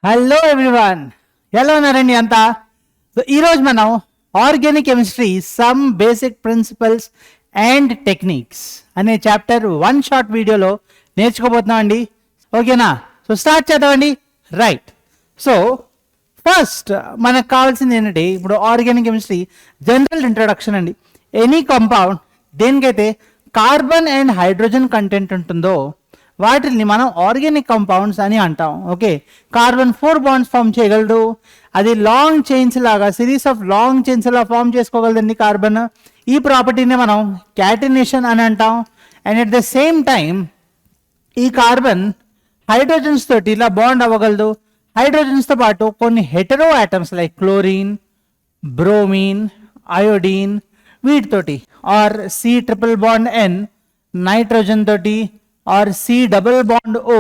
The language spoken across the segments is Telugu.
హలో ఎవ్రీవన్, ఎలా ఉన్నారండి అంతా? సో ఈరోజు మనం organic chemistry some basic principles and techniques అనే చాప్టర్ వన్ షార్ట్ వీడియోలో నేర్చుకోబోతున్నాం అండి. ఓకేనా? సో స్టార్ట్ చేద్దామండి. రైట్. సో ఫస్ట్ మనకు కావాల్సింది ఏంటంటే, ఇప్పుడు ఆర్గానిక్ కెమిస్ట్రీ జనరల్ ఇంట్రొడక్షన్ అండి. ఎనీ కాంపౌండ్ దేనికైతే కార్బన్ అండ్ హైడ్రోజన్ కంటెంట్ ఉంటుందో వాటిని మనం ఆర్గానిక్ కాంపౌండ్స్ అని అంటాం. ఓకే, కార్బన్ 4 బాండ్స్ ఫామ్ చేయగలదు. అది లాంగ్ చైన్స్ లాగా సిరీస్ ఆఫ్ లాంగ్ చైన్స్ లా ఫామ్ చేసుకోగలదండి కార్బన్. ఈ ప్రాపర్టీని మనం క్యాటినేషన్ అని అంటాం. And at the same time ఈ కార్బన్ హైడ్రోజన్స్ తోటి ఇలా బాండ్ అవ్వగలదు. హైడ్రోజన్స్తో పాటు కొన్ని hetero atoms like chlorine, bromine, iodine వీటితోటి, or C triple bond N nitrogen తోటి, or C double bond O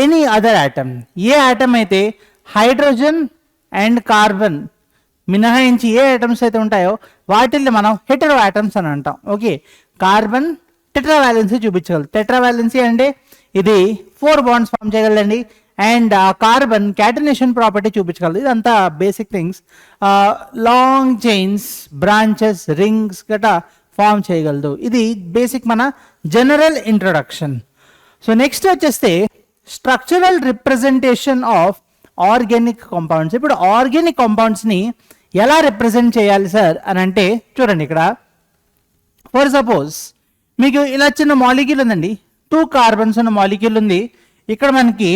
any other atom. ఏ ఆటమ్ అయితే హైడ్రోజన్ అండ్ కార్బన్ మినహాయించి ఏ ఐటమ్స్ అయితే ఉంటాయో వాటిల్ని మనం హెటరో ఆటమ్స్ అని అంటాం. Okay, carbon టెట్రావాలెన్సీ చూపించగలదు. టెట్రావాలెన్సీ అంటే ఇది 4 బాండ్స్ ఫామ్ చేయగలదండి. అండ్ కార్బన్ క్యాటినేషన్ ప్రాపర్టీ చూపించగలదు. ఇదంతా basic things. Long chains, branches, rings గట్రా ఫామ్ చేయగలదు. ఇది బేసిక్ మన జనరల్ ఇంట్రొడక్షన్. సో నెక్స్ట్ వచ్చేస్తే structural representation of organic compounds. ఇప్పుడు ఆర్గానిక్ కాంపౌండ్స్ని ఎలా రిప్రజెంట్ చేయాలి సార్ అని అంటే, చూడండి ఇక్కడ ఫర్ సపోజ్ మీకు ఇలా చిన్న మాలిక్యూల్ ఉందండి. 2 కార్బన్స్ ఉన్న మాలిక్యూల్ ఉంది. ఇక్కడ మనకి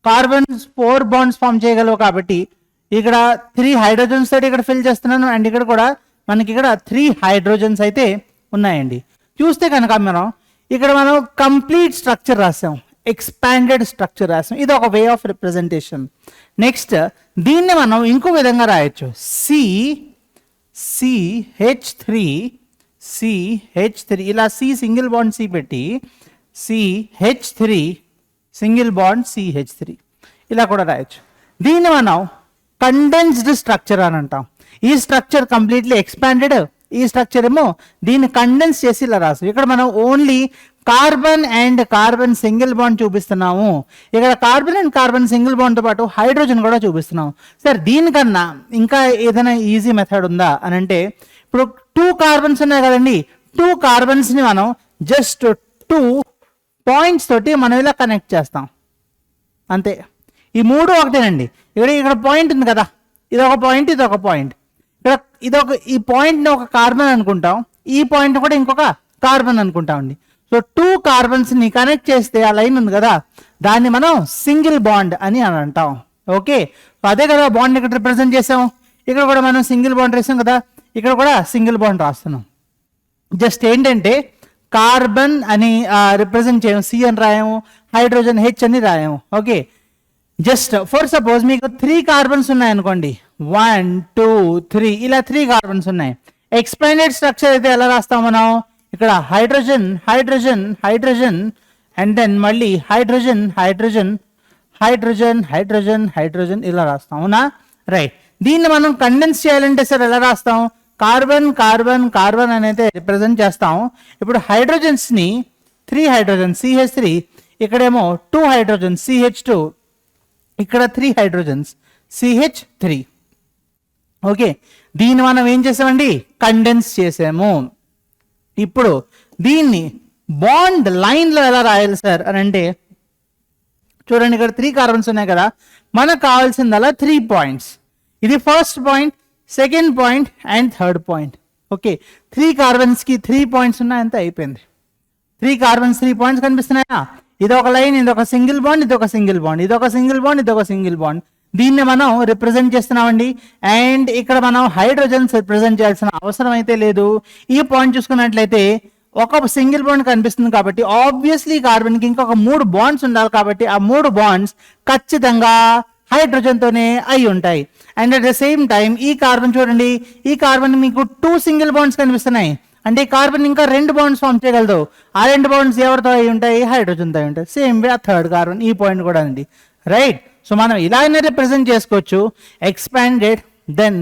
కార్బన్స్ 4 బాండ్స్ ఫామ్ చేయగలవు కాబట్టి ఇక్కడ 3 హైడ్రోజన్స్ తోటి ఇక్కడ ఫిల్ చేస్తున్నాను. అండ్ ఇక్కడ కూడా మనకి ఇక్కడ 3 హైడ్రోజన్స్ అయితే ఉన్నాయండి. చూస్తే కనుక మనం కంప్లీట్ స్ట్రక్చర్ రాసాం, ఎక్స్పాండెడ్ స్ట్రక్చర్ రాసాం. ఇది ఒక వే ఆఫ్ రిప్రజెంటేషన్. నెక్స్ట్ దీన్ని మనం ఇంకో విధంగా రాయొచ్చు. CH3 ఇలా సి సింగిల్ బాండ్ సి పెట్టి CH3 సింగిల్ బాండ్ CH3 ఇలా కూడా రాయొచ్చు. దీన్ని మనం కండెన్స్డ్ స్ట్రక్చర్ అని అంటాం. ఈ స్ట్రక్చర్ కంప్లీట్లీ ఎక్స్పాండెడ్, ఈ స్ట్రక్చర్ ఏమో దీన్ని కండెన్స్ చేసి ఇలా రాస్తాం. ఇక్కడ మనం only carbon and carbon single bond చూపిస్తున్నాము. ఇక్కడ కార్బన్ అండ్ కార్బన్ సింగిల్ బాండ్తో పాటు హైడ్రోజన్ కూడా చూపిస్తున్నాం. సార్ దీనికన్నా ఇంకా ఏదైనా ఈజీ మెథడ్ ఉందా అని అంటే, ఇప్పుడు 2 కార్బన్స్ ఉన్నాయి కదండి. 2 కార్బన్స్ని మనం జస్ట్ 2 పాయింట్స్ తోటి మనం ఇలా కనెక్ట్ చేస్తాం అంతే. ఈ 3 ఒకటేనండి. ఇక్కడ పాయింట్ ఉంది కదా, ఇదొక పాయింట్, ఇదొక పాయింట్. ఈ పాయింట్ని ఒక కార్బన్ అనుకుంటాం, ఈ పాయింట్ కూడా ఇంకొక కార్బన్ అనుకుంటామండి. సో 2 కార్బన్స్ని కనెక్ట్ చేస్తే ఆ లైన్ ఉంది కదా, దాన్ని మనం సింగిల్ బాండ్ అని అంటాం. ఓకే, అదే కదా బాండ్ ఇక్కడ రిప్రజెంట్ చేసాం. ఇక్కడ కూడా మనం సింగిల్ బాండ్ రాసాం కదా, ఇక్కడ కూడా సింగిల్ బాండ్ రాస్తున్నాం. జస్ట్ ఏంటంటే కార్బన్ అని రిప్రజెంట్ చేయము, సి అని రాయము, హైడ్రోజన్ హెచ్ అని రాయము. ఓకే, జస్ట్ ఫర్ సపోజ్ మీకు 3 కార్బన్స్ ఉన్నాయనుకోండి, 1 2 3 ఇలా 3 కార్బన్స్ ఉన్నాయి. ఎక్స్పాండెడ్ స్ట్రక్చర్ అయితే ఎలా రాస్తాం మనం? ఇక్కడ hydrogen hydrogen hydrogen and then మళ్ళీ hydrogen hydrogen hydrogen hydrogen hydrogen ఇలా రాస్తాం. అవునా? రైట్. దీన్ని మనం కండెన్స్ చేయాలంటే సార్ ఎలా రాస్తాం? కార్బన్ కార్బన్ కార్బన్ అనేది రిప్రజెంట్ చేస్తాం. ఇప్పుడు హైడ్రోజన్స్ని 3 హైడ్రోజన్ CH3, ఇక్కడేమో 2 హైడ్రోజన్ CH2, ఇక్కడ 3 హైడ్రోజన్స్ CH3. ఓకే, దీన్ని మనం ఏం చేసామండి? కండెన్స్ చేసాము. ఇప్పుడు దీన్ని బాండ్ లైన్లో ఎలా రాయాలి సార్ అని అంటే, చూడండి ఇక్కడ 3 కార్బన్స్ ఉన్నాయి కదా, మనకు కావాల్సిందల్లా 3 పాయింట్స్. ఇది first point, second point and third point. Okay, 3 కార్బన్స్కి 3 పాయింట్స్ ఉన్నాయంత అయిపోయింది. 3 కార్బన్స్ 3 పాయింట్స్ కనిపిస్తున్నాయా? ఇదొక లైన్, ఇదొక సింగిల్ బాండ్, ఇదొక సింగిల్ బాండ్, ఇదొక సింగిల్ బాండ్, ఇదొక సింగిల్ బాండ్. దీన్ని మనం రిప్రజెంట్ చేస్తున్నామండి. అండ్ ఇక్కడ మనం హైడ్రోజన్స్ రిప్రజెంట్ చేయాల్సిన అవసరం అయితే లేదు. ఈ పాయింట్ చూసుకున్నట్లయితే ఒక సింగిల్ బాండ్ కనిపిస్తుంది కాబట్టి ఆబ్వియస్లీ కార్బన్కి ఇంకొక 3 బాండ్స్ ఉండాలి కాబట్టి ఆ 3 బాండ్స్ ఖచ్చితంగా హైడ్రోజన్తోనే అయి ఉంటాయి. And at the same time ఈ కార్బన్ చూడండి, ఈ కార్బన్ మీకు 2 సింగిల్ బాండ్స్ కనిపిస్తున్నాయి. అంటే కార్బన్ ఇంకా 2 బాండ్స్ ఫామ్ చేయగలదు. ఆ 2 బాండ్స్ ఎవరితో అయి ఉంటాయి? హైడ్రోజన్తో అయి ఉంటాయి. సేమ్ వే ఆ థర్డ్ కార్బన్, ఈ పాయింట్ కూడా అండి. రైట్. సో మనం ఇలానే రిప్రజెంట్ చేసుకోవచ్చు. ఎక్స్పాండెడ్, దెన్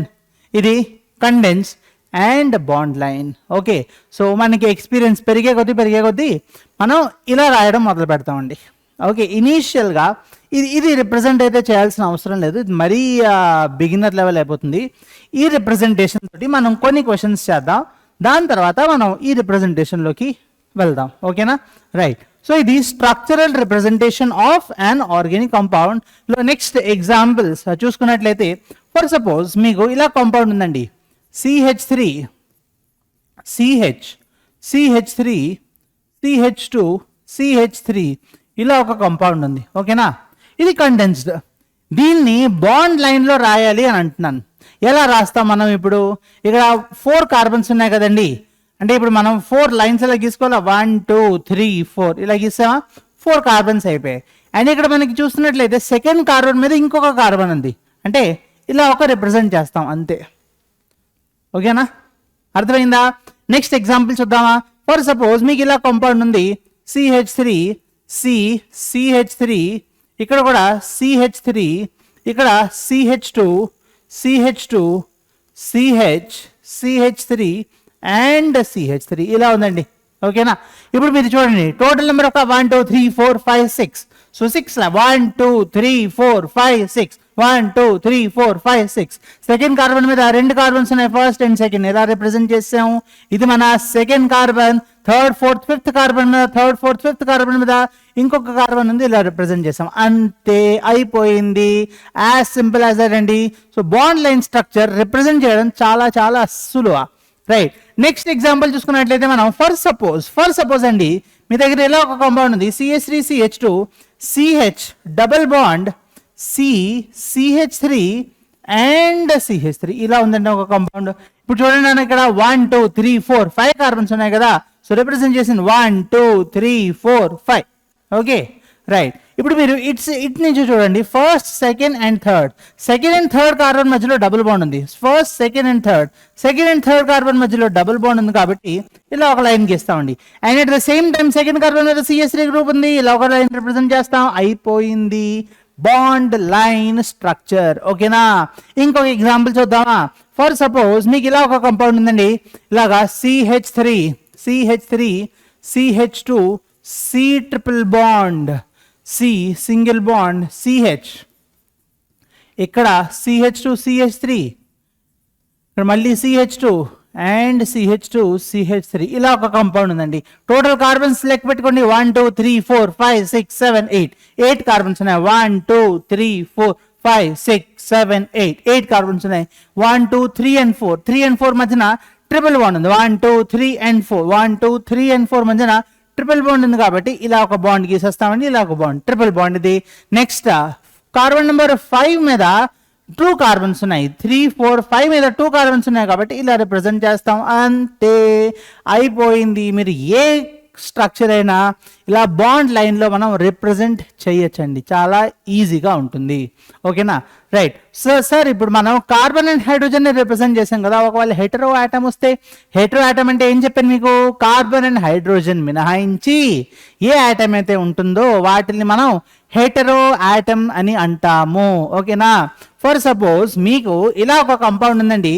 ఇది condense and bond line. Okay, so మనకి ఎక్స్పీరియన్స్ పెరిగే కొద్దీ మనం ఇలా రాయడం మొదలు పెడతామండి. ఓకే, ఇనీషియల్గా ఇది రిప్రజెంట్ అయితే చేయాల్సిన అవసరం లేదు, ఇది మరీ బిగినర్ లెవెల్ అయిపోతుంది. ఈ రిప్రజెంటేషన్ తోటి మనం కొన్ని క్వశ్చన్స్ చేద్దాం, దాని తర్వాత మనం ఈ రిప్రజెంటేషన్లోకి వెళ్దాం. ఓకేనా, రైట్. సో ఇది structural representation of an organic compound లో నెక్స్ట్ ఎగ్జాంపుల్స్ చూసుకున్నట్లయితే, ఫర్ సపోజ్ మీకు ఇలా కాంపౌండ్ ఉందండి, CH3 CH CH3 CH2 CH3 ఇలా ఒక కాంపౌండ్ ఉంది. ఓకేనా, ఇది కండెన్స్డ్. దీన్ని బాండ్ లైన్లో రాయాలి అని అంటున్నాను. ఎలా రాస్తాం మనం? ఇప్పుడు ఇక్కడ 4 కార్బన్స్ ఉన్నాయి కదండి, అంటే ఇప్పుడు మనం 4 లైన్స్ ఇలా గీసుకోవాలి. 1 2 3 4 ఇలా గీసామా, 4 కార్బన్స్ అయిపోయాయి. అండ్ ఇక్కడ మనకి చూస్తున్నట్లయితే సెకండ్ కార్బన్ మీద ఇంకొక కార్బన్ ఉంది, అంటే ఇలా ఒక రిప్రజెంట్ చేస్తాం అంతే. ఓకేనా, అర్థమైందా? నెక్స్ట్ ఎగ్జాంపుల్ చూద్దామా? ఫర్ సపోజ్ మీకు ఇలా కాంపౌండ్ ఉంది, CH3 CH3, ఇక్కడ కూడా CH3, ఇక్కడ CH2 CH2 CH3 and CH3 ఇలా ఉందండి. ఓకేనా, ఇప్పుడు మీరు చూడండి టోటల్ నెంబర్ ఒక 1 2 3 4 5 6. సో 6 1 2 3 4 5 6 1 2 3 4 5 6. సెకండ్ కార్బన్ మీద 2 కార్బన్స్ ఉన్నాయి, ఫస్ట్ అండ్ సెకండ్. ఎలా రిప్రజెంట్ చేసాము? ఇది మన second carbon, third fourth fifth carbon మీద, థర్డ్ ఫోర్త్ ఫిఫ్త్ కార్బన్ మీద ఇంకొక కార్బన్ ఉంది, ఇలా రిప్రజెంట్ చేసాం అంతే, అయిపోయింది. యాజ్ సింపుల్ యాజ్ దట్ అండి. So bond line structure represent చేయడం చాలా చాలా సులువు. రైట్, నెక్స్ట్ ఎగ్జాంపుల్ చూసుకున్నట్లయితే మనం ఫర్ సపోజ్ అండి, మీ దగ్గర ఇలా ఒక కాంపౌండ్ ఉంది, CH3 CH2 CH double bond CH3 and CH3 ఇలా ఉందండి ఒక కాంపౌండ్. ఇప్పుడు చూడండి నేను ఇక్కడ 1 2 3 4 5 కార్బన్స్ ఉన్నాయి కదా, సో రిప్రజెంట్ చేసింది 1 2 3 4 5. Okay, right. ఇప్పుడు మీరు ఇట్ నుంచి చూడండి, first second and third carbon మధ్యలో డబుల్ బాండ్ ఉంది. First second and third carbon మధ్యలో డబుల్ బాండ్ ఉంది కాబట్టి ఇలా ఒక లైన్ గీస్తామండి. And at the same time second carbon మీద CH3 గ్రూప్ ఉంది, ఇలా ఒక లైన్ రిప్రజెంట్ చేస్తాం, అయిపోయింది బాండ్ లైన్ స్ట్రక్చర్. ఓకేనా, ఇంకొక ఎగ్జాంపుల్ చూద్దామా? ఫర్ సపోజ్ మీకు ఇలా ఒక కాంపౌండ్ ఉందండి, ఇలాగా CH3 CH2 C triple bond C single bond CH, ఇక్కడ CH2 CH3, ఇక్కడ మళ్ళీ CH2 అండ్ CH3 ఇలా ఒక కాంపౌండ్ ఉందండి. టోటల్ కార్బన్స్ లెక్క పెట్టుకోండి, 1 2 3 4 5 6 7 8 కార్బన్స్ ఉన్నాయి. 1 2 3 4 5 6 7 8 కార్బన్స్ ఉన్నాయి. 1 2 3 and 4 మధ్యన ట్రిపుల్ బాండ్ ఉంది. 1 2 3 and 4 మధ్యన ట్రిపుల్ బాండ్ ఉంది కాబట్టి ఇలా ఒక బాండ్ గీసేస్తామండి, ఇలా ఒక బాండ్, ట్రిపుల్ బాండ్ ఇది. నెక్స్ట్ కార్బన్ నెంబర్ 5 మీద 2 కార్బన్స్ ఉన్నాయి, 3 4 5 మీద 2 కార్బన్స్ ఉన్నాయి కాబట్టి ఇలా రిప్రజెంట్ చేస్తాం అంతే, అయిపోయింది. మీరు ఏ స్ట్రక్చర్ అయినా ఇలా బాండ్ లైన్లో మనం రిప్రజెంట్ చేయొచ్చండి, చాలా ఈజీగా ఉంటుంది. ఓకేనా, రైట్. సార్ ఇప్పుడు మనం కార్బన్ అండ్ హైడ్రోజన్ రిప్రజెంట్ చేసాం కదా, ఒకవేళ హెటరో ఆటమ్ వస్తే, హెటరో ఆటమ్ అంటే ఏం చెప్పాను మీకు? కార్బన్ అండ్ హైడ్రోజన్ మినహాయించి ఏ ఆటమ్ అయితే ఉంటుందో వాటిని మనం హెటరో ఆటమ్ అని అంటాము. ఓకేనా, ఫర్ సపోజ్ మీకు ఇలా ఒక కాంపౌండ్ ఉందండి,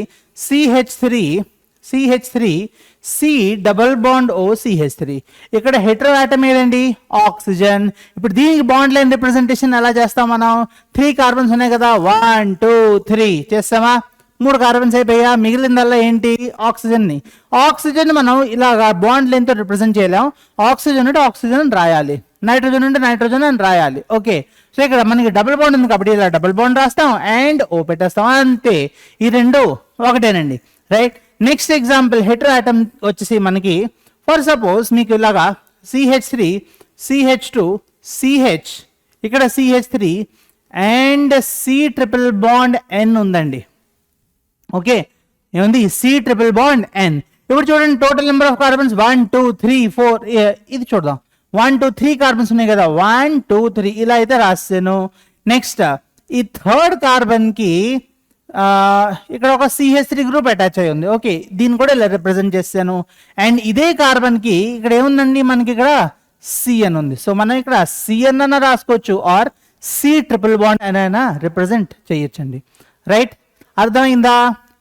CH3 C double bond O CH3, ఇక్కడ హెటరో ఆటమ్ ఏదండి? ఆక్సిజన్. ఇప్పుడు దీనికి బాండ్ లైన్ రిప్రజెంటేషన్ ఎలా చేస్తాం మనం? 3 కార్బన్స్ ఉన్నాయి కదా, 1 2 3 చేస్తామా? 3 కార్బన్స్ అయిపోయా, మిగిలిందల్లా ఏంటి? ఆక్సిజన్ మనం ఇలాగా బాండ్ లైన్ తో రిప్రజెంట్ చేయలేం. ఆక్సిజన్ అంటే ఆక్సిజన్ అని రాయాలి, నైట్రోజన్ అంటే నైట్రోజన్ అని రాయాలి. ఓకే, సో ఇక్కడ మనకి డబుల్ బాండ్ ఉంది కాబట్టి ఇలా డబుల్ బాండ్ రాస్తాం అండ్ O పెట్టేస్తాం అంతే. ఈ రెండు ఒకటేనండి, right. Next example hetero atom వచ్చేసి మనకి ఫర్ సపోజ్ మీకు ఇలాగా CH3 CH2 CH, ఇక్కడ CH3 and C triple bond N ఉందండి. ఓకే, ఏముంది? C triple bond N. ఇప్పుడు చూడండి టోటల్ నెంబర్ ఆఫ్ కార్బన్స్ 1 2 3 4, ఇది చూద్దాం. 1 2 3 కార్బన్స్ ఉన్నాయి కదా, 1 2 3 ఇలా అయితే రాస్తాను. నెక్స్ట్ ఈ థర్డ్ కార్బన్ కి ఇక్కడ ఒక CH3 గ్రూప్ అటాచ్ అయి ఉంది. ఓకే, దీన్ని కూడా ఇలా రిప్రజెంట్ చేస్తాను. అండ్ ఇదే కార్బన్ కి ఇక్కడ ఏముందండి? మనకి ఇక్కడ CN ఉంది. సో మనం ఇక్కడ CN అన్న రాసుకోవచ్చు ఆర్ C ట్రిపుల్ బాండ్ అయినా రిప్రజెంట్ చేయొచ్చండి, రైట్. అర్థమైందా?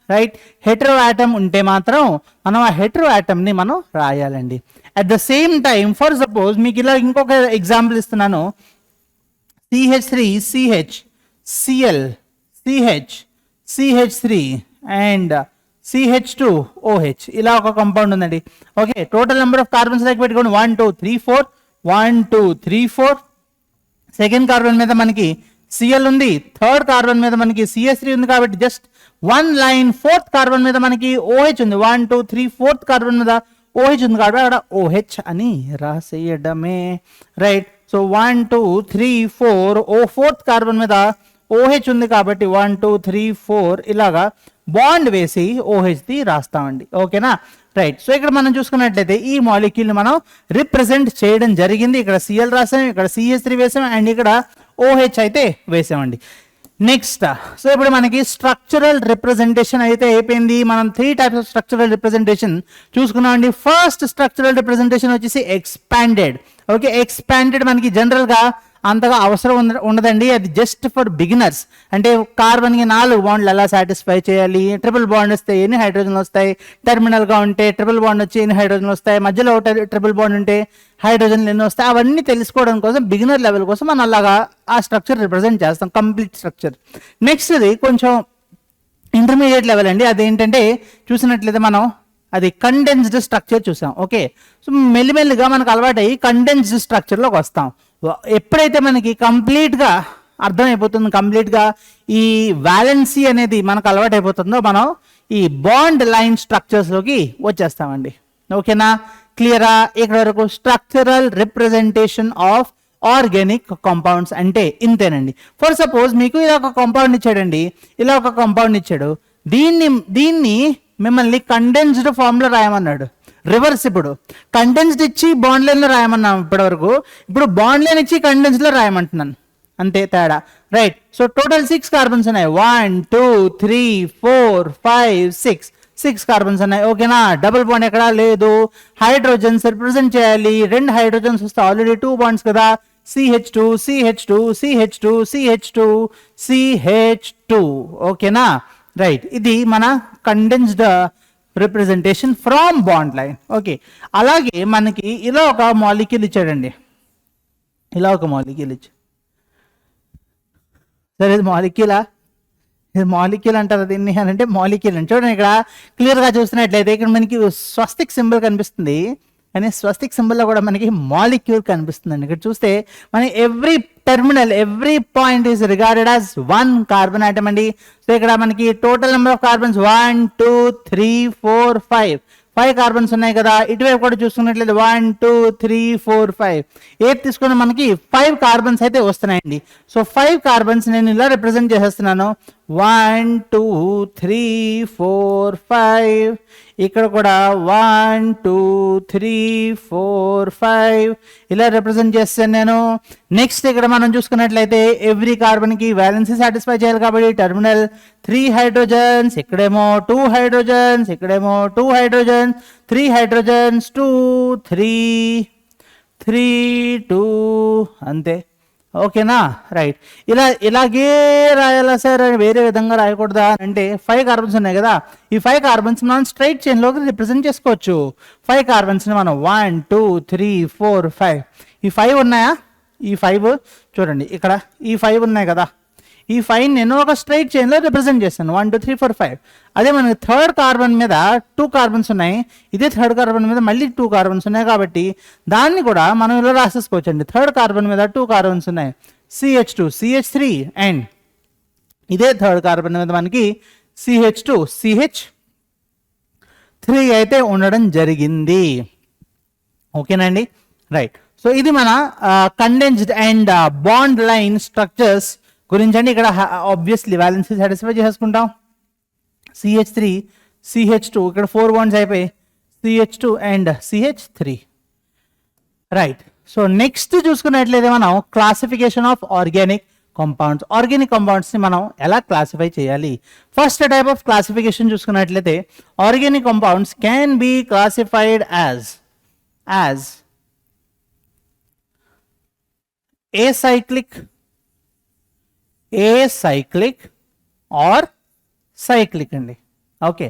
రైట్. హెటరో ఆటమ్ ఉంటే మాత్రం మనం ఆ హెటరో ఆటమ్ ని మనం రాయాలండి. At the same time for suppose మీకు ఇలా ఇంకొక ఎగ్జాంపుల్ ఇస్తున్నాను, CH3 CH Cl CH CH3 and CH2 OH ఇలా ఒక కాంపౌండ్ ఉందండి. Okay, total number of carbons like పెట్టుకోండి 1 2 3 4 1 2 3 4. సెకండ్ కార్బన్ మీద మనకి Cl ఉంది, థర్డ్ కార్బన్ మీద మనకి CH3 ఉంది కాబట్టి just one line, fourth carbon మీద మనకి OH ఉంది, 1 2 3 ఫోర్త్ కార్బన్ మీద OH ఉంది కాబట్టి అక్కడ OH అని రాసేయడమే. రైట్, సో 1 2 3 4 ఫోర్త్ కార్బన్ మీద OH ఉంది కాబట్టి 1 2 3 4 ఇలాగా బాండ్ వేసి OH రాస్తామండి. ఓకేనా, రైట్. సో ఇక్కడ మనం చూసుకున్నట్లయితే ఈ మాలిక్యూల్ ని మనం రిప్రజెంట్ చేయడం జరిగింది. ఇక్కడ Cl రాసాం, ఇక్కడ CH3 వేసాం అండ్ ఇక్కడ OH అయితే వేసామండి. నెక్స్ట్, సో ఇప్పుడు మనకి స్ట్రక్చరల్ రిప్రజెంటేషన్ అయితే అయిపోయింది. మనం 3 టైప్స్ ఆఫ్ స్ట్రక్చరల్ రిప్రజెంటేషన్ చూసుకున్నామండి. ఫస్ట్ స్ట్రక్చరల్ రిప్రజెంటేషన్ వచ్చేసి ఎక్స్పాండెడ్. ఓకే, ఎక్స్పాండెడ్ మనకి జనరల్ గా అంతగా అవసరం ఉండదండి, అది జస్ట్ ఫర్ బిగినర్స్. అంటే కార్బన్ కి 4 బాండ్లు ఎలా సాటిస్ఫై చేయాలి, ట్రిపుల్ బాండ్ వస్తే ఎన్ని హైడ్రోజన్లు వస్తాయి, టెర్మినల్ గా ఉంటే ట్రిపుల్ బాండ్ వచ్చి ఎన్ని హైడ్రోజన్లు వస్తాయి, మధ్యలో ట్రిపుల్ బాండ్ ఉంటే హైడ్రోజన్లు ఎన్ని వస్తాయి, అవన్నీ తెలుసుకోవడం కోసం బిగినర్ లెవెల్ కోసం మనం అలాగా ఆ స్ట్రక్చర్ రిప్రజెంట్ చేస్తాం, కంప్లీట్ స్ట్రక్చర్. నెక్స్ట్ ఇది కొంచెం ఇంటర్మీడియట్ లెవెల్ అండి. అదేంటంటే చూసినట్లయితే మనం అది కండెన్స్డ్ స్ట్రక్చర్ చూసాం. ఓకే, సో మెల్లిమెల్లిగా మనకు అలవాటై కండెన్స్డ్ స్ట్రక్చర్లోకి వస్తాం. ఎప్పుడైతే మనకి కంప్లీట్గా అర్థమైపోతుంది, కంప్లీట్గా ఈ వ్యాలెన్సీ అనేది మనకు అలవాటు అయిపోతుందో మనం ఈ బాండ్ లైన్ స్ట్రక్చర్స్లోకి వచ్చేస్తామండి. ఓకేనా, క్లియరా? ఇక్కడ వరకు structural representation of organic compounds అంటే ఇంతేనండి. ఫర్ సపోజ్ మీకు ఇలా ఒక కాంపౌండ్ ఇచ్చాడండి, ఇలా ఒక కాంపౌండ్ ఇచ్చాడు, దీన్ని మిమ్మల్ని కండెన్స్డ్ ఫామ్లో రాయమన్నాడు. రివర్స్, ఇప్పుడు కండెన్స్డ్ ఇచ్చి బాండ్ లైన్లో రాయమన్నాం ఇప్పటివరకు, ఇప్పుడు బాండ్ లైన్ ఇచ్చి కండెన్స్డ్లో రాయమంటున్నాను, అంతే తేడా. రైట్, సో టోటల్ 6 కార్బన్స్ ఉన్నాయి, 1 2 3 4 5 6 కార్బన్స్ ఉన్నాయి. ఓకేనా, డబుల్ బాండ్ ఎక్కడా లేదు. హైడ్రోజన్స్ రిప్రజెంట్ చేయాలి, 2 హైడ్రోజన్స్ వస్తే ఆల్రెడీ 2 బాండ్స్ కదా, CH2 CH2 CH2 CH2 CH2. ఓకేనా, రైట్, ఇది మన condensed representation from bond line. Okay, అలాగే మనకి ఇలా ఒక మాలిక్యూల్ ఇచ్చాడండి, ఇలా ఒక మాలిక్యూల్ ఇచ్చాడు. సరే, ఇది మాలిక్యూలా, ఇది మాలిక్యూల్ అంటారు దీన్ని అని అంటే మాలిక్యూల్ అని. చూడండి ఇక్కడ క్లియర్గా చూస్తున్నట్లయితే ఇక్కడ మనకి స్వస్తిక్ సింబల్ కనిపిస్తుంది, కానీ స్వస్తిక్ సింబల్లో కూడా మనకి మాలిక్యూల్ కనిపిస్తుందండి. ఇక్కడ చూస్తే మన every terminal, every point is regarded as 1 carbon atom అండి. సో ఇక్కడ మనకి total number of carbons 1 2 3 4 5 carbons ఉన్నాయి కదా. ఇటువైపు కూడా చూసుకున్నట్లయితే 1 2 3 4 5 ఏది తీసుకుని మనకి 5 కార్బన్స్ అయితే వస్తున్నాయండి. సో 5 కార్బన్స్ నేను ఇలా రిప్రజెంట్ చేసేస్తున్నాను, 1 2 3 4 5. ఇక్కడ కూడా 1 2 3 4 5 ఇలా రిప్రజెంట్ చేస్తాను నేను. నెక్స్ట్ ఇక్కడ మనం చూసుకున్నట్లయితే ఎవ్రీ కార్బన్ కి వ్యాలెన్సీ సాటిస్ఫై చేయాలి కాబట్టి టెర్మినల్ 3 హైడ్రోజన్స్, ఇక్కడేమో 2 హైడ్రోజన్స్, ఇక్కడేమో 2 హైడ్రోజన్స్, 3 హైడ్రోజన్స్ 2 3 3 2 అంతే. ఓకేనా, రైట్. ఇలాగే రాయాలా సార్, వేరే విధంగా రాయకూడదా అంటే 5 కార్బన్స్ ఉన్నాయి కదా, ఈ 5 కార్బన్స్ మనం స్ట్రైట్ చైన్లోకి రిప్రజెంట్ చేసుకోవచ్చు. 5 కార్బన్స్ని మనం 1 2 3 4 5 ఈ 5 ఉన్నాయా, ఈ 5 చూడండి ఇక్కడ ఈ 5 ఉన్నాయి కదా, ఈ 5 నేను ఒక స్ట్రైట్ చైన్లో రిప్రజెంట్ చేస్తాను, 1 2 3 4 5. అదే మనకి థర్డ్ కార్బన్ మీద 2 కార్బన్స్ ఉన్నాయి, ఇదే థర్డ్ కార్బన్ మీద మళ్ళీ 2 కార్బన్స్ ఉన్నాయి కాబట్టి దాన్ని కూడా మనం ఇలా రాసేసుకోవచ్చు అండి. థర్డ్ కార్బన్ మీద 2 కార్బన్స్ ఉన్నాయి, CH2 CH3 అండ్ ఇదే థర్డ్ కార్బన్ మీద మనకి CH2 CH3 అయితే ఉండడం జరిగింది. ఓకేనండి, రైట్. సో ఇది మన condensed and bond line structures గురించి అండి. ఇక్కడ ఆబ్వియస్లీ వ్యాలెన్సీ సాటిస్ఫై చేసుకుంటాం, CH3 CH2 ఇక్కడ 4 బాండ్స్ అయిపోయి CH2 and CH3. Right, so next చూసుకున్నట్లయితే మనం క్లాసిఫికేషన్ ఆఫ్ ఆర్గానిక్ కాంపౌండ్స్. ఆర్గానిక్ కాంపౌండ్స్ని మనం ఎలా క్లాసిఫై చేయాలి? ఫస్ట్ టైప్ ఆఫ్ క్లాసిఫికేషన్ చూసుకున్నట్లయితే organic compounds can be classified as acyclic or cyclic అండి. ఓకే,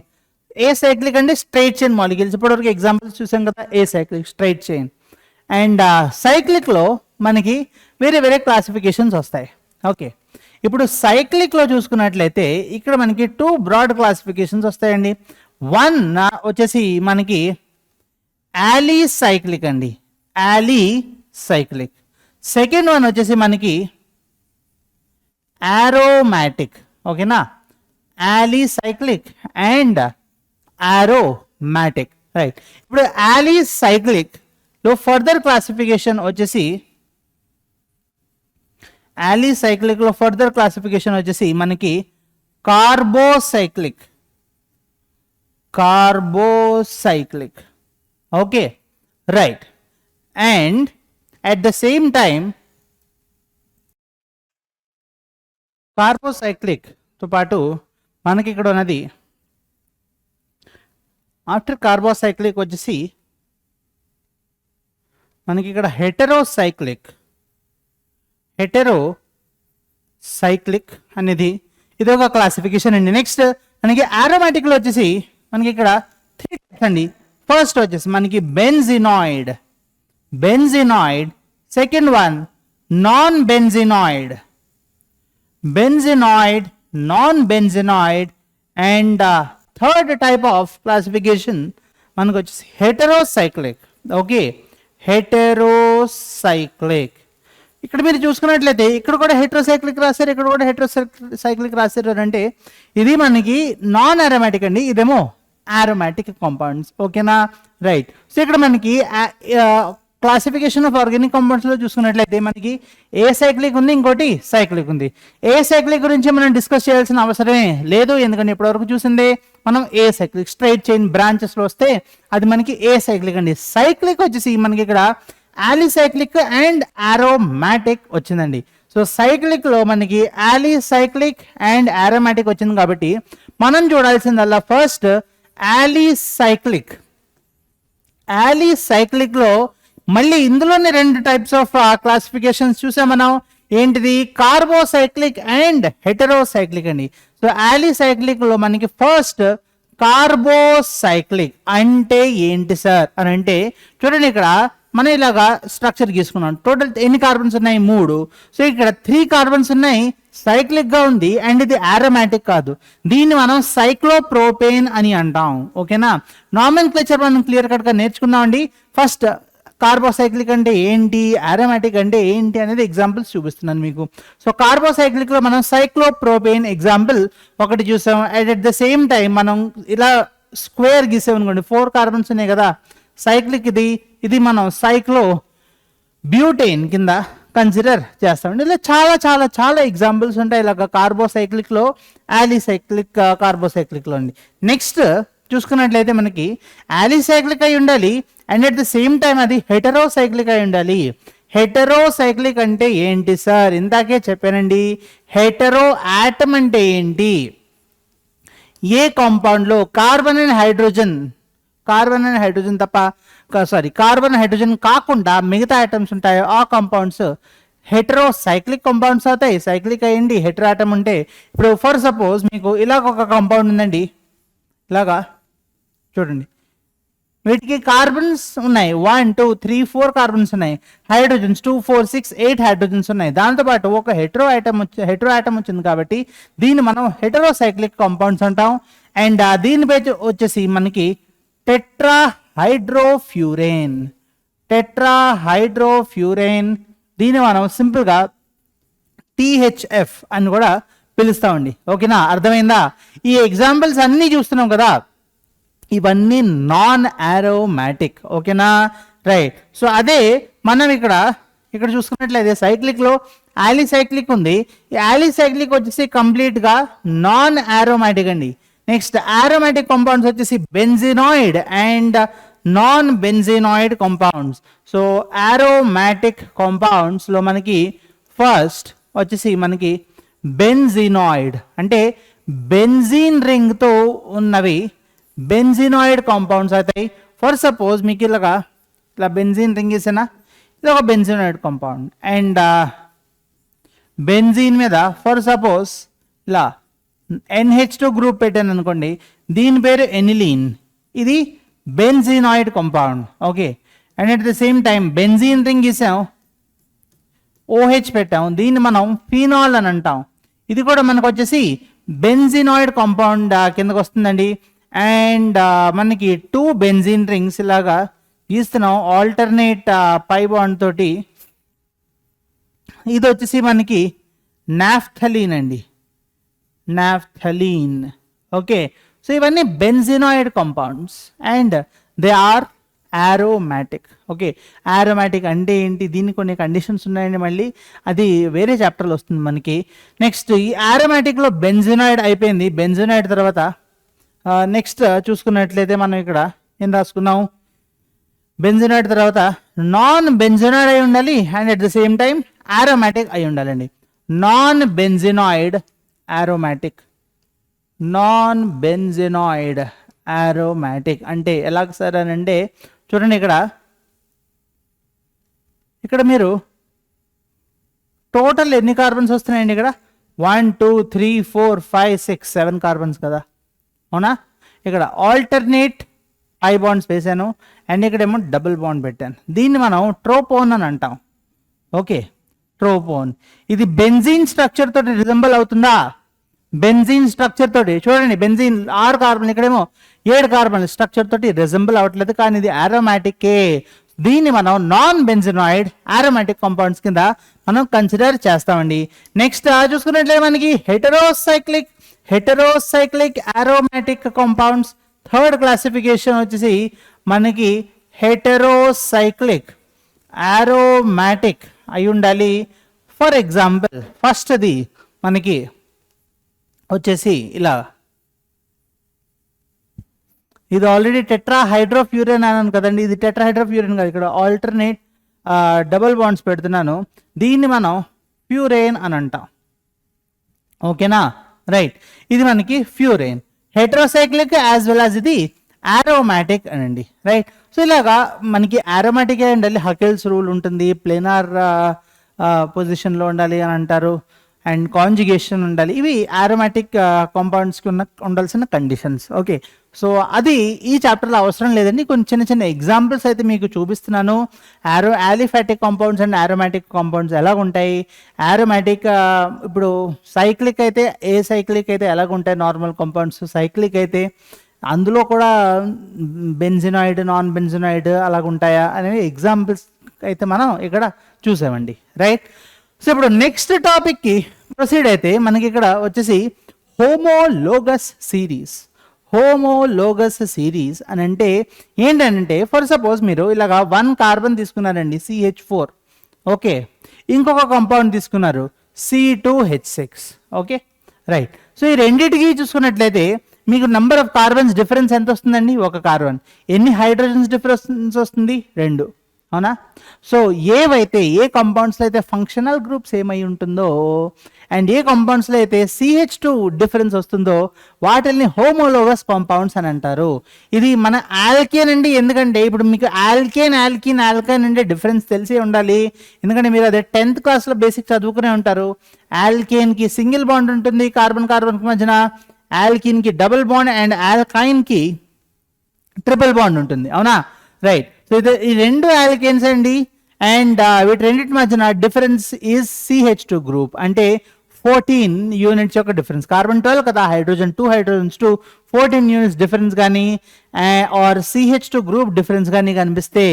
ఏ సైక్లిక్ అంటే స్ట్రైట్ చైన్ మాలిక్యూల్స్, ఇప్పటివరకు ఎగ్జాంపుల్స్ చూసాం కదా, acyclic straight chain. And సైక్లిక్లో మనకి వేరే వేరే క్లాసిఫికేషన్స్ వస్తాయి. ఓకే, ఇప్పుడు సైక్లిక్లో చూసుకున్నట్లయితే ఇక్కడ మనకి 2 బ్రాడ్ క్లాసిఫికేషన్స్ వస్తాయండి. వన్ వచ్చేసి మనకి యాలీ సైక్లిక్ అండి, యాలీ సైక్లిక్. సెకండ్ వన్ వచ్చేసి మనకి aromatic. ఓకేనా, alicyclic and aromatic, right. ఇప్పుడు యాలీ సైక్లిక్ లో ఫర్దర్ క్లాసిఫికేషన్ వచ్చేసి, యాలీ సైక్లిక్ లో ఫర్దర్ క్లాసిఫికేషన్ వచ్చేసి మనకి carbocyclic, carbocyclic. Okay, right. And at the same time carbocyclic తో పాటు మనకి ఇక్కడ ఉన్నది ఆఫ్టర్ కార్బోసైక్లిక్ వచ్చేసి మనకి ఇక్కడ హెటెరోసైక్లిక్, హెటెరోసైక్లిక్ అనేది ఇది ఒక క్లాసిఫికేషన్ అండి. నెక్స్ట్ మనకి aromatic లో వచ్చేసి మనకి ఇక్కడ 3 టైప్స్ అండి. ఫస్ట్ వచ్చేసి మనకి benzenoid, benzenoid. Second one non benzenoid, benzenoid, non-benzenoid, and third type of classification మనకు వచ్చేసి heterocyclic. Okay, heterocyclic. ఇక్కడ మీరు చూసుకున్నట్లయితే ఇక్కడ కూడా హెటరోసైక్లిక్ రాశారు, ఇక్కడ కూడా హెటరోసైక్లిక్ రాశారు. అంటే ఇది మనకి నాన్ అరోమాటిక్ అండి, ఇదేమో aromatic కాంపౌండ్స్. ఓకేనా, రైట్. సో ఇక్కడ మనకి క్లాసిఫికేషన్ ఆఫ్ ఆర్గానిక్ కాంపౌండ్స్ లో చూసుకున్నట్లయితే మనకి ఏ సైక్లిక్ ఉంది, ఇంకోటి సైక్లిక్ ఉంది. ఏ సైక్లిక్ గురించి మనం డిస్కస్ చేయాల్సిన అవసరమే లేదు, ఎందుకంటే ఇప్పటివరకు చూసిందే మనం ఏ సైక్లిక్, స్ట్రైట్ చైన్ బ్రాంచెస్ లో వస్తే అది మనకి ఏ సైక్లిక్ అండి. సైక్లిక్ వచ్చేసి మనకి ఇక్కడ యాలిసైక్లిక్ అండ్ aromatic వచ్చిందండి. సో సైక్లిక్ లో మనకి యాలిసైక్లిక్ అండ్ aromatic వచ్చింది కాబట్టి మనం చూడాల్సిందల్లా ఫస్ట్ యాలిసైక్లిక్. యాలిసైక్లిక్ లో మళ్ళీ ఇందులోనే 2 టైప్స్ ఆఫ్ క్లాసిఫికేషన్స్ చూసాం మనం. ఏంటిది, కార్బోసైక్లిక్ అండ్ హెటెరోసైక్లిక్ అండి. సో యాలిసైక్లిక్ లో మనకి ఫస్ట్ కార్బోసైక్లిక్ అంటే ఏంటి సార్ అని అంటే, చూడండి ఇక్కడ మనం ఇలాగా స్ట్రక్చర్ గీసుకున్నాం. టోటల్ ఎన్ని కార్బన్స్ ఉన్నాయి, 3. సో ఇక్కడ 3 కార్బన్స్ ఉన్నాయి, సైక్లిక్ గా ఉంది అండ్ ఇది aromatic కాదు. దీన్ని మనం సైక్లోప్రోపేన్ అని అంటాం. ఓకేనా, నామెన్క్లేచర్ మనం క్లియర్ కట్ గా నేర్చుకున్నాం అండి. ఫస్ట్ కార్బోసైక్లిక్ అంటే ఏంటి, aromatic అంటే ఏంటి అనేది ఎగ్జాంపుల్స్ చూపిస్తున్నాను మీకు. సో కార్బోసైక్లిక్ లో మనం సైక్లోప్రోపేన్ ఎగ్జాంపుల్ ఒకటి చూసాం. అట్ ద సేమ్ టైం మనం ఇలా స్క్వేర్ గీసాం అనుకోండి, 4 కార్బన్స్ ఉన్నాయి కదా, సైక్లిక్ ఇది, ఇది మనం సైక్లో బ్యూటేన్ కింద కన్సిడర్ చేస్తామండి. ఇలా చాలా చాలా చాలా ఎగ్జాంపుల్స్ ఉంటాయి ఇలాగ కార్బోసైక్లిక్ లో, యాలిసైక్లిక్ కార్బోసైక్లిక్ లో అండి. నెక్స్ట్ చూసుకున్నట్లయితే మనకి యాలిసైక్లిక్ అయి ఉండాలి and at the same time అది హెటెరోసైక్లిక్ అయి ఉండాలి. హెటెరోసైక్లిక్ అంటే ఏంటి సార్, ఇందాకే చెప్పానండి. హెటెరో ఆటమ్ అంటే ఏంటి, ఏ కాంపౌండ్ లో carbon and hydrogen, carbon and hydrogen తప్ప, సారీ కార్బన్ హైడ్రోజన్ కాకుండా మిగతా ఐటమ్స్ ఉంటాయో ఆ కాంపౌండ్స్ హెటెరోసైక్లిక్ కాంపౌండ్స్ అవుతాయి. సైక్లిక్ అయ్యండి హెటెరో ఆటమ్ ఉంటే. ఇప్పుడు ఫర్ సపోజ్ మీకు ఇలాగ ఒక కాంపౌండ్ ఉందండి, ఇలాగా చూడండి, వీటికి కార్బన్స్ ఉన్నాయి 1 2 3 4 కార్బన్స్ ఉన్నాయి, హైడ్రోజన్స్ 2 4 6 8 హైడ్రోజన్స్ ఉన్నాయి. దాంతోపాటు ఒక హెటెరో ఆటమ్ వచ్చింది కాబట్టి దీన్ని మనం హెటెరోసైక్లిక్ కాంపౌండ్స్ అంటాం. అండ్ దీని పేరు వచ్చేసి మనకి టెట్రాహైడ్రోఫ్యూరేన్, టెట్రాహైడ్రోఫ్యూరేన్. దీన్ని మనం సింపుల్గా THF అని కూడా పిలుస్తామండి. ఓకేనా, అర్థమైందా? ఈ ఎగ్జాంపుల్స్ అన్నీ చూస్తున్నాం కదా, ఇవన్నీ నాన్ aromatic. ఓకేనా, రైట్. సో అదే మనం ఇక్కడ చూసుకున్నట్లయితే సైక్లిక్లో యాలిసైక్లిక్ ఉంది. ఈ యాలిసైక్లిక్ వచ్చేసి కంప్లీట్గా నాన్ aromatic అండి. నెక్స్ట్ aromatic కాంపౌండ్స్ వచ్చేసి benzenoid and non benzenoid compounds. So aromatic compounds లో మనకి ఫస్ట్ వచ్చేసి మనకి బెంజినాయిడ్ అంటే బెంజీన్ రింగ్ తో ఉన్నవి బెంజినాయిడ్ కాంపౌండ్స్ అవుతాయి. ఫర్ సపోజ్ మీకు ఇలా బెంజీన్ రింగ్ ఇసేనా, ఇది ఒక బెంజినాయిడ్ కాంపౌండ్. అండ్ బెంజీన్ మీద ఫర్ సపోజ్ ఇలా NH2 గ్రూప్ పెట్టాను అనుకోండి, దీని పేరు ఎనిలీన్, ఇది benzenoid compound. Okay, and at the same time benzene ring గీసాం, OH పెట్టాం, దీన్ని మనం ఫినాల్ అని అంటాం. ఇది కూడా మనకు వచ్చేసి బెంజినాయిడ్ కాంపౌండ్ కిందకు వస్తుందండి. అండ్ మనకి 2 బెంజిన్ రింగ్స్ ఇలాగా గీస్తున్నాం ఆల్టర్నేట్ పై బాండ్ తోటి. ఇది వచ్చేసి మనకి నాఫ్థలీన్ అండి, నాఫ్థలీన్. ఓకే, సో ఇవన్నీ benzenoid compounds and they are aromatic. Okay, aromatic అంటే ఏంటి, దీనికి కొన్ని కండిషన్స్ ఉన్నాయండి, మళ్ళీ అది వేరే చాప్టర్లో వస్తుంది మనకి. నెక్స్ట్ ఈ aromaticలో బెంజినాయిడ్ అయిపోయింది. బెంజినాయిడ్ తర్వాత నెక్స్ట్ చూసుకున్నట్లయితే మనం ఇక్కడ ఏం రాసుకున్నాం, బెంజినాయిడ్ తర్వాత నాన్ బెంజినాయిడ్ అయి ఉండాలి and at the same time aromatic అయి ఉండాలండి. నాన్ బెంజినాయిడ్ aromatic, నాన్ బెంజినాయిడ్ aromatic అంటే ఎలాగ సార్ అని అంటే చూడండి, ఇక్కడ మీరు టోటల్ ఎన్ని కార్బన్స్ వస్తున్నాయండి, ఇక్కడ 1 2 3 4 5 6 7 కార్బన్స్ కదా, అవునా. ఇక్కడ ఆల్టర్నేట్ ఐ బాండ్స్ వేసాను అండ్ ఇక్కడేమో డబుల్ బాండ్ పెట్టాను. దీన్ని మనం ట్రోపోన్ అని అంటాం. ఓకే, ట్రోపోన్. ఇది బెంజీన్ స్ట్రక్చర్ తోటి రిజంబల్ అవుతుందా, బెంజీన్ స్ట్రక్చర్ తోటి చూడండి, బెంజీన్ 6 కార్బన్, ఇక్కడేమో 7 కార్బన్ స్ట్రక్చర్ తోటి రిజంబల్ అవ్వట్లేదు, కానీ ఇది aromatic. దీన్ని మనం నాన్ బెంజినాయిడ్ aromatic కాంపౌండ్స్ కింద మనం కన్సిడర్ చేస్తామండి. నెక్స్ట్ చూసుకున్నట్లయితే మనకి heterocyclic aromatic compounds third classification వచ్చేసి మనకి హెటరోసైక్లిక్ aromatic అయి ఉండాలి. ఫర్ ఎగ్జాంపుల్ ఫస్ట్ది మనకి వచ్చేసి ఇలా, ఇది ఆల్రెడీ టెట్రాహైడ్రోఫ్యూరిన్ అన్నాను కదండి, ఇది టెట్రాహైడ్రోఫ్యూరిన్ కాదు, ఇక్కడ ఆల్టర్నేట్ డబుల్ బాండ్స్ పెడుతున్నాను. దీన్ని మనం ఫ్యూరేన్ అని అంటాం. ఓకేనా, రైట్. ఇది మనకి ఫ్యూరేన్, హెటరోసైక్లిక్ యాజ్ వెల్ యాజ్ ఇది aromatic అనండి, రైట్. సో ఇలాగా మనకి aromatic ఉండాలి, హకెల్స్ రూల్ ఉంటుంది, ప్లేనార్ పొజిషన్లో ఉండాలి అని అంటారు, అండ్ కాంజుగేషన్ ఉండాలి. ఇవి aromatic కాంపౌండ్స్కి ఉండాల్సిన కండిషన్స్. ఓకే, సో అది ఈ చాప్టర్లో అవసరం లేదండి, కొన్ని చిన్న చిన్న ఎగ్జాంపుల్స్ అయితే మీకు చూపిస్తున్నాను. Aliphatic compounds and aromatic compounds ఎలాగ ఉంటాయి, aromatic ఇప్పుడు సైక్లిక్ అయితే సైక్లిక్ అయితే ఎలాగ ఉంటాయి, నార్మల్ కాంపౌండ్స్ సైక్లిక్ అయితే అందులో కూడా బెంజినాయిడ్ నాన్ బెంజినాయిడ్ అలాగ ఉంటాయా అనేవి ఎగ్జాంపుల్స్ అయితే మనం ఇక్కడ చూసామండి, రైట్. సో ఇప్పుడు నెక్స్ట్ టాపిక్కి ప్రొసీడ్ అయితే మనకి ఇక్కడ వచ్చేసి హోమోలోగస్ సిరీస్. హోమోలోగస్ సిరీస్ అని అంటే ఏంటంటే, ఫర్ సపోజ్ మీరు ఇలాగా 1 కార్బన్ తీసుకున్నారండి CH4, ఓకే, ఇంకొక కాంపౌండ్ తీసుకున్నారు C2H6, ఓకే, రైట్. సో ఈ రెండింటికి చూసుకున్నట్లయితే మీకు నెంబర్ ఆఫ్ కార్బన్స్ డిఫరెన్స్ ఎంత వస్తుందండి, 1 కార్బన్. ఎన్ని హైడ్రోజన్స్ డిఫరెన్స్ వస్తుంది, 2, అవునా. సో ఏవైతే ఏ కాంపౌండ్స్లో అయితే ఫంక్షనల్ గ్రూప్స్ ఏమై ఉంటుందో అండ్ ఏ కాంపౌండ్స్లో అయితే CH2 డిఫరెన్స్ వస్తుందో వాటిని హోమోలోగస్ కాంపౌండ్స్ అని అంటారు. ఇది మన ఆల్కేన్ అండి, ఎందుకంటే ఇప్పుడు మీకు ఆల్కేన్ అంటే డిఫరెన్స్ తెలిసే ఉండాలి, ఎందుకంటే మీరు అదే 10th క్లాస్లో బేసిక్ చదువుకునే ఉంటారు. ఆల్కేన్కి సింగిల్ బాండ్ ఉంటుంది కార్బన్కి మధ్యన, ఆల్కిన్కి డబుల్ బాండ్ అండ్ ఆల్కైన్కి ట్రిపుల్ బాండ్ ఉంటుంది, అవునా, రైట్. సో ఇది ఈ 2 ఆల్కేన్స్ అండి అండ్ వీటి రెండింటి మధ్యన డిఫరెన్స్ ఈజ్ CH2 గ్రూప్, అంటే 14 యూనిట్స్ యొక్క డిఫరెన్స్. కార్బన్ 12 కదా, హైడ్రోజన్ 2 హైడ్రోజన్స్ 2, 14 యూనిట్స్ డిఫరెన్స్ కానీ ఆర్ CH2 గ్రూప్ డిఫరెన్స్ కానీ కనిపిస్తే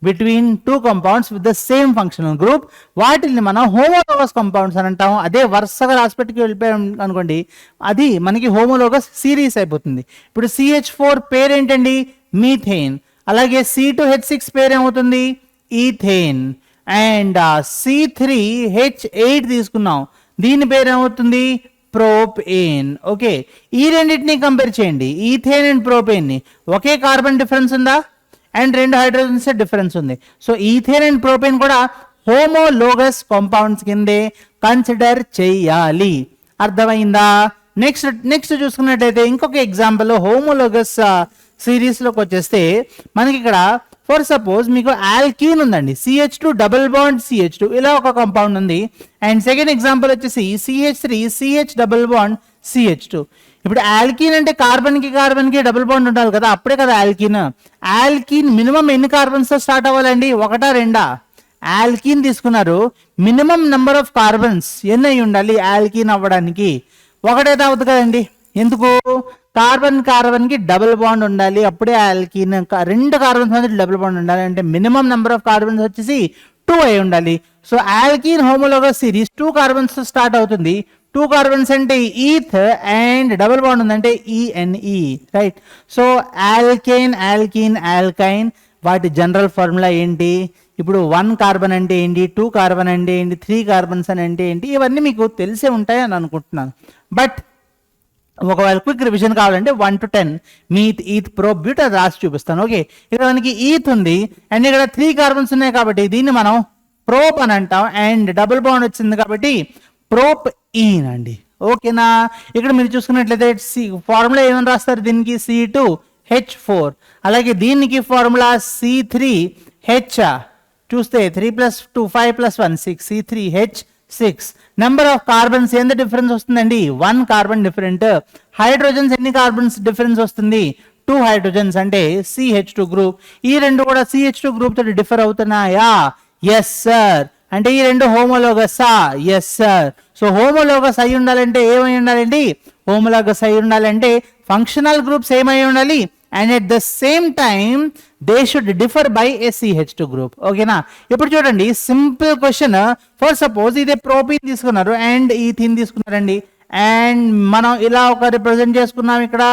between 2 compounds with the same functional group, వాటిని మనం హోమోలోగస్ కాంపౌండ్స్ అని అంటాం. అదే వరుసగా రాసిపెట్టుకు వెళ్ళిపోయాం అనుకోండి, అది మనకి హోమోలోగస్ సిరీస్ అయిపోతుంది. ఇప్పుడు CH4 పేరు ఏంటండి, మీథేన్. అలాగే C2H6 పేరు ఏమవుతుంది, ఈథేన్. అండ్ C3H8 తీసుకున్నాం, దీని పేరు ఏమవుతుంది, ప్రోపేన్. ఓకే, ఈ రెండింటిని కంపేర్ చేయండి, ఈథేన్ అండ్ ప్రోపేన్ని. ఒకే కార్బన్ డిఫరెన్స్ ఉందా అండ్ 2 హైడ్రోజన్స్ డిఫరెన్స్ ఉంది. సో ఈథేన్ అండ్ ప్రోపేన్ కూడా హోమోలోగస్ కాంపౌండ్స్ కిందే కన్సిడర్ చేయాలి, అర్థమైందా. నెక్స్ట్ చూసుకున్నట్టయితే ఇంకొక ఎగ్జాంపుల్ హోమోలోగస్ సిరీస్లోకి వచ్చేస్తే మనకి ఇక్కడ ఫర్ సపోజ్ మీకు ఆల్కీన్ ఉందండి, CH2 డబుల్ బాండ్ CH2 ఇలా ఒక కాంపౌండ్ ఉంది. అండ్ సెకండ్ ఎగ్జాంపుల్ వచ్చేసి CH3 CH double bond CH2. ఇప్పుడు ఆల్కీన్ అంటే కార్బన్కి డబుల్ బాండ్ ఉండాలి కదా, అప్పుడే కదా ఆల్కీన్. ఆల్కీన్ మినిమం ఎన్ని కార్బన్స్తో స్టార్ట్ అవ్వాలండి, ఒకటా రెండా? ఆల్కీన్ తీసుకున్నారు, మినిమం నెంబర్ ఆఫ్ కార్బన్స్ ఎన్ని అయి ఉండాలి ఆల్కీన్ అవ్వడానికి? ఒకటైతే అవుతుంది కదండి. ఎందుకు? కార్బన్కి డబుల్ బాండ్ ఉండాలి, అప్పుడే ఆల్కీన్. రెండు కార్బన్స్ మధ్య డబుల్ బాండ్ ఉండాలి అంటే మినిమం నెంబర్ ఆఫ్ కార్బన్స్ వచ్చేసి 2 అయి ఉండాలి. So alkyne homologous series 2 carbons తో స్టార్ట్ అవుతుంది. 2 కార్బన్స్ అంటే ఈథ్ అండ్ డబుల్ బాండ్ ఉందంటే ENE, రైట్? సో ఆల్కేన్, ఆల్కైన్ వాటి జనరల్ ఫార్ములా ఏంటి? ఇప్పుడు 1 కార్బన్ అంటే ఏంటి, 2 కార్బన్ అంటే ఏంటి, 3 కార్బన్స్ అని అంటే ఏంటి, ఇవన్నీ మీకు తెలిసే ఉంటాయి అని అనుకుంటున్నాను. బట్ ఒకవేళ క్విక్ రివిజన్ కావాలంటే 1 to 10 మీత్, ఈత్, ప్రోప్, బ్యూట్ అది రాసి చూపిస్తాను. ఓకే, ఇక్కడ మనకి ఈత్ ఉంది అండ్ ఇక్కడ 3 కార్బన్స్ ఉన్నాయి కాబట్టి దీన్ని మనం ప్రోప్ అని అంటాం. అండ్ డబుల్ బాండ్ వచ్చింది కాబట్టి ప్రోప్ ఈన్ అండి. ఓకేనా? ఇక్కడ మీరు చూసుకున్నట్లయితే ఫార్ములా ఏమని రాస్తారు దీనికి, C2H4. అలాగే దీనికి ఫార్ములా C3H, చూస్తే 3 + 2 5 + 1 6, C3H6. నెంబర్ ఆఫ్ కార్బన్స్ ఎంత డిఫరెన్స్ వస్తుందండి, 1 కార్బన్ డిఫరెంట్. హైడ్రోజన్స్ ఎన్ని కార్బన్స్ డిఫరెన్స్ వస్తుంది, 2 హైడ్రోజన్స్ అంటే CH2 గ్రూప్. ఈ రెండు కూడా CH2 గ్రూప్ తోటి డిఫర్ అవుతున్నాయా? Yes sir. అంటే ఈ రెండు హోమోలోగసా? Yes sir. సో హోమోలోగస్ అయి ఉండాలంటే ఏమై ఉండాలండి, హోమోలోగస్ అయి ఉండాలంటే ఫంక్షనల్ గ్రూప్స్ ఏమై ఉండాలి, and at the same time they should differ by A CH2 group. ఓకేనా? ఇప్పుడు చూడండి సింపుల్ క్వశ్చన్. ఫర్ సపోజ్ ఇదే ప్రోపీన్ తీసుకున్నారు అండ్ ఈథీన్ తీసుకున్నారండి, అండ్ మనం ఇలా ఒక రిప్రజెంట్ చేసుకున్నాం. ఇక్కడ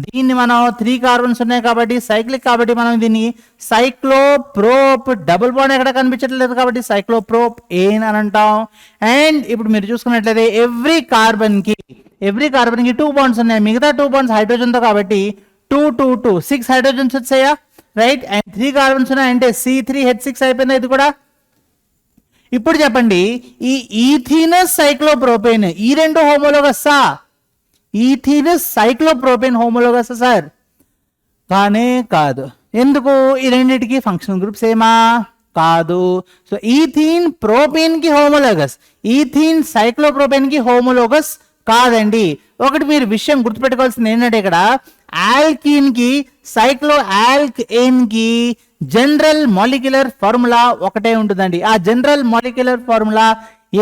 దీన్ని మనం 3 కార్బన్స్ ఉన్నాయి కాబట్టి సైక్లిక్, కాబట్టి మనం దీన్ని సైక్లోప్రోప్, డబుల్ బాండ్ ఎక్కడ కనిపించట్లేదు కాబట్టి సైక్లోప్రోప్ ఏన్ అని అంటాం. అండ్ ఇప్పుడు మీరు చూసుకున్నట్లయితే ఎవ్రీ కార్బన్ కి 2 బాండ్స్ ఉన్నాయి, మిగతా 2 బాండ్స్ హైడ్రోజన్తో కాబట్టి 2 2 2 6 హైడ్రోజన్స్ వచ్చాయా, రైట్? అండ్ 3 కార్బన్స్ ఉన్నాయంటే C3H6 అయిపోయింది ఇది కూడా. ఇప్పుడు చెప్పండి, ఈ ఈథీనస్ సైక్లోప్రోపేన్ ఈ రెండు హోమోలోగస్సా? ఈథీనస్ సైక్లోప్రోపేన్ హోమోలోగస్ సార్? కానే కాదు. ఎందుకు? ఈ రెండింటికి ఫంక్షనల్ గ్రూప్స్ ఏమా? కాదు. సో ఈథీన్ ప్రోపేన్ కి హోమోలోగస్, ఈథీన్ సైక్లోప్రోపేన్ కి హోమోలోగస్ కాదండి. ఒకటి మీరు విషయం గుర్తుపెట్టుకోవాల్సింది ఏంటంటే ఇక్కడ ఆల్కీన్ కి సైక్లో ఆల్కేన్ కి జనరల్ మాలిక్యులర్ ఫార్ములా ఒకటే ఉంటుందండి. ఆ జనరల్ మాలిక్యులర్ ఫార్ములా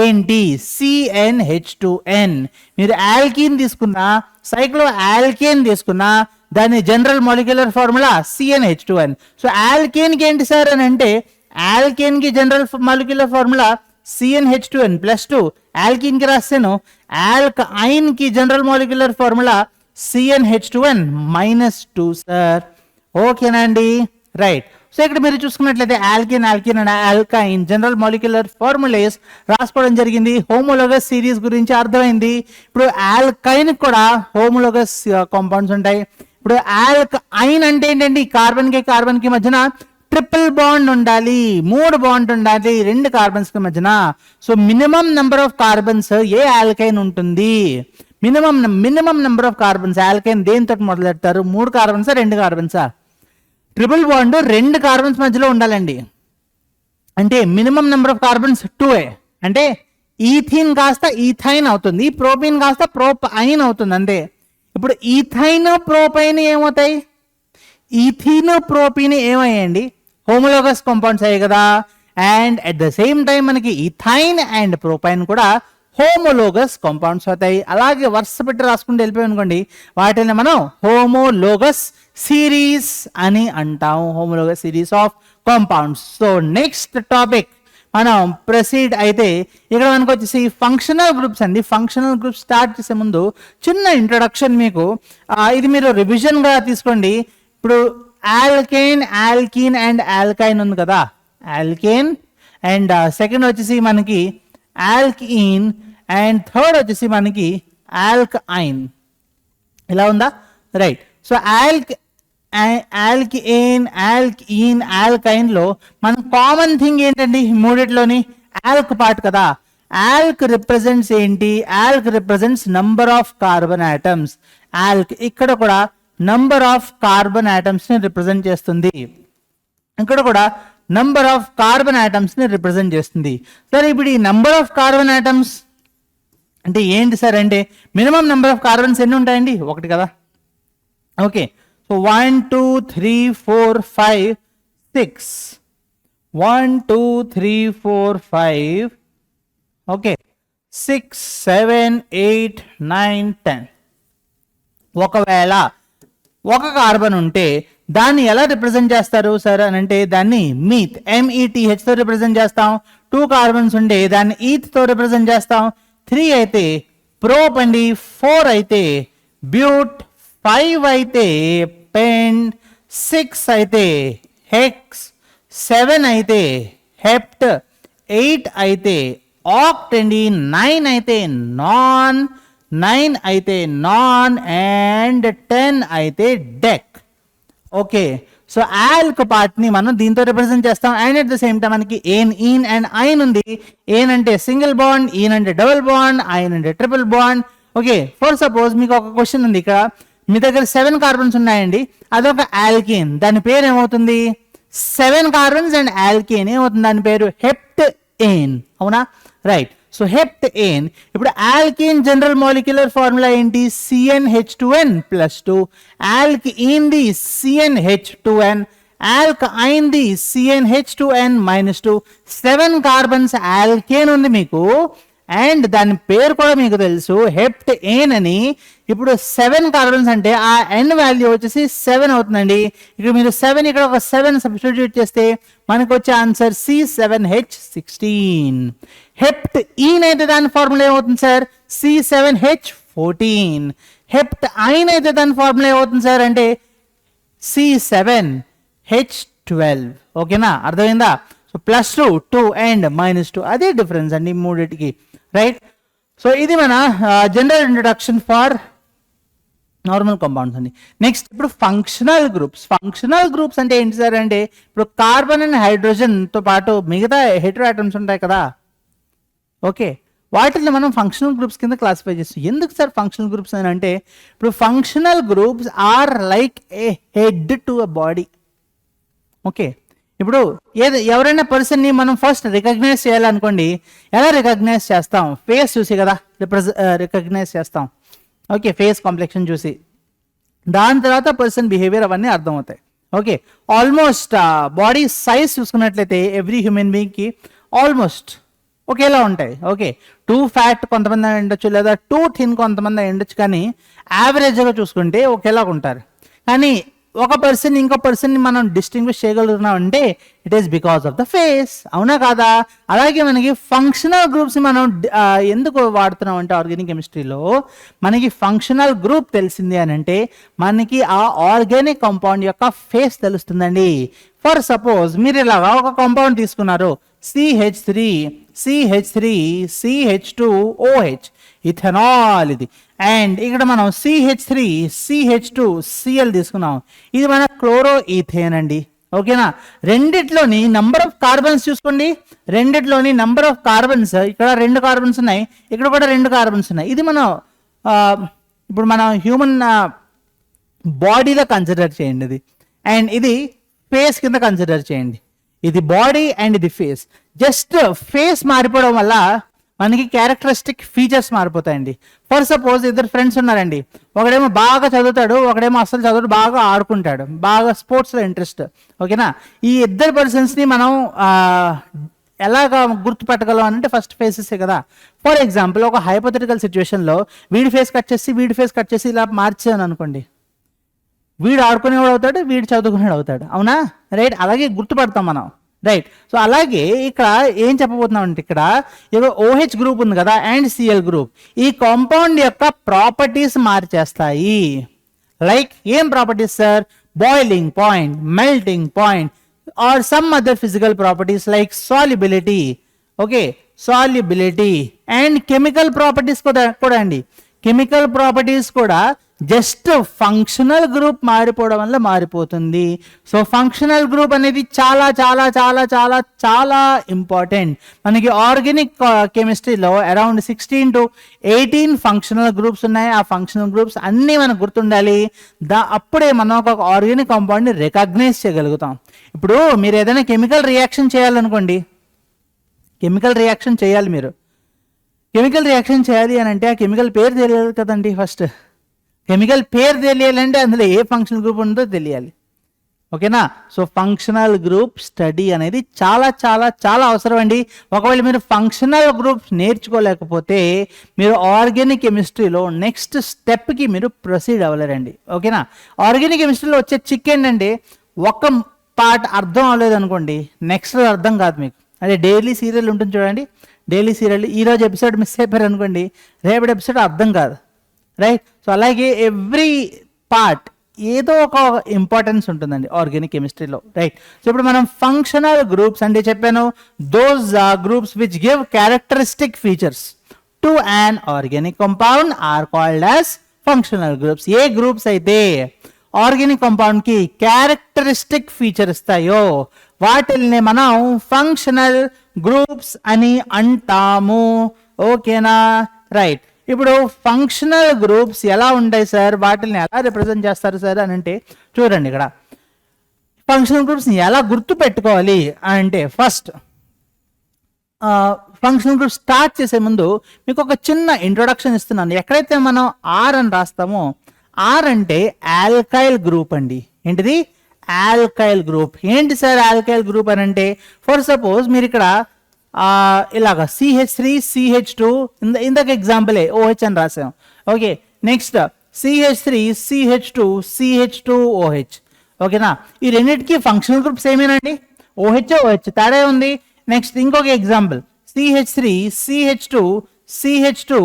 ఏంటి? CnH2n. మీరు ఆల్కీన్ తీసుకున్నా, సైక్లో ఆల్కేన్ తీసుకున్నా, దాని general molecular formula CnH2n. So alkane కి ఏంటి సార్ అని అంటే, ఆల్కేన్ కి general molecular formula CnH2n +2. Alkyne కి రాస్తాను, ఆల్కైన్ కి general molecular formula CnH2n -2 sir. ఓకేనా అండి, రైట్? సో ఇక్కడ మీరు చూసుకున్నట్లయితే ఆల్కీన్ అండ్ ఆల్కైన్ జనరల్ మాలిక్యులర్ ఫార్ములేస్ రాసుకోవడం జరిగింది. హోమోలోగస్ సిరీస్ గురించి అర్థమైంది. ఇప్పుడు ఆల్కైన్ కూడా హోమోలోగస్ కాంపౌండ్స్ ఉంటాయి. ఇప్పుడు ఆల్కైన్ అంటే ఏంటండి, కార్బన్ కి మధ్యన ట్రిపుల్ బాండ్ ఉండాలి, 3 బాండ్ ఉండాలి 2 కార్బన్స్ కి మధ్యన. So minimum number of carbons ఏ ఆల్కైన్ ఉంటుంది, minimum number of carbons alkyne దేనితో మొదలెడతారు, 3 కార్బన్సా 2 కార్బన్సా? ట్రిపుల్ బాండ్ 2 కార్బన్స్ మధ్యలో ఉండాలండి. అంటే మినిమం నెంబర్ ఆఫ్ కార్బన్స్ 2. అంటే ఈథీన్ కాస్త ఈథైన్ అవుతుంది, ప్రోపీన్ కాస్త ప్రోపైన్ అవుతుంది అంతే. ఇప్పుడు ఈథైన్ ప్రోపైన్ ఏమవుతాయి, ఈథీన్ ప్రోపీన్ ఏమయ్యండి, హోమోలోగస్ కాంపౌండ్స్ అయ్యాయి కదా. And at the same time మనకి ఈథైన్ అండ్ ప్రోపైన్ కూడా హోమోలోగస్ కాంపౌండ్స్ అవుతాయి. అలాగే వరుస పెట్టి రాసుకుంటూ వెళ్ళిపోయి అనుకోండి, వాటిని మనం హోమోలోగస్ సిరీస్ అని అంటాం, homologous series of compounds. So next topic మనం ప్రొసీడ్ అయితే ఇక్కడ మనకు వచ్చేసి ఫంక్షనల్ గ్రూప్స్ అండి. ఫంక్షనల్ గ్రూప్స్ స్టార్ట్ చేసే ముందు చిన్న ఇంట్రొడక్షన్ మీకు, ఇది మీరు రివిజన్ గా తీసుకోండి. ఇప్పుడు ఆల్కేన్, ఆల్కీన్ అండ్ ఆల్కైన్ ఉంది కదా, ఆల్కేన్ అండ్ సెకండ్ వచ్చేసి మనకి ఆల్కీన్ అండ్ థర్డ్ వచ్చేసి మనకి ఆల్కైన్. ఇలా ఉందా, రైట్? సో ఆల్కీన్, ఆల్కైన్ లో మన కామన్ థింగ్ ఏంటండి, మూడిట్లోని ఆల్క్ పార్ట్ కదా. ఆల్క్ రిప్రజెంట్స్ ఏంటి, alk represents number of carbon atoms. Alk ఇక్కడ కూడా నంబర్ ఆఫ్ కార్బన్ ఆటమ్స్ ని రిప్రజెంట్ చేస్తుంది, ఇక్కడ కూడా నంబర్ ఆఫ్ కార్బన్ ఆటమ్స్ ని రిప్రజెంట్ చేస్తుంది. సరే, ఇప్పుడు ఈ నంబర్ ఆఫ్ కార్బన్ ఆటమ్స్ అంటే ఏంటి సార్ అంటే మినిమం నెంబర్ ఆఫ్ కార్బన్స్ ఎన్ని ఉంటాయండి? ఒకటి కదా. Okay, so 1 2 3 4 5 6 1 2 3 4 5 okay 6 7 8 9 10. ఒకవేళ ఒక కార్బన్ ఉంటే దాన్ని ఎలా రిప్రజెంట్ చేస్తారు సార్ అని అంటే దాన్ని మీత్ METH తో రిప్రజెంట్ చేస్తాం. 2 కార్బన్స్ ఉంటే దాన్ని ఈథ్ తో రిప్రజెంట్ చేస్తాం. 3 అయితే ప్రోప్ అండి, 4 అయితే బ్యూట్, 5 అయితే పెంట్, 6 అయితే హెక్స్, 7 అయితే హెప్ట్, 8 అయితే ఆక్ట్ అండి, 9 అయితే నాన్, 9 అయితే నాన్ అండ్ 10 అయితే డెక్. ఓకే, సో ఆల్క్ పార్ట్ ని మనం దీంతో రిప్రజెంట్ చేస్తాం. And at the same time మనకి ఏన్, ఈన్ అండ్ ఐన్ ఉంది. ఏన్ అంటే సింగిల్ బాండ్, ఈన్ అంటే డబుల్ బాండ్, ఐన్ అంటే triple bond. Okay, for suppose మీకు ఒక క్వశ్చన్ ఉంది, ఇక్కడ మీ దగ్గర 7 కార్బన్స్ ఉన్నాయండి, అదొక ఆల్కేన్, దాని పేరు ఏమవుతుంది? 7 కార్బన్స్ అండ్ ఆల్కేన్ ఏమవుతుంది? దాని పేరు హెప్ట్ ఏన్. అవునా? రైట్. సో హెప్ట్ ఏన్. ఇప్పుడు ఆల్కేన్ జనరల్ మాలిక్యులర్ ఫార్ములా ఏంటి? CnH2n + 2. ఆల్క్ ఈన్ది CnH2n, ఆల్క్ ఐన్ది CnH2n - 2. 7 carbons alkane ఉంది మీకు, అండ్ దాని పేరు కూడా మీకు తెలుసు హెప్ట్ ఏన్ అని. ఇప్పుడు 7 కార్బన్స్ అంటే ఆ ఎన్ వాల్యూ వచ్చేసి 7 అవుతుందండి. ఇక్కడ మీరు 7 ఇక్కడ ఒక 7 సబ్స్టిట్యూట్ చేస్తే మనకు వచ్చే ఆన్సర్ C7H16. హెప్ట్ ఈన్ అయితే దాని ఫార్ములా ఏమవుతుంది సార్? C7H14. హెప్ట్ ఐన్ అయితే దాని ఫార్ములా ఏమవుతుంది సార్ అంటే C7H12. ఓకేనా, అర్థమైందా? సో +2 2 అండ్ -2 అదే డిఫరెన్స్ అండి మూడింటికి. రైట్. సో ఇది మన general introduction for normal compounds అండి. నెక్స్ట్ ఇప్పుడు ఫంక్షనల్ గ్రూప్స్. ఫంక్షనల్ గ్రూప్స్ అంటే ఏంటి సార్ అంటే ఇప్పుడు కార్బన్ అండ్ హైడ్రోజన్తో పాటు మిగతా హెటెరో ఆటమ్స్ ఉంటాయి కదా. ఓకే, వాటిని మనం ఫంక్షనల్ గ్రూప్స్ కింద క్లాసిఫై చేస్తాం. ఎందుకు సార్ ఫంక్షనల్ గ్రూప్స్ అని అంటే ఇప్పుడు functional groups are like a head to a body. Okay, ఇప్పుడు ఎవరైనా పర్సన్ని మనం ఫస్ట్ రికగ్నైజ్ చేయాలనుకోండి, ఎలా రికగ్నైజ్ చేస్తాం? ఫేస్ చూసి కదా రికగ్నైజ్ చేస్తాం. ఓకే, ఫేస్ కాంప్లెక్షన్ చూసి, దాని తర్వాత పర్సన్ బిహేవియర్ అవన్నీ అర్థమవుతాయి. ఓకే, ఆల్మోస్ట్ బాడీ సైజ్ చూసుకున్నట్లయితే ఎవ్రీ హ్యూమన్ బీయింగ్కి ఆల్మోస్ట్ ఒకేలా ఉంటాయి. ఓకే, 2 ఫ్యాట్ కొంతమంది ఉండొచ్చు, లేదా 2 థిన్ కొంతమంది ఉండొచ్చు, కానీ యావరేజ్గా చూసుకుంటే ఒకేలాగా ఉంటారు. కానీ ఒక పర్సన్ ఇంకో పర్సన్ని మనం డిస్టింగ్విష్ చేయగలుగుతున్నాం అంటే it is because of the face. అవునా కాదా? అలాగే మనకి ఫంక్షనల్ గ్రూప్స్ మనం ఎందుకు వాడుతున్నాం అంటే ఆర్గానిక్ కెమిస్ట్రీలో మనకి ఫంక్షనల్ గ్రూప్ తెలిసింది అని అంటే మనకి ఆ ఆర్గానిక్ కాంపౌండ్ యొక్క ఫేస్ తెలుస్తుందండి. ఫర్ సపోజ్ మీరు ఇలాగా ఒక కాంపౌండ్ తీసుకున్నారు, CH3 CH3 CH2OH, ఇథనాల్ ఇది. అండ్ ఇక్కడ మనం CH3 CH2 Cl తీసుకున్నాం, ఇది మన క్లోరో ఈథేన్ అండి. ఓకేనా? రెండిట్లోని నంబర్ ఆఫ్ కార్బన్స్ చూసుకోండి, రెండిట్లోని నంబర్ ఆఫ్ కార్బన్స్, ఇక్కడ 2 కార్బన్స్ ఉన్నాయి, ఇక్కడ కూడా 2 కార్బన్స్ ఉన్నాయి. ఇది మనం ఇప్పుడు మన హ్యూమన్ బాడీలో కన్సిడర్ చేయండి ఇది, అండ్ ఇది ఫేస్ కింద కన్సిడర్ చేయండి. ఇది బాడీ అండ్ ఇది ఫేస్. జస్ట్ ఫేస్ మారిపోవడం వల్ల మనకి క్యారెక్టరిస్టిక్ ఫీచర్స్ మారిపోతాయండి. ఫర్ సపోజ్ ఇద్దరు ఫ్రెండ్స్ ఉన్నారండి, ఒకడేమో బాగా చదువుతాడు, ఒకడేమో అసలు చదువుతాడు, బాగా ఆడుకుంటాడు, బాగా స్పోర్ట్స్లో ఇంట్రెస్ట్. ఓకేనా? ఈ ఇద్దరు పర్సన్స్ని మనం ఎలాగా గుర్తుపెట్టగలం అంటే ఫస్ట్ ఫేసెసే కదా. ఫర్ ఎగ్జాంపుల్ ఒక హైపోథెటికల్ సిచ్యువేషన్లో వీడి ఫేస్ కట్ చేసి వీడి ఫేస్ కట్ చేసి ఇలా మార్చాను అనుకోండి, వీడు ఆడుకునేవాడు అవుతాడు, వీడు చదువుకునేవాడు అవుతాడు. అవునా? రైట్. అలాగే గుర్తుపడతాం మనం. రైట్. సో అలాగే ఇక్కడ ఏం చెప్పబోతున్నాం అంటే ఇక్కడ OH గ్రూప్ ఉంది కదా అండ్ Cl గ్రూప్, ఈ కాంపౌండ్ యొక్క ప్రాపర్టీస్ మార్చేస్తాయి. లైక్ ఏం properties sir? Boiling point, melting point, or some other physical properties like solubility. Okay, solubility and chemical properties కూడా అండి. కెమికల్ ప్రాపర్టీస్ కూడా జస్ట్ ఫంక్షనల్ గ్రూప్ మారిపోవడం వల్ల మారిపోతుంది. సో ఫంక్షనల్ గ్రూప్ అనేది చాలా చాలా చాలా చాలా చాలా ఇంపార్టెంట్. మనకి ఆర్గానిక్ కెమిస్ట్రీలో అరౌండ్ 16 to 18 ఫంక్షనల్ గ్రూప్స్ ఉన్నాయి. ఆ ఫంక్షనల్ గ్రూప్స్ అన్నీ మనకు గుర్తుండాలి. అప్పుడే మనం ఒక ఆర్గానిక్ కాంపౌండ్ని రికగ్నైజ్ చేయగలుగుతాం. ఇప్పుడు మీరు ఏదైనా కెమికల్ రియాక్షన్ చేయాలనుకోండి, కెమికల్ రియాక్షన్ చేయాలి, మీరు కెమికల్ రియాక్షన్ చేయాలి అని అంటే ఆ కెమికల్ పేరు తెలియాలి కదండి. ఫస్ట్ కెమికల్ పేరు తెలియాలంటే అందులో ఏ ఫంక్షనల్ గ్రూప్ ఉందో తెలియాలి. ఓకేనా. సో ఫంక్షనల్ గ్రూప్ స్టడీ అనేది చాలా చాలా చాలా అవసరం అండి. ఒకవేళ మీరు ఫంక్షనల్ గ్రూప్స్ నేర్చుకోలేకపోతే మీరు ఆర్గానిక్ కెమిస్ట్రీలో నెక్స్ట్ స్టెప్కి మీరు ప్రొసీడ్ అవ్వలేరండి. ఓకేనా. ఆర్గానిక్ కెమిస్ట్రీలో వచ్చే చిక్ ఏంటంటే ఒక పార్ట్ అర్థం అవ్వలేదు అనుకోండి, నెక్స్ట్ అర్థం కాదు మీకు. అంటే డైలీ సీరియల్ ఉంటుంది చూడండి, డైలీ సీరియల్ ఈరోజు ఎపిసోడ్ మిస్ అయిపోయారు అనుకోండి, రేపటి ఎపిసోడ్ అర్థం కాదు, రైట్. సో అలాగే ఎవ్రీ పార్ట్ ఏదో ఒక ఇంపార్టెన్స్ ఉంటుందండి ఆర్గానిక్ కెమిస్ట్రీలో, రైట్. సో ఇప్పుడు మనం ఫంక్షనల్ గ్రూప్స్ అంటే చెప్పాను, those groups which give characteristic features to an organic compound are called as functional groups. ఏ గ్రూప్స్ అయితే ఆర్గానిక్ కాంపౌండ్ కి క్యారెక్టరిస్టిక్ ఫీచర్ ఇస్తాయో వాటిల్ని మనం ఫంక్షనల్ గ్రూప్స్ అని అంటాము. ఓకేనా, రైట్. ఇప్పుడు ఫంక్షనల్ గ్రూప్స్ ఎలా ఉంటాయి సార్, వాటిని ఎలా రిప్రజెంట్ చేస్తారు సార్ అని అంటే చూడండి, ఇక్కడ ఫంక్షనల్ గ్రూప్స్ని ఎలా గుర్తు పెట్టుకోవాలి అంటే ఫస్ట్ ఫంక్షనల్ గ్రూప్ స్టార్ట్ చేసే ముందు మీకు ఒక చిన్న ఇంట్రొడక్షన్ ఇస్తున్నాను. ఎక్కడైతే మనం ఆర్ అని రాస్తామో, ఆర్ అంటే ఆల్కైల్ గ్రూప్ అండి. ఏంటిది? Alkyl group. ఏంటి సార్ ఆల్కైల్ గ్రూప్ అని అంటే, ఫర్ సపోజ్ మీరు ఇక్కడ ఇలాగా CH3 CH2 ఇందాక ఎగ్జాంపులే OH అని రాసాం. Okay, next CH3 CH2 CH2OH. ఓకేనా, ఈ రెండింటికి ఫంక్షనల్ గ్రూప్స్ ఏమేనండి? OH తేడా ఉంది. నెక్స్ట్ ఇంకొక example CH3 CH2 CH2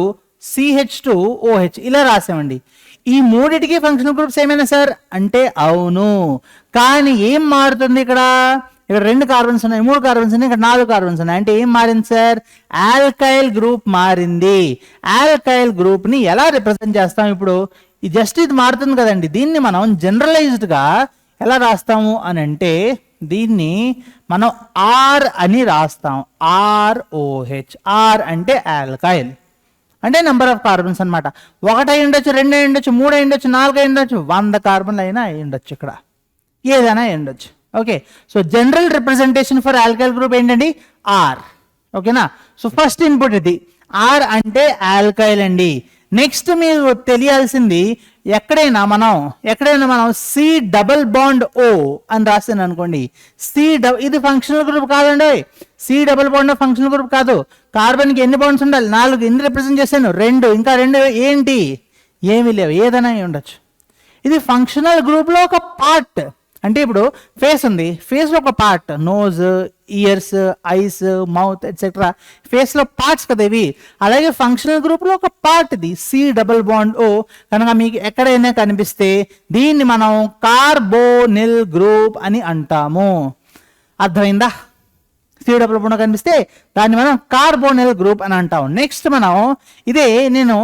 CH2OH ఇలా రాసామండి. ఈ మూడిటికి ఫంక్షనల్ గ్రూప్స్ ఏమైనా సార్ అంటే అవును. కానీ ఏం మారుతుంది ఇక్కడ? ఇక్కడ 2 కార్బన్స్ ఉన్నాయి, 3 కార్బన్స్ ఉన్నాయి, ఇక్కడ 4 కార్బన్స్ ఉన్నాయి. అంటే ఏం మారింది సార్? ఆల్కైల్ గ్రూప్ మారింది. ఆల్కైల్ గ్రూప్ ని ఎలా రిప్రజెంట్ చేస్తాం? ఇప్పుడు జస్ట్ ఇది మారుతుంది కదండి, దీన్ని మనం జనరలైజ్డ్ గా ఎలా రాస్తాము అని అంటే, దీన్ని మనం ఆర్ అని రాస్తాం. ROH. ఆర్ అంటే ఆల్కైల్ అంటే నెంబర్ ఆఫ్ కార్బన్స్ అనమాట. 1 అయి ఉండొచ్చు, 2 అయి ఉండొచ్చు, 3 అయి ఉండొచ్చు, 4 అయి ఉండొచ్చు, 100 కార్బన్లు అయినా అయి ఉండొచ్చు, ఇక్కడ ఏదైనా అయి ఉండొచ్చు. Okay, so general representation for alkyl group ఏంటండి? ఆర్. ఓకేనా, సో ఫస్ట్ ఇన్పుట్ ఇది ఆర్ అంటే ఆల్కైల్ అండి. నెక్స్ట్ మీకు తెలియాల్సింది, ఎక్కడైనా మనం C డబల్ బాండ్ O అని రాసాను అనుకోండి, ఇది ఫంక్షనల్ గ్రూప్ కాదండి. C double bond functional group కాదు. కార్బన్కి ఎన్ని బాండ్స్ ఉండాలి? 4. ఎన్ని రిప్రజెంట్ చేశాను? 2. ఇంకా 2 ఏంటి? ఏమీ లేవు, ఏదైనా ఉండొచ్చు. ఇది ఫంక్షనల్ గ్రూప్లో ఒక పార్ట్. అంటే ఇప్పుడు ఫేస్ ఉంది, ఫేస్లో ఒక part, nose, years, ice, mouth etcetera, ఫేస్లో పార్ట్స్ కదా ఇవి. అలాగే ఫంక్షనల్ గ్రూప్లో ఒక పార్ట్ ఇది C డబల్ బాండ్ O. కనుక మీకు ఎక్కడైనా కనిపిస్తే దీన్ని మనం కార్బోనిల్ గ్రూప్ అని అంటాము. అర్థమైందా? C డబల్ బాండ్ కనిపిస్తే దాన్ని మనం కార్బోనిల్ గ్రూప్ అని అంటాం. నెక్స్ట్ మనం ఇదే నేను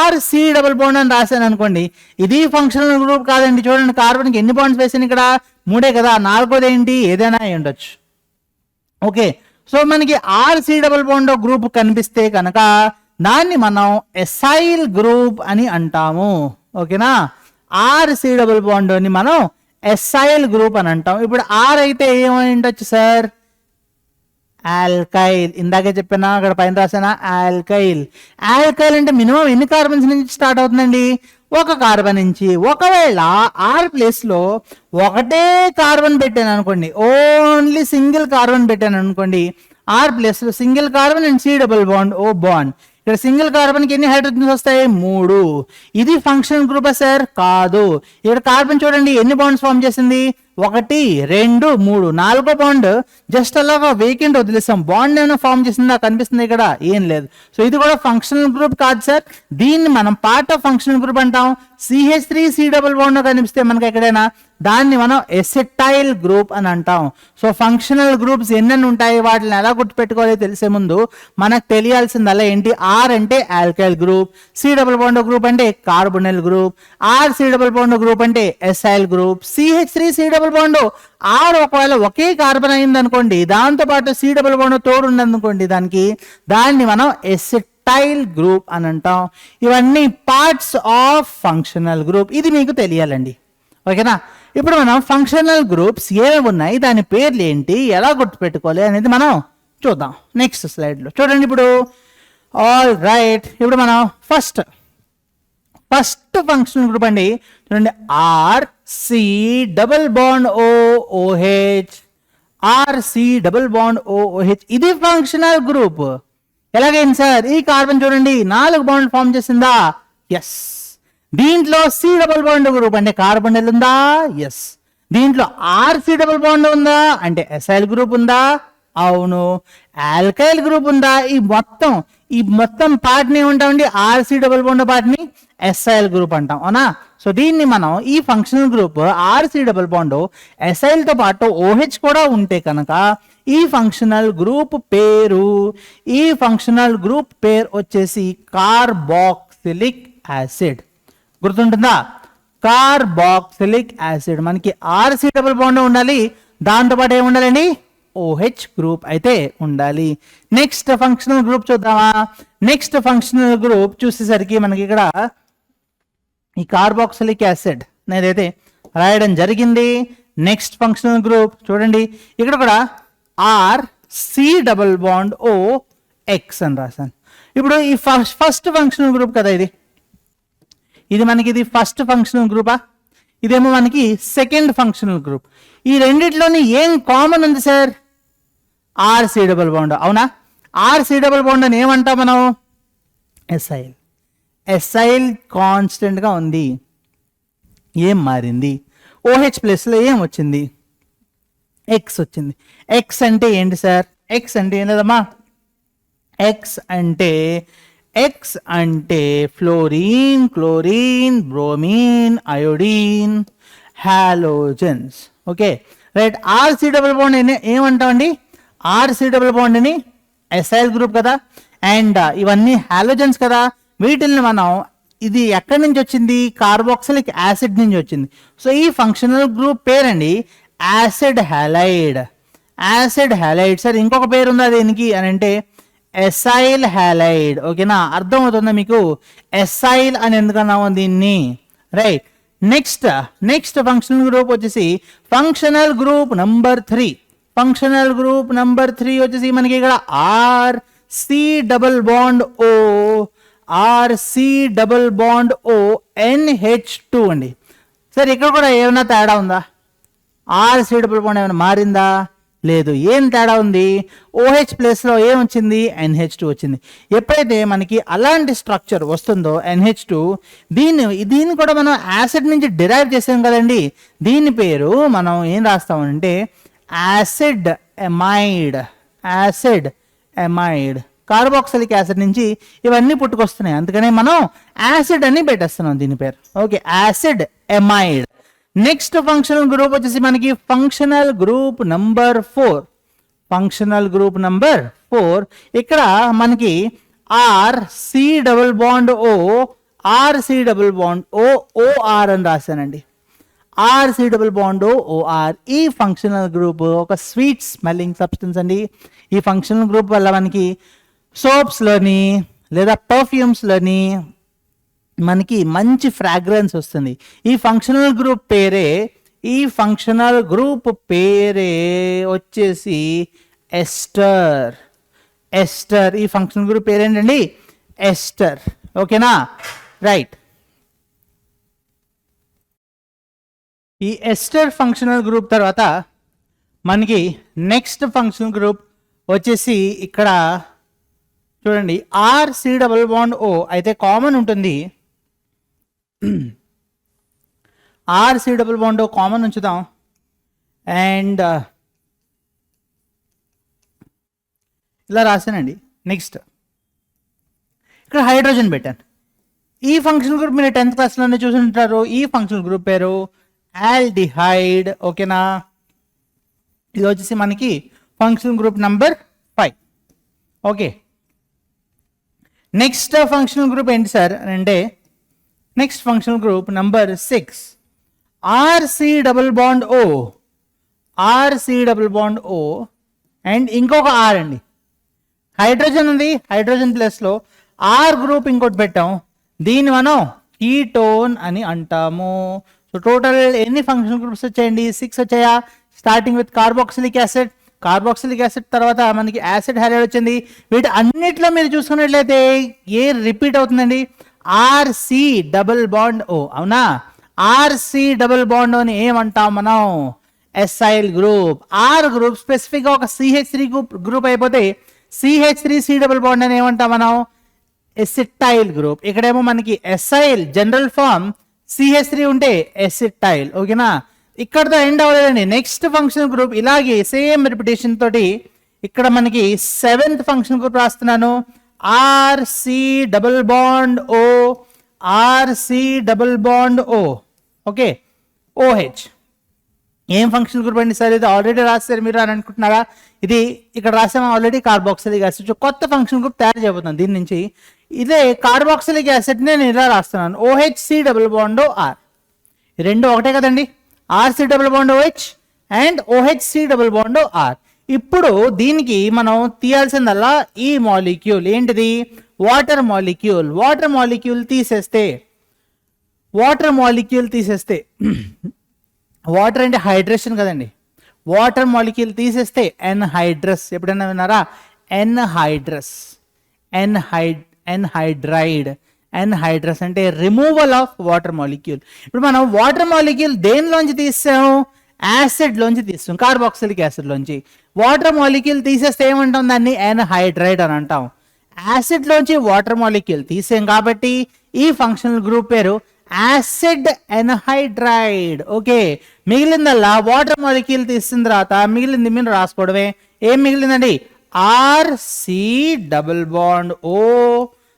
RC డబల్ బాండ్ అని రాశాను అనుకోండి, ఇది ఫంక్షనల్ గ్రూప్ కాదండి. చూడండి, కార్బన్కి ఎన్ని బాండ్స్ వేసాను ఇక్కడ? 3 కదా. 4వది ఏంటి? ఏదైనా అయి ఉండొచ్చు. ఓకే, సో మనకి RC డబల్ బాండ్ గ్రూప్ కనిపిస్తే కనుక దాన్ని మనం ఎసైల్ గ్రూప్ అని అంటాము. ఓకేనా, RC డబల్ బాండ్ ని మనం ఎసైల్ గ్రూప్ అని అంటాం. ఇప్పుడు R అయితే ఏమై ఉండొచ్చు సార్? ఆల్కైల్. ఇందాకే చెప్పినా, అక్కడ పైన రాసానా ఆల్కైల్. ఆల్కైల్ అంటే మినిమం ఎన్ని కార్బన్స్ నుంచి స్టార్ట్ అవుతుందండి? 1 కార్బన్ నుంచి. ఒకవేళ R ప్లేస్లో ఒకటే కార్బన్ పెట్టాను అనుకోండి, ఓన్లీ సింగిల్ కార్బన్ పెట్టాను అనుకోండి, R ప్లేస్లో single carbon and C double bond O bond. ఇక్కడ సింగిల్ కార్బన్కి ఎన్ని హైడ్రోజన్స్ వస్తాయి? 3. ఇది ఫంక్షనల్ గ్రూపా సార్? కాదు. ఇక్కడ కార్బన్ చూడండి ఎన్ని బాండ్స్ ఫామ్ చేసింది? 1, 2, 3, 4వ బాండ్ జస్ట్ అలాగా వేకెంట్ వదిలేస్తాం. బాండ్ ఏమైనా ఫామ్ చేసిందా? కనిపిస్తుంది ఇక్కడ? ఏం లేదు. సో ఇది కూడా ఫంక్షనల్ గ్రూప్ కాదు సార్. దీన్ని మనం పార్ట్ ఆఫ్ ఫంక్షనల్ గ్రూప్ అంటాం. CH3 C డబుల్ బాండ్ కనిపిస్తే మనకి ఎక్కడైనా దాన్ని మనం ఎసెటైల్ గ్రూప్ అని అంటాం. సో ఫంక్షనల్ గ్రూప్స్ ఎన్నెన్ని ఉంటాయి, వాటిని ఎలా గుర్తుపెట్టుకోవాలి తెలిసే ముందు మనకు తెలియాల్సిందల్లా ఏంటి? R అంటే alkyl group, C double bond group అంటే carbonyl group, RC double bond group అంటే acyl group. CH3 C double bond R ఒకవేళ ఒకే కార్బన్ అయింది అనుకోండి, దాంతో పాటు C డబుల్ బాండ్ తోడు ఉందనుకోండి, దాన్ని మనం ఎసెటైల్ గ్రూప్ అని అంటాం. ఇవన్నీ పార్ట్స్ ఆఫ్ ఫంక్షనల్ గ్రూప్. ఇది మీకు తెలియాలండి. ఓకేనా, ఇప్పుడు మనం ఫంక్షనల్ గ్రూప్స్ ఏమేమి ఉన్నాయి, దాని పేర్లు ఏంటి, ఎలా గుర్తుపెట్టుకోవాలి అనేది మనం చూద్దాం నెక్స్ట్ స్లైడ్లో. చూడండి, ఇప్పుడు ఆల్ రైట్, ఇప్పుడు మనం ఫస్ట్ ఫంక్షనల్ గ్రూప్ అండి చూడండి, R C double bond OH, R C double bond OH, ఇది ఫంక్షనల్ గ్రూప్. ఎలాగైంది సార్, ఈ కార్బన్ చూడండి 4 బాండ్ ఫామ్ చేసిందా, ఎస్. దీంట్లో సి డబుల్ బాండ్ గ్రూప్ అంటే కార్బన్ ఉందా, ఎస్. దీంట్లో ఆర్సి డబుల్ బాండ్ ఉందా అంటే ఎసైల్ గ్రూప్ ఉందా, అవును. ఆల్కైల్ గ్రూప్ ఉందా, ఈ మొత్తం పార్ట్ని ఏమంటామండి, ఆర్సి డబుల్ బాండ్ పార్ట్ని ఎస్ఐల్ గ్రూప్ అంటాం, అవునా. సో దీన్ని మనం ఈ functional group RC double bond ఎస్ఐల్తో పాటు ఓహెచ్ కూడా ఉంటే కనుక ఈ ఫంక్షనల్ గ్రూప్ పేరు వచ్చేసి కార్బాక్సిలిక్ యాసిడ్. గుర్తుంటుందా, కార్బాక్సిలిక్ యాసిడ్. మనకి ఆర్సి డబుల్ బాండ్ ఉండాలి, దాంతోపాటు ఏముండాలండి, ఓహెచ్ గ్రూప్ అయితే ఉండాలి. నెక్స్ట్ ఫంక్షనల్ గ్రూప్ చూద్దామా. నెక్స్ట్ ఫంక్షనల్ గ్రూప్ చూసేసరికి మనకి ఇక్కడ ఈ కార్బాక్సిలిక్ యాసిడ్ నేనైతే రాయడం జరిగింది. నెక్స్ట్ ఫంక్షనల్ గ్రూప్ చూడండి, ఇక్కడ కూడా R C double bond O X అని రాశాను. ఇప్పుడు ఈ ఫస్ట్ ఫంక్షనల్ గ్రూప్ కదా, ఇది మనకి ఇది ఫస్ట్ ఫంక్షనల్ గ్రూపా, ఇదేమో మనకి సెకండ్ ఫంక్షనల్ గ్రూప్. ఈ రెండిట్లోని ఏం కామన్ ఉంది సార్, ఆర్సి డబుల్ బాండ్, అవునా. ఆర్సి డబుల్ బాండ్ అని ఏమంటాం మనం, ఎస్ఐల్. ఎస్ఐల్ కాన్స్టెంట్గా ఉంది, ఏం మారింది, ఓహెచ్ ప్లస్లో ఏం వచ్చింది, ఎక్స్ వచ్చింది. ఎక్స్ అంటే ఏంటి సార్, ఎక్స్ అంటే ఏం లేదమ్మా, ఎక్స్ అంటే fluorine, chlorine, bromine, iodine, halogens. Okay right. RC double bond ఏమంటామండి, ఆర్సి డబుల్ బాండ్ అని ఎసైల్ గ్రూప్ కదా, అండ్ ఇవన్నీ హాలోజన్స్ కదా. వీటిని మనం ఇది ఎక్కడి నుంచి వచ్చింది, కార్బాక్సిలిక్ యాసిడ్ నుంచి వచ్చింది. సో ఈ ఫంక్షనల్ గ్రూప్ పేరండి acid halide. Acid halide sir, ఇంకొక పేరు ఉందా దీనికి అని అంటే ఎసైల్ హ్యాలైడ్. ఓకేనా, అర్థమవుతుందా మీకు, ఎసైల్ అని ఎందుకన్నాము దీన్ని, రైట్. నెక్స్ట్ ఫంక్షనల్ గ్రూప్ వచ్చేసి functional group number 3. Functional group number 3 వచ్చేసి మనకి ఇక్కడ R C double bond O NH2 అండి. సార్ ఇక్కడ కూడా ఏమైనా తేడా ఉందా, ఆర్ సి డబుల్ బాండ్ ఏమైనా మారిందా, లేదు. ఏం తేడా ఉంది, ఓహెచ్ ప్లేస్లో ఏం వచ్చింది, NH2 వచ్చింది. ఎప్పుడైతే మనకి అలాంటి స్ట్రక్చర్ వస్తుందో NH2, దీన్ని కూడా మనం యాసిడ్ నుంచి డిరైవ్ చేసాం కదండి. దీని పేరు మనం ఏం రాస్తామంటే యాసిడ్ ఎమైడ్. కార్బాక్సిలిక్ యాసిడ్ నుంచి ఇవన్నీ పుట్టుకొస్తున్నాయి, అందుకనే మనం యాసిడ్ అని పెట్టేస్తున్నాం దీని పేరు. Okay, acid amide. Next functional group వచ్చేసి మనకి functional group number 4. Functional group number 4 ఇక్కడ మనకి R C double bond OR అని రాశానండి. RC double bond OR. ఈ ఫంక్షనల్ గ్రూప్ ఒక స్వీట్ స్మెల్లింగ్ సబ్స్టెన్స్ అండి. ఈ ఫంక్షనల్ గ్రూప్ వల్ల మనకి సోప్స్లోని లేదా పర్ఫ్యూమ్స్లోని మనకి మంచి ఫ్రాగ్రెన్స్ వస్తుంది. ఈ ఫంక్షనల్ గ్రూప్ పేరే వచ్చేసి ఎస్టర్. ఈ ఫంక్షనల్ గ్రూప్ పేరేంటండి, ఎస్టర్. ఓకేనా, రైట్. ఈ ఎస్టర్ ఫంక్షనల్ గ్రూప్ తర్వాత మనకి నెక్స్ట్ ఫంక్షనల్ గ్రూప్ వచ్చేసి ఇక్కడ చూడండి, R C double bond O అయితే కామన్ ఉంటుంది. R C double bond O common ఉంచుదాం. అండ్ ఇలా రాశానండి. నెక్స్ట్ ఇక్కడ హైడ్రోజన్ పెట్టాను. ఈ ఫంక్షనల్ గ్రూప్ మీరు 10th క్లాస్లోనే చూసుంటారు. ఈ ఫంక్షనల్ గ్రూప్ పేరు ఆల్డిహైడ్. ఓకేనా, ఇది వచ్చేసి మనకి functional group number 5. Okay, next functional group ఏంటి సార్ అంటే next functional group number 6, RC double bond oh and ఇంకొక ఆర్ అండి. హైడ్రోజన్ ఉంది, హైడ్రోజన్ ప్లేస్లో ఆర్ గ్రూప్ ఇంకోటి పెట్టాం. దీన్ని మనం కీటోన్ అని అంటాము. సో టోటల్ ఎన్ని ఫంక్షనల్ గ్రూప్స్ వచ్చాయండి, 6 వచ్చాయా. Starting with carboxylic acid, carboxylic acid తర్వాత మనకి యాసిడ్ హ్యాలైడ్ వచ్చింది. వీటి అన్నిట్లో మీరు చూసుకున్నట్లయితే ఏ రిపీట్ అవుతుందండి, ఆర్సి డబుల్ బాండ్ ఓ. అవునా, ఆర్సి డబుల్ బాండ్ అని ఏమంటాం మనం, ఎస్ఐల్ గ్రూప్. ఆర్ గ్రూప్ స్పెసిఫిక్గా ఒక CH3 గ్రూప్ అయిపోతే CH3C డబుల్ బాండ్ అని ఏమంటాం మనం, ఎసిటైల్ గ్రూప్. ఇక్కడేమో మనకి ఎస్ఐల్ జనరల్ ఫామ్, CH3 ఉంటే ఎసిటైల్. ఓకేనా, ఇక్కడతో ఎండ్ అవ్వలేదండి. నెక్స్ట్ ఫంక్షనల్ గ్రూప్ ఇలాగే సేమ్ రిపిటేషన్ తోటి ఇక్కడ మనకి 7th ఫంక్షనల్ గ్రూప్ రాస్తున్నాను, RC double bond O, RC double bond ఓ. ఓకే, OH ఏం ఫంక్షనల్ గ్రూప్ అండి సార్, ఇది ఆల్రెడీ రాస్తారు మీరు అని అనుకుంటున్నారా, ఇది ఇక్కడ రాసాము ఆల్రెడీ, కార్బాక్సిలిక్ యాసిడ్. కొత్త ఫంక్షనల్ గ్రూప్ తయారు చేయబోతున్నాను దీని నుంచి. ఇదే కార్బాక్సిలిక్ యాసిడ్ నేను ఇలా రాస్తున్నాను, OHC డబుల్ బాండ్ ఆర్. రెండు ఒకటే కదండి, RC double bond OH and OHC double bond R. ఇప్పుడు దీనికి మనం తీయాల్సిందల్లా ఈ మాలిక్యూల్ ఏంటిది, వాటర్ మాలిక్యూల్. వాటర్ మాలిక్యూల్ తీసేస్తే వాటర్ అంటే హైడ్రేషన్ కదండి, వాటర్ మాలిక్యూల్ తీసేస్తే ఎన్హైడ్రస్. ఎప్పుడైనా విన్నారా, ఎన్హైడ్రస్, ఎన్హైడ్రస్ అంటే రిమూవల్ ఆఫ్ వాటర్ మాలిక్యూల్. ఇప్పుడు మనం వాటర్ మాలిక్యూల్ దేనిలోంచి తీసాం, యాసిడ్ లోంచి తీస్తాం, కార్బాక్సిలిక్ యాసిడ్ లోంచి. వాటర్ మాలిక్యూల్ తీసేస్తే ఏమంటాం, దాన్ని ఎన్హైడ్రైడ్ అని అంటాం. యాసిడ్ లోంచి వాటర్ మాలిక్యూల్ తీసాం కాబట్టి ఈ ఫంక్షనల్ గ్రూప్ పేరు యాసిడ్ ఎన్హైడ్రైడ్. ఓకే, మిగిలిందల్లా వాటర్ మాలిక్యూల్ తీసిన తర్వాత మిగిలింది మీరు రాసుకోవడమే. ఏం మిగిలిందండి, RC double bond O,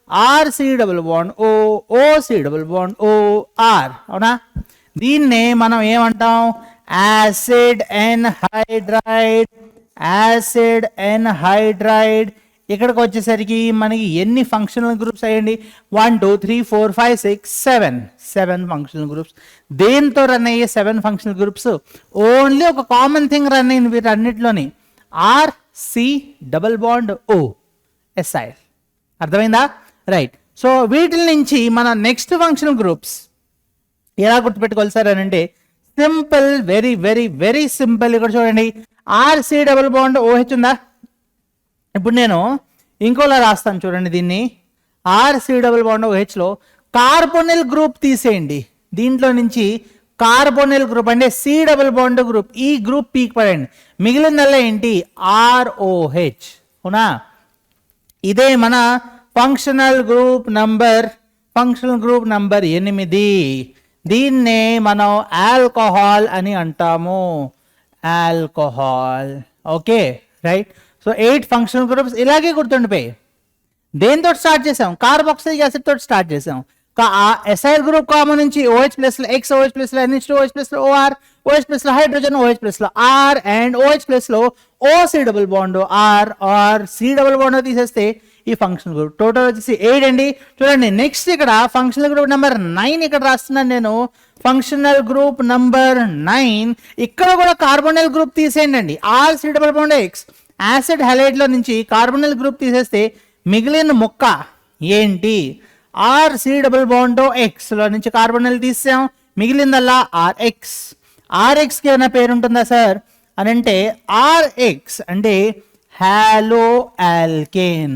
RC double bond O, OC double bond O, R. అవునా, దీన్నే మనం ఏమంటాం, యాసిడ్ ఎన్హైడ్రైడ్. Acid anhydride. ఇక్కడికి వచ్చేసరికి మనకి ఎన్ని ఫంక్షనల్ గ్రూప్స్ అయ్యండి, 1 2 3 4 5 6 7 ఫంక్షనల్ గ్రూప్స్. దేంతో రన్ అయ్యే 7 ఫంక్షనల్ గ్రూప్స్, ఓన్లీ ఒక కామన్ థింగ్ రన్ అయింది వీటన్నిటిలోని, ఆర్సి డబుల్ బాండ్ ఓ, ఎస్ఐల్. అర్థమైందా, రైట్. సో వీటి నుంచి మన నెక్స్ట్ ఫంక్షనల్ గ్రూప్స్ ఎలా గుర్తుపెట్టుకోవాలి సార్ అని అంటే, simple, very very very simple. ఇక్కడ చూడండి, ఆర్సి డబుల్ బాండ్ OH ఉందా, ఇప్పుడు నేను ఇంకోలా రాస్తాను చూడండి దీన్ని, ఆర్సి డబుల్ బాండ్ OH లో కార్బోనిల్ గ్రూప్ తీసేయండి. దీంట్లో నుంచి కార్బోనిల్ గ్రూప్ అంటే సి డబుల్ బాండ్ గ్రూప్, ఈ గ్రూప్ పీక్ పడండి, మిగిలిందల్లా ఏంటి, ROH. అవునా, ఇదే మన ఫంక్షనల్ గ్రూప్ నంబర్ 8. దీన్నే మనం ఆల్కహాల్ అని అంటాము, alcohol. Okay, right. So 8 functional groups ఇలాగే గుర్తుండిపోయి. దేంతో స్టార్ట్ చేసాం, కార్బాక్సిలిక్ యాసిడ్ తోటి స్టార్ట్ చేసాం. ఎస్ఐల్ గ్రూప్ కామన్ నుంచి OH ప్లస్ లో X, OH ప్లస్ లో NH2, OH ప్లస్ లో OR, OH ప్లస్ లో హైడ్రోజన్, OH ప్లస్ లో R అండ్ OH ప్లస్ లో OC double bond R R C double bond తీసేస్తే ఈ ఫంక్షనల్ గ్రూప్ టోటల్ వచ్చేసి 8 అండి. చూడండి, నెక్స్ట్ ఇక్కడ ఫంక్షనల్ గ్రూప్ నెంబర్ 9 ఇక్కడ రాస్తున్నాను నేను, ఫంక్షనల్ గ్రూప్ నంబర్ 9. ఇక్కడ కూడా కార్బోనిల్ గ్రూప్ తీసేయండి అండి, RC double bond X. Acid halide లో నుంచి కార్బోనిల్ గ్రూప్ తీసేస్తే మిగిలిన ముక్క ఏంటి, RC డబుల్ బాండ్ X లో నుంచి కార్బోనిల్ తీసాం, మిగిలిందల్లా RX. RX కి ఏమైనా పేరు ఉంటుందా సార్ అని అంటే, RX అంటే హాలో ఆల్కేన్.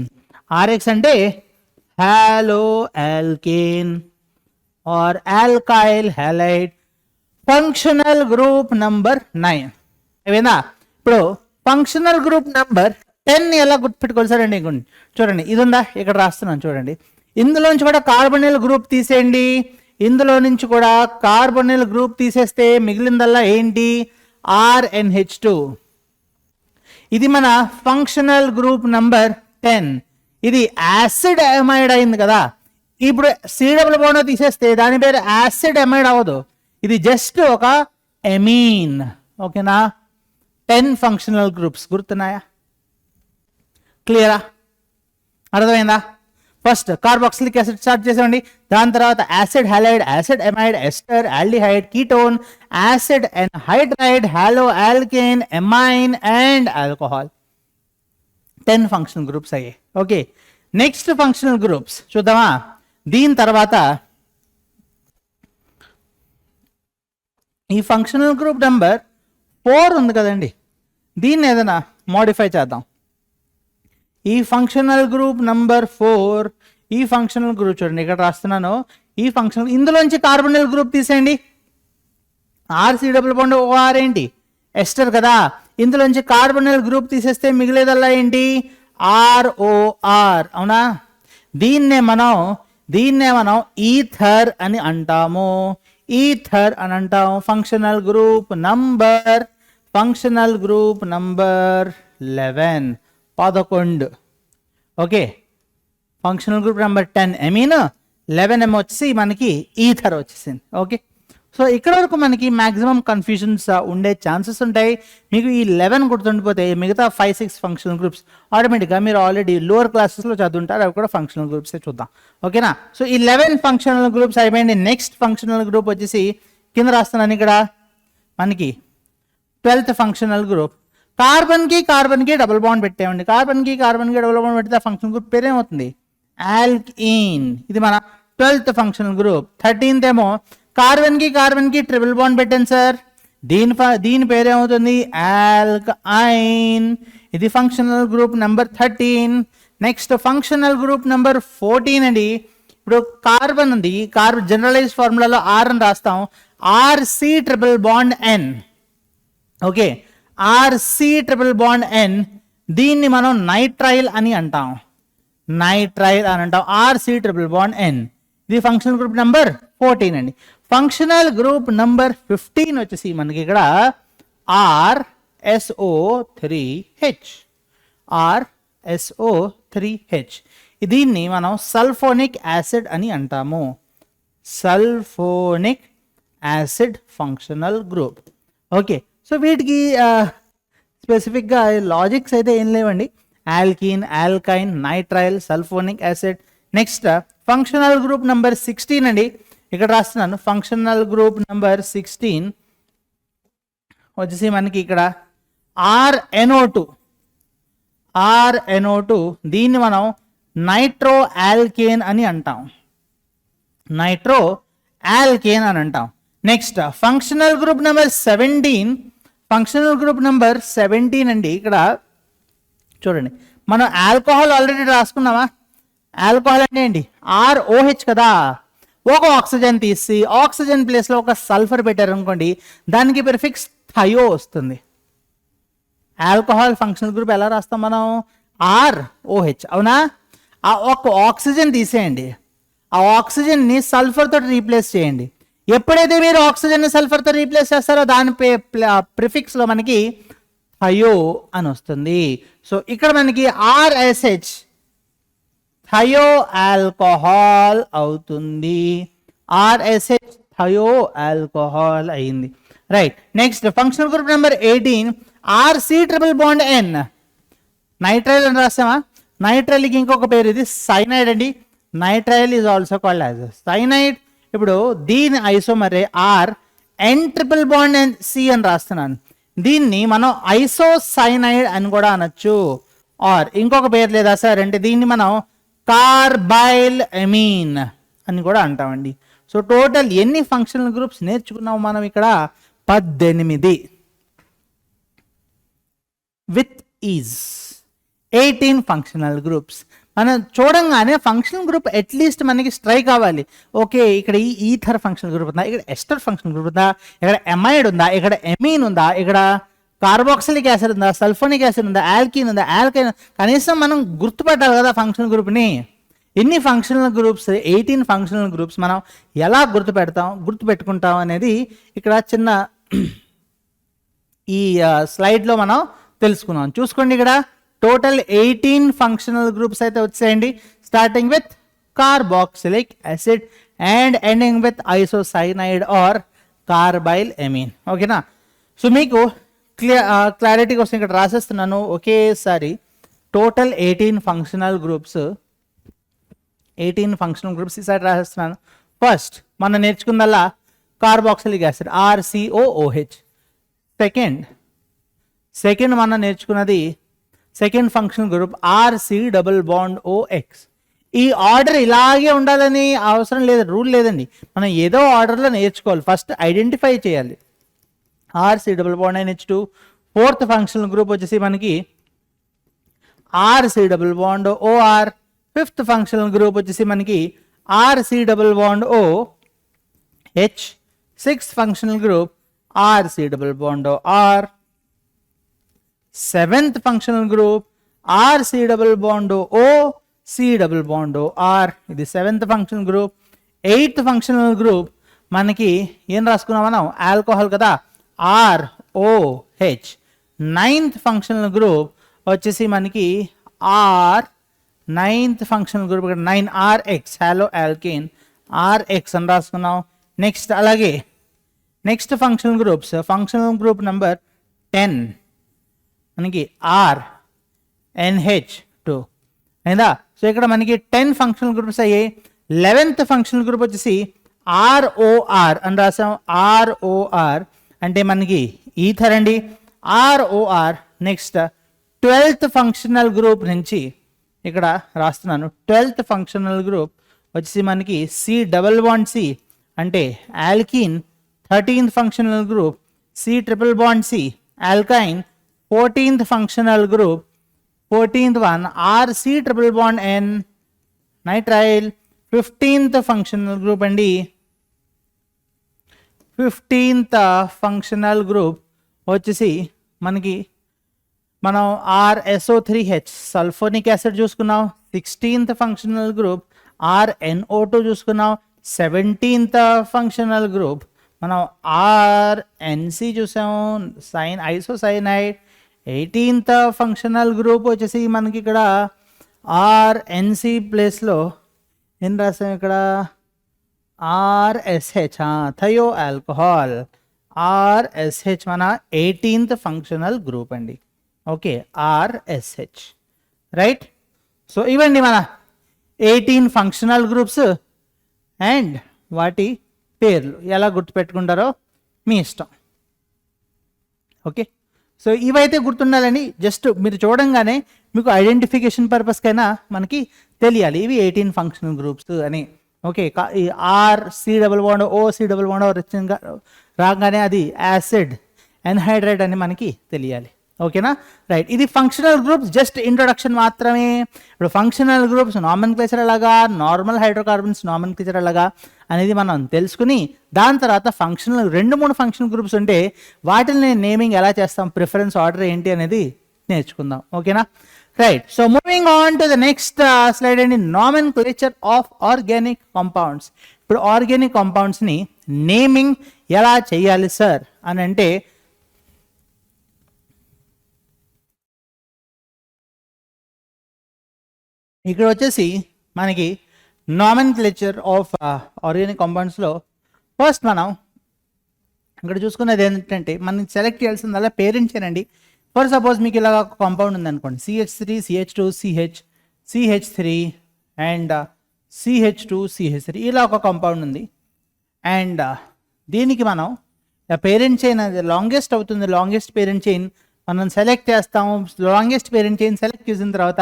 RX అంటే halo alkane or alkyl halide. Functional group number 9 ఏమైనా. ఇప్పుడు ఫంక్షనల్ గ్రూప్ నంబర్ 10 ఎలా గుర్తుపెట్టుకోవాలి సార్ అండి, చూడండి ఇది ఉందా, ఇక్కడ రాస్తున్నాను చూడండి. ఇందులో నుంచి కూడా కార్బోనిల్ గ్రూప్ తీసేయండి, ఇందులో నుంచి కూడా కార్బోనిల్ గ్రూప్ తీసేస్తే మిగిలిందల్లా ఏంటి, RNH2. ఇది మన ఫంక్షనల్ గ్రూప్ నంబర్ 10. ఇది యాసిడ్ ఎమైడ్ అయింది కదా, ఇప్పుడు C డబుల్ బాండ్ తీసేస్తే దాని పేరు యాసిడ్ ఎమైడ్ అవ్వదు, ఇది జస్ట్ ఒక ఎమీన్. ఓకేనా, 10 ఫంక్షనల్ గ్రూప్స్ గుర్తున్నాయా, క్లియరా, అర్థమైందా. ఫస్ట్ కార్బాక్సిలిక్ యాసిడ్ స్టార్ట్ చేసామండి, దాని తర్వాత acid halide, acid amide, ester, aldehyde, ketone, acid anhydride, halo alkane, amine and alcohol. 10 functional groups అయ్యాయి. ఓకే, నెక్స్ట్ ఫంక్షనల్ గ్రూప్స్ చూద్దామా. దీని తర్వాత ఈ ఫంక్షనల్ గ్రూప్ నెంబర్ 4 ఉంది కదండి, దీన్ని ఏదైనా మోడిఫై చేద్దాం. ఈ ఫంక్షనల్ గ్రూప్ నంబర్ 4, ఈ ఫంక్షనల్ గ్రూప్ చూడండి ఇక్కడ రాస్తున్నాను. ఈ ఫంక్షనల్ ఇందులోంచి కార్బొనిల్ గ్రూప్ తీసేయండి. ఆర్సి డబుల్ బాండ్ ఓఆర్ ఏంటి ఎస్టర్ కదా, ఇందులోంచి కార్బొనిల్ గ్రూప్ తీసేస్తే మిగిలేదల్లా ఏంటి ఆర్ఓఆర్ అవునా. దీన్నే మనం ఈథర్ అని అంటాము. ఈథర్ అని అంటాం. Functional group number 11. Okay, functional group number 10 amine, 11 వచ్చేసి మనకి ఈథర్ వచ్చేసింది. ఓకే, సో ఇక్కడ వరకు మనకి మ్యాక్సిమం కన్ఫ్యూజన్స్ ఉండే ఛాన్సెస్ ఉంటాయి. మీకు ఈ 11 గుర్తుండిపోతే మిగతా 5-6 ఫంక్షనల్ గ్రూప్స్ ఆటోమేటిక్గా మీరు ఆల్రెడీ లోవర్ క్లాసెస్లో చదువుంటారు, అవి కూడా ఫంక్షనల్ గ్రూప్సే చూద్దాం. ఓకేనా, సో ఈ 11 ఫంక్షనల్ గ్రూప్స్ అయిపోయింది. నెక్స్ట్ ఫంక్షనల్ గ్రూప్ వచ్చేసి కింద రాస్తున్నాను ఇక్కడ మనకి 12th ఫంక్షనల్ గ్రూప్. కార్బన్కి డబుల్ బాండ్ పెట్టామండి. కార్బన్కి డబుల్ బాండ్ పెడితే ఫంక్షనల్ గ్రూప్ పేరు ఏమవుతుంది ఆల్కీన్. ఇది మన 12th ఫంక్షనల్ గ్రూప్. 13th ఏమో కార్బన్కి ట్రిపుల్ బాండ్ పెట్టాను సార్, దీని పేరు ఏమవుతుంది ఆల్కైన్. ఇది functional group number 13. Next functional group number 14 అండి. ఇప్పుడు కార్బన్ ఉంది, జనరలైజ్ ఫార్ములాలో ఆర్ అని రాస్తాం, RC triple bond N. Okay, RC triple bond N, దీన్ని మనం నైట్రైల్ అని అంటాం. RC triple bond N. ఇది ఫంక్షనల్ గ్రూప్ నెంబర్ 14 అండి. ఫంక్షనల్ గ్రూప్ నంబర్ 15 వచ్చేసి మనకి ఇక్కడ RSO3H. దీన్ని మనం సల్ఫోనిక్ యాసిడ్ అని అంటాము. Sulphonic acid functional group. Okay, so వీటికి స్పెసిఫిక్గా లాజిక్స్ అయితే ఏం లేవండి. Alkyne, ఆల్కైన్, nitrile, sulphonic acid. Next functional group number 16 అండి. ఇక్కడ రాస్తున్నాను ఫంక్షనల్ గ్రూప్ నెంబర్ 16 వచ్చేసి మనకి ఇక్కడ RNO2. దీన్ని మనం నైట్రో ఆల్కేన్ అని అంటాం. నెక్స్ట్ ఫంక్షనల్ గ్రూప్ నెంబర్ 17 అండి. ఇక్కడ చూడండి, మనం ఆల్కహాల్ ఆల్రెడీ రాసుకున్నామా. ఆల్కహాల్ అంటే ఏంటి ROH కదా. ఒక ఆక్సిజన్ తీసి ఆక్సిజన్ ప్లేస్లో ఒక సల్ఫర్ పెట్టారు అనుకోండి, దానికి ప్రిఫిక్స్ థయో వస్తుంది. ఆల్కహాల్ ఫంక్షనల్ గ్రూప్ ఎలా రాస్తాం మనం ROH అవునా. ఆ ఒక ఆక్సిజన్ తీసేయండి, ఆ ఆక్సిజన్ని సల్ఫర్తో రీప్లేస్ చేయండి. ఎప్పుడైతే మీరు ఆక్సిజన్ని సల్ఫర్తో రీప్లేస్ చేస్తారో దాని ప్రిఫిక్స్లో మనకి థయో అని వస్తుంది. సో ఇక్కడ మనకి RSH థయో ఆల్కహాల్ అవుతుంది. RSH థయో ఆల్కహాల్ అయింది. Right, next functional group number 18 RC triple bond N. Nitrile అని రాస్తామా. నైట్రైల్కి ఇంకొక పేరు ఇది సైనైడ్ అండి. Nitrile is also called as cyanide. ఇప్పుడు దీని ఐసోమరే RN triple bond N C అని రాస్తున్నాను. దీన్ని మనం ఐసోసైనైడ్ అని కూడా అనొచ్చు. ఆర్ ఇంకొక పేరు లేదా సార్ అంటే దీన్ని మనం కార్బైల్ ఎమీన్ అని కూడా అంటామండి. సో టోటల్ ఎన్ని ఫంక్షనల్ గ్రూప్స్ నేర్చుకున్నాం మనం ఇక్కడ 18 విత్ ఈజ్ 18 ఫంక్షనల్ గ్రూప్స్. మనం చూడంగానే ఫంక్షనల్ గ్రూప్ అట్లీస్ట్ మనకి స్ట్రైక్ అవ్వాలి. ఓకే, ఇక్కడ ఈ ఈథర్ ఫంక్షనల్ గ్రూప్ ఉందా, ఇక్కడ ఎస్టర్ ఫంక్షనల్ గ్రూప్ ఉందా, ఇక్కడ ఎమైడ్ ఉందా, ఇక్కడ ఎమీన్ ఉందా, ఇక్కడ కార్బాక్సిలిక్ యాసిడ్ ఉందా, సల్ఫోనిక్ యాసిడ్ ఉందా, ఆల్కీన్ ఉందా, ఆల్కైన్. కనీసం మనం గుర్తుపట్టాలి కదా ఫంక్షనల్ గ్రూప్ని. ఎన్ని ఫంక్షనల్ గ్రూప్స్ 18 ఫంక్షనల్ గ్రూప్స్ మనం ఎలా గుర్తుపెట్టుకుంటాం అనేది ఇక్కడ చిన్న ఈ స్లైడ్లో మనం తెలుసుకున్నాం. చూసుకోండి, ఇక్కడ టోటల్ 18 ఫంక్షనల్ గ్రూప్స్ అయితే వచ్చాయండి, starting with carboxylic acid and ending with isocyanide or carbylamine ఎమీన్. ఓకేనా, సో మీకు క్లారిటీ కోసం ఇక్కడ రాసేస్తున్నాను ఒకేసారి. టోటల్ 18 ఫంక్షనల్ గ్రూప్స్ ఈసారి రాసేస్తున్నాను. ఫస్ట్ మనం నేర్చుకుందల్లా కార్బాక్సిలిక్ యాసిడ్ RCOOH. సెకండ్ మనం నేర్చుకున్నది second functional group RC double bond OX. ఈ ఆర్డర్ ఇలాగే ఉండాలని అవసరం లేదు, రూల్ లేదండి. మనం ఏదో ఆర్డర్లో నేర్చుకోవాలి. ఫస్ట్ ఐడెంటిఫై చేయాలి. RC double bond NH2. Fourth functional group వచ్చేసి మనకి RC double bond OR. Fifth functional group వచ్చేసి మనకి RC double bond OH. Sixth functional group RC double bond R. Seventh functional group RC double bond O, C double bond R. ఇది seventh functional group. Eighth functional group మనకి ఏం రాసుకున్నాం మనం, ఆల్కహాల్ కదా, ROH. Ninth functional group వచ్చేసి మనకి ninth functional group ఇక్కడ 9RX, హాలో ఆల్కేన్, RX అని రాసుకున్నాం. నెక్స్ట్ అలాగే next functional groups, functional group number 10 మనకి RNH2 అయిందా. సో ఇక్కడ మనకి 10 ఫంక్షనల్ గ్రూప్స్ అయ్యాయి. 11th ఫంక్షనల్ గ్రూప్ వచ్చేసి ROR అని రాసాం. ROR అంటే మనకి ఈథర్ అండి, ROR. Next 12th functional group నుంచి ఇక్కడ రాస్తున్నాను. 12th ఫంక్షనల్ గ్రూప్ వచ్చేసి మనకి C డబల్ బాండ్ C అంటే alkyne. 13th functional group C triple bond C ఆల్కైన్. 14th functional group 14th one RC triple bond N nitrile. 15th functional group అండి, 15th ఫంక్షనల్ గ్రూప్ వచ్చేసి మనకి మనం RSO3H సల్ఫోనిక్ యాసిడ్ చూసుకున్నాం. 16th ఫంక్షనల్ గ్రూప్ RNO2 చూసుకున్నాం. 17th ఫంక్షనల్ గ్రూప్ మనం RNC చూసాము, ఐసోసైనైడ్. 18th ఫంక్షనల్ గ్రూప్ వచ్చేసి మనకి ఇక్కడ RNC ప్లేస్లో ఏం రాసాం, ఇక్కడ RSH, థయో ఆల్కహాల్. RSH మన 18th ఫంక్షనల్ గ్రూప్ అండి. Okay, RSH right. సో ఇవండి మన 18 ఫంక్షనల్ గ్రూప్స్ అండ్ వాటి పేర్లు. ఎలా గుర్తుపెట్టుకుంటారో మీ ఇష్టం. ఓకే, సో ఇవైతే గుర్తుండాలని జస్ట్ మీరు చూడంగానే మీకు ఐడెంటిఫికేషన్ పర్పస్కైనా మనకి తెలియాలి ఇవి 18 ఫంక్షనల్ గ్రూప్స్ అని. ఓకే, ఈ RC double bond O, C double bond రాగానే అది యాసిడ్ ఎన్హైడ్రైడ్ అని మనకి తెలియాలి. ఓకేనా, రైట్. ఇది ఫంక్షనల్ గ్రూప్స్ జస్ట్ ఇంట్రొడక్షన్ మాత్రమే. ఇప్పుడు ఫంక్షనల్ గ్రూప్స్ నామెన్క్లేచర్ ఎలాగా, నార్మల్ హైడ్రోకార్బన్స్ నామెన్క్లేచర్ ఎలాగా అనేది మనం తెలుసుకుని దాని తర్వాత ఫంక్షనల్ 2-3 ఫంక్షనల్ గ్రూప్స్ ఉంటే వాటిని నేమింగ్ ఎలా చేస్తాం, ప్రిఫరెన్స్ ఆర్డర్ ఏంటి అనేది నేర్చుకుందాం. ఓకేనా, right. So moving on to the next slide అండి, నామెన్క్లేచర్ ఆఫ్ ఆర్గానిక్ కాంపౌండ్స్. ఇప్పుడు ఆర్గానిక్ కాంపౌండ్స్ని నేమింగ్ ఎలా చేయాలి సార్ అని అంటే, ఇక్కడ వచ్చేసి మనకి నామెన్క్లేచర్ ఆఫ్ ఆర్గానిక్ కాంపౌండ్స్లో ఫస్ట్ మనం ఇక్కడ చూసుకున్నది ఏంటంటే మనం సెలెక్ట్ చేయాల్సిందల్లా పేరెంట్స్ ఏనండి. ఫర్ సపోజ్ మీకు ఇలా ఒక కాంపౌండ్ ఉందనుకోండి, CH3 CH2 CH CH3 and CH2 CH3 ఇలా ఒక కాంపౌండ్ ఉంది. అండ్ దీనికి మనం పేరెంట్ చైన్ అది లాంగెస్ట్ అవుతుంది. లాంగెస్ట్ పేరెంట్ చైన్ మనం సెలెక్ట్ చేస్తాము. లాంగెస్ట్ పేరెంట్ చైన్ సెలెక్ట్ చేసిన తర్వాత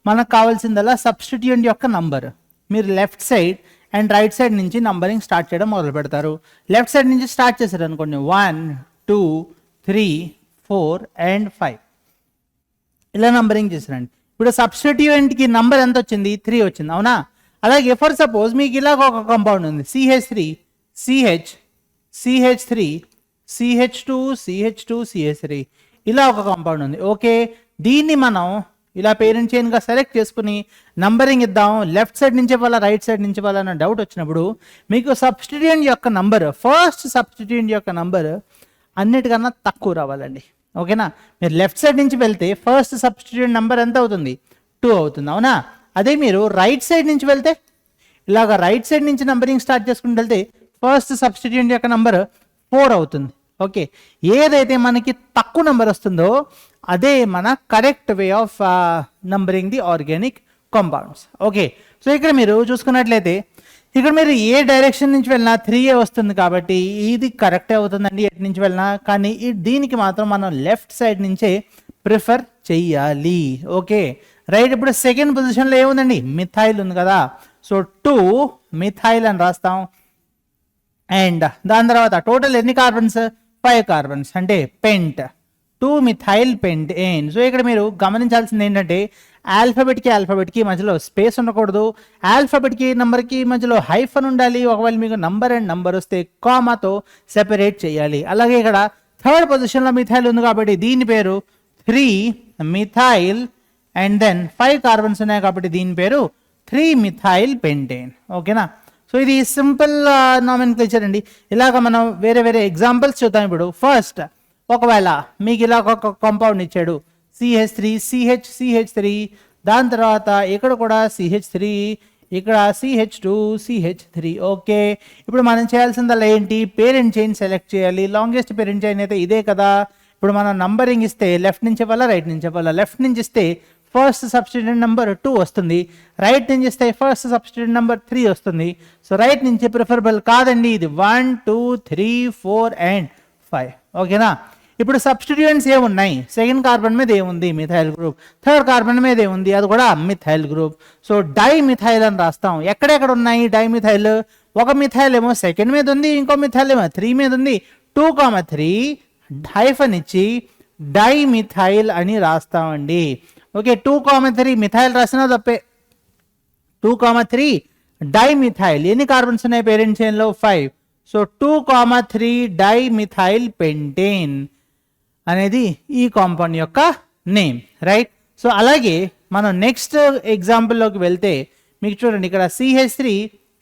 మనకు కావాల్సిందల్లా సబ్స్టిట్యూయెంట్ యొక్క నంబర్. మీరు left side and right side నుంచి నంబరింగ్ స్టార్ట్ చేయడం మొదలు పెడతారు. లెఫ్ట్ సైడ్ నుంచి స్టార్ట్ చేశారు అనుకోండి, 1 2 3 4 and 5 ఇలా నంబరింగ్ చేశారండి. ఇప్పుడు సబ్స్టిట్యూయెంట్కి నంబర్ ఎంత వచ్చింది, 3 వచ్చింది, అవునా. అలాగే ఫర్ సపోజ్ మీకు ఇలాగ ఒక కాంపౌండ్ ఉంది, CH3 CH CH3 CH2 CH2 CH3 ఇలా ఒక కాంపౌండ్ ఉంది. ఓకే, దీన్ని మనం ఇలా పేరెంట్ చైన్గా సెలెక్ట్ చేసుకుని నంబరింగ్ ఇద్దాం. లెఫ్ట్ సైడ్ నుంచి ఇవ్వాలా రైట్ సైడ్ నుంచి ఇవ్వాలా అన్న డౌట్ వచ్చినప్పుడు మీకు సబ్స్టిట్యూయెంట్ యొక్క నంబర్, ఫస్ట్ సబ్స్టిట్యూయెంట్ యొక్క నంబర్ అన్నిటికన్నా తక్కువ రావాలండి. ఓకేనా, మీరు లెఫ్ట్ సైడ్ నుంచి వెళ్తే ఫస్ట్ సబ్స్టిట్యూయెంట్ నెంబర్ ఎంత అవుతుంది, 2 అవుతుంది, అవునా. అదే మీరు రైట్ సైడ్ నుంచి వెళ్తే ఇలాగ రైట్ సైడ్ నుంచి నంబరింగ్ స్టార్ట్ చేసుకుని వెళ్తే ఫస్ట్ సబ్స్టిట్యూయెంట్ యొక్క నంబర్ 4 అవుతుంది. ఓకే, ఏదైతే మనకి తక్కువ నెంబర్ వస్తుందో అదే మన correct way of numbering the organic compounds. Okay, so ఇక్కడ మీరు చూసుకున్నట్లయితే ఇక్కడ మీరు ఏ డైరెక్షన్ నుంచి వెళ్ళినా 3A వస్తుంది కాబట్టి ఇది కరెక్టే అవుతుందండి ఎటు నుంచి వెళ్ళినా. కానీ దీనికి మాత్రం మనం లెఫ్ట్ సైడ్ నుంచే ప్రిఫర్ చెయ్యాలి. Okay, right. ఇప్పుడు సెకండ్ పొజిషన్లో ఏముందండి, మిథైల్ ఉంది కదా. సో 2 మిథైల్ అని రాస్తాం. అండ్ దాని తర్వాత టోటల్ ఎన్ని కార్బన్స్, 5 కార్బన్స్ అంటే పెంట్. 2-మిథైల్ పెంటేన్. సో ఇక్కడ మీరు గమనించాల్సింది ఏంటంటే ఆల్ఫాబెట్కి మధ్యలో స్పేస్ ఉండకూడదు, ఆల్ఫాబెట్కి నెంబర్కి మధ్యలో హైఫన్ ఉండాలి. ఒకవేళ మీకు నంబర్ అండ్ నంబర్ వస్తే కామాతో సెపరేట్ చేయాలి. అలాగే ఇక్కడ థర్డ్ పొజిషన్లో మిథైల్ ఉంది కాబట్టి దీని పేరు 3-మిథైల్ అండ్ దెన్ 5 కార్బన్స్ ఉన్నాయి కాబట్టి దీని పేరు 3-మిథైల్ పెంటేన్. ఓకేనా? సో ఇది సింపుల్ నామెన్క్లేచర్ అండి. ఇలాగ మనం వేరే వేరే ఎగ్జాంపుల్స్ చూద్దాం. ఇప్పుడు ఫస్ట్ ఒకవేళ మీకు ఇలా ఒక కాంపౌండ్ ఇచ్చాడు CH3 CH3, దాని తర్వాత ఇక్కడ కూడా CH3, ఇక్కడ CH2 CH3. ఓకే, ఇప్పుడు మనం చేయాల్సిందల్లా ఏంటి, పేరెంట్ చైన్ సెలెక్ట్ చేయాలి. లాంగెస్ట్ పేరెంట్ చైన్ అయితే ఇదే కదా. ఇప్పుడు మనం నంబరింగ్ ఇస్తే లెఫ్ట్ నుంచి ఇవ్వాలా రైట్ నుంచి ఇవ్వాలా? లెఫ్ట్ నుంచి ఇస్తే ఫస్ట్ సబ్స్టిట్యూయెంట్ నెంబర్ 2 వస్తుంది, రైట్ నుంచి ఇస్తే ఫస్ట్ సబ్స్టిట్యూయెంట్ నెంబర్ 3 వస్తుంది. సో రైట్ నుంచి ప్రిఫరబుల్ కాదండి, ఇది 1 2 3 4 and 5. ఓకేనా? ఇప్పుడు సబ్స్టిట్యూయెంట్స్ ఏమున్నాయి, సెకండ్ కార్బన్ మీద ఏముంది, మిథైల్ గ్రూప్. థర్డ్ కార్బన్ మీద ఏముంది, అది కూడా మిథైల్ గ్రూప్. సో డైమిథైల్ అని రాస్తాం. ఎక్కడెక్కడ ఉన్నాయి డైమిథైల్? ఒక మిథైల్ ఏమో సెకండ్ మీద ఉంది, ఇంకో మిథైల్ ఏమో 3 మీద ఉంది. 2,3 హైఫన్ ఇచ్చి డైమిథైల్ అని రాస్తామండి. ఓకే, 2,3 మిథైల్ రాసినా తప్పే. 2,3 డైమిథైల్. ఎన్ని కార్బన్స్ ఉన్నాయి పేరెంట్ చైన్లో? 5. సో 2,3 డైమిథైల్ పెంటేన్ అనేది ఈ కాంపౌండ్ యొక్క నేమ్, రైట్? సో అలాగే మనం నెక్స్ట్ ఎగ్జాంపుల్లోకి వెళ్తే మీకు చూడండి, ఇక్కడ CH3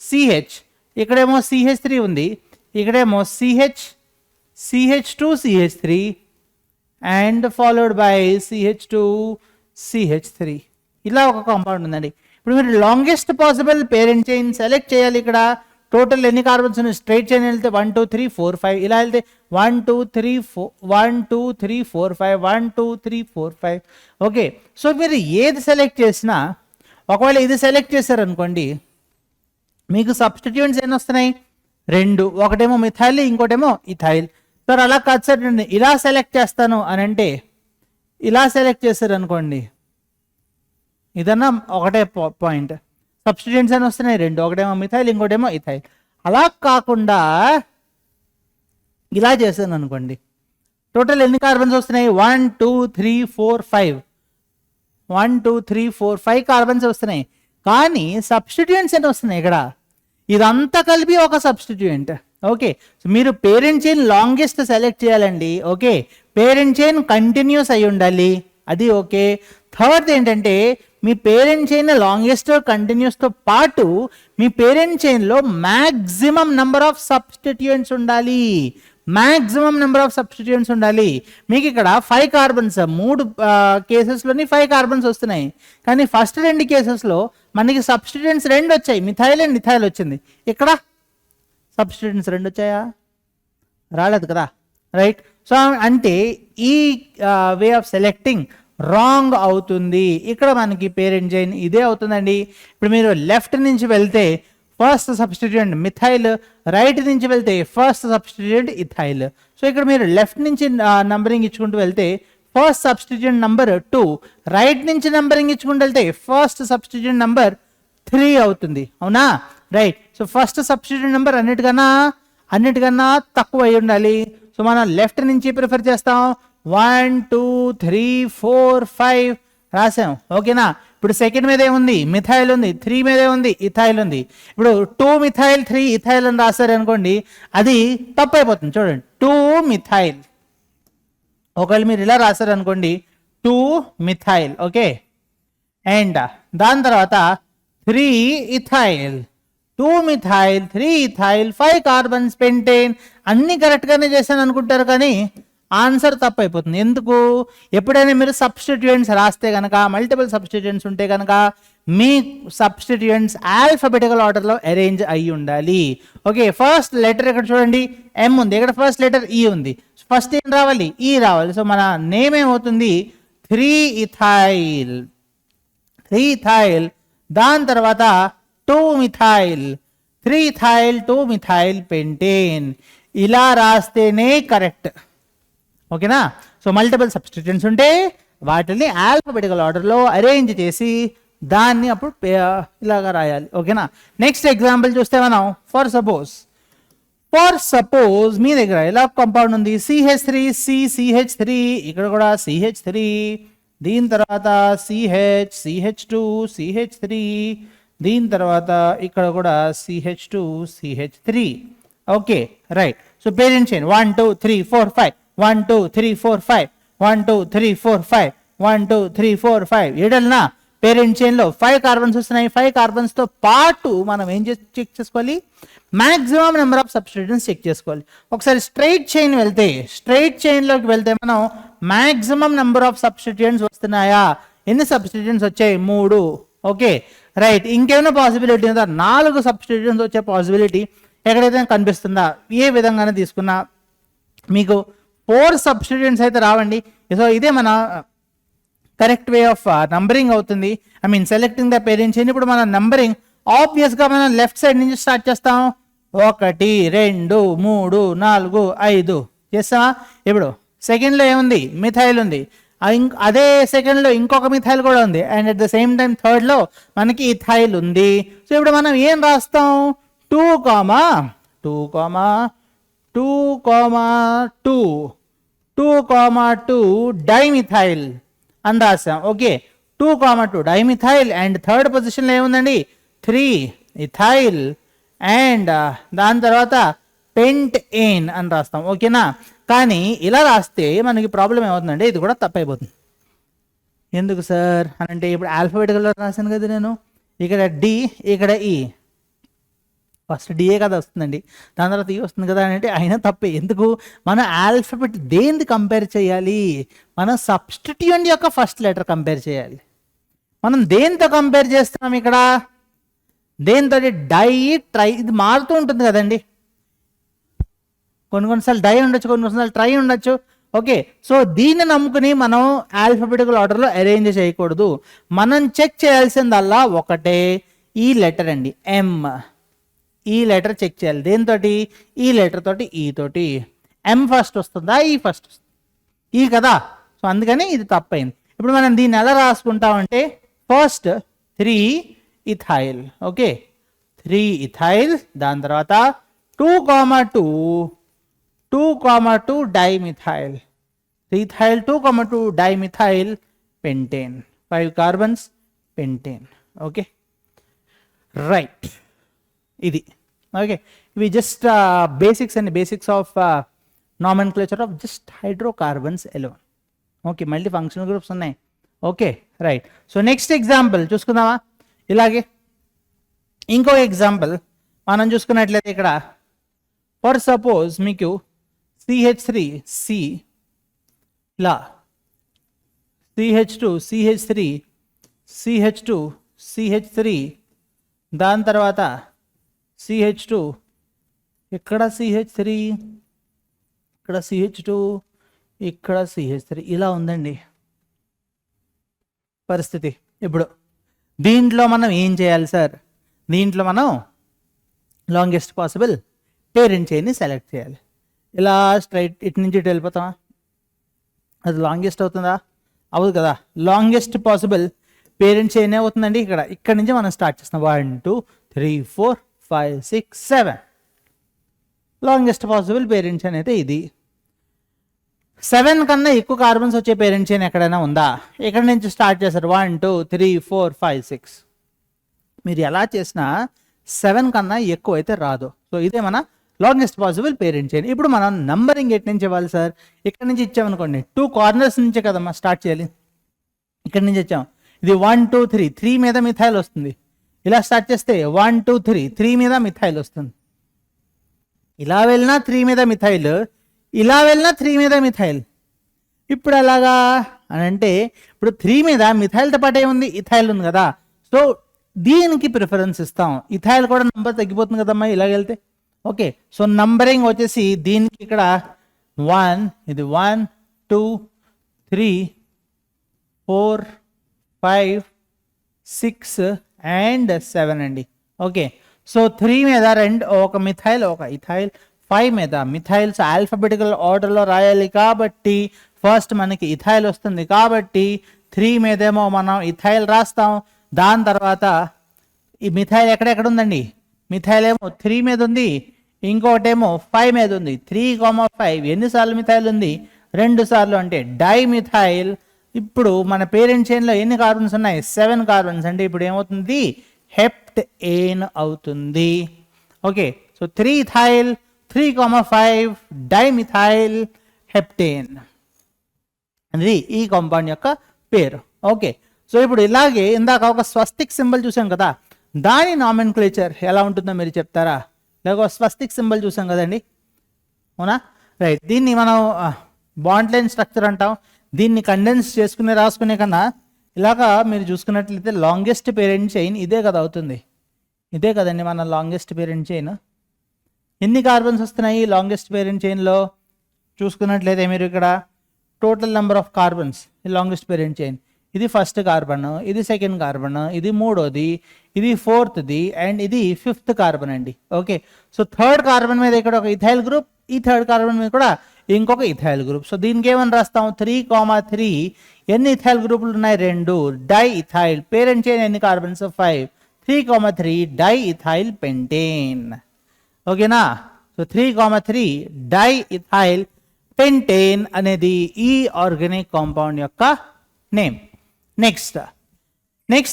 CH, ఇక్కడేమో CH3 ఉంది, ఇక్కడేమో CH2 CH3 and followed by CH2 CH3. ఇలా ఒక కాంపౌండ్ ఉందండి. ఇప్పుడు మీరు longest possible parent chain select చేయాలి. ఇక్కడ టోటల్ ఎన్ని కార్బన్స్ ఉన్నాయి? స్ట్రైట్ చైన్ వెళ్తే 1 2 3 4 5, ఇలా వెళ్తే 1 2 3 4 1 2 3 4 5 1 2 3 4 5. ఓకే, సో మీరు ఏది సెలెక్ట్ చేసినా, ఒకవేళ ఇది సెలెక్ట్ చేశారనుకోండి, మీకు సబ్స్టిట్యూయెంట్స్ ఎన్ని వస్తున్నాయి? 2. ఒకటేమో మిథైల్, ఇంకోటేమో ఇథైల్. సార్ అలా కాదు సార్, నేను ఇలా సెలెక్ట్ చేస్తాను అని అంటే, ఇలా సెలెక్ట్ చేశారనుకోండి, ఇదన్నా ఒకటే పాయింట్. సబ్స్టిట్యూయెంట్స్ అని వస్తున్నాయి 2, ఒకటేమో మిథైల్, ఇంకోటేమో ఇథైల్. అలా కాకుండా ఇలా చేశాను అనుకోండి, టోటల్ ఎన్ని కార్బన్స్ వస్తున్నాయి? 1 2 3 4 5 1 2 3 4 5 కార్బన్స్ వస్తున్నాయి. కానీ సబ్స్టిట్యూయెంట్స్ అని వస్తున్నాయి ఇక్కడ. ఇదంతా కలిపి ఒక సబ్స్టిట్యూయెంట్. ఓకే, సో మీరు పేరెంట్ చైన్ లాంగెస్ట్ సెలెక్ట్ చేయాలండి. ఓకే, పేరెంట్ చైన్ కంటిన్యూస్ అయి ఉండాలి, అది ఓకే. థర్డ్ ఏంటంటే, మీ పేరెంట్ చైన్ లాంగెస్ట్ కంటిన్యూస్తో పాటు మీ పేరెంట్ చైన్లో మ్యాక్సిమం నెంబర్ ఆఫ్ సబ్స్టిట్యూయెంట్స్ ఉండాలి. మ్యాక్సిమం నెంబర్ ఆఫ్ సబ్స్టిట్యూయెంట్స్ ఉండాలి. మీకు ఇక్కడ 5 కార్బన్స్, 3 కేసెస్లోని 5 కార్బన్స్ వస్తున్నాయి. కానీ ఫస్ట్ 2 కేసెస్లో మనకి సబ్స్టిట్యూయెంట్స్ 2 వచ్చాయి, మిథైల్ అండ్ ఇథైల్ వచ్చింది. ఇక్కడ సబ్స్టిట్యూయెంట్స్ 2 వచ్చాయా? రాలేదు కదా, రైట్? సో అంటే ఈ వే ఆఫ్ సెలెక్టింగ్ రాంగ్ అవుతుంది. ఇక్కడ మనకి పేరెంట్ చైన్ ఇదే అవుతుందండి. ఇప్పుడు మీరు లెఫ్ట్ నుంచి వెళ్తే ఫస్ట్ సబ్స్టిట్యూయెంట్ మిథైల్, రైట్ నుంచి వెళ్తే ఫస్ట్ సబ్స్టిట్యూయెంట్ ఇథైల్. సో ఇక్కడ మీరు లెఫ్ట్ నుంచి నంబరింగ్ ఇచ్చుకుంటూ వెళ్తే ఫస్ట్ సబ్స్టిట్యూయెంట్ నంబర్ 2, రైట్ నుంచి నంబరింగ్ ఇచ్చుకుంటూ వెళ్తే ఫస్ట్ సబ్స్టిట్యూయెంట్ నంబర్ 3 అవుతుంది. అవునా? Right. So first substituent number అన్నిటికన్నా తక్కువ అయి ఉండాలి. సో మనం లెఫ్ట్ నుంచి ప్రిఫర్ చేస్తాం. 1 2 3 4 5 రాసాం. ఓకేనా? ఇప్పుడు సెకండ్ మీద ఏముంది? మిథైల్ ఉంది. 3 మీద ఏముంది? ఇథైల్ ఉంది. ఇప్పుడు 2 మిథైల్ 3 ఇథైల్ అని రాశారు అనుకోండి, అది తప్పు అయిపోతుంది. చూడండి, 2 మిథైల్. ఒకవేళ మీరు ఇలా రాశారు అనుకోండి, 2 మిథైల్. ఓకే, అండ్ దాని తర్వాత 3 ethyl, 2 methyl 3 ethyl 5 carbons pentane. అన్ని కరెక్ట్గానే చేశాను అనుకుంటారు, కానీ ఆన్సర్ తప్పు అయిపోతుంది. ఎందుకు? ఎప్పుడైనా మీరు సబ్స్టిట్యూయెంట్స్ రాస్తే కనుక, మల్టిపుల్ సబ్స్టిట్యూయెంట్స్ ఉంటే కనుక, మీ సబ్స్టిట్యూయెంట్స్ ఆల్ఫాబెటికల్ ఆర్డర్లో అరేంజ్ అయ్యి ఉండాలి. ఓకే, ఫస్ట్ లెటర్ ఇక్కడ చూడండి, ఎం ఉంది. ఇక్కడ ఫస్ట్ లెటర్ ఈ ఉంది. ఫస్ట్ ఏం రావాలి? ఈ రావాలి. సో మన నేమ్ ఏమవుతుంది? 3 ఇథైల్. దాని తర్వాత 2 మిథైల్, 3 ఇథైల్ 2 మిథైల్ పెంటేన్. ఇలా రాస్తేనే కరెక్ట్. ఓకేనా? సో మల్టిపుల్ సబ్స్టిట్యూయెంట్స్ ఉంటే వాటిని ఆల్ఫాబెటికల్ ఆర్డర్లో అరేంజ్ చేసి దాన్ని అప్పుడు ఇలాగా రాయాలి. ఓకేనా? నెక్స్ట్ ఎగ్జాంపుల్ చూస్తే మనం, ఫర్ ఫర్ సపోజ్ మీ దగ్గర ఇలా కాంపౌండ్ ఉంది CH3 CH3, ఇక్కడ కూడా CH3, దీని తర్వాత CH2 CH3, దీని తర్వాత ఇక్కడ కూడా CH2 CH3. Okay right. So parent chain 1 2 3 4 5 1 2 3 4 5 1 2 3 4 5 1 2 3 4 5 ఏడల్నా పేరెంట్ చైన్లో 5 కార్బన్స్ వస్తున్నాయి. 5 కార్బన్స్తో పాటు మనం ఏం చెక్ చేసుకోవాలి, maximum number of substituents check చేసుకోవాలి. ఒకసారి స్ట్రైట్ చైన్లోకి వెళ్తే మనం మ్యాక్సిమం నెంబర్ ఆఫ్ సబ్స్టిట్యూయెంట్స్ వస్తున్నాయా, ఎన్ని సబ్స్టిట్యూయెంట్స్ వచ్చాయి 3. Okay right. ఇంకేమైనా పాసిబిలిటీ ఉందా, 4 సబ్స్టిట్యూయెంట్స్ వచ్చే పాసిబిలిటీ ఎక్కడైతే కనిపిస్తుందా, ఏ విధంగానే తీసుకున్నా మీకు 4 సబ్స్టిట్యూయెంట్స్ అయితే రావండి. సో ఇదే మన కరెక్ట్ వే ఆఫ్ నంబరింగ్ అవుతుంది. I mean selecting the parent chain. ఇప్పుడు మన నంబరింగ్ ఆబ్వియస్గా మనం లెఫ్ట్ సైడ్ నుంచి స్టార్ట్ చేస్తాం. 1 2 3 4 5 చేస్తామా. ఇప్పుడు సెకండ్లో ఏముంది, మిథైల్ ఉంది. అదే సెకండ్లో ఇంకొక మిథైల్ కూడా ఉంది. And at the same time థర్డ్లో మనకి ఇథైల్ ఉంది. సో ఇప్పుడు మనం ఏం రాస్తాం, 2 డైమిథైల్ అని రాస్తాం. Okay 2 dimethyl. అండ్ థర్డ్ పొజిషన్లో ఏముందండి 3 ఇథైల్ అండ్ దాని తర్వాత పెంటేన్ అని రాస్తాం. ఓకేనా. కానీ ఇలా రాస్తే మనకి ప్రాబ్లం ఏమవుతుందంటే ఇది కూడా తప్పైపోతుంది. ఎందుకు సార్ అని అంటే ఇప్పుడు ఆల్ఫాబెటికల్లో రాశాను కదా నేను, ఇక్కడ డి ఇక్కడ ఈ, ఫస్ట్ డిఏ కదా వస్తుందండి, దాని తర్వాత ఈ వస్తుంది కదా అని అంటే అయినా తప్పే. ఎందుకు, మనం ఆల్ఫాబెట్ దేనిది కంపేర్ చేయాలి, మనం సబ్స్టిట్యూయెంట్ యొక్క ఫస్ట్ లెటర్ కంపేర్ చేయాలి. మనం దేంతో కంపేర్ చేస్తున్నాం ఇక్కడ, దేంతో, డై ట్రై, ఇది మారుతూ ఉంటుంది కదండి. కొన్నిసార్లు డై ఉండొచ్చు, కొన్నిసార్లు ట్రై ఉండొచ్చు. ఓకే సో దీన్ని నమ్ముకుని మనం ఆల్ఫాబెటికల్ ఆర్డర్లో అరేంజ్ చేయకూడదు. మనం చెక్ చేయాల్సిందల్లా ఒకటే, ఈ లెటర్ అండి ఎం, ఈ లెటర్ చెక్ చేయాలి. దేంతో, ఈ లెటర్ తోటి, ఈ తోటి. ఎం ఫస్ట్ వస్తుందా, ఈ ఫస్ట్ వస్తుందా, ఈ కదా. సో అందుకని ఇది తప్పైంది. ఇప్పుడు మనం దీన్ని ఎలా రాసుకుంటామంటే ఫస్ట్ 3 ఇథైల్. ఓకే 3 ఇథైల్, దాని తర్వాత 2 dimethyl, ethyl 2 dimethyl pentane, 5 carbons pentane. Okay right. ఇది ఓకే. ఇవి just basics and basics of nomenclature of just hydrocarbons alone. Okay మళ్ళీ ఫంక్షనల్ గ్రూప్స్ ఉన్నాయి. Okay right. So next example చూసుకుందామా. ఇలాగే ఇంకో ఎగ్జాంపుల్ మనం చూసుకున్నట్లయితే ఇక్కడ ఫర్ సపోజ్ మీకు CH3C ఇలా CH2 CH3 CH2 CH3 దాని తర్వాత CH2 ఇక్కడ CH3 ఇక్కడ CH2 ఇక్కడ CH3 ఇలా ఉందండి పరిస్థితి. ఇప్పుడు దీంట్లో మనం ఏం చేయాలి సార్, దీంట్లో మనం లాంగెస్ట్ పాసిబుల్ పేరెంట్ చైన్ని సెలెక్ట్ చేయాలి. ఇలా స్ట్రైట్ ఇటు నుంచి ఇటు వెళ్ళిపోతామా, అది లాంగెస్ట్ అవుతుందా, అవ్వదు కదా. లాంగెస్ట్ పాసిబుల్ పేరెంట్ చైన్ అవుతుందండి ఇక్కడ నుంచి మనం స్టార్ట్ చేస్తాం. 1 2 3 4 5 6 7 లాంగెస్ట్ పాసిబుల్ పేరెంట్ చైన్ అయితే ఇది. 7 కన్నా ఎక్కువ కార్బన్స్ వచ్చే పేరెంట్ చైన్ ఎక్కడైనా ఉందా, ఇక్కడ నుంచి స్టార్ట్ చేస్తారు. 1 2 3 4 5 6 మీరు ఎలా చేసినా 7 కన్నా ఎక్కువ అయితే రాదు. సో ఇదే మన లాంగెస్ట్ పాసిబుల్ పేరెంట్ చైన్. ఇప్పుడు మనం నంబరింగ్ ఎట్ నుంచి ఇవ్వాలి సార్, ఇక్కడ నుంచి ఇచ్చామనుకోండి 2 కార్నర్స్ నుంచే కదమ్మా స్టార్ట్ చేయాలి. ఇక్కడ నుంచి ఇచ్చాం, ఇది 1 2 3 3 మీద మిథైల్ వస్తుంది. ఇలా స్టార్ట్ చేస్తే 1 2 3 3 మీద మిథైల్ వస్తుంది. ఇలా వెళ్ళినా 3 మీద మిథైల్, ఇలా వెళ్ళినా 3 మీద మిథైల్. ఇప్పుడు ఎలాగా అని అంటే ఇప్పుడు 3 మీద మిథైల్తో పాటు ఏముంది, ఇథైల్ ఉంది కదా. సో దీనికి ప్రిఫరెన్స్ ఇస్తాం. ఇథైల్ కూడా నెంబర్ తగ్గిపోతుంది కదమ్మా ఇలా వెళ్తే. ఓకే సో నంబరింగ్ వచ్చేసి దీనికి ఇక్కడ 1, ఇది 1 2 3 4 5 6 అండ్ 7 అండి. ఓకే సో 3 మీద ఒక మిథైల్ ఒక ఇథైల్, 5 మీద మిథైల్స్ ఆల్ఫాబెటికల్ ఆర్డర్లో రాయాలి కాబట్టి ఫస్ట్ మనకి ఇథైల్ వస్తుంది కాబట్టి 3 మీదేమో మనం ఇథైల్ రాస్తాం. దాని తర్వాత ఈ మిథైల్ ఎక్కడెక్కడ ఉందండి, మిథైల్ ఏమో 3 మీద ఉంది, ఇంకోటేమో 5 మీద ఉంది. 3,5 ఎన్నిసార్లు మిథైల్ ఉంది? 2 సార్లు, అంటే డైమిథైల్. ఇప్పుడు మన పేరెంట్ చైన్లో ఎన్ని కార్బన్స్ ఉన్నాయి? 7 కార్బన్స్. అంటే ఇప్పుడు ఏమవుతుంది? హెప్టేన్ అవుతుంది. Okay, so 3-ethyl 3,5 dimethyl heptane అనేది ఈ కాంపౌండ్ యొక్క పేరు. ఓకే, సో ఇప్పుడు ఇలాగే ఇందాక ఒక స్వస్తిక్ సింబల్ చూసాం కదా, దాని నామెన్క్లేచర్ ఎలా ఉంటుందో మీరు చెప్తారా? లేక స్వస్తిక్ సింబల్ చూసాం కదండి, అవునా? రైట్, దీన్ని మనం బాండ్ లైన్ స్ట్రక్చర్ అంటాం. దీన్ని కండెన్స్ చేసుకుని రాసుకునే కన్నా ఇలాగా మీరు చూసుకున్నట్లయితే లాంగెస్ట్ పేరెంట్ చైన్ ఇదే కదా అవుతుంది. ఇదే కదండి మన లాంగెస్ట్ పేరెంట్ చైన్. ఎన్ని కార్బన్స్ వస్తున్నాయి లాంగెస్ట్ పేరెంట్ చైన్లో చూసుకున్నట్లయితే మీరు ఇక్కడ టోటల్ నెంబర్ ఆఫ్ కార్బన్స్ ఈ లాంగెస్ట్ పేరెంట్ చైన్. ఇది ఫస్ట్ కార్బన్, ఇది సెకండ్ కార్బన్, ఇది మూడోది, ఇది ఫోర్త్ది, అండ్ ఇది 5th కార్బన్ అండి. ఓకే, సో థర్డ్ కార్బన్ మీద ఇక్కడ ఒక ఇథైల్ గ్రూప్, ఈ థర్డ్ కార్బన్ మీద కూడా ఇంకొక ఇథైల్ గ్రూప్. సో దీనికి ఏమని రాస్తాం? 3,3. ఎన్ని ఇథైల్ గ్రూపులు ఉన్నాయి? 2. Die ethyl. పేరెంట్ చైన్ ఎన్ని కార్బన్స్? 5. 3,3 die ethyl pentane. ఓకేనా? సో 3,3 డై ఇథైల్ పెంటేన్ అనేది ఈ ఆర్గానిక్ కాంపౌండ్ యొక్క నేమ్. నెక్స్ట్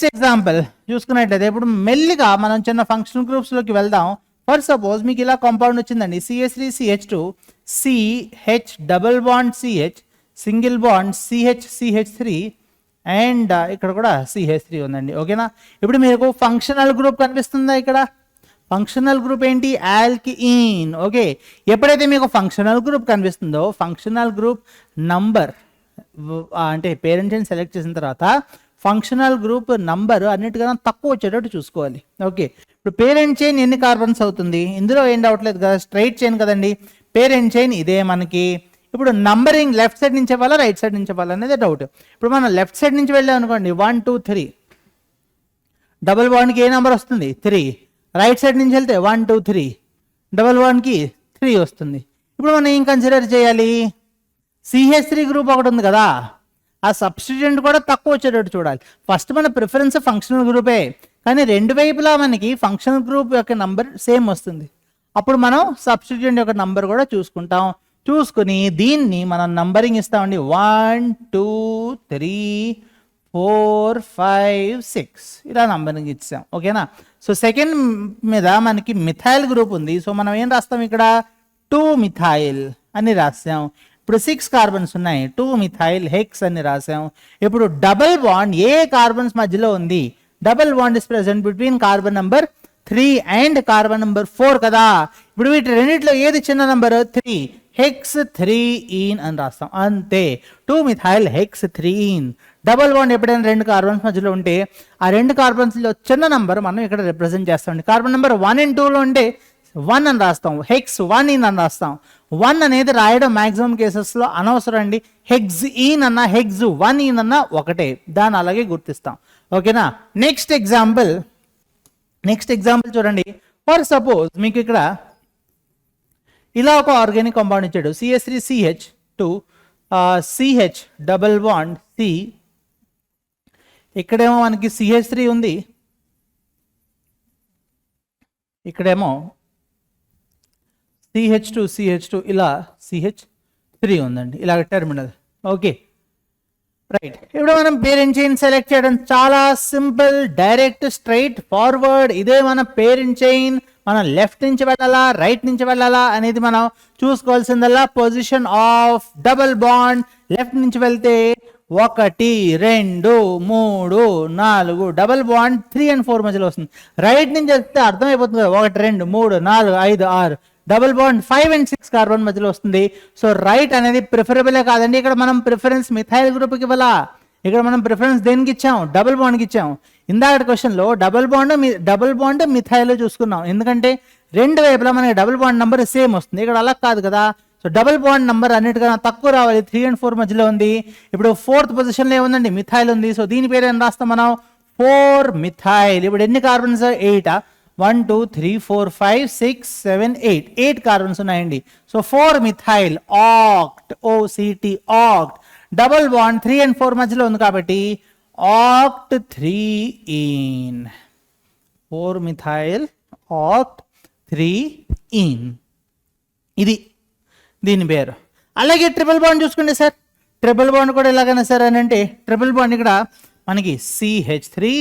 ఎగ్జాంపుల్ చూసుకున్నట్లయితే ఇప్పుడు మెల్లిగా మనం చిన్న ఫంక్షనల్ గ్రూప్స్లోకి వెళ్దాం. ఫర్ సపోజ్ మీకు ఇలా కాంపౌండ్ వచ్చిందండి, CH3CH2 CH double bond CH single bond CH3 and ఇక్కడ కూడా CH3 ఉందండి. ఓకేనా? ఇప్పుడు మీకు ఫంక్షనల్ గ్రూప్ కనిపిస్తుందా? ఇక్కడ ఫంక్షనల్ గ్రూప్ ఏంటి? ఆల్కిన్. ఓకే, ఎప్పుడైతే మీకు ఫంక్షనల్ గ్రూప్ కనిపిస్తుందో ఫంక్షనల్ గ్రూప్ నంబర్ అంటే పేరెంట్ చైన్ సెలెక్ట్ చేసిన తర్వాత ఫంక్షనల్ గ్రూప్ నంబర్ అన్నిటికన్నా తక్కువ వచ్చేటట్టు చూసుకోవాలి. ఓకే, ఇప్పుడు పేరెంట్ చైన్ ఎన్ని కార్బన్స్ అవుతుంది? ఇందులో ఏం డౌట్ లేదు కదా, స్ట్రైట్ చైన్ కదండి పేరెంట్ చైన్. ఇదే మనకి ఇప్పుడు నంబరింగ్ లెఫ్ట్ సైడ్ నుంచి ఇవ్వాలా రైట్ సైడ్ నుంచి ఇవ్వాలా అనేది డౌట్. ఇప్పుడు మనం లెఫ్ట్ సైడ్ నుంచి వెళ్ళాం అనుకోండి, 1 2 3 డబుల్ బాండ్కి ఏ నెంబర్ వస్తుంది? 3. రైట్ సైడ్ నుంచి వెళ్తే 1 2 3 డబుల్ బాండ్కి 3 వస్తుంది. ఇప్పుడు మనం ఏం కన్సిడర్ చేయాలి? CH3 గ్రూప్ ఒకటి ఉంది కదా, ఆ సబ్స్టిట్యూయెంట్ కూడా తక్కువ వచ్చేటట్టు చూడాలి. ఫస్ట్ మన ప్రిఫరెన్స్ ఫంక్షనల్ గ్రూపే, కానీ రెండు వైపులా మనకి ఫంక్షనల్ గ్రూప్ యొక్క నంబర్ సేమ్ వస్తుంది. అప్పుడు మనం సబ్స్టిట్యూయెంట్ యొక్క నంబర్ కూడా చూసుకుంటాం. చూసుకుని దీన్ని మనం నంబరింగ్ ఇస్తామండి. 1 2 3 4 5 6 ఇలా నంబరింగ్ ఇచ్చాం. ఓకేనా? సో సెకండ్ మీద మనకి మిథైల్ గ్రూప్ ఉంది. సో మనం ఏం రాస్తాం? ఇక్కడ 2 మిథైల్ అని రాసాం. ఇప్పుడు 6 కార్బన్స్ ఉన్నాయి, 2 మిథైల్ హెక్స్ అని రాసాం. ఇప్పుడు డబుల్ బాండ్ ఏ కార్బన్స్ మధ్యలో ఉంది? Double bond is present between carbon number 3 and carbon number 4 కదా. ఇప్పుడు వీటి రెండిట్లో ఏది చిన్న నంబర్? 3. హెక్స్ 3 అని రాస్తాం, అంతే. 2 మిథైల్ హెక్స్ 3. డబుల్ బాండ్ ఎప్పుడైనా రెండు కార్బన్స్ మధ్యలో ఉంటే ఆ రెండు కార్బన్స్లో చిన్న నంబర్ మనం ఇక్కడ రిప్రజెంట్ చేస్తాం. కార్బన్ నెంబర్ 1 and 2లో ఉంటే 1 అని రాస్తాం, హెక్స్ 1 అని రాస్తాం. 1 అనేది రాయడం మాక్సిమం కేసెస్లో అనవసరం అండి. హెక్స్ ఈన్ అన్నా హెక్స్ 1 అన్నా ఒకటే, దాన్ని అలాగే గుర్తిస్తాం. ఓకేనా? నెక్స్ట్ ఎగ్జాంపుల్ చూడండి. ఫర్ సపోజ్ మీకు ఇక్కడ ఇలా ఒక ఆర్గానిక్ కాంపౌండ్ ఇచ్చాడు, CH3CH2 CH double bond C. ఇక్కడేమో మనకి CH3 ఉంది, ఇక్కడేమో CH2 ఇలా CH3 ఉందండి, ఇలాగ టెర్మినల్. Okay, right. ఇప్పుడు మనం పేరెంట్ చైన్ సెలెక్ట్ చేయడం చాలా సింపుల్, డైరెక్ట్, స్ట్రైట్ ఫార్వర్డ్. ఇదే మన పేరెంట్ చైన్. మనం లెఫ్ట్ నుంచి వెళ్ళాలా రైట్ నుంచి వెళ్ళాలా అనేది మనం చూసుకోవాల్సిందల్లా position of double bond. Left నుంచి వెళ్తే 1 2 3 4 డబుల్ బాండ్ 3 and 4 మధ్యలో వస్తుంది. రైట్ నుంచి వెళ్తే అర్థమైపోతుంది, 1 2 3 4 5 6 డబుల్ బాండ్ 5 and 6 కార్బన్ మధ్యలో వస్తుంది. సో రైట్ అనేది ప్రిఫరబులే కాదండి. ఇక్కడ మనం ప్రిఫరెన్స్ మిథైల్ గ్రూప్కి ఇవ్వాలా? ఇక్కడ మనం ప్రిఫరెన్స్ దేనికి ఇచ్చాం? డబుల్ బాండ్కి ఇచ్చాం. ఇందాక క్వశ్చన్లో డబుల్ బాండ్ మిథైల్ చూసుకున్నాం, ఎందుకంటే రెండు వైపులా మనకి డబుల్ బాండ్ నెంబర్ సేమ్ వస్తుంది. ఇక్కడ అలా కాదు కదా. సో డబుల్ బాండ్ నెంబర్ అన్నిటికన్నా తక్కువ రావాలి, 3 and 4 మధ్యలో ఉంది. ఇప్పుడు 4th పొజిషన్లో ఏముందండి? మిథైల్ ఉంది. సో దీని పేరు ఏం రాస్తాం మనం? 4 మిథైల్. ఇప్పుడు ఎన్ని కార్బన్స్? 8. 1 2 3 4 5 6 7 8 కార్బన్స్ ఉన్నాయండి. So 4 methyl act, OCT act. Double bond 3 and 4 మధ్యలో ఉంది కాబట్టి ఆక్ట్ 3 4 మిథైల్ ఆక్ట్ 3 ఈన్. ఇది దీని పేరు. అలాగే ట్రిపుల్ బాండ్ చూసుకోండి సార్. ట్రిపుల్ బాండ్ కూడా ఎలాగైనా సార్ అని అంటే ట్రిపుల్ బాండ్ ఇక్కడ మనకి CH3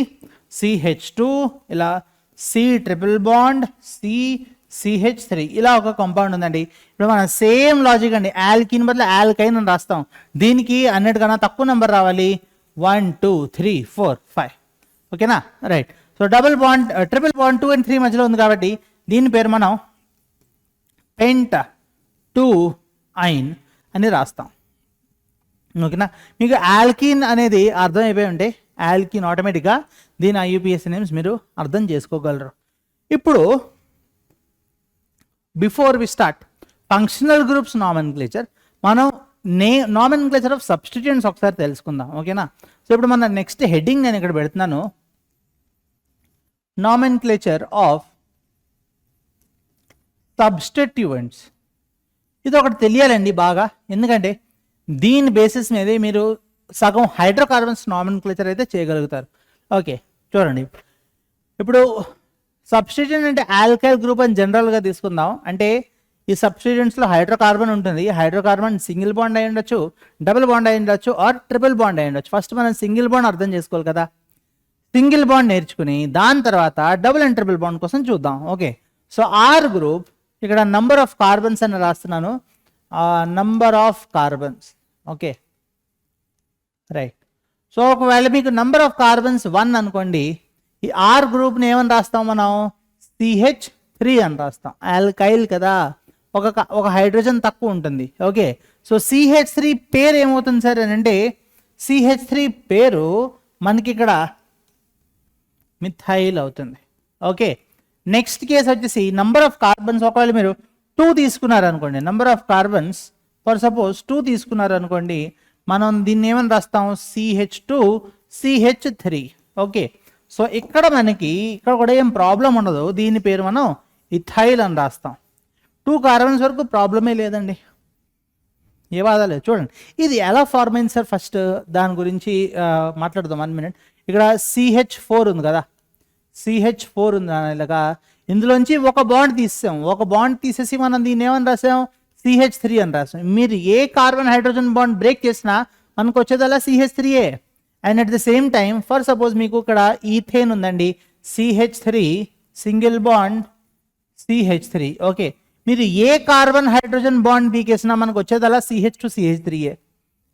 CH2 ఇలా C ట్రిపుల్ బాండ్ CH3 ఇలా ఒక కాంపౌండ్ ఉందండి. ఇప్పుడు మనం సేమ్ లాజిక్ అండి, ఆల్కిన్ బదులు ఆల్కైన్ అని రాస్తాం. దీనికి అన్నిటికన్నా తక్కువ నెంబర్ రావాలి, 1 2 3 4 5. ఓకేనా, right. So double bond triple bond 2 and 3 మధ్యలో ఉంది కాబట్టి దీని పేరు మనం పెంట 2 ఐన్ అని రాస్తాం. ఓకేనా, మీకు ఆల్కిన్ అనేది అర్థం అయిపోయి ఉంటే ఆల్కిన్ ఆటోమేటిక్గా దీని IUPAC నేమ్స్ మీరు అర్థం చేసుకోగలరు. ఇప్పుడు before we start functional groups nomenclature, మనం నామెన్క్లేచర్ ఆఫ్ సబ్స్టిట్యూయెంట్స్ ఒకసారి తెలుసుకుందాం. ఓకేనా, సో ఇప్పుడు మన నెక్స్ట్ హెడ్డింగ్ నేను ఇక్కడ పెడుతున్నాను, నామెన్క్లేచర్ ఆఫ్ సబ్స్టిట్యూయెంట్స్. ఇది ఒకటి తెలియాలండి బాగా, ఎందుకంటే దీని బేసిస్ మీద మీరు సగం హైడ్రోకార్బన్స్ నామెన్క్లేచర్ అయితే చేయగలుగుతారు. ఓకే, చూడండి. ఇప్పుడు సబ్స్టిట్యూయెంట్ అంటే ఆల్కైల్ గ్రూప్ అని జనరల్గా తీసుకుందాం. అంటే ఈ సబ్స్టిట్యూయెంట్స్లో హైడ్రోకార్బన్ ఉంటుంది. హైడ్రోకార్బన్ సింగిల్ బాండ్ అయి ఉండొచ్చు, డబుల్ బాండ్ అయి ఉండొచ్చు, ఆర్ ట్రిపుల్ బాండ్ అయి ఉండొచ్చు. ఫస్ట్ మనం సింగిల్ బాండ్ అర్థం చేసుకోవాలి కదా. సింగిల్ బాండ్ నేర్చుకుని దాని తర్వాత డబుల్ అండ్ ట్రిపుల్ బాండ్ కోసం చూద్దాం. ఓకే, సో ఆర్ గ్రూప్ ఇక్కడ నంబర్ ఆఫ్ కార్బన్స్ అని రాస్తున్నాను, number of carbons. Okay, right. So ఒకవేళ మీకు నంబర్ ఆఫ్ కార్బన్స్ 1 అనుకోండి, ఈ ఆర్ గ్రూప్ని ఏమని రాస్తాం మనం, CH3 అని రాస్తాం. ఆల్కైల్ కదా, ఒక హైడ్రోజన్ తక్కువ ఉంటుంది. ఓకే, సో CH3 పేరు ఏమవుతుంది సార్ అని అంటే CH3 పేరు మనకి ఇక్కడ మిథైల్ అవుతుంది. ఓకే, నెక్స్ట్ కేసు వచ్చేసి నంబర్ ఆఫ్ కార్బన్స్, ఒకవేళ మీరు 2 తీసుకున్నారు అనుకోండి, number of carbons for suppose 2 తీసుకున్నారు అనుకోండి, మనం దీన్ని ఏమని రాస్తాం, CH2 CH3. ఓకే, సో ఇక్కడ కూడా ఏం ప్రాబ్లం ఉండదు, దీని పేరు మనం ఇథైల్ అని రాస్తాం. 2 కార్బన్స్ వరకు ప్రాబ్లమే లేదండి, ఏ బాధ లేదు. చూడండి ఇది ఎలా ఫార్మ్ అయింది సార్, ఫస్ట్ దాని గురించి మాట్లాడదాం 1 minute. ఇక్కడ CH4 ఉంది కదా, CH4 ఉంది ఇలాగా, ఇందులోంచి ఒక బాండ్ తీసాం. ఒక బాండ్ తీసేసి మనం దీన్ని ఏమని రాసాం, CH3 అని రాసాం. మీరు ఏ కార్బన్ హైడ్రోజన్ బాండ్ బ్రేక్ చేసినా మనకు వచ్చేదల్లా CH3ఏ. And at the same time for suppose మీకు ఇక్కడ ఈథేన్ ఉందండి, CH3 single bond CH3. Okay, మీరు ఏ కార్బన్ హైడ్రోజన్ బాండ్ బీకేసినా మనకు వచ్చేదల్లా CH2 CH3ఏ.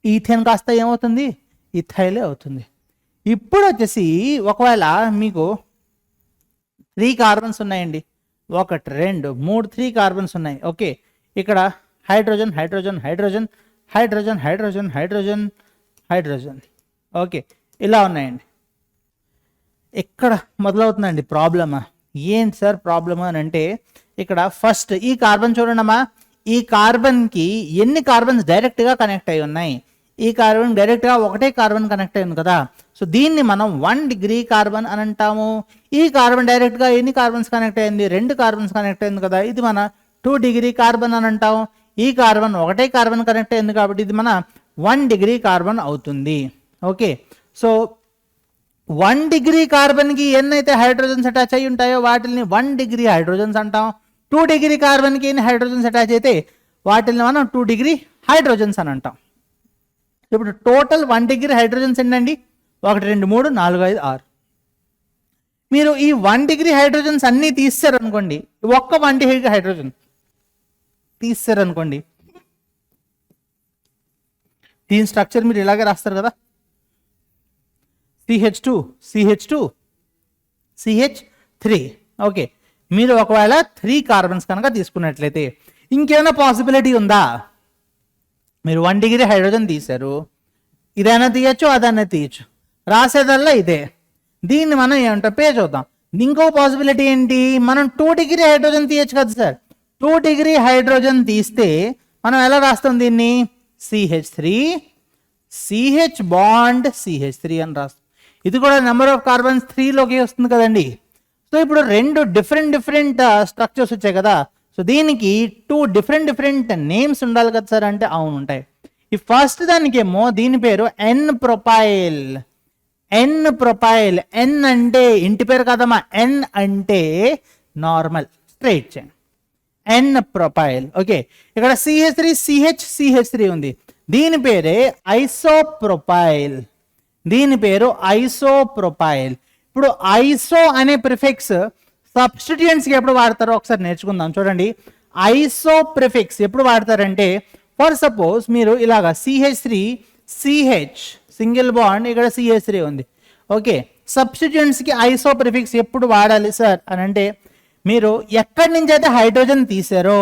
ఈథేన్ కాస్త ఏమవుతుంది, ఇథైలే అవుతుంది. ఇప్పుడు వచ్చేసి ఒకవేళ మీకు 3 కార్బన్స్ ఉన్నాయండి, 1 2 3 3 కార్బన్స్ ఉన్నాయి. ఓకే, ఇక్కడ hydrogen hydrogen hydrogen hydrogen hydrogen hydrogen hydrogen. Okay, ఇలా ఉన్నాయండి. ఎక్కడ మొదలవుతుందండి ప్రాబ్లమా, ఏంటి సార్ ప్రాబ్లమ్ అని అంటే ఇక్కడ ఫస్ట్ ఈ కార్బన్ చూడండమ్మా, ఈ కార్బన్కి ఎన్ని కార్బన్స్ డైరెక్ట్గా కనెక్ట్ అయి ఉన్నాయి, ఈ కార్బన్ డైరెక్ట్గా ఒకటే కార్బన్ కనెక్ట్ అయింది కదా, సో దీన్ని మనం 1 డిగ్రీ కార్బన్ అని అంటాము. ఈ కార్బన్ డైరెక్ట్గా ఎన్ని కార్బన్స్ కనెక్ట్ అయింది, 2 కార్బన్స్ కనెక్ట్ అయింది కదా, ఇది మన 2 డిగ్రీ కార్బన్ అని అంటాం. ఈ కార్బన్ ఒకటే కార్బన్ కనెక్ట్ అయింది కాబట్టి ఇది మన 1 డిగ్రీ కార్బన్ అవుతుంది. ఓకే, సో 1 డిగ్రీ కార్బన్కి ఎన్నైతే హైడ్రోజన్స్ అటాచ్ అయి ఉంటాయో వాటిని 1 డిగ్రీ హైడ్రోజన్స్ అంటాం. 2 డిగ్రీ కార్బన్కి ఎన్ని హైడ్రోజన్స్ అటాచ్ అయితే వాటిని మనం 2 డిగ్రీ హైడ్రోజన్స్ అని అంటాం. ఇప్పుడు టోటల్ 1 డిగ్రీ హైడ్రోజన్స్ ఏంటండి, 1 2 3 4 5 6. మీరు ఈ 1 డిగ్రీ హైడ్రోజన్స్ అన్నీ తీస్తారనుకోండి, ఒక్క 1 డిగ్రీ హైడ్రోజన్ తీస్తారనుకోండి, దీని స్ట్రక్చర్ మీరు ఇలాగే రాస్తారు కదా, CH2 CH2 CH3. ఓకే, మీరు ఒకవేళ 3 కార్బన్స్ కనుక తీసుకున్నట్లయితే ఇంకేమైనా పాసిబిలిటీ ఉందా, మీరు 1 డిగ్రీ హైడ్రోజన్ తీశారు, ఇదైనా తీయచ్చు అదైనా తీయచ్చు, రాసేదల్లా ఇదే. దీన్ని మనం ఏమంటాం పే చూద్దాం. ఇంకో పాసిబిలిటీ ఏంటి, మనం 2 డిగ్రీ హైడ్రోజన్ తీయచ్చు కదా సార్. 2 డిగ్రీ హైడ్రోజన్ తీస్తే మనం ఎలా రాస్తాం దీన్ని, CH3 CH బాండ్ CH3 అని రాస్తాం. ఇది కూడా నెంబర్ ఆఫ్ కార్బన్స్ 3లోకి వస్తుంది కదండి. సో ఇప్పుడు 2 డిఫరెంట్ స్ట్రక్చర్స్ వచ్చాయి కదా, సో దీనికి 2 డిఫరెంట్ నేమ్స్ ఉండాలి కదా సార్ అంటే అవును ఉంటాయి. ఈ ఫస్ట్ దానికేమో దీని పేరు N ప్రొపైల్. N అంటే ఇంటి పేరు కదమ్మా, N అంటే నార్మల్ స్ట్రైట్ చైన్. ఎన్ ప్రొపైల్. ఓకే, ఇక్కడ CH3 ఉంది, దీని పేరే ఐసోప్రొపైల్, దీని పేరు ఐసోప్రొపైల్. ఇప్పుడు ఐసో అనే ప్రిఫిక్స్ సబ్స్టిట్యూయెంట్స్కి ఎప్పుడు వాడతారో ఒకసారి నేర్చుకుందాం. చూడండి, ఐసో ప్రిఫిక్స్ ఎప్పుడు వాడతారంటే, ఫర్ సపోజ్ మీరు ఇలాగా CH3CH సింగిల్ బాండ్, ఇక్కడ CH3 ఉంది. ఓకే, సబ్స్టిట్యూయెంట్స్కి ఐసో ప్రిఫిక్స్ ఎప్పుడు వాడాలి సార్ అని అంటే, మీరు ఎక్కడి నుంచి అయితే హైడ్రోజన్ తీసారో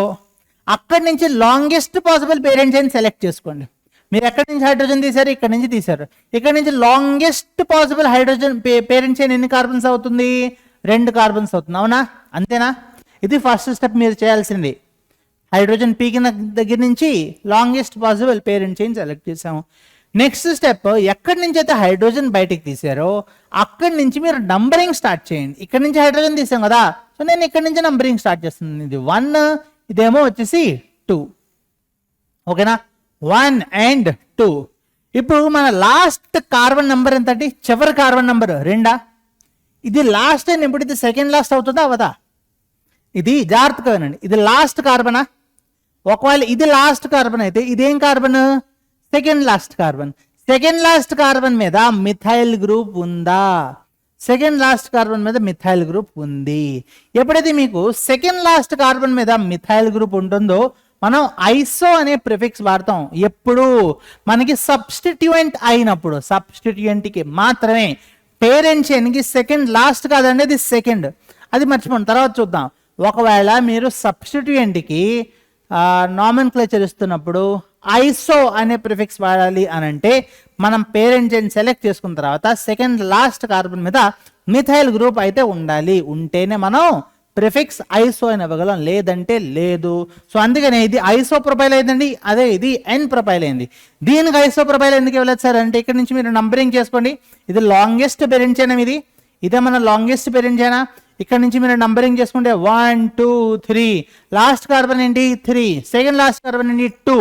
అక్కడి నుంచి longest possible parent chain select చేసుకోండి. మీరు ఎక్కడి నుంచి హైడ్రోజన్ తీసారు, ఇక్కడ నుంచి తీసారు, ఇక్కడ నుంచి longest possible hydrogen parent chain ఎన్ని కార్బన్స్ అవుతుంది, 2 కార్బన్స్ అవుతుంది. అవునా, అంతేనా? ఇది ఫస్ట్ స్టెప్ మీరు చేయాల్సింది. హైడ్రోజన్ పీకిన దగ్గర నుంచి longest possible parent chain select చేసాము. నెక్స్ట్ స్టెప్, ఎక్కడి నుంచి అయితే హైడ్రోజన్ బయటికి తీసారో అక్కడి నుంచి మీరు నంబరింగ్ స్టార్ట్ చేయండి. ఇక్కడ నుంచి హైడ్రోజన్ తీసాం కదా, సో నేను ఇక్కడ నుంచి నంబరింగ్ స్టార్ట్ చేస్తున్నాను. ఇది 1, ఇదేమో వచ్చేసి 2. ఓకేనా, 1 and 2. ఇప్పుడు మన లాస్ట్ కార్బన్ నెంబర్ ఎంత అంటే, చివరి కార్బన్ నెంబర్ 2. ఇది లాస్ట్ అయిన ఇప్పుడు ఇది సెకండ్ లాస్ట్ అవుతుందా అవదా? ఇది జాగ్రత్తగా వినండి, ఇది లాస్ట్ కార్బనా? ఒకవేళ ఇది లాస్ట్ కార్బన్ అయితే ఇదేం carbon? Second last carbon. Second last carbon మీద మిథైల్ గ్రూప్ ఉందా? సెకండ్ లాస్ట్ కార్బన్ మీద మిథైల్ గ్రూప్ ఉంది. ఎప్పుడైతే మీకు సెకండ్ లాస్ట్ కార్బన్ మీద మిథైల్ గ్రూప్ ఉంటుందో మనం ఐసో అనే ప్రిఫిక్స్ వాడతాం. ఎప్పుడు మనకి సబ్స్టిట్యూయెంట్ అయినప్పుడు, సబ్స్టిట్యూయెంట్కి మాత్రమే. పేరెంట్ చైన్కి సెకండ్ లాస్ట్ కాదండి, అది సెకండ్, అది మర్చిపోండి, తర్వాత చూద్దాం. ఒకవేళ మీరు సబ్స్టిట్యూయెంట్కి నామెన్క్లేచర్ ఇస్తున్నప్పుడు ఐసో అనే ప్రిఫిక్స్ వాడాలి అని అంటే, మనం పేరెంట్ చైన్ సెలెక్ట్ చేసుకున్న తర్వాత సెకండ్ లాస్ట్ కార్బన్ మీద మిథైల్ గ్రూప్ అయితే ఉండాలి, ఉంటేనే మనం ప్రిఫిక్స్ ఐసో అని ఇవ్వగలం, లేదంటే లేదు. సో అందుకనే ఇది ఐసో ప్రొపైల్ అయిందండి, అదే ఇది ఎన్ ప్రొపైల్ అయింది. దీనికి ఐసో ప్రొపైల్ ఎందుకు ఇవ్వలేదు సార్ అంటే, ఇక్కడ నుంచి మీరు నంబరింగ్ చేసుకోండి. ఇది లాంగెస్ట్ పేరెంట్ చైన్, ఇదే మన లాంగెస్ట్ పేరెంట్ చైన్. ఇక్కడ నుంచి మీరు నంబరింగ్ చేసుకుంటే 1 2 3, లాస్ట్ కార్బన్ ఏంటి 3, సెకండ్ లాస్ట్ కార్బన్ ఏంటి 2.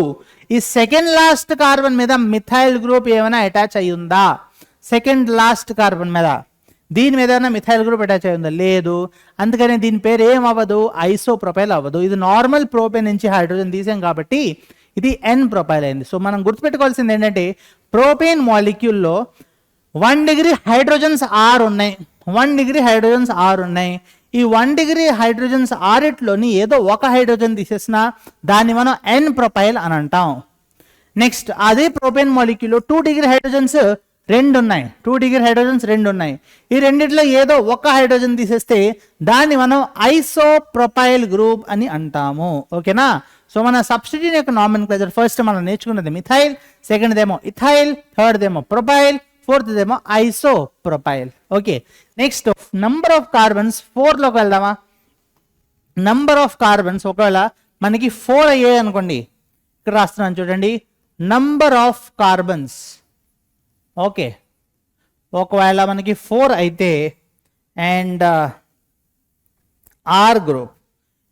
ఈ సెకండ్ లాస్ట్ కార్బన్ మీద మిథైల్ గ్రూప్ ఏమైనా అటాచ్ అయి ఉందా? సెకండ్ లాస్ట్ కార్బన్ మీద దీని మీద ఏమైనా మిథైల్ గ్రూప్ అటాచ్ అయి ఉందా? లేదు. అందుకని దీని పేరు ఏం అవ్వదు, ఐసో ప్రొపైల్ అవ్వదు. ఇది నార్మల్ ప్రోపేన్ నుంచి హైడ్రోజన్ తీసాం కాబట్టి ఇది ఎన్ ప్రొపైల్ అయింది. సో మనం గుర్తుపెట్టుకోవాల్సింది ఏంటంటే, ప్రోపేన్ మాలిక్యూల్లో 1 డిగ్రీ హైడ్రోజన్స్ 6 ఉన్నాయి, 1 డిగ్రీ హైడ్రోజన్స్ 6 ఉన్నాయి. ఈ 1 డిగ్రీ హైడ్రోజన్స్ 6లోని ఏదో ఒక హైడ్రోజన్ తీసేసినా దాన్ని మనం ఎన్ ప్రొపైల్ అని అంటాం. నెక్స్ట్ అదే ప్రోపేన్ మాలిక్యూల్లో 2 డిగ్రీ హైడ్రోజన్స్ 2 ఉన్నాయి, 2 డిగ్రీ హైడ్రోజన్స్ 2 ఉన్నాయి. ఈ రెండిట్లో ఏదో ఒక హైడ్రోజన్ తీసేస్తే దాన్ని మనం ఐసో ప్రొపైల్ గ్రూప్ అని అంటాము. ఓకేనా? సో మన సబ్స్టిట్యూట్ యొక్క నామెన్క్లేచర్ ఫస్ట్ మనం నేర్చుకున్నది మిథైల్, సెకండ్ ఏమో ఇథైల్, థర్డ్ ఏమో ప్రొపైల్, ఫోర్త్ ఏమో isopropyl. Okay, next number of carbons 4లోకి వెళ్దామా? నంబర్ ఆఫ్ కార్బన్స్ ఒకవేళ మనకి 4 అయ్యాయి అనుకోండి, ఇక్కడ రాస్తున్నాను చూడండి, నంబర్ ఆఫ్ కార్బన్స్. ఓకే, ఒకవేళ మనకి 4 అయితే అండ్ ఆర్ గ్రూప్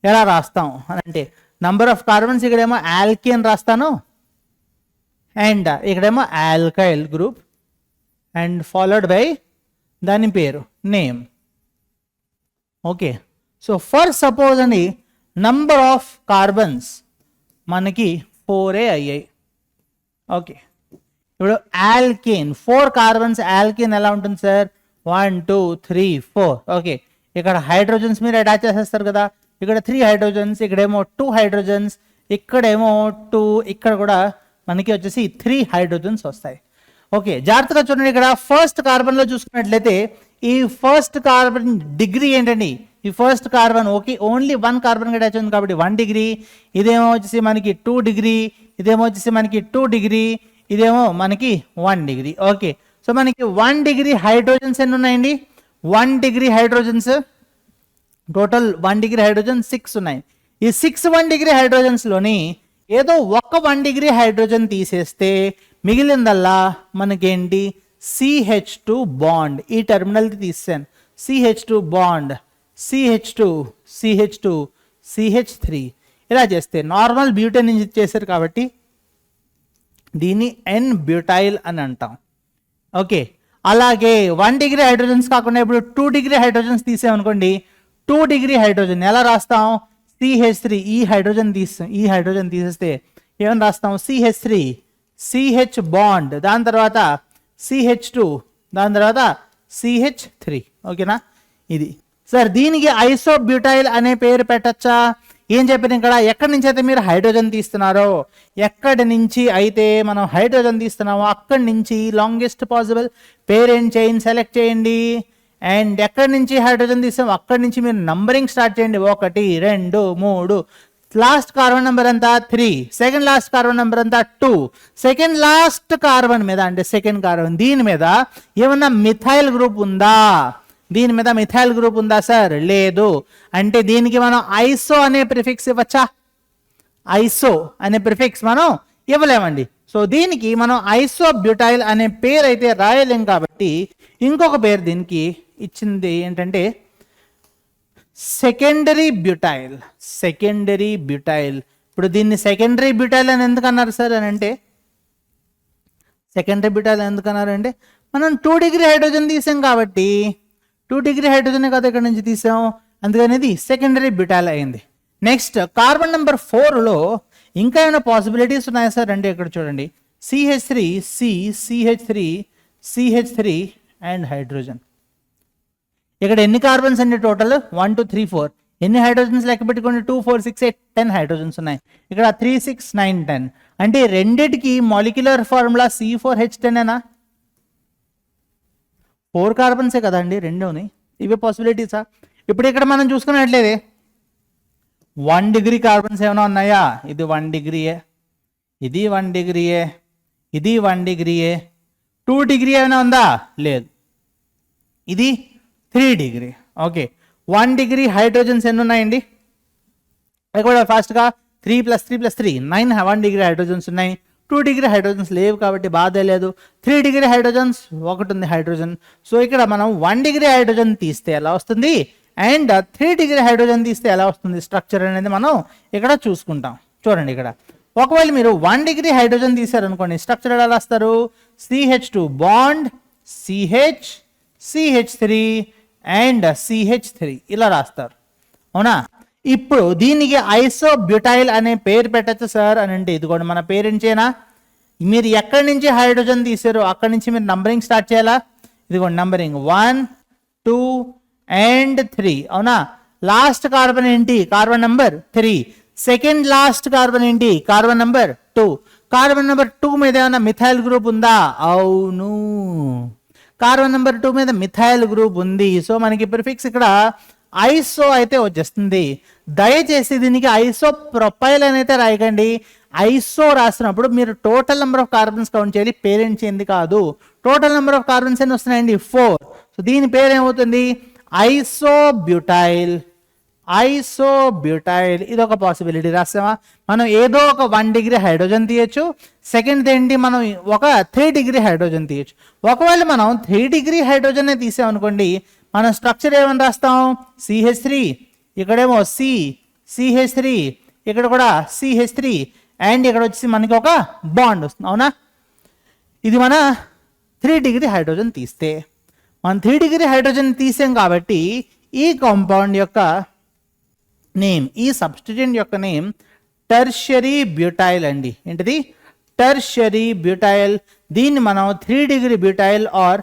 ఎలా రాస్తాం అని అంటే, నంబర్ ఆఫ్ కార్బన్స్ ఇక్కడేమో ఆల్కేన్ రాస్తాను అండ్ ఇక్కడేమో alkyl group and followed by దాని పేరు name. Okay, so for suppose అని నంబర్ ఆఫ్ కార్బన్స్ మనకి 4 అయ్యాయి. ఓకే, ఇప్పుడు ఆల్కేన్ 4 కార్బన్స్ ఆల్కేన్ ఎలా ఉంటుంది సార్? 1 2 3 4. ఓకే, ఇక్కడ హైడ్రోజన్స్ మీరు అటాచ్ చేసేస్తారు కదా, ఇక్కడ 3 హైడ్రోజన్స్, ఇక్కడేమో 2 హైడ్రోజన్స్, ఇక్కడేమో 2, ఇక్కడ కూడా మనకి వచ్చేసి 3 హైడ్రోజన్స్ వస్తాయి. ఓకే, జాగ్రత్తగా చూడండి, ఇక్కడ ఫస్ట్ కార్బన్లో చూసుకున్నట్లయితే ఈ ఫస్ట్ కార్బన్ డిగ్రీ ఏంటండి? ఈ first carbon okay only 1 carbon attach ఉంది కాబట్టి 1 డిగ్రీ, ఇదేమో వచ్చేసి మనకి 2 డిగ్రీ, ఇదేమో వచ్చేసి మనకి 2 డిగ్రీ, ఇదేమో మనకి 1 డిగ్రీ. ఓకే, సో మనకి 1 డిగ్రీ హైడ్రోజన్స్ ఎన్ని ఉన్నాయండి? 1 degree hydrogens total 1 degree hydrogen 6 ఉన్నాయి. ఈ 6 1 డిగ్రీ హైడ్రోజన్స్లోని ఏదో ఒక 1 డిగ్రీ హైడ్రోజన్ తీసేస్తే మిగిలిందల్లా మనకేంటి? CH2 bond. ఈ టెర్మినల్కి తీసాను, CH2 bond, CH2 CH2 CH3 ఇలా చేస్తే నార్మల్ బ్యూటేన్ నుంచి చేశారు కాబట్టి దీన్ని ఎన్ బ్యూటైల్ అని అంటాం. ఓకే, అలాగే 1 డిగ్రీ హైడ్రోజన్స్ కాకుండా ఇప్పుడు 2 డిగ్రీ హైడ్రోజన్స్ తీసామనుకోండి, 2 డిగ్రీ హైడ్రోజన్ ఎలా రాస్తాం? CH3 ఈ హైడ్రోజన్ తీసేస్తే ఏమని రాస్తాం? CH3 CH బాండ్, దాని తర్వాత CH2, దాని తర్వాత CH3. ఓకేనా? ఇది సార్ దీనికి ఐసోబ్యూటైల్ అనే పేరు పెట్టచ్చా? ఏం చెప్పిన ఇక్కడ ఎక్కడి నుంచి అయితే మీరు హైడ్రోజన్ తీస్తున్నారో, ఎక్కడి నుంచి అయితే మనం హైడ్రోజన్ తీస్తున్నామో అక్కడి నుంచి longest possible parent chain select చేయండి. అండ్ ఎక్కడి నుంచి హైడ్రోజన్ తీస్తామో అక్కడి నుంచి మీరు నంబరింగ్ స్టార్ట్ చేయండి. 1 2 3, లాస్ట్ కార్బన్ నెంబర్ అంతా 3, సెకండ్ లాస్ట్ కార్బన్ నెంబర్ అంతా 2, సెకండ్ లాస్ట్ కార్బన్ మీద అంటే సెకండ్ కార్బన్ దీని మీద ఏమన్నా మిథైల్ గ్రూప్ ఉందా? దీని మీద మిథైల్ గ్రూప్ ఉందా సార్? లేదు. అంటే దీనికి మనం ఐసో అనే ప్రిఫిక్స్ ఇవ్వచ్చా? ఐసో అనే ప్రిఫిక్స్ మనం ఇవ్వలేమండి. సో దీనికి మనం ఐసోబ్యూటైల్ అనే పేరు అయితే రాయలేం కాబట్టి ఇంకొక పేరు దీనికి ఇచ్చింది ఏంటంటే సెకండరీ బ్యూటైల్. Secondary butyl. ఇప్పుడు దీన్ని సెకండరీ బ్యూటైల్ అని ఎందుకు అన్నారు సార్ అని అంటే, సెకండరీ బ్యూటైల్ ఎందుకు అన్నారు అంటే మనం 2 డిగ్రీ హైడ్రోజన్ తీసాం కాబట్టి 2 డిగ్రీ హైడ్రోజన్ కదా ఇక్కడ నుంచి తీసాం, అందుకని ఇది సెకండరీ బ్యూటైల్ అయింది. నెక్స్ట్ కార్బన్ నెంబర్ 4లో ఇంకా ఏమైనా పాసిబిలిటీస్ ఉన్నాయా సార్ అంటే ఇక్కడ చూడండి CH3 CH3 CH3 and hydrogen. ఇక్కడ ఎన్ని కార్బన్స్ అండి? టోటల్ 1 2 3 4. ఎన్ని హైడ్రోజన్స్ లెక్క పెట్టుకోండి? 2 4 6 8 10 హైడ్రోజన్స్ ఉన్నాయి. ఇక్కడ 3 6 9 10. అంటే రెండిటికి మాలిక్యులర్ ఫార్ములా C4H10 4 కార్బన్సే కదండి రెండుని. ఇవే పాసిబిలిటీసా? ఇప్పుడు ఇక్కడ మనం చూసుకున్నట్లయితే 1 డిగ్రీ కార్బన్స్ ఏమైనా ఉన్నాయా? ఇది 1 డిగ్రీయే, ఇది 1 డిగ్రీయే, ఇది 1 డిగ్రీయే. 2 డిగ్రీ ఏమైనా ఉందా? లేదు. ఇది 3 డిగ్రీ. ఓకే, 1 డిగ్రీ హైడ్రోజన్స్ ఎన్ని ఉన్నాయండి? ఇక్కడ ఫాస్ట్గా 3 + 3 + 3 9 1 డిగ్రీ హైడ్రోజన్స్ ఉన్నాయి. 2 డిగ్రీ హైడ్రోజన్స్ లేవు కాబట్టి బాధే లేదు. 3 డిగ్రీ హైడ్రోజన్స్ ఒకటి ఉంది హైడ్రోజన్. సో ఇక్కడ మనం 1 డిగ్రీ హైడ్రోజన్ తీస్తే ఎలా వస్తుంది అండ్ 3 డిగ్రీ హైడ్రోజన్ తీస్తే ఎలా వస్తుంది స్ట్రక్చర్ అనేది మనం ఇక్కడ చూసుకుంటాం. చూడండి ఇక్కడ ఒకవేళ మీరు 1 డిగ్రీ హైడ్రోజన్ తీసారనుకోండి స్ట్రక్చర్ ఎలా రాస్తారు? CH2 bond CH CH3 and CH3 ఇలా రాస్తారు. అవునా? ఇప్పుడు దీనికి ఐసోబ్యూటైల్ అనే పేరు పెట్టచ్చు సార్ అని అంటే ఇదిగోండి మన పేరెంట్సేనా. మీరు ఎక్కడి నుంచి హైడ్రోజన్ తీసారో అక్కడి నుంచి మీరు నంబరింగ్ స్టార్ట్ చేయాలా. ఇదిగోండి నంబరింగ్ 1 2 అండ్ 3. అవునా? లాస్ట్ కార్బన్ ఏంటి? Carbon number 3. Second last carbon ఏంటి? Carbon number 2. కార్బన్ నెంబర్ 2 మీద ఏమైనా మిథైల్ గ్రూప్ ఉందా? అవును, కార్బన్ నెంబర్ 2 మీద మిథైల్ గ్రూప్ ఉంది. సో మనకి ప్రిఫిక్స్ ఇక్కడ ఐసో అయితే వచ్చేస్తుంది. దయచేసి దీనికి ఐసో ప్రొపైల్ అని అయితే రాయకండి. ఐసో రాసినప్పుడు మీరు total number of carbons count చేయాలి, పేరెంట్ చేయండి కాదు. టోటల్ నెంబర్ ఆఫ్ కార్బన్స్ ఎన్ని వస్తున్నాయండి? 4. సో దీని పేరు ఏమవుతుంది? ఐసోబ్యూటైల్. ఐసోబ్యూటైల్ ఇది ఒక పాసిబిలిటీ రాస్తామా? మనం ఏదో ఒక 1 డిగ్రీ హైడ్రోజన్ తీయచ్చు. సెకండ్ ఏంటి? మనం ఒక 3 డిగ్రీ హైడ్రోజన్ తీయచ్చు. ఒకవేళ మనం 3 డిగ్రీ హైడ్రోజన్ తీసామనుకోండి మనం స్ట్రక్చర్ ఏమని రాస్తాం? CH3, ఇక్కడేమో CH3, ఇక్కడ కూడా CH3 అండ్ ఇక్కడ వచ్చి మనకి ఒక బాండ్ వస్తుంది. అవునా? ఇది మన 3 డిగ్రీ హైడ్రోజన్ తీస్తే మనం 3 డిగ్రీ హైడ్రోజన్ తీసాం కాబట్టి ఈ కాంపౌండ్ యొక్క నేమ్, ఈ సబ్స్టిట్యూయెంట్ యొక్క నేమ్ టెర్షియరీ బ్యూటైల్ అండి. ఏంటిది? Tertiary butyl. దీన్ని మనం 3 degree butyl or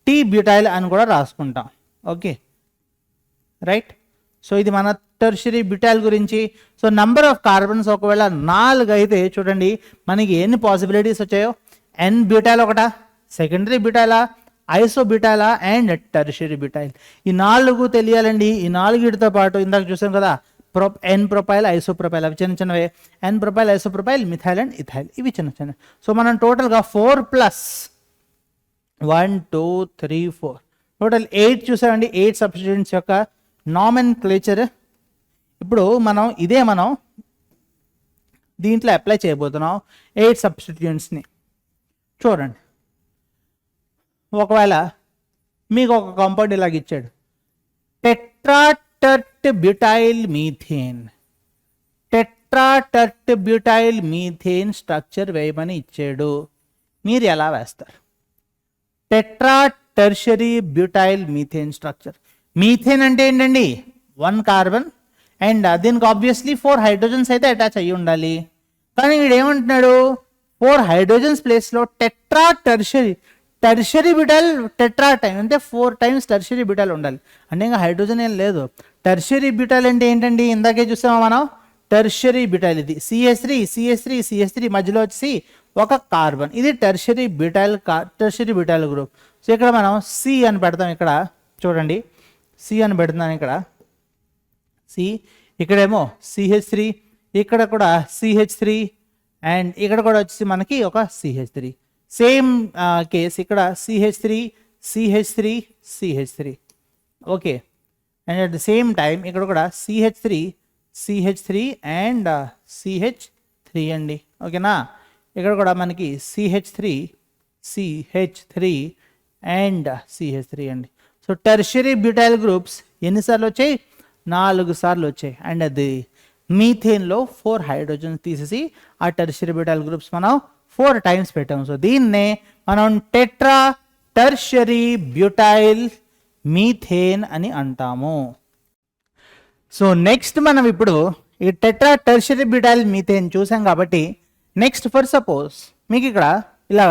T butyl అని కూడా రాసుకుంటాం. Okay right. సో ఇది మన టెర్షియరీ బ్యూటైల్ గురించి. సో నంబర్ ఆఫ్ కార్బన్స్ ఒకవేళ 4 అయితే చూడండి మనకి ఎన్ని పాసిబిలిటీస్ వచ్చాయో. ఎన్ బ్యూటైల్ ఒకటా, సెకండరీ బ్యూటైలా, ఐసోబ్యూటైలా అండ్ టెర్షియరీ బ్యూటైల్. ఈ 4 తెలియాలండి. ఈ 4తో పాటు ఇందాక చూసాం కదా ఎన్ ప్రొపైల్ ఐసోప్రొపైల్, అవి చిన్న చిన్నవే. N propyl isopropyl methyl and ethyl, ఇవి చిన్న చిన్న. సో మనం టోటల్గా 4 + 1 2 3 4 టోటల్ 8 చూసామండి. 8 సబ్స్టిట్యూయెంట్స్ యొక్క నామెన్క్లేచర్. ఇప్పుడు మనం దీంట్లో అప్లై చేయబోతున్నాం 8 సబ్స్టిట్యూయెంట్స్ని. చూడండి ఒకవేళ మీకు ఒక కాంపౌండ్ ఇలాగ ఇచ్చాడు, tetra tert butyl methane. Tetra tert butyl methane structure వేయమని ఇచ్చాడు. మీరు ఎలా వేస్తారు? Tetra tertiary butyl methane structure. Methane అంటే ఏంటండి? 1 కార్బన్. అండ్ దీనికి ఆబ్వియస్లీ 4 హైడ్రోజన్స్ అయితే అటాచ్ అయ్యి ఉండాలి. కానీ వీడు ఏమంటున్నాడు, 4 హైడ్రోజన్స్ ప్లేస్లో tetra tertiary butyl tetra time అంటే 4 టైమ్స్ టెర్షరీ బ్యూటైల్ ఉండాలి. అంటే ఇంకా హైడ్రోజన్ ఏం లేదు. టెర్షరీ బ్యూటైల్ అంటే ఏంటండి, ఇందాకే చూసామా మనం, టెర్షరీ బ్యూటైల్ ఇది CH3 మధ్యలో వచ్చి ఒక కార్బన్, ఇది టెర్షరీ బ్యూటైల్ గ్రూప్. సో ఇక్కడ మనం సి అని పెడతాం, ఇక్కడ చూడండి సి అని పెడుతున్నాను, ఇక్కడ సి, ఇక్కడేమో CH3, ఇక్కడ కూడా CH3 అండ్ ఇక్కడ కూడా వచ్చి మనకి ఒక CH3. సేమ్ కేస్ ఇక్కడ CH3 okay. And at the same time ఇక్కడ కూడా CH3 అండ్ CH3 అండి, ఓకేనా. ఇక్కడ కూడా మనకి CH3 అండ్ CH3 అండి. సో టెర్షరీ బ్యూటైల్ గ్రూప్స్ ఎన్నిసార్లు వచ్చాయి, 4 సార్లు వచ్చాయి. అండ్ అది మీథేన్లో 4 హైడ్రోజన్స్ తీసేసి ఆ టెర్షరీ బ్యూటైల్ గ్రూప్స్ మనం 4 టైమ్స్ పెట్టాము. సో దీన్నే మనం టెట్రా టెర్షరీ బ్యూటైల్ మీథేన్ అని అంటాము. సో నెక్స్ట్ మనం ఇప్పుడు ఈ టెట్రా టెర్షరీ బ్యూటైల్ మీథేన్ చూసాం కాబట్టి నెక్స్ట్ ఫర్ సపోజ్ మీకు ఇక్కడ ఇలా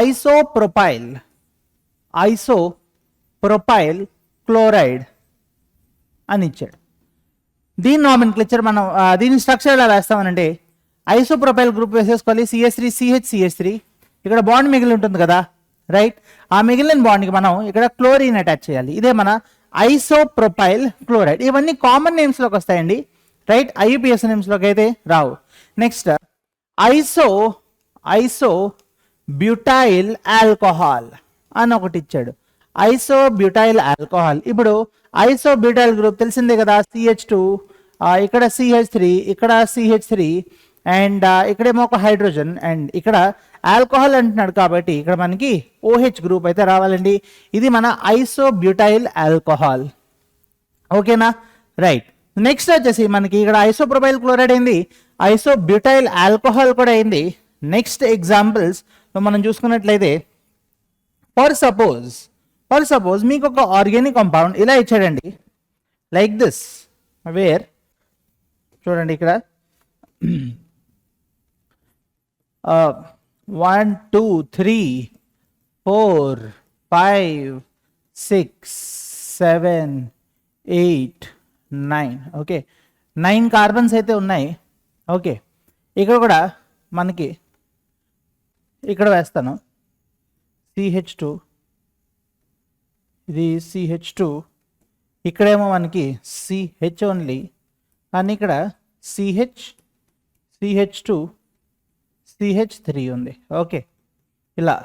ఐసోప్రొపైల్ క్లోరైడ్ అని ఇచ్చాడు. దీని నామెన్క్లేచర్ మనం దీని స్ట్రక్చర్ ఎలా వేస్తామనంటే, ఐసోప్రొపైల్ గ్రూప్ వేసేసుకోవాలి, CH3 ఇక్కడ బాండ్ మిగిలి ఉంటుంది కదా, రైట్. ఆ మిగిలిన బాండ్కి మనం ఇక్కడ క్లోరిన్ అటాచ్ చేయాలి. ఇదే మన ఐసోప్రొపైల్ క్లోరైడ్. ఇవన్నీ కామన్ నేమ్స్లోకి వస్తాయండి, రైట్. IUPAC నేమ్స్లోకి అయితే రావు. నెక్స్ట్ ఐసోబ్యూటైల్ ఆల్కహాల్ అని ఒకటి ఇచ్చాడు, ఐసోబ్యూటైల్ ఆల్కహాల్. ఇప్పుడు ఐసోబ్యూటైల్ గ్రూప్ తెలిసిందే కదా, CH2, ఇక్కడ CH3 అండ్ ఇక్కడేమో ఒక హైడ్రోజన్ అండ్ ఇక్కడ ఆల్కహాల్ అంటున్నాడు కాబట్టి ఇక్కడ మనకి OH గ్రూప్ అయితే రావాలండి. ఇది మన ఐసోబ్యూటైల్ ఆల్కహాల్, ఓకేనా, రైట్. నెక్స్ట్ వచ్చేసి మనకి ఇక్కడ ఐసోప్రొపైల్ క్లోరైడ్ అయింది, ఐసోబ్యూటైల్ ఆల్కహాల్ కూడా అయింది. నెక్స్ట్ ఎగ్జాంపుల్స్ మనం చూసుకున్నట్లయితే ఫర్ సపోజ్ మీకు ఒక ఆర్గానిక్ కాంపౌండ్ ఇలా ఇచ్చాడండి, లైక్ దిస్, వేర్ చూడండి ఇక్కడ 1 2 3 4 5 6 7 8 9 ఓకే, 9 కార్బన్స్ అయితే ఉన్నాయి. ఓకే, ఇక్కడ కూడా మనకి ఇక్కడ వేస్తాను CH2, ఇది CH2, ఇక్కడేమో మనకి CH ఓన్లీ, కానీ ఇక్కడ CH2 CH3 ఉంది. ఓకే, ఇలా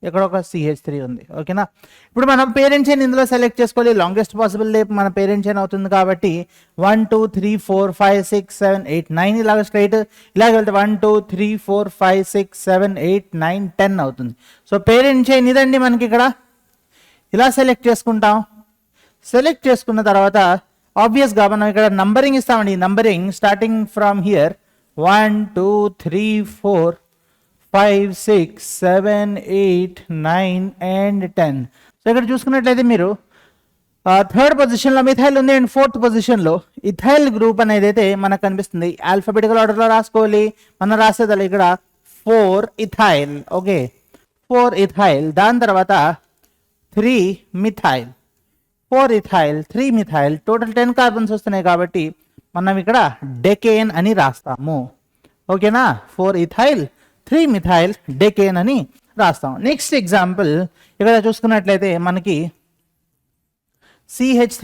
ఇక్కడ ఒక CH3 ఉంది, ఓకేనా. ఇప్పుడు మనం పేరెంట్ చైన్ ఇందులో సెలెక్ట్ చేసుకోవాలి, లాంగెస్ట్ పాసిబుల్ లేపు మన పేరెంట్ చైన్ అవుతుంది కాబట్టి 1 2 3 4 5 6 7 8 9 ఇలాగ స్ట్రైట్ ఇలాగ వెళ్తే 1 2 3 4 5 6 7 8 9 10 అవుతుంది. సో పేరెంట్ చైన్ ఇదండి, మనకి ఇక్కడ ఇలా సెలెక్ట్ చేసుకుంటాం. సెలెక్ట్ చేసుకున్న తర్వాత ఆబ్వియస్గా మనం ఇక్కడ నంబరింగ్ ఇస్తామండి. Numbering starting from here 1 2 3 4 5 6 7 8 9 and 10. So ఇక్కడ చూసుకున్నట్లయితే మీరు థర్డ్ పొజిషన్లో మిథైల్ ఉంది అండ్ ఫోర్త్ పొజిషన్లో ఇథైల్ గ్రూప్ అనేది అయితే మనకు కనిపిస్తుంది. ఆల్ఫాబెటికల్ ఆర్డర్లో రాసుకోవాలి. మనం రాసేది ఇక్కడ 4 ఇథైల్, ఓకే, 4 ఇథైల్. దాని తర్వాత 3 methyl, 4 ethyl 3 methyl, total 10 carbons వస్తున్నాయి కాబట్టి మనం ఇక్కడ డెకేన్ అని రాస్తాము, ఓకేనా. 4 ఇథైల్ 3 మిథైల్ డెకేన్ అని రాస్తాం. నెక్స్ట్ ఎగ్జాంపుల్ ఇక్కడ చూసుకున్నట్లయితే మనకి CH3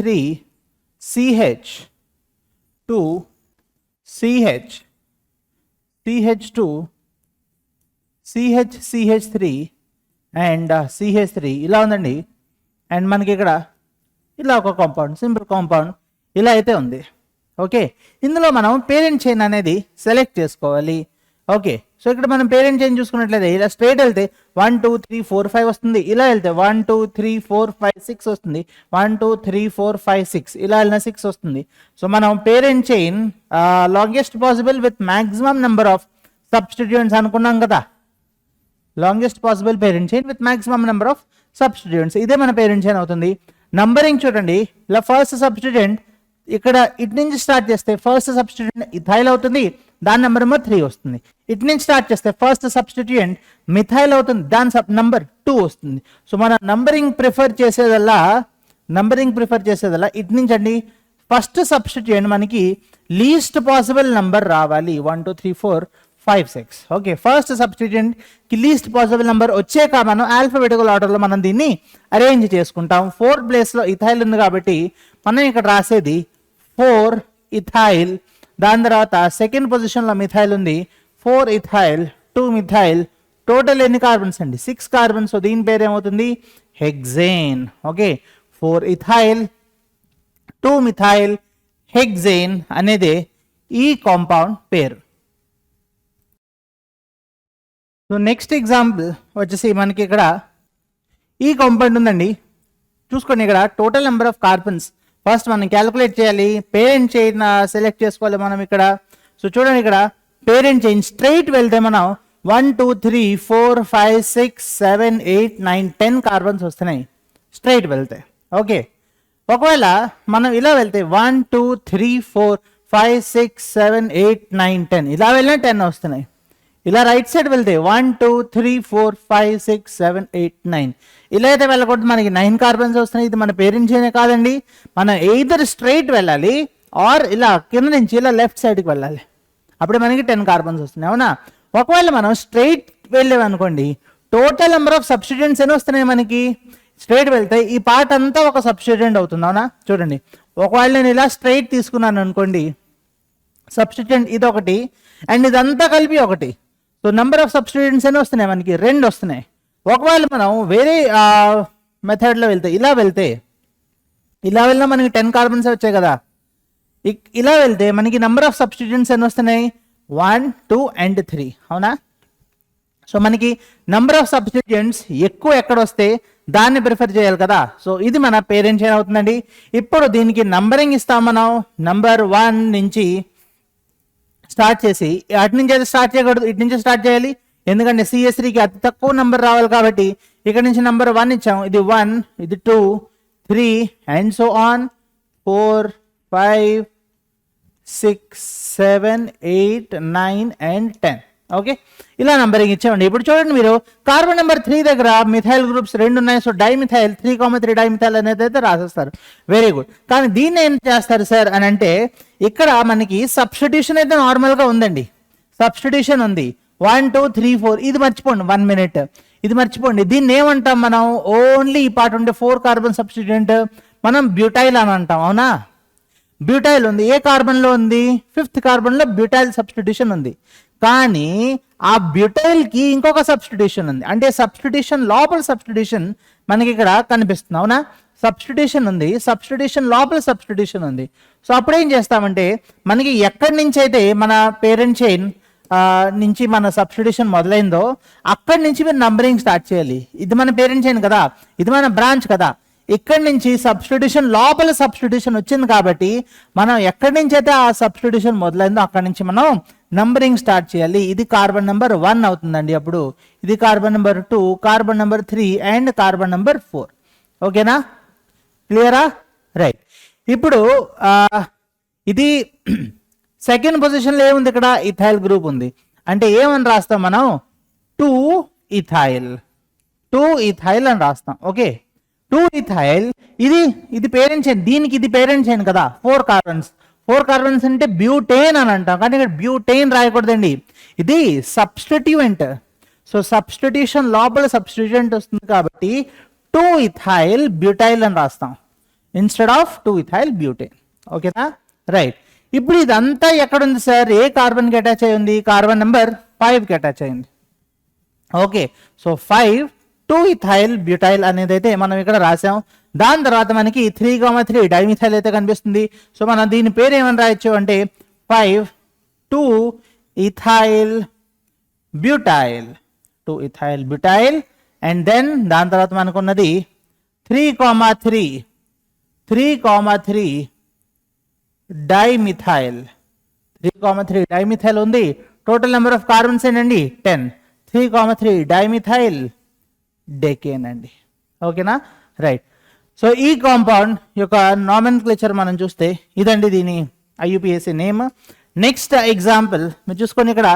CH2 CH2 CH3 and CH3 ఇలా ఉందండి. అండ్ మనకి ఇక్కడ ఇలా ఒక కాంపౌండ్, సింపుల్ కాంపౌండ్ ఇలా అయితే ఉంది. ఓకే, ఇందులో మనం పేరెంట్ చైన్ అనేది సెలెక్ట్ చేసుకోవాలి. ఓకే, సో ఇక్కడ మనం పేరెంట్ చైన్ చూసుకున్నట్లయితే ఇలా స్ట్రైట్ వెళ్తే 1 2 3 4 5 వస్తుంది. ఇలా వెళ్తే 1 2 3 4 5 6 వస్తుంది. 1 2 3 4 5 6 ఇలా వెళ్ళిన 6 వస్తుంది. సో మనం parent chain longest possible with maximum number of substituents అనుకున్నాం కదా. Longest possible parent chain with maximum number of substituents, ఇదే మన పేరెంట్ చైన్ అవుతుంది. నంబరింగ్ చూడండి, ఇలా ఫస్ట్ సబ్స్టిట్యూయెంట్ ఇక్కడ ఇటు నుంచి స్టార్ట్ చేస్తే ఫస్ట్ సబ్స్టిట్యూయెంట్ ఇథైల్ అవుతుంది, దాని నెంబర్ 3 వస్తుంది. ఇటు నుంచి స్టార్ట్ చేస్తే ఫస్ట్ సబ్స్టిట్యూయెంట్ మిథైల్ అవుతుంది, దాని నెంబర్ 2 వస్తుంది. సో మన నంబరింగ్ ప్రిఫర్ చేసేదల్లా ఇటు నుంచి అండి ఫస్ట్ సబ్స్టిట్యూయెంట్ మనకి లీస్ట్ పాసిబుల్ నంబర్ రావాలి. 1 2 3 4 5 6. ఓకే, ఫస్ట్ సబ్స్టిట్యూయెంట్ కి లీస్ట్ పాసిబుల్ నెంబర్ వచ్చాక మనం ఆల్ఫాబెటికల్ ఆర్డర్లో మనం దీన్ని అరేంజ్ చేసుకుంటాం. 4th ప్లేస్లో ఇథైల్ ఉంది కాబట్టి మనం ఇక్కడ రాసేది 4 ఇథైల్. దాని తర్వాత సెకండ్ పొజిషన్లో మిథైల్ ఉంది, 4 ఇథైల్ 2 మిథైల్. టోటల్ ఎన్ని కార్బన్స్ అండి? 6 కార్బన్స్. సో దీని పేరు ఏమవుతుంది? Hexane. Okay, 4 ethyl 2 methyl hexane అనేది ఈ కాంపౌండ్ పేరు. సో నెక్స్ట్ ఎగ్జాంపుల్ వచ్చేసి మనకి ఇక్కడ ఈ కాంపౌండ్ ఉందండి. చూసుకోండి, ఇక్కడ total number of carbons first మనం క్యాలిక్యులేట్ చేయాలి. పేరెంట్ చైన్ సెలెక్ట్ చేసుకోవాలి మనం ఇక్కడ. సో చూడండి, ఇక్కడ పేరెంట్ చైన్ స్ట్రైట్ వెళ్తే మనం 1 2 3 4 5 6 7 8 9 10 కార్బన్స్ వస్తున్నాయి స్ట్రైట్ వెళ్తే. ఓకే, ఒకవేళ మనం ఇలా వెళ్తే 1 2 3 4 5 6 7 8 9 10 ఇలా వెళ్ళినా 10 వస్తున్నాయి. ఇలా రైట్ సైడ్ వెళ్తే 1 2 3 4 5 6 7 8 9 ఇలా అయితే వెళ్ళకూడదు, మనకి 9 కార్బన్స్ వస్తున్నాయి. ఇది మన పేరెంట్ చైన్ కాదండి. మనం ఎయిదర్ స్ట్రైట్ వెళ్ళాలి ఆర్ ఇలా కింద నుంచి ఇలా లెఫ్ట్ సైడ్కి వెళ్ళాలి, అప్పుడు మనకి 10 కార్బన్స్ వస్తున్నాయి. అవునా? ఒకవేళ మనం స్ట్రైట్ వెళ్ళామనుకోండి, టోటల్ నెంబర్ ఆఫ్ సబ్స్టిట్యూయెంట్స్ ఎన్ని వస్తున్నాయి మనకి? స్ట్రైట్ వెళ్తే ఈ పార్ట్ అంతా ఒక సబ్స్టిట్యూయెంట్ అవుతుంది. అవునా? చూడండి, ఒకవేళ నేను ఇలా స్ట్రైట్ తీసుకున్నాను అనుకోండి, సబ్స్టిట్యూయెంట్ ఇది ఒకటి అండ్ ఇదంతా కలిపి ఒకటి. సో నెంబర్ ఆఫ్ సబ్స్టిట్యూయెంట్స్ ఎన్ని వస్తున్నాయి మనకి? 2 వస్తున్నాయి. ఒకవేళ మనం వేరే మెథడ్లో వెళ్తే ఇలా వెళ్ళినా మనకి 10 కార్బన్స్ వచ్చాయి కదా. ఇలా వెళ్తే మనకి నెంబర్ ఆఫ్ సబ్స్టిట్యూయెంట్స్ ఎన్ని వస్తున్నాయి? 1 2 and 3. అవునా? సో మనకి నెంబర్ ఆఫ్ సబ్స్టిట్యూయెంట్స్ ఎక్కువ ఎక్కడ వస్తే దాన్ని ప్రిఫర్ చేయాలి కదా. సో ఇది మన పేరెంట్ చైన్ అవుతుందండి. ఇప్పుడు దీనికి నంబరింగ్ ఇస్తాం మనం. నంబర్ 1 నుంచి స్టార్ట్ చేసి అటు నుంచి అయితే స్టార్ట్ చేయకూడదు, ఇటు నుంచి స్టార్ట్ చేయాలి. ఎందుకంటే CS3కి అతి తక్కువ నెంబర్ రావాలి కాబట్టి ఇక్కడ నుంచి నెంబర్ 1 ఇచ్చాము. ఇది 1, ఇది 2 3 and so on 4 5 6 7 8 9 and 10. Okay, ఇలా నంబరింగ్ ఇచ్చామండి. ఇప్పుడు చూడండి, మీరు కార్బన్ నెంబర్ 3 దగ్గర మిథైల్ గ్రూప్స్ 2 ఉన్నాయి. సో డైమిథైల్ 3,3 డైమిథైల్ అనేది అయితే రాసేస్తారు. Very good. కానీ దీన్ని ఏం చేస్తారు సార్ అని అంటే, ఇక్కడ మనకి సబ్స్టిట్యూషన్ అయితే నార్మల్గా ఉందండి. సబ్స్టిట్యూషన్ ఉంది 1 2 3 4. ఇది మర్చిపోండి, 1 minute. ఇది మర్చిపోండి. దీన్ని ఏమంటాం మనం? ఓన్లీ ఈ పార్ట్ ఉంటే 4 కార్బన్ సబ్స్టిట్యూయెంట్ మనం బ్యూటైల్ అని అంటాం. అవునా? బ్యూటైల్ ఉంది. ఏ కార్బన్లో ఉంది? 5th కార్బన్లో బ్యూటైల్ సబ్స్టిట్యూషన్ ఉంది. కానీ ఆ బ్యూటైల్కి ఇంకొక సబ్స్టిట్యూషన్ ఉంది. అంటే సబ్స్టిట్యూషన్ లోపల సబ్స్టిట్యూషన్ మనకి ఇక్కడ కనిపిస్తుంది. అవునా? సబ్స్టిట్యూషన్ ఉంది, సబ్స్టిట్యూషన్ లోపల సబ్స్టిట్యూషన్ ఉంది. సో అప్పుడు ఏం చేస్తామంటే, మనకి ఎక్కడి నుంచి అయితే మన పేరెంట్ చైన్ నుంచి మన సబ్స్టిట్యూషన్ మొదలైందో అక్కడి నుంచి మీరు నంబరింగ్ స్టార్ట్ చేయాలి. ఇది మన పేరెంట్ చైన్ కదా, ఇది మన బ్రాంచ్ కదా. ఇక్కడి నుంచి సబ్స్టిట్యూషన్ లోపల సబ్స్టిట్యూషన్ వచ్చింది కాబట్టి మనం ఎక్కడి నుంచి అయితే ఆ సబ్స్టిట్యూషన్ మొదలైందో అక్కడి నుంచి మనం నంబరింగ్ స్టార్ట్ చేయాలి. ఇది కార్బన్ నెంబర్ 1 అవుతుందండి. అప్పుడు ఇది carbon number 2, carbon number 3 and carbon number 4. ఓకేనా? క్లియరా? రైట్. ఇప్పుడు ఇది సెకండ్ పొజిషన్లో ఏముంది? ఇక్కడ ఇథైల్ గ్రూప్ ఉంది. అంటే ఏమని రాస్తాం మనం? 2 ఇథైల్ అని రాస్తాం. Okay, 2 ethyl. ఇది పేరెంట్ చైన్, దీనికి ఇది పేరెంట్ చైన్ కదా. 4 కార్బన్స్ అంటే బ్యూటేన్ అని అంటాం. కానీ ఇక్కడ బ్యూటేన్ రాయకూడదండి, ఇది సబ్స్టిట్యూయెంట్. సో సబ్స్టిట్యూషన్ లోపల సబ్స్టిట్యూయెంట్ వస్తుంది కాబట్టి 2 ఇథైల్ బ్యూటైల్ అని రాస్తాం ఇన్స్టెడ్ ఆఫ్ 2 ఇథైల్ బ్యూటేన్. ఓకేనా? రైట్. ఇప్పుడు ఇదంతా ఎక్కడుంది సార్? ఏ కార్బన్కి అటాచ్ అయి ఉంది? కార్బన్ నెంబర్ 5కి అటాచ్ అయింది. ఓకే, సో 5 2 ఇథైల్ బ్యూటైల్ అనేది అయితే మనం ఇక్కడ రాసాం. దాని తర్వాత మనకి 3,3 డైమిథైల్ అయితే కనిపిస్తుంది. సో మనం దీని పేరు ఏమని రాయొచ్చు అంటే 5 2 ఇథైల్ బ్యూటైల్ అండ్ దెన్ దాని తర్వాత మనకున్నది 3,3 డైమిథైల్. 3,3 డైమిథైల్ ఉంది. టోటల్ నెంబర్ ఆఫ్ కార్బన్స్ ఏంటండి? 10. 3,3 డైమిథైల్ డెకేన్ అండి. ఓకేనా? రైట్. సో ఈ కాంపౌండ్ యొక్క నామెన్క్లేచర్ మనం చూస్తే ఇదండి దీని IUPAC నేమ్. నెక్స్ట్ ఎగ్జాంపుల్ మీరు చూసుకొని ఇక్కడ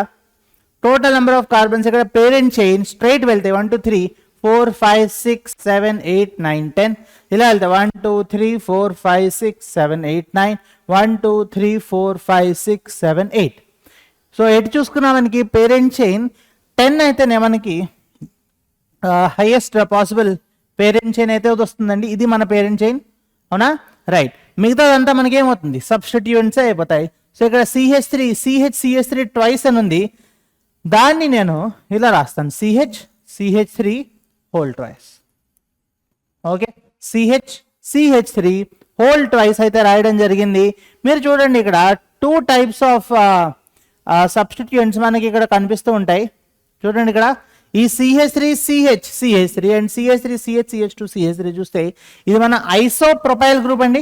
టోటల్ నెంబర్ ఆఫ్ కార్బన్స్ ఇక్కడ పేరెంట్ చైన్ స్ట్రైట్ వెళ్తే 1 2 3 4 5 6 7 8 9 10 ఇలా వెళ్తే 1 2 3 4 5 6 7 8 9 1 2 3 4 5 6 7 8. సో ఎటు చూసుకున్నా మనకి పేరెంట్ చైన్ 10 అయితేనే మనకి హైయెస్ట్ పాసిబుల్ పేరెంట్ చైన్ అయితే వస్తుందండి. ఇది మన పేరెంట్ చైన్, అవునా? రైట్. మిగతాదంతా మనకి ఏమవుతుంది, సబ్స్టిట్యూయెంట్స్ అయిపోతాయి. సో ఇక్కడ CH3 ట్వైస్ అని ఉంది, దాన్ని నేను ఇలా రాస్తాను, CH3 whole twice. Okay, CH3 whole twice అయితే రాయడం జరిగింది. మీరు చూడండి ఇక్కడ 2 టైప్స్ ఆఫ్ సబ్స్టిట్యూయెంట్స్ మనకి ఇక్కడ కనిపిస్తూ ఉంటాయి. చూడండి ఇక్కడ ఈ CH3 అండ్ CH3 చూస్తే ఇది మన ఐసోప్రొపైల్ గ్రూప్ అండి,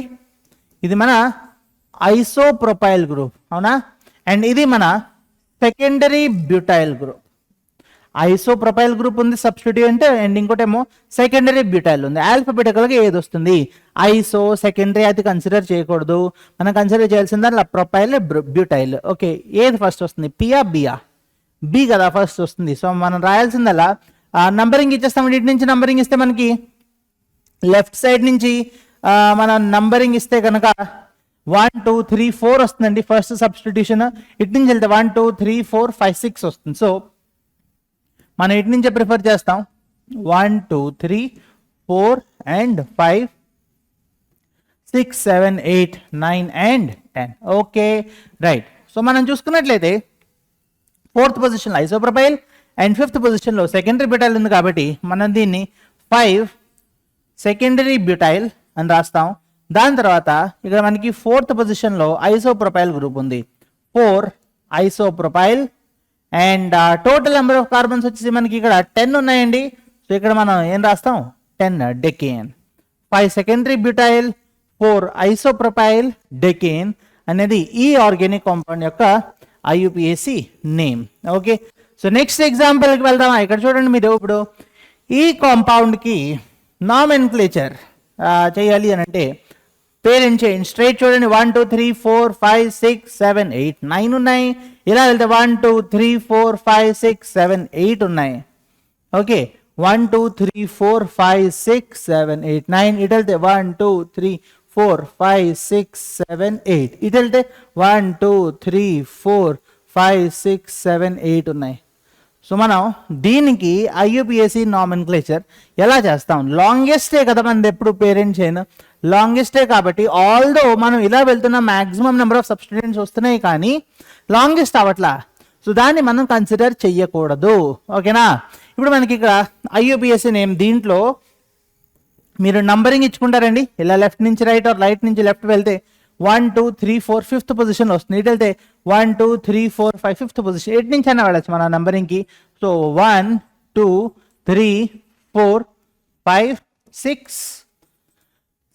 ఇది మన ఐసోప్రొపైల్ గ్రూప్, అవునా? అండ్ ఇది మన secondary butyl group. Isopropyl group ఉంది సబ్స్టిట్యూయెంట్, అండ్ ఇంకోటేమో సెకండరీ బ్యూటైల్ ఉంది. ఆల్ఫాబెటికల్గా ఏది వస్తుంది, ఐసో సెకండరీ అది కన్సిడర్ చేయకూడదు, మనం కన్సిడర్ చేయాల్సింది అలా ప్రొపైల్ బ్యూటైల్. ఓకే, ఏది ఫస్ట్ వస్తుంది, పియా బియా? బి కదా ఫస్ట్ వస్తుంది. సో మనం రాయాల్సిందలా నంబరింగ్ ఇచ్చేస్తాం. ఇటు నుంచి నంబరింగ్ ఇస్తే మనకి లెఫ్ట్ సైడ్ నుంచి మన నంబరింగ్ ఇస్తే కనుక 1 2 3 4 వస్తుందండి ఫస్ట్ సబ్స్టిట్యూషన్. ఇటు నుంచి వెళ్తే 1 2 3 4 5 6 వస్తుంది. సో మనం ఇటు నుంచే ప్రిఫర్ చేస్తాం 1 2 3 4 and 5 6 7 8 9 and 10. Okay, right. So మనం చూసుకున్నట్లయితే 4th పొజిషన్లో ఐసోప్రొపైల్ అండ్ 5th పొజిషన్లో సెకండరీ బ్యూటైల్ ఉంది కాబట్టి మనం దీన్ని 5 సెకండరీ బ్యూటైల్ అని రాస్తాం. దాని తర్వాత ఇక్కడ మనకి 4th పొజిషన్లో ఐసోప్రొపైల్ గ్రూప్ ఉంది, 4 isopropyl. And total number of carbons వచ్చేసి మనకి ఇక్కడ 10 ఉన్నాయండి. సో ఇక్కడ మనం ఏం రాస్తాం, 10 decane. 5 secondary butyl, 4 isopropyl, decane అనేది ఈ ఆర్గానిక్ కాంపౌండ్ యొక్క IUPAC name. Okay, so next ఎగ్జాంపుల్కి వెళ్దామా? ఇక్కడ చూడండి మీరు, ఇప్పుడు ఈ కాంపౌండ్కి నామెన్క్లేచర్ చేయాలి అని అంటే పేరెంట్ చైన్ స్ట్రైట్ చూడండి 1 2 3 4 5 6 7 8 9 ఉన్నాయి. ఇలా వెళ్తే 1 2 3 4 5 6 7 8 ఉన్నాయి. ఓకే, 1 2 3 4 5 6 7 8 9. ఇటు వెళ్తే 1 2 3 4 5 6 7 8. ఇటు వెళ్తే 1 2 3 4 5 6 7 8 ఉన్నాయి. సో మనం దీనికి IUPAC నామెన్క్లేచర్ ఎలా చేస్తాం? లాంగెస్టే కదా మనది ఎప్పుడు పేరెంట్ చైన్, లాంగెస్టే కాబట్టి ఆల్దో మనం ఇలా వెళ్తున్న మ్యాక్సిమం నెంబర్ ఆఫ్ సబ్స్టిట్యూయెంట్స్ వస్తున్నాయి కానీ లాంగెస్ట్ అవట్లా. సో దాన్ని మనం కన్సిడర్ చెయ్యకూడదు. ఓకేనా? ఇప్పుడు మనకి ఇక్కడ IUPAC నేమ్, దీంట్లో మీరు నంబరింగ్ ఇచ్చుకుంటారండి. ఇలా లెఫ్ట్ నుంచి రైట్ ఆర్ రైట్ నుంచి లెఫ్ట్ వెళ్తే 1 2 3 4 5th పొజిషన్ వస్తుంది. ఇటు వెళ్తే 1 2 3 4 5 5th పొజిషన్. ఎటు నుంచి అయినా వెళ్ళచ్చు మన నంబరింగ్కి. సో 1 2 3 4 5 6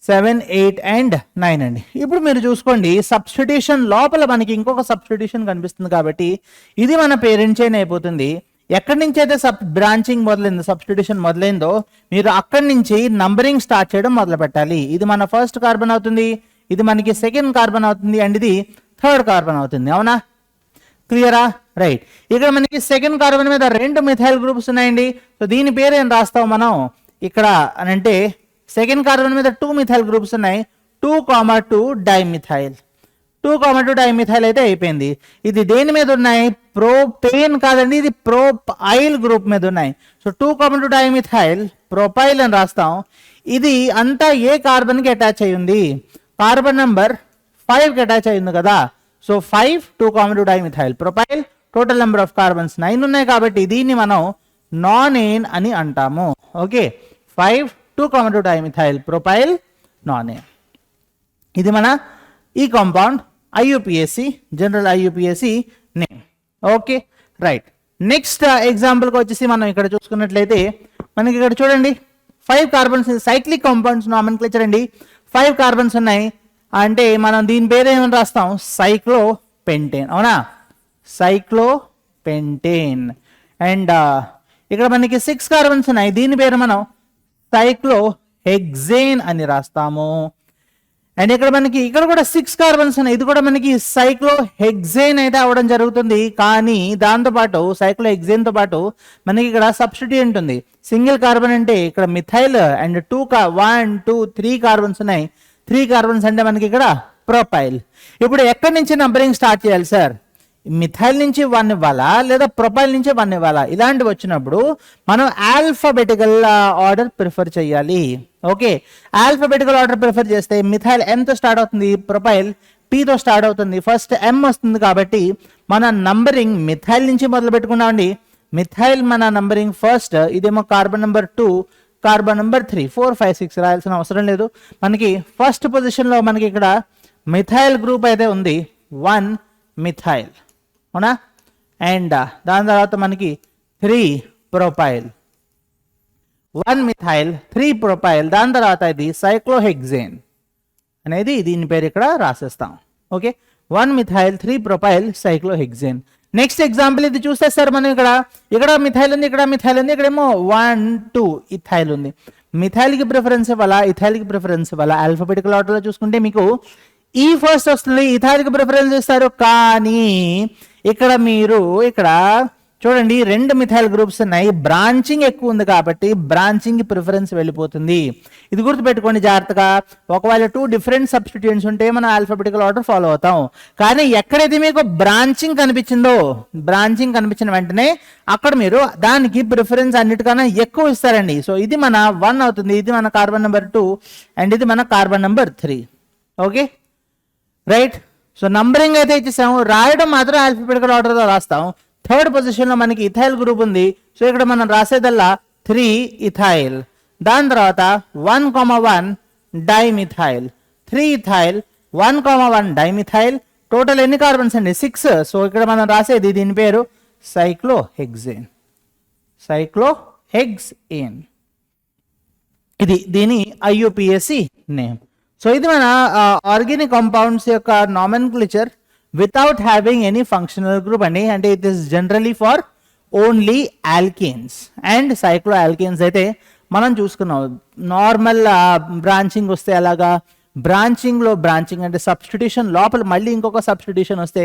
7 8 అండ్ 9 అండి. ఇప్పుడు మీరు చూసుకోండి, సబ్స్టిట్యూషన్ లోపల మనకి ఇంకొక సబ్స్టిట్యూషన్ కనిపిస్తుంది కాబట్టి ఇది మన పేరెంట్ చైన్ అయిపోతుంది. ఎక్కడి నుంచి అయితే బ్రాంచింగ్ మొదలైందో, సబ్స్టిట్యూషన్ మొదలైందో, మీరు అక్కడి నుంచి నంబరింగ్ స్టార్ట్ చేయడం మొదలు పెట్టాలి. ఇది మన ఫస్ట్ కార్బన్ అవుతుంది, ఇది మనకి సెకండ్ కార్బన్ అవుతుంది, అండ్ ఇది థర్డ్ కార్బన్ అవుతుంది. అవునా? క్లియరా? రైట్. ఇక్కడ మనకి సెకండ్ కార్బన్ మీద 2 మిథైల్ గ్రూప్స్ ఉన్నాయండి. సో దీని పేరు ఏం రాస్తాం మనం ఇక్కడ అని అంటే, సెకండ్ కార్బన్ మీద 2 మిథైల్ గ్రూప్స్ ఉన్నాయి, 2,2 డైమిథైల్. 2,2 డైమిథైల్ అయితే అయిపోయింది. ఇది దేని మీద ఉన్నాయి, ప్రోపేన్ కాదండి, ఇది ప్రోపైల్ గ్రూప్ మీద ఉన్నాయి. సో 2,2 డైమిథైల్ ప్రోపైల్ అని రాస్తాం. ఇది అంతా ఏ కార్బన్కి అటాచ్ అయి ఉంది, కార్బన్ నెంబర్ 5కి అటాచ్ అయింది కదా. So 5 2,2 dimethyl propyl. Total number of carbons 9 ఉన్నాయి కాబట్టి దీన్ని మనం నాన్-ఏన్ అని అంటాము. ఓకే, 5 2,2 డైమిథైల్ ప్రొపైల్ నాన్-ఏన్. ఇది మన ఈ compound IUPAC, general IUPAC name. Okay, right. Next ఎగ్జాంపుల్కి వచ్చేసి మనం ఇక్కడ చూసుకున్నట్లయితే మనకి ఇక్కడ చూడండి 5 కార్బన్స్, సైక్లిక్ కాంపౌండ్స్ నామెన్క్లేచర్ అండి. 5 కార్బన్స్ ఉన్నాయి అంటే మనం దీని పేరు ఏమని రాస్తాం, సైక్లోపెంటేన్. అవునా? సైక్లోపెంటేన్. అండ్ ఇక్కడ మనకి 6 కార్బన్స్ ఉన్నాయి, దీని పేరు మనం సైక్లో హెక్సేన్ అని రాస్తాము. అండ్ ఇక్కడ మనకి ఇక్కడ కూడా 6 కార్బన్స్ ఉన్నాయి. ఇది కూడా మనకి సైక్లోహెక్సేన్ అయితే అవ్వడం జరుగుతుంది. కానీ దాంతోపాటు సైక్లోహెక్సేన్తో పాటు మనకి ఇక్కడ సబ్స్టిట్యూయెంట్ ఉంది. సింగిల్ కార్బన్ అంటే ఇక్కడ మిథైల్ అండ్ 1 2 3 కార్బన్స్ ఉన్నాయి. 3 కార్బన్స్ అంటే మనకి ఇక్కడ ప్రొపైల్. ఇప్పుడు ఎక్కడి నుంచి నంబరింగ్ స్టార్ట్ చేయాలి సార్? మిథైల్ నుంచి 1 ఇవ్వాలా లేదా ప్రొపైల్ నుంచి 1 ఇవ్వాలా? ఇలాంటివి వచ్చినప్పుడు మనం ఆల్ఫాబెటికల్ ఆర్డర్ ప్రిఫర్ చేయాలి. ఓకే, ఆల్ఫాబెటికల్ ఆర్డర్ ప్రిఫర్ చేస్తే మిథైల్ ఎంతో స్టార్ట్ అవుతుంది, ప్రొపైల్ పీతో స్టార్ట్ అవుతుంది. ఫస్ట్ ఎం వస్తుంది కాబట్టి మన నంబరింగ్ మిథైల్ నుంచి మొదలు పెట్టుకున్నామండి. మిథైల్ మన నంబరింగ్ ఫస్ట్, ఇదేమో కార్బన్ నెంబర్ 2, కార్బన్ నెంబర్ 3, 4 5 6 రాయాల్సిన అవసరం లేదు. మనకి ఫస్ట్ పొజిషన్లో మనకి ఇక్కడ మిథైల్ గ్రూప్ అయితే ఉంది, 1 మిథైల్ అవునా. అండ్ దాని తర్వాత మనకి 3 ప్రొపైల్, 1 మిథైల్ 3 ప్రొపైల్. దాని తర్వాత ఇది సైక్లోహెక్సేన్ అనేది దీని పేరు ఇక్కడ రాసేస్తాం. Okay, 1 methyl 3 propyl cyclohexane. Next example ఇది చూస్తే సార్ మనం ఇక్కడ మిథైల్ ఉంది, ఇక్కడ మిథైల్ ఉంది, ఇక్కడేమో 1 2 ఇథైల్ ఉంది. మిథైల్కి ప్రిఫరెన్స్ ఇవ్వాలా, ఇథైల్కి ప్రిఫరెన్స్ ఇవ్వాలా? ఆల్ఫాబెటికల్ ఆర్డర్లో చూసుకుంటే మీకు ఈ ఫస్ట్ వస్తుంది, ఇథైల్కి ప్రిఫరెన్స్ ఇస్తారు. కానీ ఇక్కడ మీరు ఇక్కడ చూడండి 2 మిథైల్ గ్రూప్స్ ఉన్నాయి, బ్రాంచింగ్ ఎక్కువ ఉంది కాబట్టి బ్రాంచింగ్ ప్రిఫరెన్స్ వెళ్ళిపోతుంది. ఇది గుర్తుపెట్టుకోండి జాగ్రత్తగా. ఒకవేళ 2 డిఫరెంట్ సబ్స్టిట్యూయెంట్స్ ఉంటే మనం ఆల్ఫాబెటికల్ ఆర్డర్ ఫాలో అవుతాం. కానీ ఎక్కడైతే మీకు బ్రాంచింగ్ కనిపించిందో, బ్రాంచింగ్ కనిపించిన వెంటనే అక్కడ మీరు దానికి ప్రిఫరెన్స్ అన్నిటికన్నా ఎక్కువ ఇస్తారండి. సో ఇది మన 1 అవుతుంది, ఇది మన కార్బన్ నెంబర్ 2 అండ్ ఇది మన carbon number 3. Okay right. So numbering అయితే ఇచ్చేసాము, రాయడం మాత్రం ఆల్ఫాబెటికల్ ఆర్డర్లో రాస్తాం. థర్డ్ పొజిషన్లో మనకి ఇథైల్ గ్రూప్ ఉంది. సో ఇక్కడ మనం రాసేదల్లా 3 ఇథైల్, దాని తర్వాత 1,1 డైమిథైల్, 3 ఇథైల్, 1,1 డైమిథైల్. టోటల్ ఎన్ని కార్బన్స్ అండి? 6. సో ఇక్కడ మనం రాసేది దీని పేరు సైక్లోహెక్సేన్, సైక్లోహెక్సేన్. ఇది దీని IUPAC నేమ్. సో ఇది మన ఆర్గానిక్ కాంపౌండ్స్ యొక్క nomenclature without having any functional group అండి. అంటే it is generally for only alkanes and సైక్లో alkanes అయితే మనం చూసుకున్నాం. నార్మల్ బ్రాంచింగ్ వస్తే అలాగా, బ్రాంచింగ్లో బ్రాంచింగ్ అంటే సబ్స్టిట్యూషన్ లోపల మళ్ళీ ఇంకొక సబ్స్టిట్యూషన్ వస్తే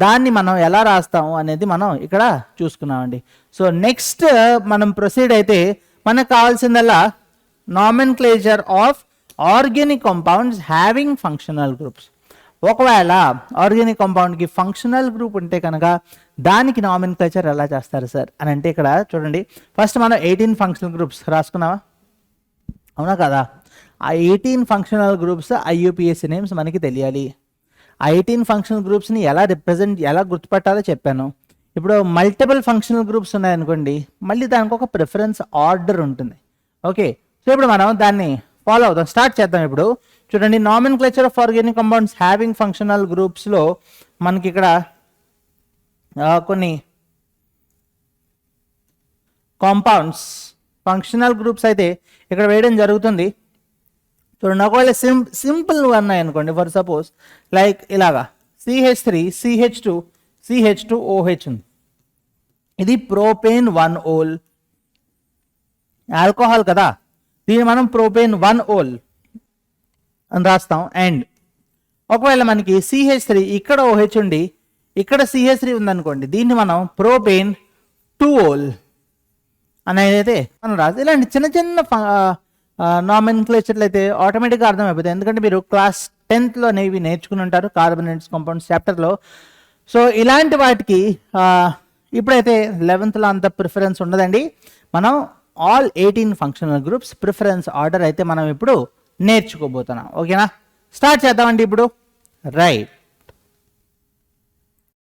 దాన్ని మనం ఎలా రాస్తాము అనేది మనం ఇక్కడ చూసుకున్నామండి. సో నెక్స్ట్ మనం ప్రొసీడ్ అయితే మనకు కావాల్సిందల్లా nomenclature of organic compounds having functional groups. ఒకవేళ ఆర్గానిక్ కాంపౌండ్కి ఫంక్షనల్ గ్రూప్ ఉంటే కనుక దానికి నామెన్క్లేచర్ ఎలా చేస్తారు సార్ అని అంటే ఇక్కడ చూడండి. ఫస్ట్ మనం 18 ఫంక్షనల్ గ్రూప్స్ రాసుకున్నావా? అవునా కదా? ఆ 18 ఫంక్షనల్ గ్రూప్స్ IUPAC నేమ్స్ మనకి తెలియాలి. ఆ 18 ఫంక్షనల్ గ్రూప్స్ని ఎలా గుర్తుపట్టాలో చెప్పాను. ఇప్పుడు మల్టిపుల్ ఫంక్షనల్ గ్రూప్స్ ఉన్నాయనుకోండి, మళ్ళీ దానికి ఒక ప్రిఫరెన్స్ ఆర్డర్ ఉంటుంది. ఓకే, సో ఇప్పుడు మనం దాన్ని ఫాలో అవుతాం, స్టార్ట్ చేద్దాం. ఇప్పుడు చూడండి, nomenclature of organic compounds having functional గ్రూప్స్లో మనకి ఇక్కడ కొన్ని కాంపౌండ్స్ ఫంక్షనల్ గ్రూప్స్ అయితే ఇక్కడ వేయడం జరుగుతుంది. చూడండి, ఒకవేళ సింపుల్ ఉన్నాయి అనుకోండి, ఫర్ సపోజ్ లైక్ ఇలాగా CH3 CH2 CH2OH ఉంది. ఇది ప్రోపేన్ 1 ఓల్ ఆల్కహాల్ కదా, దీన్ని మనం ప్రోపేన్ 1 ఓల్ అని రాస్తాం. అండ్ ఒకవేళ మనకి CH3 ఇక్కడ OH ఉండి ఇక్కడ CH3 ఉందనుకోండి, దీన్ని మనం ప్రోపేన్ 2 ఓల్ అనేది అయితే మనం రాస్తాం. ఇలాంటి చిన్న చిన్న నామెన్క్లేచర్లు అయితే ఆటోమేటిక్గా అర్థమైపోతాయి, ఎందుకంటే మీరు క్లాస్ 10th ఇవి నేర్చుకుని ఉంటారు కార్బోనేట్స్ కాంపౌండ్స్ చాప్టర్లో. సో ఇలాంటి వాటికి ఇప్పుడైతే 11th అంత ప్రిఫరెన్స్ ఉండదండి. మనం all 18 functional groups preference order అయితే మనం ఇప్పుడు నేర్చుకోబోతున్నాం. ఓకేనా, స్టార్ట్ చేద్దామండి ఇప్పుడు. రైట్,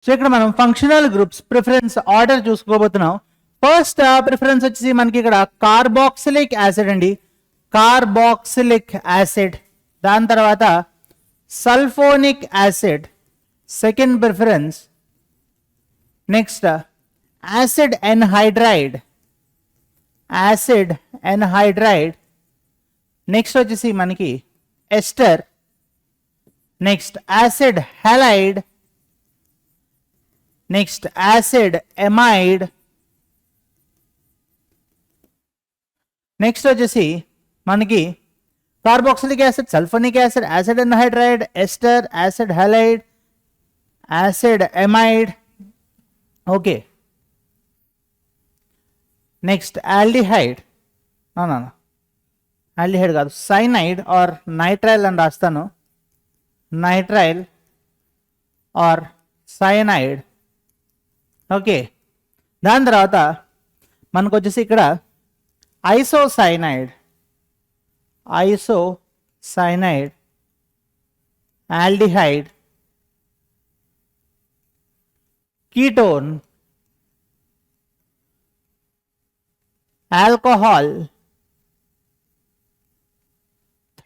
సో ఇక్కడ మనం ఫంక్షనల్ గ్రూప్స్ ప్రిఫరెన్స్ ఆర్డర్ చూసుకోబోతున్నాం. ఫస్ట్ ప్రిఫరెన్స్ వచ్చేసి మనకి ఇక్కడ కార్బాక్సిలిక్ యాసిడ్ అండి, కార్బాక్సిలిక్ యాసిడ్. దాని తర్వాత sulphonic acid second preference. Next acid anhydride, acid anhydride. Next వచ్చేసి మనకి ester. Next acid halide. Next acid amide. Next వచ్చేసి మనకి carboxylic acid, sulphonic acid, acid anhydride, ester, acid halide, acid amide. Okay, next aldehyde, aldehyde కాదు, సైనైడ్ ఆర్ నైట్రైల్ అని రాస్తాను, నైట్రైల్ ఆర్ సైనైడ్. ఓకే, దాని తర్వాత మనకు వచ్చేసి ఇక్కడ isocyanide, isocyanide, aldehyde, ketone, alcohol,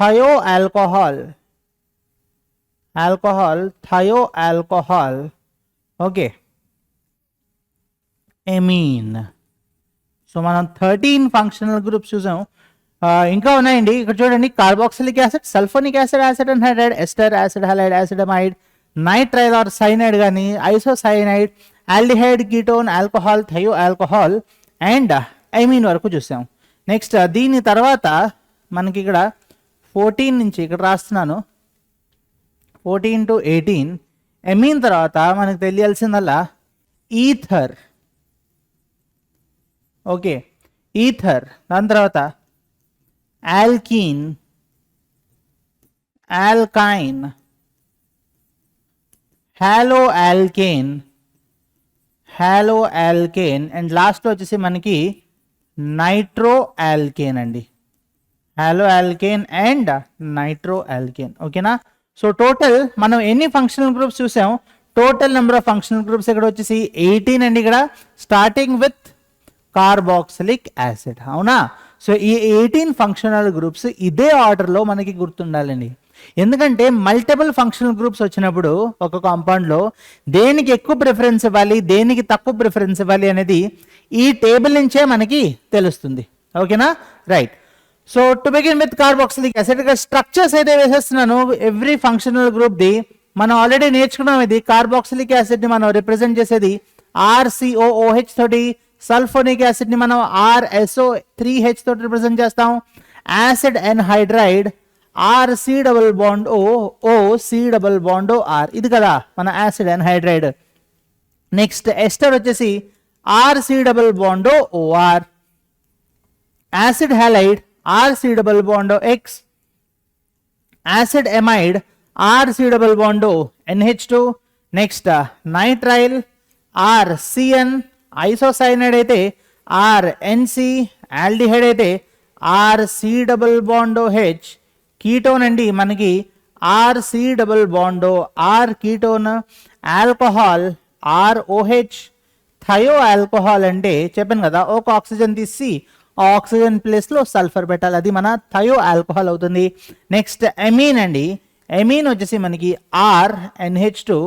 thio alcohol, alcohol, thio alcohol. Okay, amine. So మనం 13 ఫంక్షనల్ గ్రూప్స్ చూసాం. ఇంకా ఉన్నాయండి ఇక్కడ చూడండి, carboxylic acid, sulphonic acid, acid anhydride, ester, acid halide, acid amide, nitrile or cyanide కానీ, isocyanide, aldehyde, ketone, alcohol, thio alcohol and amine వరకు చూసాం. నెక్స్ట్ దీని తర్వాత మనకి ఇక్కడ 14 నుంచి ఇక్కడ రాస్తున్నాను, 14 to 18. ఎమీన్ తర్వాత మనకు తెలియాల్సిందల్లా ఈథర్. Okay, ether. దాని తర్వాత alkyne, ఆల్కైన్, hollow alkane, hollow alkane and లాస్ట్లో వచ్చేసి మనకి నైట్రో ఆల్కేన్ అండి, hollow alkane and nitro alkane. ఓకేనా? సో టోటల్ మనం ఎన్ని ఫంక్షనల్ గ్రూప్స్ చూసాం? Total number of functional groups ఇక్కడ వచ్చేసి 18 అండి, ఇక్కడ స్టార్టింగ్ విత్ కార్బాక్సిలిక్ యాసిడ్. అవునా? సో ఈ 18 ఫంక్షనల్ గ్రూప్స్ ఇదే ఆర్డర్లో మనకి గుర్తుండాలండి. ఎందుకంటే మల్టిపుల్ ఫంక్షనల్ గ్రూప్స్ వచ్చినప్పుడు ఒక కాంపౌండ్లో దేనికి ఎక్కువ ప్రిఫరెన్స్ ఇవ్వాలి, దేనికి తక్కువ ప్రిఫరెన్స్ ఇవ్వాలి అనేది ఈ టేబుల్ నుంచే మనకి తెలుస్తుంది. ఓకేనా? Right. So to begin with carboxylic acid, ఇక్కడ స్ట్రక్చర్స్ అయితే వేసేస్తున్నాను ఎవ్రీ ఫంక్షనల్ గ్రూప్ ది. మనం ఆల్రెడీ నేర్చుకున్నాం, ఇది కార్బాక్సిలిక్ యాసిడ్ ని మనం రిప్రజెంట్ చేసేది RCOOH తోటి, సల్ఫోనిక్ యాసిడ్ ని మనం RSO3H తోటి రిప్రజెంట్ చేస్తాం, acid anhydride RC double bond OC double bond OR, ఇది కదా మన యాసిడ్ ఎన్హైడ్రైడ్. నెక్స్ట్ ఎస్టర్ వచ్చేసి RC double bond OR, acid halide RC double bond X, acid amide RC double bond NH2. Next nitrile RCN, isocyanide అయితే RNC, ఆల్డిహైడ్ అయితే RC double bond H, ketone అండి మనకి RC double bond R ketone, alcohol ROH, thio alcohol అంటే చెప్పాను కదా ఒక ఆక్సిజన్ తీసి ఆ ఆక్సిజన్ ప్లేస్లో సల్ఫర్ పెట్టాలి, అది మన థయో ఆల్కహాల్ అవుతుంది. నెక్స్ట్ ఎమీన్ అండి, ఎమీన్ వచ్చేసి మనకి RNH2.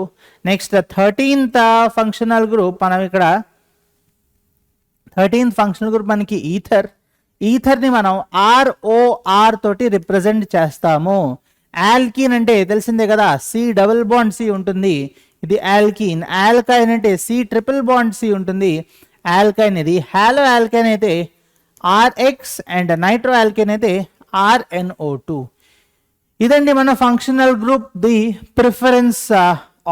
Next 13th functional group మనం ఇక్కడ 13th ఫంక్షనల్ గ్రూప్ మనకి ఈథర్. ఈథర్ని మనం ROR తోటి రిప్రజెంట్ చేస్తాము. ఆల్కీన్ అంటే తెలిసిందే కదా, C డబుల్ బాండ్ C ఉంటుంది, ఇది ఆల్కీన్. ఆల్కైన్ అంటే C ట్రిపుల్ బాండ్ C ఉంటుంది, ఆల్కైన్ ఇది. హాలో ఆల్కైన్ అయితే RX అండ్ నైట్రో ఆల్కైన్ అయితే RNO2. ఇదండి మన functional group the preference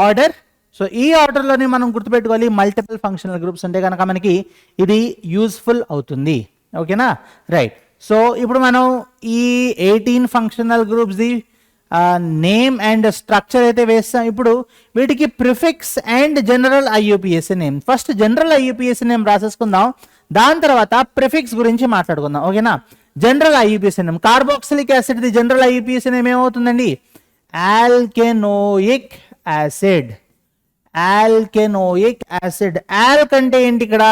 order. So ఈ ఆర్డర్లోనే మనం గుర్తుపెట్టుకోవాలి మల్టిపుల్ ఫంక్షనల్ గ్రూప్స్ అంటే కనుక మనకి ఇది యూస్ఫుల్ అవుతుంది. ఓకేనా? రైట్. సో ఇప్పుడు మనం ఈ 18 functional groups the name and structure అయితే వేస్తాం. ఇప్పుడు వీటికి prefix and general IUPAC name. First general IUPAC name రాసేసుకుందాం, దాని తర్వాత ప్రిఫిక్స్ గురించి మాట్లాడుకుందాం. ఓకేనా? General IUPAC name, carboxylic acid the general IUPAC name ఏమవుతుందండి? Alkanoic acid. Alkanoic acid. ఆల్ కంటే ఏంటి ఇక్కడ?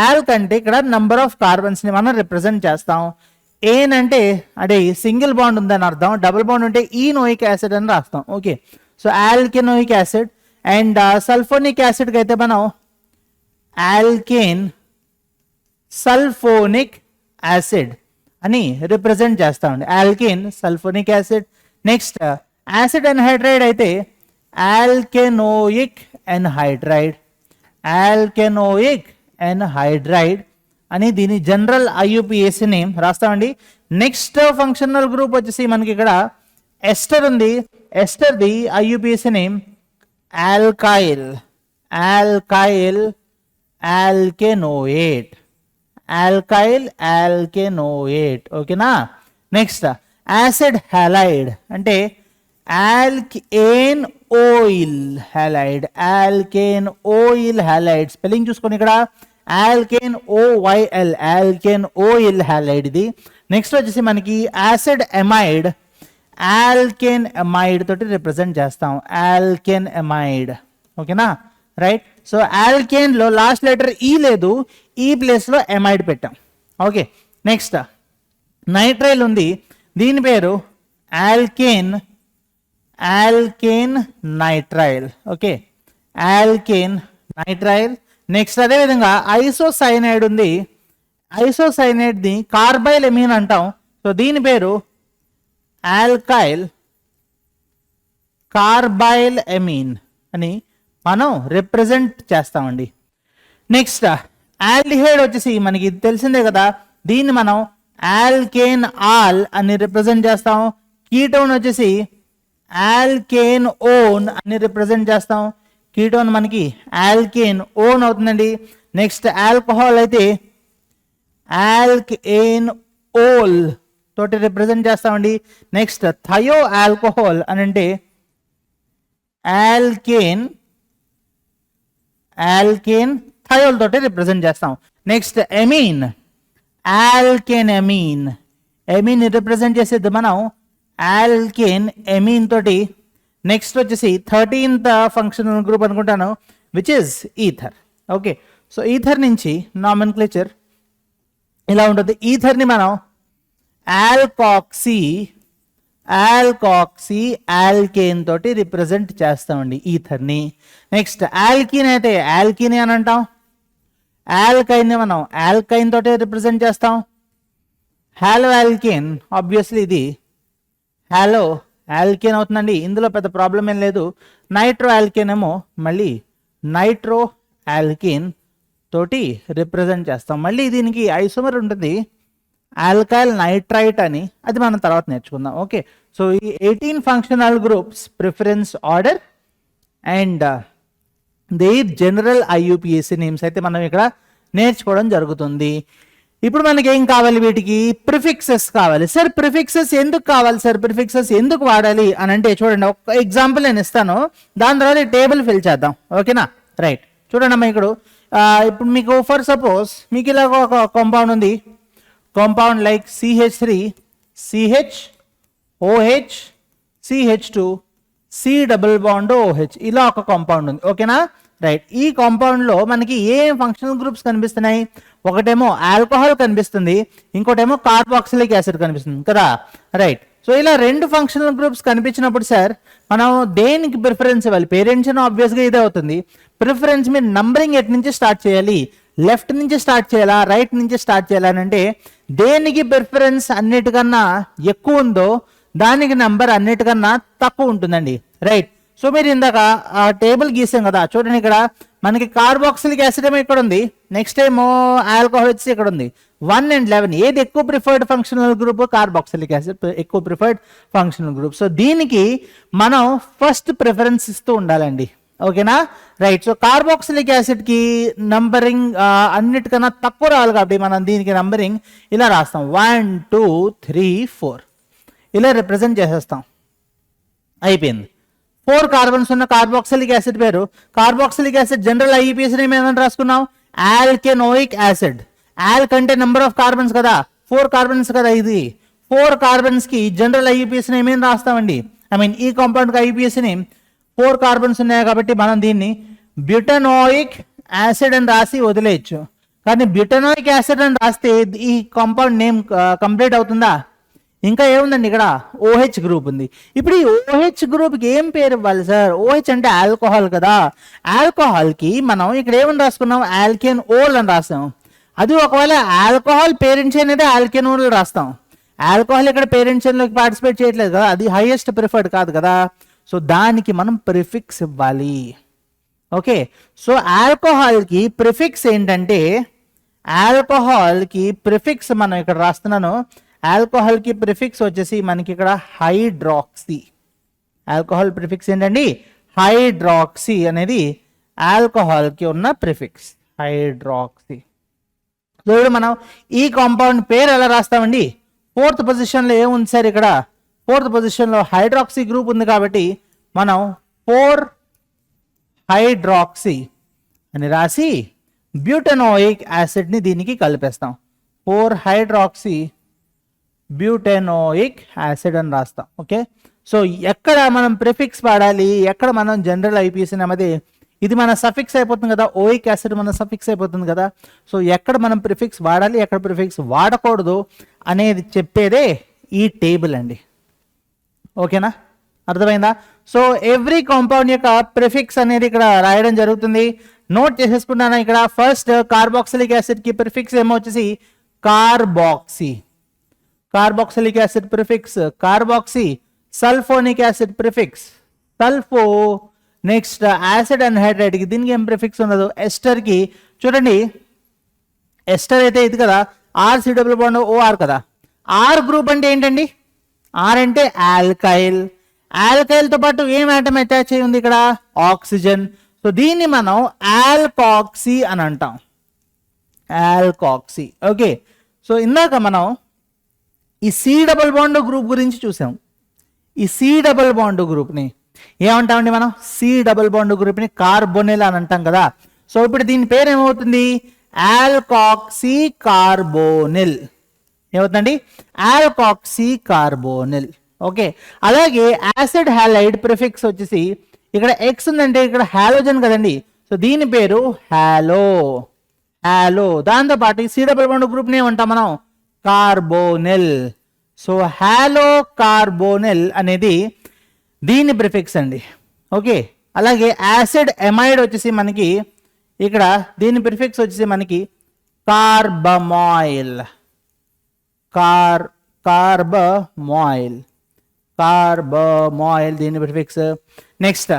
ఆల్ కంటే ఇక్కడ నంబర్ ఆఫ్ కార్బన్స్ ని మనం రిప్రజెంట్ చేస్తాం. ఏన్ అంటే అదే సింగిల్ బాండ్ ఉందని అర్థం, డబుల్ బాండ్ ఉంటే ఈనోయిక్ యాసిడ్ అని రాస్తాం. Okay, so alkanoic acid. And sulphonic యాసిడ్కి అయితే మనం ఆల్కేన్ సల్ఫోనిక్ యాసిడ్ అని రిప్రజెంట్ చేస్తామండి, alkane sulphonic acid. Next acid anhydride అయితే ఆల్కెనోయిక్ ఎన్హైడ్రైడ్, ఆల్కెనోయిక్ ఎన్హైడ్రైడ్ అని దీని జనరల్ IUPAC నేమ్ రాస్తామండి. నెక్స్ట్ ఫంక్షనల్ గ్రూప్ వచ్చేసి మనకి ఇక్కడ ఎస్టర్ ఉంది. ఎస్టర్ది ఐయుపిఎస్సి నేమ్ ఆల్కైల్ ఆల్కెనోయేట్ ఓకేనా. నెక్స్ట్ యాసిడ్ హ్యాలైడ్ అంటే ఆల్కేన్ ఓయిల్ హ్యాలైడ్ స్పెల్లింగ్ చూసుకోండి ఇక్కడ ఆల్కేన్ ఓయిల్ హ్యాలైడ్ ఇది. నెక్స్ట్ వచ్చేసి మనకి యాసిడ్ ఎమైడ్ తోటి రిప్రజెంట్ చేస్తాం ఆల్కేన్ ఎమైడ్ ఓకేనా రైట్. సో ఆల్కేన్ లో లాస్ట్ లెటర్ ఈ లేదు, ఈ ప్లేస్ లో ఎమైడ్ పెట్టాం ఓకే. నెక్స్ట్ నైట్రైల్ ఉంది, దీని పేరు alkane nitrile okay alkane nitrile. Next అదేవిధంగా ఐసోసైనైడ్ ఉంది, ఐసోసైనైడ్ ని కార్బైల్ ఎమీన్ అంటాం. సో దీని పేరు ఆల్కైల్ కార్బైల్ ఎమీన్ అని మనం రిప్రజెంట్ చేస్తామండి. నెక్స్ట్ ఆల్డిహైడ్ వచ్చేసి మనకి తెలిసిందే కదా, దీన్ని మనం ఆల్కేన్ ఆల్ అని రిప్రజెంట్ చేస్తాం. కీటోన్ వచ్చేసి ఆల్కేన్ ఓన్ అని రిప్రజెంట్ చేస్తాం. కీటోన్ మనకి ఆల్కేన్ ఓన్ అవుతుందండి. నెక్స్ట్ ఆల్కహాల్ అయితే ఆల్కేన్ ఓల్ తోటి రిప్రజెంట్ చేస్తామండి. నెక్స్ట్ థయో ఆల్కహాల్ అని అంటే ఆల్కేన్ థయోల్ తోటి రిప్రజెంట్ చేస్తాం. Next amine alkane amine represent చేసేది మనం ఆల్కేన్ ఎమీన్ తోటి. నెక్స్ట్ వచ్చేసి 13th ఫంక్షనల్ గ్రూప్ అనుకుంటాను, which is ether okay. So ether నుంచి నామెన్క్లేచర్ ఇలా ఉంటుంది. ఈథర్ని మనం ఆల్కాక్సీ ఆల్కేన్ తోటి రిప్రజెంట్ చేస్తామండి ఈథర్ని. నెక్స్ట్ ఆల్కీన్ అయితే ఆల్కీని అని అంటాం. ఆల్కైన్ని మనం ఆల్కైన్ తోటి రిప్రజెంట్ చేస్తాం. హాలో ఆల్కేన్ ఆబ్వియస్లీ ఇది హాలో ఆల్కేన్ అవుతుందండి, ఇందులో పెద్ద ప్రాబ్లం ఏం లేదు. నైట్రో ఆల్కేన్ ఏమో మళ్ళీ నైట్రో ఆల్కేన్ తోటి రిప్రజెంట్ చేస్తాం. మళ్ళీ దీనికి ఐసోమర్ ఉంటుంది ఆల్కైల్ నైట్రైట్ అని, అది మనం తర్వాత నేర్చుకుందాం ఓకే. సో ఈ 18 functional groups preference order and their general IUPAC names అయితే మనం ఇక్కడ నేర్చుకోవడం జరుగుతుంది. ఇప్పుడు మనకి ఏం కావాలి, వీటికి ప్రిఫిక్సెస్ కావాలి. సార్ ప్రిఫిక్సెస్ ఎందుకు కావాలి సార్, ప్రిఫిక్సెస్ ఎందుకు వాడాలి అని అంటే చూడండి, ఒక ఎగ్జాంపుల్ నేను ఇస్తాను, దాని తర్వాత టేబుల్ ఫిల్ చేద్దాం ఓకేనా రైట్. చూడండి అమ్మా ఇక్కడ ఇప్పుడు మీకు ఫర్ సపోజ్ మీకు ఇలాగ ఒక కాంపౌండ్ ఉంది, compound like CH3 CH OH CH2 C double bond OH ఇలా ఒక కాంపౌండ్ ఉంది ఓకేనా రైట్. ఈ కాంపౌండ్ లో మనకి ఏ ఫంక్షనల్ గ్రూప్స్ కనిపిస్తున్నాయి, ఒకటేమో ఆల్కహాల్ కనిపిస్తుంది, ఇంకోటేమో కార్బాక్సిలిక్ యాసిడ్ కనిపిస్తుంది కదా రైట్. సో ఇలా రెండు ఫంక్షనల్ గ్రూప్స్ కనిపించినప్పుడు సార్ మనం దేనికి ప్రిఫరెన్స్ ఇవ్వాలి, పేరెంట్స్ ఆబ్వియస్గా ఇదే అవుతుంది. ప్రిఫరెన్స్ మీరు నంబరింగ్ ఎట్ నుంచి స్టార్ట్ చేయాలి, లెఫ్ట్ నుంచి స్టార్ట్ చేయాలా రైట్ నుంచి స్టార్ట్ చేయాలని అంటే దేనికి ప్రిఫరెన్స్ అన్నిటికన్నా ఎక్కువ ఉందో దానికి నెంబర్ అన్నిటికన్నా తక్కువ ఉంటుందండి రైట్. సో మీరు ఇందాక ఆ టేబుల్ గీసాం కదా, చూడండి ఇక్కడ మనకి కార్బాక్సిలిక్ యాసిడ్ ఏమో ఇక్కడ ఉంది, నెక్స్ట్ ఏమో ఆల్కహాల్ వచ్చి ఇక్కడ ఉంది. 1 and 11 ఏది ఎక్కువ preferred functional group, carboxylic acid ఎక్కువ ప్రిఫర్డ్ ఫంక్షనల్ గ్రూప్. సో దీనికి మనం ఫస్ట్ ప్రిఫరెన్స్ ఇస్తూ ఉండాలండి ఓకేనా రైట్. సో కార్బాక్సిలిక్ యాసిడ్ కి నంబరింగ్ అన్నిటికన్నా తక్కువ రావాలి కాబట్టి మనం దీనికి నంబరింగ్ ఇలా రాస్తాం 1 2 3 4 ఇలా రిప్రజెంట్ చేసేస్తాం, అయిపోయింది. 4 కార్బన్స్ ఉన్న కార్బాక్సిలిక్ యాసిడ్ పేరు, carboxylic acid general IUPAC name ఏమని రాసుకున్నాం, ఆల్కెనోయిక్ యాసిడ్. ఆల్ కంటే నెంబర్ ఆఫ్ కార్బన్స్ కదా, 4 కార్బన్స్ కదా, ఇది 4 కార్బన్స్ కి జనరల్ ఐయుపిఎస్ నేమ్ ఏం రాస్తామండి, ఐ మీన్ ఈ కాంపౌండ్ కి ఐయుపిఎస్ నేమ్ 4 కార్బన్స్ ఉన్నాయి కాబట్టి మనం దీన్ని బ్యూటనోయిక్ యాసిడ్ అని రాసి వదిలేయచ్చు. కానీ బ్యూటనోయిక్ యాసిడ్ అని రాస్తే ఈ కాంపౌండ్ నేమ్ కంప్లీట్ అవుతుందా, ఇంకా ఏముందండి ఇక్కడ OH గ్రూప్ ఉంది. ఇప్పుడు ఈ OH గ్రూప్కి ఏం పేరు ఇవ్వాలి సార్, OH అంటే ఆల్కహాల్ కదా, ఆల్కహాల్కి మనం ఇక్కడ ఏమని రాసుకున్నాం, ఆల్కేన్ ఓల్ అని రాస్తాం. అది ఒకవేళ ఆల్కహాల్ పేరెంట్స్ అనేది ఆల్కేన్ ఓల్ రాస్తాం, ఆల్కహాల్ ఇక్కడ పేరెంట్స్ లోకి పార్టిసిపేట్ చేయట్లేదు కదా, అది హైయెస్ట్ ప్రిఫర్డ్ కాదు కదా. సో దానికి మనం ప్రిఫిక్స్ ఇవ్వాలి ఓకే. సో ఆల్కహాల్కి ప్రిఫిక్స్ ఏంటంటే, ఆల్కహాల్కి ప్రిఫిక్స్ మనం ఇక్కడ రాస్తున్నాను ఆల్కహాల్ కి ప్రిఫిక్స్ వచ్చేసి మనకి ఇక్కడ హైడ్రాక్సీ. ఆల్కహాల్ ప్రిఫిక్స్ ఏంటండి? హైడ్రాక్సీ అనేది ఆల్కహాల్ కి ఉన్న ప్రిఫిక్స్, హైడ్రాక్సీ. సో ఇప్పుడు మనం ఈ కాంపౌండ్ పేరు ఎలా రాస్తామండి? 4th పొజిషన్లో ఏముంది సార్? ఇక్కడ 4th పొజిషన్లో హైడ్రాక్సీ గ్రూప్ ఉంది కాబట్టి మనం 4 హైడ్రాక్సీ అని రాసి బ్యూటెనోయిక్ యాసిడ్ని దీనికి కలిపేస్తాం. 4 హైడ్రాక్సీ బ్యూటెనోయిక్ యాసిడ్ అని రాస్తాం. ఓకే, సో ఎక్కడ మనం ప్రిఫిక్స్ వాడాలి, ఎక్కడ మనం జనరల్ ఐపీసీ అనేది, ఇది మన సఫిక్స్ అయిపోతుంది కదా, ఓయిక్ యాసిడ్ మన సఫిక్స్ అయిపోతుంది కదా. సో ఎక్కడ మనం ప్రిఫిక్స్ వాడాలి, ఎక్కడ ప్రిఫిక్స్ వాడకూడదు అనేది చెప్పేదే ఈ టేబుల్ అండి. ఓకేనా, అర్థమైందా? సో ఎవ్రీ కాంపౌండ్ యొక్క ప్రిఫిక్స్ అనేది ఇక్కడ రాయడం జరుగుతుంది. నోట్ చేసేసుకున్నాను. ఇక్కడ ఫస్ట్ కార్బాక్సిలిక్ యాసిడ్ కి ప్రిఫిక్స్ ఏమో వచ్చేసి carboxy. Carboxylic acid prefix carboxy. Sulphonic acid prefix sulpho. Next acid anhydride కి దీనికి ఏం ప్రిఫిక్స్ ఉండదు. ఎస్టర్ కి చూడండి, ఎస్టర్ అయితే ఇది కదా, ఆర్సి డబుల్ బాండ్ ఓఆర్ కదా. ఆర్ గ్రూప్ అంటే ఏంటండి? ఆర్ అంటే ఆల్కైల్. ఆల్కైల్ తో పాటు ఏం ఆటం అటాచ్ అయి ఉంది ఇక్కడ? ఆక్సిజన్. సో దీన్ని మనం ఆల్కాక్సీ అని అంటాం, ఆల్కాక్సీ. ఓకే, సో ఇందాక మనం ఈ సి డబుల్ బాండ్ గ్రూప్ గురించి చూసాం. ఈ సి డబుల్ బాండ్ గ్రూప్ని ఏమంటామండి మనం? సి డబుల్ బాండ్ గ్రూప్ని కార్బోనిల్ అని అంటాం కదా. సో ఇప్పుడు దీని పేరు ఏమవుతుంది? Alkoxy carbonyl. ఏమవుతుందండి? Alkoxy carbonyl. ఓకే, అలాగే యాసిడ్ హ్యాలైడ్ ప్రిఫిక్స్ వచ్చేసి ఇక్కడ ఎక్స్ ఉందంటే ఇక్కడ హాలోజన్ కదండి. సో దీని పేరు హాలో, హాలో. దాంతోపాటు సి డబుల్ బాండ్ గ్రూప్ని ఏమంటాం మనం? కార్బోనిల్. సో హాలో కార్బోనిల్ అనేది దీని ప్రిఫిక్స్ అండి. ఓకే, అలాగే యాసిడ్ ఎమైడ్ వచ్చేసి మనకి ఇక్కడ దీని ప్రిఫిక్స్ వచ్చేసి మనకి కార్బమాయిల్, కార్బమాయిల్, కార్బమాయిల్ దీని ప్రిఫిక్స్. నెక్స్ట్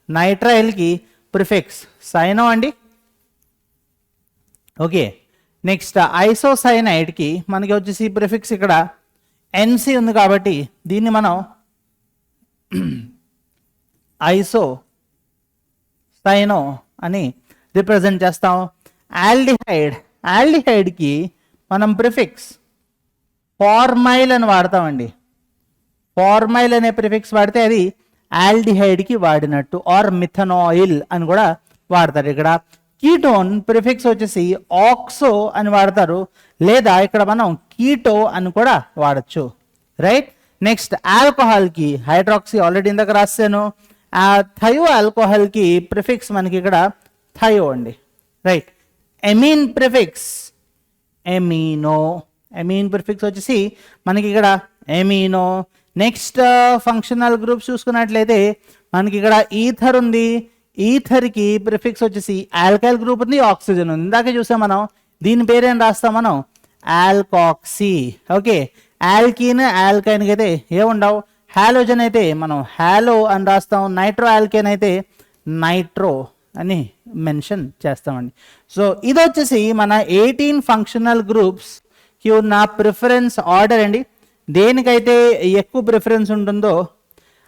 నైట్రైల్ కి ప్రిఫిక్స్ సైనో అండి. ఓకే, నెక్స్ట్ ఐసోసైనైడ్ కి మనకి వచ్చేసి ప్రిఫిక్స్ ఇక్కడ ఎన్సి ఉంది కాబట్టి దీన్ని మనం ఐసో సైనో అని రిప్రజెంట్ చేస్తాం. ఆల్డిహైడ్, ఆల్డిహైడ్కి మనం ప్రిఫిక్స్ ఫార్మైల్ అని వాడతామండి. ఫార్మైల్ అనే ప్రిఫిక్స్ వాడితే అది ఆల్డిహైడ్కి వాడినట్టు. ఆర్ మిథనాయిల్ అని కూడా వాడతారు. ఇక్కడ కీటోన్ ప్రిఫిక్స్ వచ్చేసి ఆక్సో అని వాడతారు, లేదా ఇక్కడ మనం కీటో అని కూడా వాడచ్చు. రైట్, నెక్స్ట్ ఆల్కహాల్కి హైడ్రాక్సీ ఆల్రెడీ ఇందాక రాశాను. థయో ఆల్కహాల్కి ప్రిఫిక్స్ మనకి ఇక్కడ థయో అండి. Right, amine prefix amino. Amine prefix వచ్చేసి మనకి ఇక్కడ ఎమీనో. నెక్స్ట్ ఫంక్షనల్ గ్రూప్స్ చూసుకున్నట్లయితే మనకి ఇక్కడ ఈథర్ ఉంది. ఈథర్కి ప్రిఫిక్స్ వచ్చేసి ఆల్కైల్ గ్రూప్ ఉంది, ఆక్సిజన్ ఉంది. ఇందాక చూసాం మనం. దీని పేరేం రాస్తాం మనం? ఆల్కాక్సీ. ఓకే, ఆల్కీన్ ఆల్కైన్కి అయితే ఏముండవు. హాలోజన్ అయితే మనం హాలో అని రాస్తాం. నైట్రో ఆల్కేన్ అయితే నైట్రో అని మెన్షన్ చేస్తామండి. సో ఇది వచ్చేసి మన 18 ఫంక్షనల్ గ్రూప్స్కి ఉన్న ప్రిఫరెన్స్ ఆర్డర్ అండి. దేనికైతే ఎక్కువ ప్రిఫరెన్స్ ఉంటుందో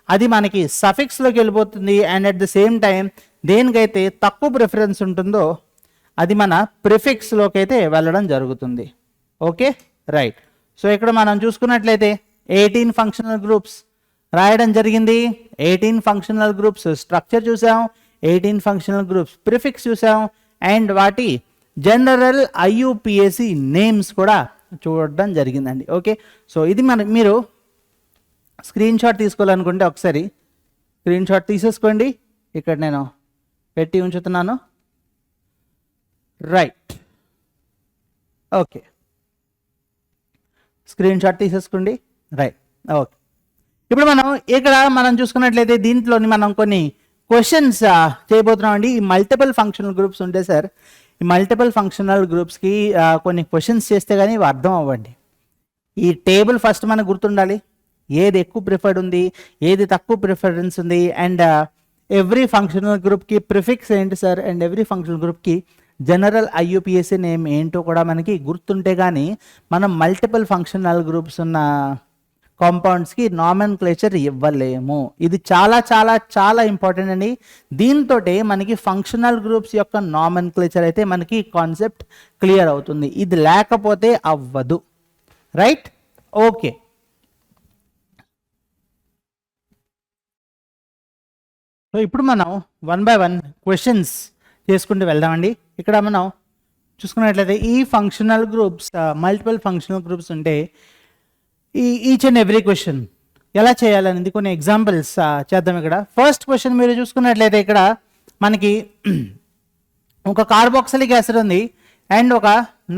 అది మనకి సఫిక్స్లోకి వెళ్ళిపోతుంది. And at the same time దేనికైతే తక్కువ ప్రిఫరెన్స్ ఉంటుందో అది మన ప్రిఫిక్స్లోకి అయితే వెళ్ళడం జరుగుతుంది. Okay, right. సో ఇక్కడ మనం చూసుకున్నట్లయితే 18 ఫంక్షనల్ గ్రూప్స్ రాయడం జరిగింది. 18 ఫంక్షనల్ గ్రూప్స్ స్ట్రక్చర్ చూసాం, 18 ఫంక్షనల్ గ్రూప్స్ ప్రిఫిక్స్ చూసాం, అండ్ వాటి జనరల్ ఐయుపిఎసి నేమ్స్ కూడా చూడడం జరిగిందండి. ఓకే, సో ఇది మీరు స్క్రీన్ షాట్ తీసుకోవాలనుకుంటే ఒకసారి స్క్రీన్ షాట్ తీసేసుకోండి. ఇక్కడ నేను పెట్టి ఉంచుతున్నాను. రైట్, ఓకే, స్క్రీన్ షాట్ తీసేసుకోండి. Right, okay. ఇప్పుడు మనం చూసుకున్నట్లయితే దీంట్లోని మనం కొన్ని క్వశ్చన్స్ చేయబోతున్నాం అండి. ఈ మల్టిపుల్ ఫంక్షనల్ గ్రూప్స్ ఉంటే సార్, ఈ మల్టిపుల్ ఫంక్షనల్ గ్రూప్స్కి కొన్ని క్వశ్చన్స్ చేస్తే కానీ ఇవి అర్థం అవ్వండి. ఈ టేబుల్ ఫస్ట్ మనకు గుర్తుండాలి. ఏది ఎక్కువ ప్రిఫర్డ్ ఉంది, ఏది తక్కువ ప్రిఫరెన్స్ ఉంది, అండ్ ఎవ్రీ ఫంక్షనల్ గ్రూప్కి ప్రిఫిక్స్ ఏంటి సార్, అండ్ ఎవ్రీ ఫంక్షనల్ గ్రూప్కి జనరల్ IUPAC నేమ్ ఏంటో కూడా మనకి గుర్తుంటే కానీ మనం మల్టిపుల్ ఫంక్షనల్ గ్రూప్స్ ఉన్న కాంపౌండ్స్కి నామెన్క్లేచర్ ఇవ్వలేము. ఇది చాలా చాలా చాలా ఇంపార్టెంట్ అండి. దీంతో మనకి ఫంక్షనల్ గ్రూప్స్ యొక్క నామెన్క్లేచర్ అయితే మనకి కాన్సెప్ట్ క్లియర్ అవుతుంది. ఇది లేకపోతే అవ్వదు. రైట్? ఓకే. సో ఇప్పుడు మనం 1 by 1 క్వశ్చన్స్ చేసుకుంటూ వెళ్దామండి. ఇక్కడ మనం చూసుకున్నట్లయితే ఈ functional groups multiple functional groups ఉంటే ఈచ్ అండ్ ఎవ్రీ క్వశ్చన్ ఎలా చేయాలనేది కొన్ని ఎగ్జాంపుల్స్ చేద్దాం. ఇక్కడ ఫస్ట్ క్వశ్చన్ మీరు చూసుకున్నట్లయితే ఇక్కడ మనకి ఒక కార్బాక్సిలిక్ యాసిడ్ ఉంది అండ్ ఒక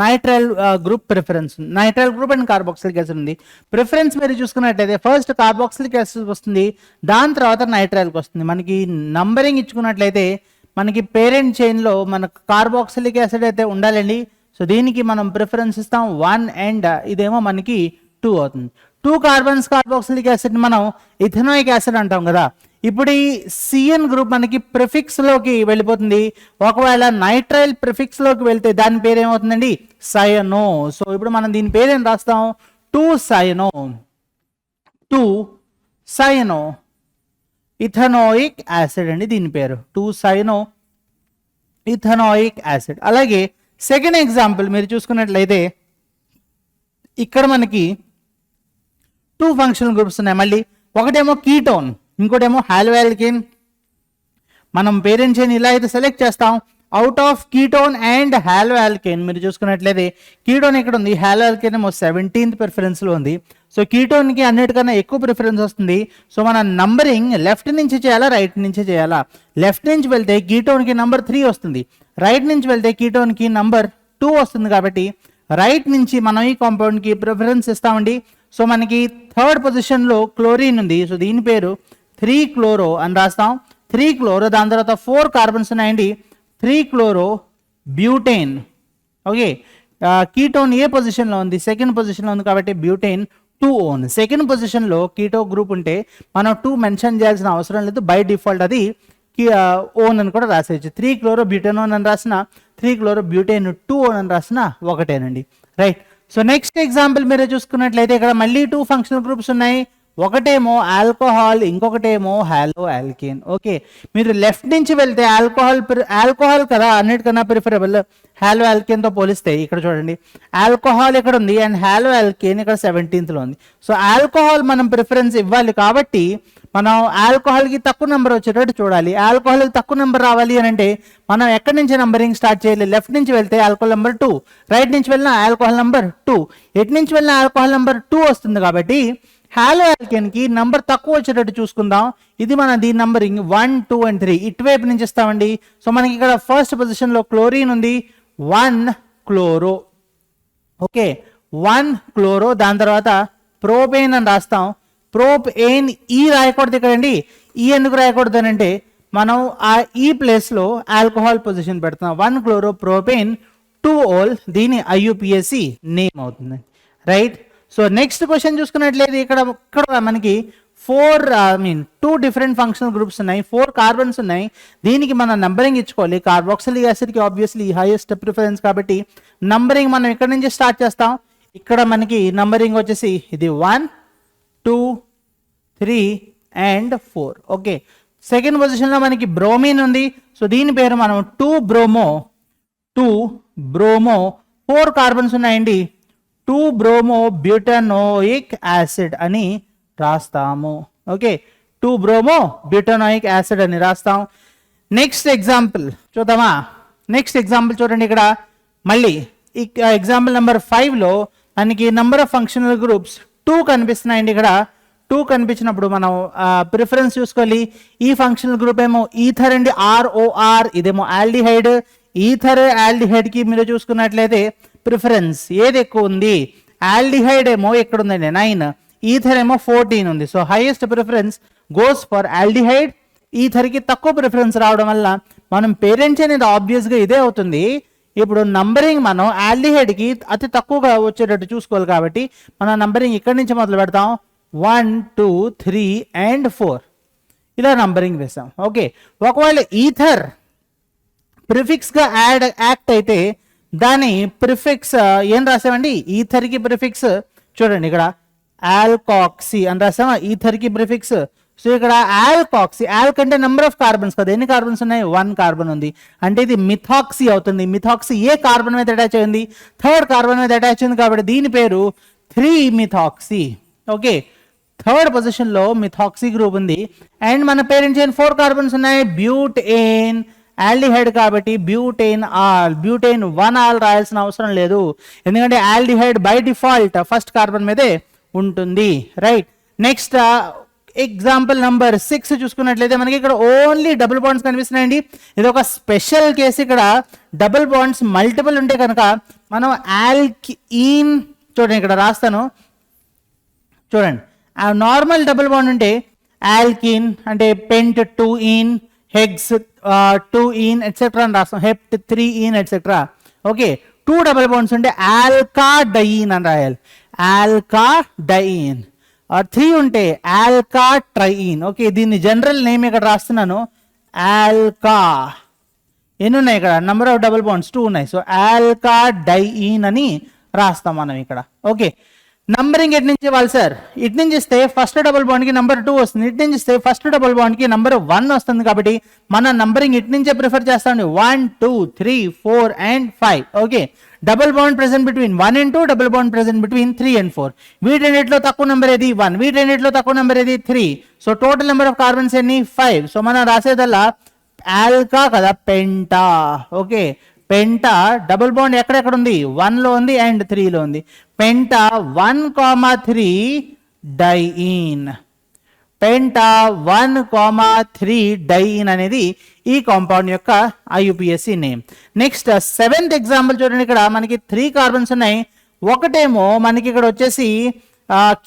nitrile group preference, nitrile group and carboxylic acid ఉంది. ప్రిఫరెన్స్ మీరు చూసుకున్నట్లయితే ఫస్ట్ కార్బాక్సిలిక్ యాసిడ్ వస్తుంది, దాని తర్వాత నైట్రైల్కి వస్తుంది. మనకి నంబరింగ్ ఇచ్చుకున్నట్లయితే మనకి పేరెంట్ చైన్లో మనకు కార్బాక్సిలిక్ యాసిడ్ అయితే ఉండాలండి. సో దీనికి మనం ప్రిఫరెన్స్ ఇస్తాం 1 అండ్ ఇదేమో మనకి 2 అవుతుంది. 2 కార్బన్స్ కార్బాక్సిలిక్ యాసిడ్ మనం ఇథెనాయిక్ యాసిడ్ అంటాం కదా. ఇప్పుడు ఈ CN గ్రూప్ మనకి ప్రిఫిక్స్లోకి వెళ్ళిపోతుంది. ఒకవేళ నైట్రైల్ ప్రిఫిక్స్లోకి వెళ్తే దాని పేరు ఏమవుతుందండి? సయనో. సో ఇప్పుడు మనం దీని పేరు ఏం రాస్తాం? 2 సయనో ఇథెనాయిక్ యాసిడ్ అండి దీని పేరు, 2 సయనో ఇథెనాయిక్ యాసిడ్. అలాగే సెకండ్ ఎగ్జాంపుల్ మీరు చూసుకున్నట్లయితే ఇక్కడ మనకి 2 ఫంక్షనల్ గ్రూప్స్ ఉన్నాయి. మళ్ళీ ఒకటేమో కీటోన్, ఇంకోటేమో హాలోఆల్కేన్. మనం పేరెంట్ చైన్ ఇలా అయితే సెలెక్ట్ చేస్తాం అవుట్ ఆఫ్ కీటోన్ అండ్ హాలోఆల్కేన్. మీరు చూసుకున్నట్లయితే కీటోన్ ఇక్కడ ఉంది, హాలోఆల్కేన్ ఏమో 17th ప్రిఫరెన్స్లో ఉంది. సో కీటోన్కి అన్నిటికన్నా ఎక్కువ ప్రిఫరెన్స్ వస్తుంది. సో మన నంబరింగ్ లెఫ్ట్ నుంచి చేయాలా రైట్ నుంచి చేయాలా? లెఫ్ట్ నుంచి వెళ్తే కీటోన్కి నంబర్ 3 వస్తుంది, రైట్ నుంచి వెళ్తే కీటోన్కి నంబర్ 2 వస్తుంది. కాబట్టి రైట్ నుంచి మనం ఈ కాంపౌండ్కి ప్రిఫరెన్స్ ఇస్తామండి. సో మనకి థర్డ్ పొజిషన్లో క్లోరిన్ ఉంది. సో దీని పేరు 3 క్లోరో అని రాస్తాం. 3 క్లోరో, దాని తర్వాత 4 కార్బన్స్ ఉన్నాయండి, 3 క్లోరో బ్యూటేన్. ఓకే, కీటోన్ ఏ పొజిషన్లో ఉంది? సెకండ్ పొజిషన్లో ఉంది కాబట్టి బ్యూటేన్ 2 ఓన్. సెకండ్ పొజిషన్లో కీటో గ్రూప్ ఉంటే మనం 2 మెన్షన్ చేయాల్సిన అవసరం లేదు, బై డిఫాల్ట్ అది ఓన్ అని కూడా రాసేయచ్చు. 3 క్లోరో బ్యూటెనోన్ అని రాసిన, 3 క్లోరో బ్యూటేన్ 2 ఓన్ అని రాసిన ఒకటేనండి. రైట్. సో నెక్స్ట్ ఎగ్జాంపుల్ మీరు చూసుకున్నట్లయితే ఇక్కడ మళ్ళీ 2 ఫంక్షనల్ గ్రూప్స్ ఉన్నాయి. ఒకటేమో ఆల్కహాల్, ఇంకొకటేమో హాలోఆల్కేన్. ఓకే, మీరు లెఫ్ట్ నుంచి వెళ్తే ఆల్కహాల్ కదా అన్నిటికన్నా ప్రిఫరబుల్ హాలోఆల్కేన్తో పోలిస్తే. ఇక్కడ చూడండి ఆల్కహాల్ ఎక్కడ ఉంది అండ్ హాలోఆల్కేన్ ఇక్కడ 17th ఉంది. సో ఆల్కహాల్ మనం ప్రిఫరెన్స్ ఇవ్వాలి కాబట్టి మనం ఆల్కహాల్కి తక్కువ నెంబర్ వచ్చేటట్టు చూడాలి. ఆల్కహాల్కి తక్కువ నెంబర్ రావాలి అని అంటే మనం ఎక్కడి నుంచి నెంబరింగ్ స్టార్ట్ చేయాలి? లెఫ్ట్ నుంచి వెళ్తే ఆల్కహాల్ నెంబర్ 2, రైట్ నుంచి వెళ్ళిన ఆల్కహాల్ నెంబర్ 2, ఎటు నుంచి వెళ్ళిన ఆల్కహాల్ నెంబర్ 2 వస్తుంది. కాబట్టి హాలోఆల్కేన్కి నంబర్ తక్కువ వచ్చేటట్టు చూసుకుందాం. ఇది మన దీని నంబరింగ్ 1, 2 and 3 ఇటువైపు నుంచి ఇస్తామండి. సో మనకి ఇక్కడ ఫస్ట్ పొజిషన్లో క్లోరిన్ ఉంది, 1 క్లోరో. ఓకే, 1 క్లోరో, దాని తర్వాత ప్రోపేన్ అని రాస్తాం. ప్రోపేన్ ఈ రాయకూడదు ఇక్కడండి. ఈ ఎందుకు రాయకూడదు అని అంటే మనం ఆ ఈ ప్లేస్లో ఆల్కహాల్ పొజిషన్ పెడుతున్నాం. 1 క్లోరో ప్రోపేన్ 2 ఓల్, దీని IUPAC నేమ్ అవుతుంది. రైట్. సో నెక్స్ట్ క్వశ్చన్ చూసుకున్నట్లయితే ఇక్కడ మనకి 2 డిఫరెంట్ ఫంక్షనల్ గ్రూప్స్ ఉన్నాయి, 4 కార్బన్స్ ఉన్నాయి. దీనికి మనం నంబరింగ్ ఇచ్చుకోవాలి. కార్బాక్సిలిక్ యాసిడ్కి ఆబ్వియస్లీ హైయెస్ట్ ప్రిఫరెన్స్ కాబట్టి నంబరింగ్ మనం ఇక్కడ నుంచి స్టార్ట్ చేస్తాం. ఇక్కడ మనకి నంబరింగ్ వచ్చేసి ఇది 1, 2, 3 and 4. ఓకే, సెకండ్ పొజిషన్లో మనకి బ్రోమిన్ ఉంది. సో దీని పేరు మనం 2 బ్రోమో 4 కార్బన్స్ ఉన్నాయండి, 2 బ్రోమో బ్యూటనోయిక్ యాసిడ్ అని రాస్తాము. ఓకే, 2 బ్రోమో బ్యూటనోయిక్ యాసిడ్ అని రాస్తాం. నెక్స్ట్ ఎగ్జాంపుల్ చూద్దామా? నెక్స్ట్ ఎగ్జాంపుల్ చూడండి. ఇక్కడ మళ్ళీ ఎగ్జాంపుల్ నెంబర్ 5లో మనకి నెంబర్ ఆఫ్ ఫంక్షనల్ గ్రూప్స్ 2 కనిపిస్తున్నాయండి. ఇక్కడ 2 కనిపించినప్పుడు మనం ప్రిఫరెన్స్ చూసుకోవాలి. ఈ ఫంక్షనల్ గ్రూప్ ఏమో ఈథర్ అండి, ROR. ఇదేమో ఆల్డిహైడ్. ఈథర్ ఆల్డిహైడ్కి మీరు చూసుకున్నట్లయితే ప్రిఫరెన్స్ ఏది ఎక్కువ ఉంది? ఆల్డిహైడ్ ఏమో ఎక్కడ ఉందండి 9, ఈథర్ ఏమో 14 ఉంది. So highest preference goes for aldehyde. ఈథర్కి తక్కువ ప్రిఫరెన్స్ రావడం వల్ల మనం పేరెంట్స్ అనేది ఆబ్వియస్గా ఇదే అవుతుంది. ఇప్పుడు నంబరింగ్ మనం ఆల్డిహైడ్కి అతి తక్కువగా వచ్చేటట్టు చూసుకోవాలి కాబట్టి మన నంబరింగ్ ఇక్కడి నుంచి మొదలు పెడతాం. 1, 2, 3 and 4 ఇలా నంబరింగ్ వేస్తాం. ఓకే, ఒకవేళ ఈథర్ ప్రిఫిక్స్గా యాక్ట్ అయితే దాని ప్రిఫిక్స్ ఏం రాసామండి, ఈథర్కి ప్రిఫిక్స్ చూడండి ఇక్కడ ఆల్కాక్సీ అని రాసామా, ఈథర్కి ప్రిఫిక్స్. సో ఇక్కడ ఆల్కాక్సీ, ఆల్క్ అంటే నెంబర్ ఆఫ్ కార్బన్స్ కదా, ఎన్ని కార్బన్స్ ఉన్నాయి, 1 కార్బన్ ఉంది, అంటే ఇది మిథాక్సీ అవుతుంది. మిథాక్సీ ఏ కార్బన్ మీద అటాచ్ అయింది, 3rd కార్బన్ మీద అటాచ్ అయింది, కాబట్టి దీని పేరు 3-మిథాక్సీ. ఓకే, 3rd పొజిషన్లో మిథాక్సీ గ్రూప్ ఉంది. అండ్ మన పేరెంట్స్ 4 కార్బన్స్ ఉన్నాయి, బ్యూటేన్, ఆల్డిహైడ్ కాబట్టి బ్యూటేన్ ఆల్, బ్యూటేన్ 1 ఆల్ రాయాల్సిన అవసరం లేదు, ఎందుకంటే aldehyde by default 1st carbon మీదే ఉంటుంది. రైట్, నెక్స్ట్ ఎగ్జాంపుల్ నంబర్ 6 చూసుకున్నట్లయితే మనకి ఇక్కడ ఓన్లీ డబుల్ బాండ్స్ కనిపిస్తున్నాయండి. ఇది ఒక స్పెషల్ కేసు, ఇక్కడ డబుల్ బాండ్స్ మల్టిపుల్ ఉంటే కనుక మనం ఆల్కీన్, చూడండి ఇక్కడ రాస్తాను చూడండి, నార్మల్ డబుల్ బాండ్ ఉంటే ఆల్కీన్ అంటే pent two ene, hex two ene etcetera అని రాస్తాం, హెప్ట్ 3-ఈన్ ఎట్సెట్రా. ఓకే, 2 డబుల్ బాండ్స్ ఉంటే ఆల్కాడైన్ అని రాయాలి, ఆల్కాడైన్. 3 ఉంటే ఆల్కాట్రైన్. ఓకే, దీన్ని జనరల్ నేమ్ ఇక్కడ రాస్తున్నాను, ఆల్కా. ఎన్ని ఉన్నాయి ఇక్కడ, నెంబర్ ఆఫ్ డబుల్ బాండ్స్ 2 ఉన్నాయి, సో ఆల్కాడైన్ అని రాస్తాం మనం ఇక్కడ. ఓకే, నంబరింగ్ ఎటు నుంచి ఇవ్వాలి సార్, ఇటు నుంచి ఇస్తే ఫస్ట్ డబుల్ బాండ్కి నెంబర్ 2 వస్తుంది, ఇటు నుంచి ఇస్తే ఫస్ట్ డబుల్ బాండ్కి నెంబర్ 1 వస్తుంది, కాబట్టి మన నంబరింగ్ ఇటు నుంచే ప్రిఫర్ చేస్తామండి, 1 2 3 4 and 5. Okay, double bond present between 1 and 2, double bond present between 3 and 4. వీటన్నిటిలో తక్కువ నెంబర్ ఏది 1, వీటన్నిటిలో తక్కువ నెంబర్ ఏది 3. So total number of carbons ఎన్ని 5. సో మనం రాసేదల్లా ఆల్కా కదా, Penta. Okay, Penta double bond ఎక్కడెక్కడ ఉంది, 1లో ఉంది అండ్ 3లో ఉంది, పెంటా 1,3 డైఈన్, పెంటా 1,3 డైఈన్ అనేది ఈ కాంపౌండ్ యొక్క ఐయుపిఎస్సి నేమ్. నెక్స్ట్ 7th ఎగ్జాంపుల్ చూడండి, ఇక్కడ మనకి 3 కార్బన్స్ ఉన్నాయి, ఒకటేమో మనకి ఇక్కడ వచ్చేసి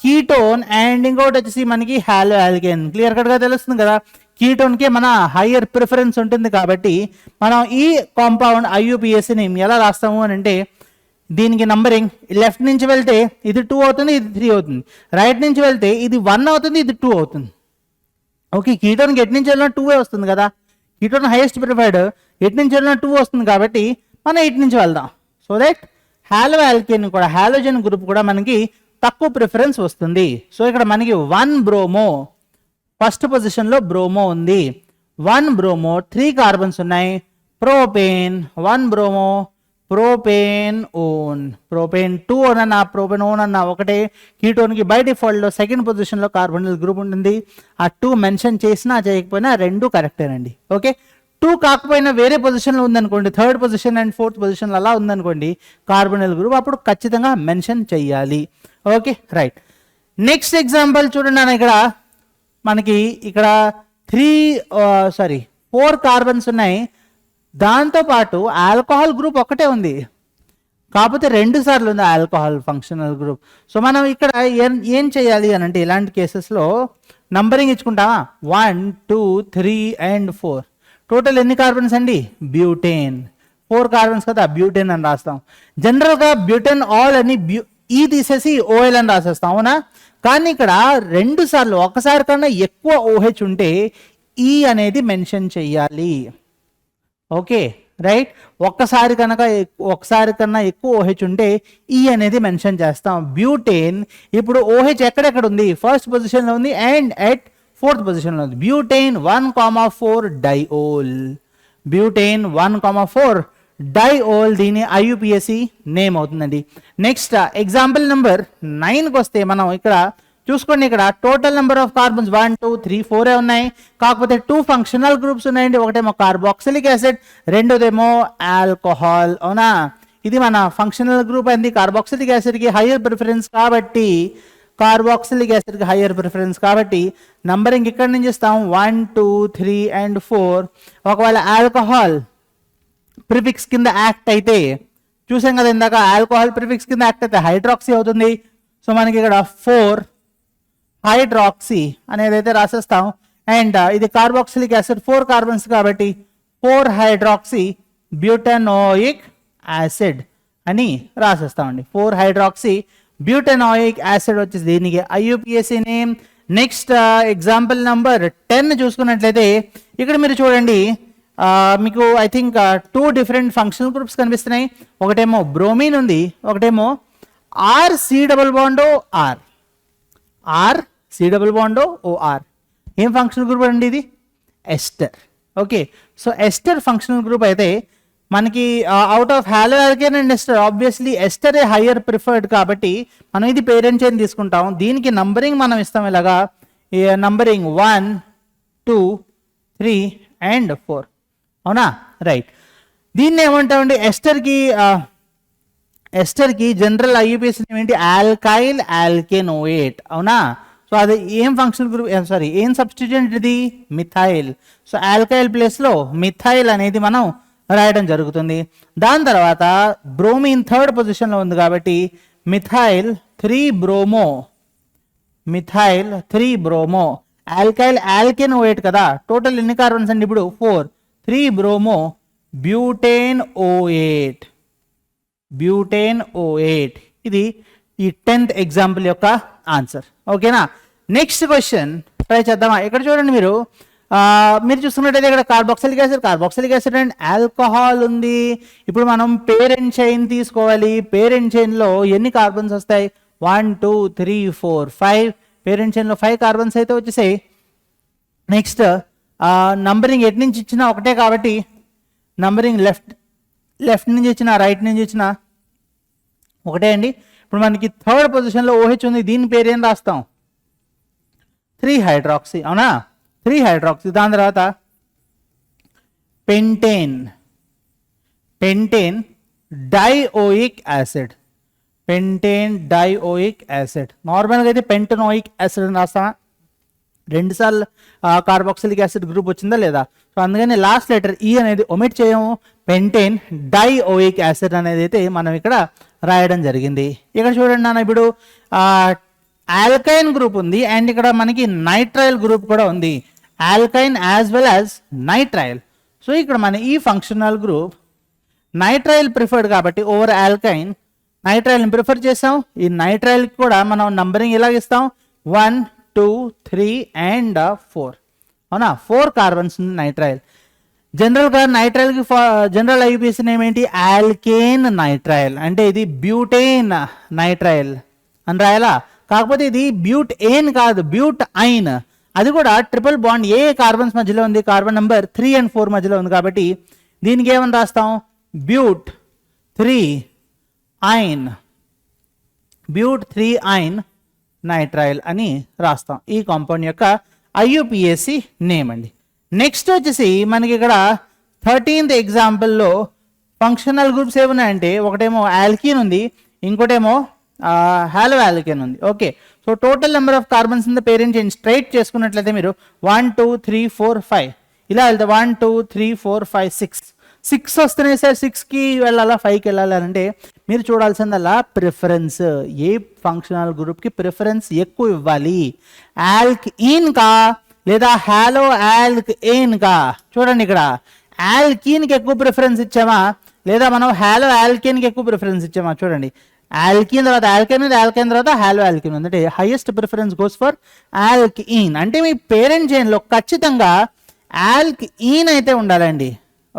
కీటోన్ అండ్ ఇంకోటి వచ్చేసి మనకి హాలో ఆల్కేన్. క్లియర్ కట్గా తెలుస్తుంది కదా, కీటోన్కి మన హయ్యర్ ప్రిఫరెన్స్ ఉంటుంది, కాబట్టి మనం ఈ కాంపౌండ్ ఐయుపిఎస్సి నేమ్ ఎలా రాస్తాము అని అంటే, దీనికి నంబరింగ్ లెఫ్ట్ నుంచి వెళ్తే ఇది 2 అవుతుంది, ఇది 3 అవుతుంది, రైట్ నుంచి వెళ్తే ఇది 1 అవుతుంది, ఇది 2 అవుతుంది. ఓకే, కీటోన్కి ఎటు నుంచి వెళ్ళినా 2 వస్తుంది కదా, కీటోన్ హైయెస్ట్ ప్రిఫర్డ్, ఎటు నుంచి వెళ్ళినా 2 వస్తుంది, కాబట్టి మనం ఇటు నుంచి వెళ్దాం. సో దట్ హాలో ఆల్కేన్ కూడా, హాలోజన్ గ్రూప్ కూడా మనకి తక్కువ ప్రిఫరెన్స్ వస్తుంది. సో ఇక్కడ మనకి 1 బ్రోమో ఫస్ట్ పొజిషన్లో బ్రోమో ఉంది, 1 బ్రోమో 3 కార్బన్స్ ఉన్నాయి, propane 1 bromo, propane own, propane 2 own అన్న, ప్రోపేన్ ఓన్ అన్న ఒకటే. కీటోన్కి బై డిఫాల్ట్లో 2nd పొజిషన్లో కార్బోనిల్ గ్రూప్ ఉంటుంది, ఆ 2 మెన్షన్ చేసినా చేయకపోయినా 2 కరెక్టేనండి. ఓకే, 2 కాకపోయినా వేరే పొజిషన్లో ఉందనుకోండి, 3rd పొజిషన్ అండ్ 4th పొజిషన్లో అలా ఉందనుకోండి కార్బోనిల్ గ్రూప్, అప్పుడు ఖచ్చితంగా మెన్షన్ చెయ్యాలి. Okay, right. నెక్స్ట్ ఎగ్జాంపుల్ చూడండి అన్న, ఇక్కడ మనకి ఇక్కడ 4 కార్బన్స్ ఉన్నాయి, దాంతోపాటు ఆల్కహాల్ గ్రూప్ ఒకటే ఉంది, కాకపోతే 2 సార్లు ఉంది ఆల్కహాల్ ఫంక్షనల్ గ్రూప్. సో మనం ఇక్కడ ఏం చేయాలి అని అంటే, ఇలాంటి కేసెస్లో నంబరింగ్ ఇచ్చుకుంటామా, 1 2 3 and 4. టోటల్ ఎన్ని కార్బన్స్ అండి, బ్యూటేన్ 4 కార్బన్స్ కదా, బ్యూటేన్ అని రాస్తాం. జనరల్గా బ్యూటెన్ ఆల్ అని ఈ తీసేసి ఓఎల్ అని రాసేస్తాం, అవునా. కానీ ఇక్కడ 2 సార్లు, ఒకసారి కన్నా ఎక్కువ ఓహెచ్ ఉంటే ఈ అనేది మెన్షన్ చెయ్యాలి. Okay, right. ఒకసారి కన్నా ఎక్కువ ఓహెచ్ ఉంటే ఈ అనేది మెన్షన్ చేస్తాం. బ్యూటేన్ ఇప్పుడు ఓహెచ్ ఎక్కడెక్కడ ఉంది, ఫస్ట్ పొజిషన్లో ఉంది అండ్ అట్ 4th పొజిషన్లో ఉంది. బ్యూటేన్ 1,4 డైఓల్, బ్యూటేన్ 1,4 డైఓల్, దీని ఐయుపిఎస్సి నేమ్ అవుతుందండి. నెక్స్ట్ ఎగ్జాంపుల్ నెంబర్ 9కి వస్తే మనం ఇక్కడ చూసుకోండి, ఇక్కడ టోటల్ నెంబర్ ఆఫ్ కార్బన్స్ 1 2 3 4 ఉన్నాయి, కాకపోతే 2 ఫంక్షనల్ గ్రూప్స్ ఉన్నాయండి. ఒకటేమో కార్బాక్సిలిక్ యాసిడ్, రెండోదేమో ఆల్కహాల్, అవునా. ఇది మన ఫంక్షనల్ గ్రూప్ అయింది. కార్బాక్సిలిక్ యాసిడ్కి హయ్యర్ ప్రిఫరెన్స్ కాబట్టి, కార్బాక్సిలిక్ యాసిడ్కి హయ్యర్ ప్రిఫరెన్స్ కాబట్టి నంబరింగ్ ఇక్కడ నుంచి ఇస్తాం 1 2 3 and 4. ఒకవేళ ఆల్కహాల్ ప్రిఫిక్స్ కింద యాక్ట్ అయితే, చూసాం కదా ఇందాక, ఆల్కహాల్ ప్రిఫిక్స్ కింద యాక్ట్ అయితే హైడ్రాక్సీ అవుతుంది. సో మనకి ఇక్కడ 4 హైడ్రాక్సీ అనేది అయితే రాసేస్తాం. అండ్ ఇది కార్బాక్సిలిక్ యాసిడ్ 4 కార్బన్స్ కాబట్టి 4 హైడ్రాక్సీ బ్యూటెనోయిక్ యాసిడ్ అని రాసేస్తామండి. 4 హైడ్రాక్సీ బ్యూటెనోయిక్ యాసిడ్ వచ్చేసి దీనికి IUPAC name. Next example number 10 చూసుకున్నట్లయితే ఇక్కడ మీరు చూడండి, మీకు I think 2 different functional groups కనిపిస్తున్నాయి. ఒకటేమో బ్రోమిన్ ఉంది, ఒకటేమో R C double bond R, R C double bond OR. ఏం ఫంక్షనల్ గ్రూప్ అండి ఇది? Ester. Okay, so ester functional group అయితే మనకి out of halo alkane and ester obviously ester a higher preferred కాబట్టి మనం ఇది పేరెంట్ చైన్ తీసుకుంటాం. దీనికి నంబరింగ్ మనం ఇస్తాం ఇలాగా, నంబరింగ్ 1 2 3 అండ్ 4. అవునా? రైట్. దీన్ని ఏమంటామండి? ఎస్టర్కి జనరల్ ఐయుపిఎస్ ఏంటి? ఆల్కైల్ ఆల్కెనోయేట్. అవునా? సో అది ఏం ఫంక్షనల్ గ్రూప్, సారీ ఏం సబ్స్టిట్యూయెంట్ ఇది? మిథైల్. సో ఆల్కైల్ ప్లేస్లో మిథైల్ అనేది మనం రాయడం జరుగుతుంది. దాని తర్వాత బ్రోమిన్ థర్డ్ పొజిషన్లో ఉంది కాబట్టి methyl 3 bromo, methyl 3 bromo. Alkyl alkanoate కదా, టోటల్ ఎన్ని కార్బన్స్ అండి ఇప్పుడు? 4. 3 bromo butane O8, butane O8. ఇది ఈ 10th ఎగ్జాంపుల్ యొక్క ఆన్సర్. ఓకేనా? నెక్స్ట్ క్వశ్చన్ ట్రై చేద్దామా? ఇక్కడ చూడండి, మీరు చూస్తున్నట్టయితే ఇక్కడ కార్బాక్సిలిక్ యాసిడ్ అండ్ ఆల్కహాల్ ఉంది. ఇప్పుడు మనం పేరెంట్ చైన్ తీసుకోవాలి. పేరెంట్ చైన్లో ఎన్ని కార్బన్స్ వస్తాయి? 1 2 3 4 5. పేరెంట్ చైన్లో 5 కార్బన్స్ అయితే వచ్చేసాయి. నెక్స్ట్ నంబరింగ్ ఎటు నుంచి ఇచ్చినా ఒకటే కాబట్టి నంబరింగ్ లెఫ్ట్ నుంచి ఇచ్చినా రైట్ నుంచి ఇచ్చినా ఒకటే అండి. ఇప్పుడు మనకి థర్డ్ పొజిషన్లో OH ఉంది, దీని పేరు ఏం రాస్తాం? 3 హైడ్రాక్సీ. అవునా? 3 హైడ్రాక్సీ. దాని తర్వాత పెంటేన్ డైఓయిక్ యాసిడ్, పెంటేన్ డైఓయిక్ యాసిడ్. నార్మల్గా అయితే పెంటనోయిక్ యాసిడ్ అని రాస్తామా? 2 సార్లు కార్బాక్సిలిక్ యాసిడ్ గ్రూప్ వచ్చిందా లేదా? సో అందుకని లాస్ట్ లెటర్ ఈ అనేది ఒమిట్ చేయము. పెంటేన్ డైఓయిక్ యాసిడ్ అనేది అయితే మనం ఇక్కడ రాయడం జరిగింది. ఇక్కడ చూడండి నాన్న, ఇప్పుడు ఆల్కైన్ గ్రూప్ ఉంది అండ్ ఇక్కడ మనకి నైట్రైల్ గ్రూప్ కూడా ఉంది. ఆల్కైన్ as well as nitrile. So ఇక్కడ మన ఈ ఫంక్షనల్ గ్రూప్ నైట్రైల్ ప్రిఫర్డ్ కాబట్టి ఓవర్ ఆల్కైన్ నైట్రైల్ని ప్రిఫర్ చేస్తాం. ఈ నైట్రైల్కి కూడా మనం నంబరింగ్ ఇలాగ ఇస్తాం, 1 2 3 అండ్ 4. అవునా? 4 కార్బన్స్ ఉంది నైట్రైల్. జనరల్గా నైట్రైల్కి జనరల్ ఐయుపిఎస్ నేమ్ ఏంటి? Alkane nitrile. అంటే ఇది బ్యూటేన్ నైట్రైల్ అని రాయాలా? కాకపోతే ఇది బ్యూటేన్ కాదు, బ్యూటైన్. అది కూడా ట్రిపుల్ బాండ్ ఏ కార్బన్స్ మధ్యలో ఉంది? కార్బన్ నెంబర్ 3 and 4 మధ్యలో ఉంది కాబట్టి దీనికి ఏమని రాస్తాం? బ్యూట్ 3 ఐన్, బ్యూట్ 3 ఐన్ నైట్రైల్ అని రాస్తాం. ఈ కాంపౌండ్ యొక్క ఐయుపిఎస్సి నేమ్ అండి. నెక్స్ట్ వచ్చేసి మనకి ఇక్కడ 13th ఎగ్జాంపుల్లో ఫంక్షనల్ గ్రూప్స్ ఏమున్నాయంటే ఒకటేమో ఆల్కీన్ ఉంది, ఇంకోటేమో హాలో ఆల్కేన్ ఉంది. Okay, so total number of carbons in the parent chain straight చేసుకున్నట్లయితే మీరు 1 2 3 4 5 ఇలా వెళ్తే 1 2 3 4 5 6 వస్తున్నాయి సార్. 6కి వెళ్ళాలా 5కి వెళ్ళాలి అంటే మీరు చూడాల్సిందల్లా ప్రిఫరెన్స్. ఏ ఫంక్షనల్ గ్రూప్కి ప్రిఫరెన్స్ ఎక్కువ ఇవ్వాలి? ఆల్కీన్ కా లేదా హాలో ఆల్కేన్ కా? చూడండి, ఇక్కడ ఆల్కీన్కి ఎక్కువ ప్రిఫరెన్స్ ఇచ్చామా లేదా మనం హాలో ఆల్కేన్కి ఎక్కువ ప్రిఫరెన్స్ ఇచ్చామా? చూడండి, ఆల్కీన్ తర్వాత ఆల్కేన్ ఉంది, ఆల్కేన్ తర్వాత హాలో ఆల్కేన్ ఉంది. అంటే highest preference goes for alkyne. అంటే మీ పేరెంట్ చైన్లో ఖచ్చితంగా ఆల్కీన్ అయితే ఉండాలండి.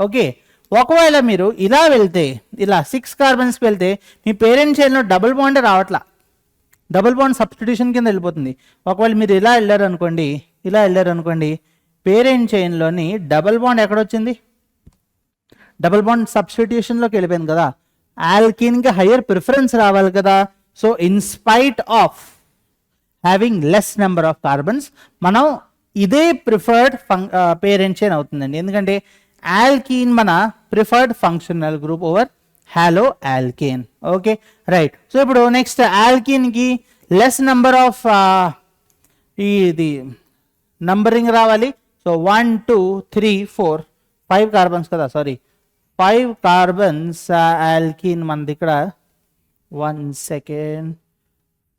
ఓకే, ఒకవేళ మీరు ఇలా వెళ్తే, ఇలా 6 కార్బన్స్కి వెళ్తే మీ పేరెంట్ చైన్లో డబుల్ బాండ్ రావట్లా, డబుల్ బాండ్ సబ్స్టిట్యూషన్ కింద వెళ్ళిపోతుంది. ఒకవేళ మీరు ఇలా వెళ్ళారనుకోండి పేరెంట్ చైన్లోని డబుల్ బాండ్ ఎక్కడొచ్చింది? డబుల్ బాండ్ సబ్స్టిట్యూషన్లోకి వెళ్ళిపోయింది కదా. ఆల్కీన్కి హయ్యర్ ప్రిఫరెన్స్ రావాలి కదా. So in spite of having less number of carbons మనం ఇదే ప్రిఫర్డ్ పేరెంట్ చైన్ అవుతుందండి. ఎందుకంటే ఆల్కీన్ మన preferred functional group over halo alkane. Okay, right. So ఇప్పుడు నెక్స్ట్ ఆల్కీన్కి లెస్ నెంబర్ ఆఫ్ ఇది నంబరింగ్ రావాలి. సో 1 2 3 4 5 కార్బన్స్ కదా, సారీ 5 కార్బన్స్ ఆల్కీన్ మనది ఇక్కడ. 1 second,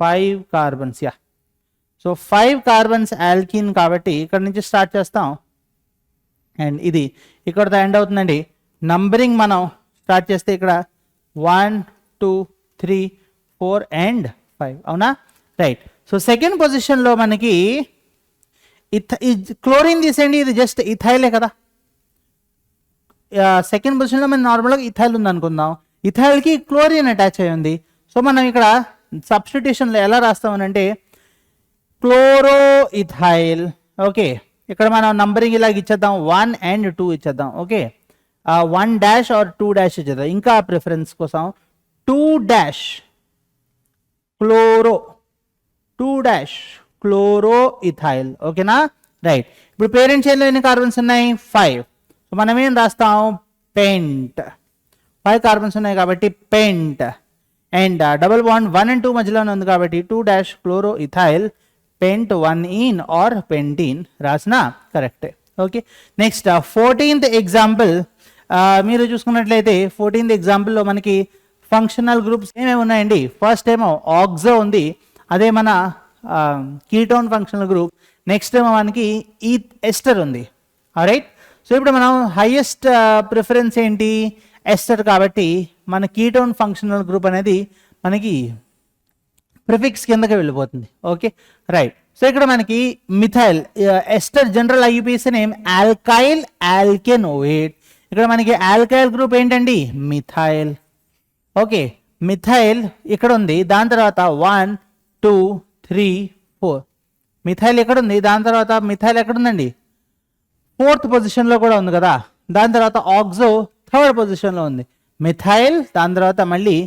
5 carbons, yeah. So 5 carbons alkyne కాబట్టి ఇక్కడ నుంచి స్టార్ట్ చేస్తాం అండ్ ఇది ఇక్కడతో ఎండ్ అవుతుందండి. నంబరింగ్ మనం స్టార్ట్ చేస్తే ఇక్కడ 1 2 3 4 అండ్ 5. అవునా? రైట్. సో సెకండ్ పొజిషన్లో మనకి క్లోరిన్ తీసేయండి, ఇది జస్ట్ ఇథైలే కదా. సెకండ్ పొజిషన్లో మన నార్మల్గా ఇథైల్ ఉంది అనుకుందాం. ఇథైల్కి క్లోరిన్ అటాచ్ అయి ఉంది. సో మనం ఇక్కడ సబ్స్టిట్యూషన్లో ఎలా రాస్తామనంటే క్లోరో ఇథైల్. ఓకే, ఇక్కడ మనం నంబరింగ్ ఇలాగ ఇచ్చేద్దాం, 1 and 2 ఇచ్చేద్దాం. ఓకే, 1 డాష్ ఆర్ 2 డాష్ ఇచ్చేద్దాం. ఇంకా ప్రిఫరెన్స్ కోసం 2 dash chloro, 2 dash chloro ethyl. ఓకేనా, రైట్. ఇప్పుడు పేరెంట్ చైన్లో ఎన్ని కార్బన్స్ ఉన్నాయి? 5. సో మనం ఏం రాస్తాం? పెంట్. 5 కార్బన్స్ ఉన్నాయి కాబట్టి pent. And double bond 1 and 2 మధ్యలోనే ఉంది కాబట్టి 2 dash chloro ethyl pent 1 or pentene రాసిన కరెక్టే. ఓకే, నెక్స్ట్ 14th ఎగ్జాంపుల్ మీరు చూసుకున్నట్లయితే 14th ఎగ్జాంపుల్లో మనకి ఫంక్షనల్ గ్రూప్స్ ఏమేమి ఉన్నాయండి? ఫస్ట్ ఏమో ఆక్సో ఉంది, అదే మన కీటోన్ ఫంక్షనల్ గ్రూప్. నెక్స్ట్ ఏమో మనకి ఎస్టర్ ఉంది. రైట్, సో ఇప్పుడు మనం హైయెస్ట్ ప్రిఫరెన్స్ ఏంటి? ఎస్టర్. కాబట్టి మన కీటోన్ ఫంక్షనల్ గ్రూప్ అనేది మనకి ప్రిఫిక్స్ కిందకి వెళ్ళిపోతుంది. Okay, right. సో ఇక్కడ మనకి methyl ester general IUPAC name alkyl alkanoate. ఇక్కడ మనకి ఆల్కైల్ గ్రూప్ ఏంటండి? మిథైల్. ఓకే, మిథైల్ ఇక్కడ ఉంది, దాని తర్వాత 1 2 3 4 మిథైల్ ఎక్కడ ఉంది, దాని తర్వాత మిథైల్ ఎక్కడ ఉందండి? 4th పొజిషన్లో కూడా ఉంది కదా. దాని తర్వాత ఆక్సో 3rd పొజిషన్లో ఉంది. మిథైల్, దాని తర్వాత మళ్ళీ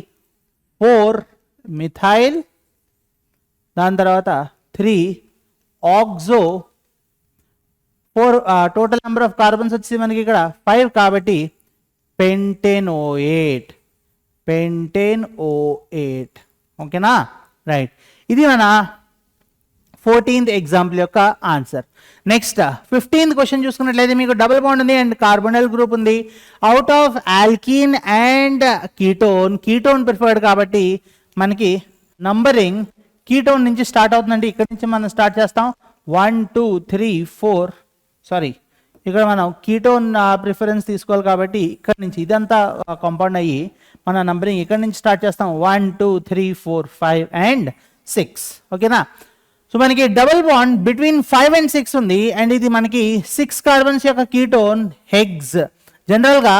4 మిథైల్, దాని తర్వాత 3 oxo, 4 total number of carbons వచ్చి మనకి ఇక్కడ 5 కాబట్టి పెంటెనోయేట్. పెంటెనోయేట్. ఓకేనా, రైట్. ఇది మన 14th ఎగ్జాంపుల్ యొక్క ఆన్సర్. నెక్స్ట్ 15th క్వశ్చన్ చూసుకున్నట్లయితే మీకు డబుల్ బాండ్ ఉంది అండ్ కార్బోనైల్ గ్రూప్ ఉంది. Out of alkyne and ketone, ketone preferred కాబట్టి మనకి నంబరింగ్ కీటోన్ నుంచి స్టార్ట్ అవుతుందండి. ఇక్కడ నుంచి మనం స్టార్ట్ చేస్తాం. 1 2 3 4 సారీ, ఇక్కడ మనం కీటోన్ ప్రిఫరెన్స్ తీసుకోవాలి కాబట్టి ఇక్కడ నుంచి ఇదంతా కాంపౌండ్ అయ్యి మన నంబరింగ్ ఇక్కడ నుంచి స్టార్ట్ చేస్తాం. 1 2 3 4 5 and 6. ఓకేనా, సో మనకి డబుల్ బాండ్ బిట్వీన్ 5 and 6 ఉంది అండ్ ఇది మనకి 6 కార్బన్స్ యొక్క కీటోన్ హెగ్స్. జనరల్గా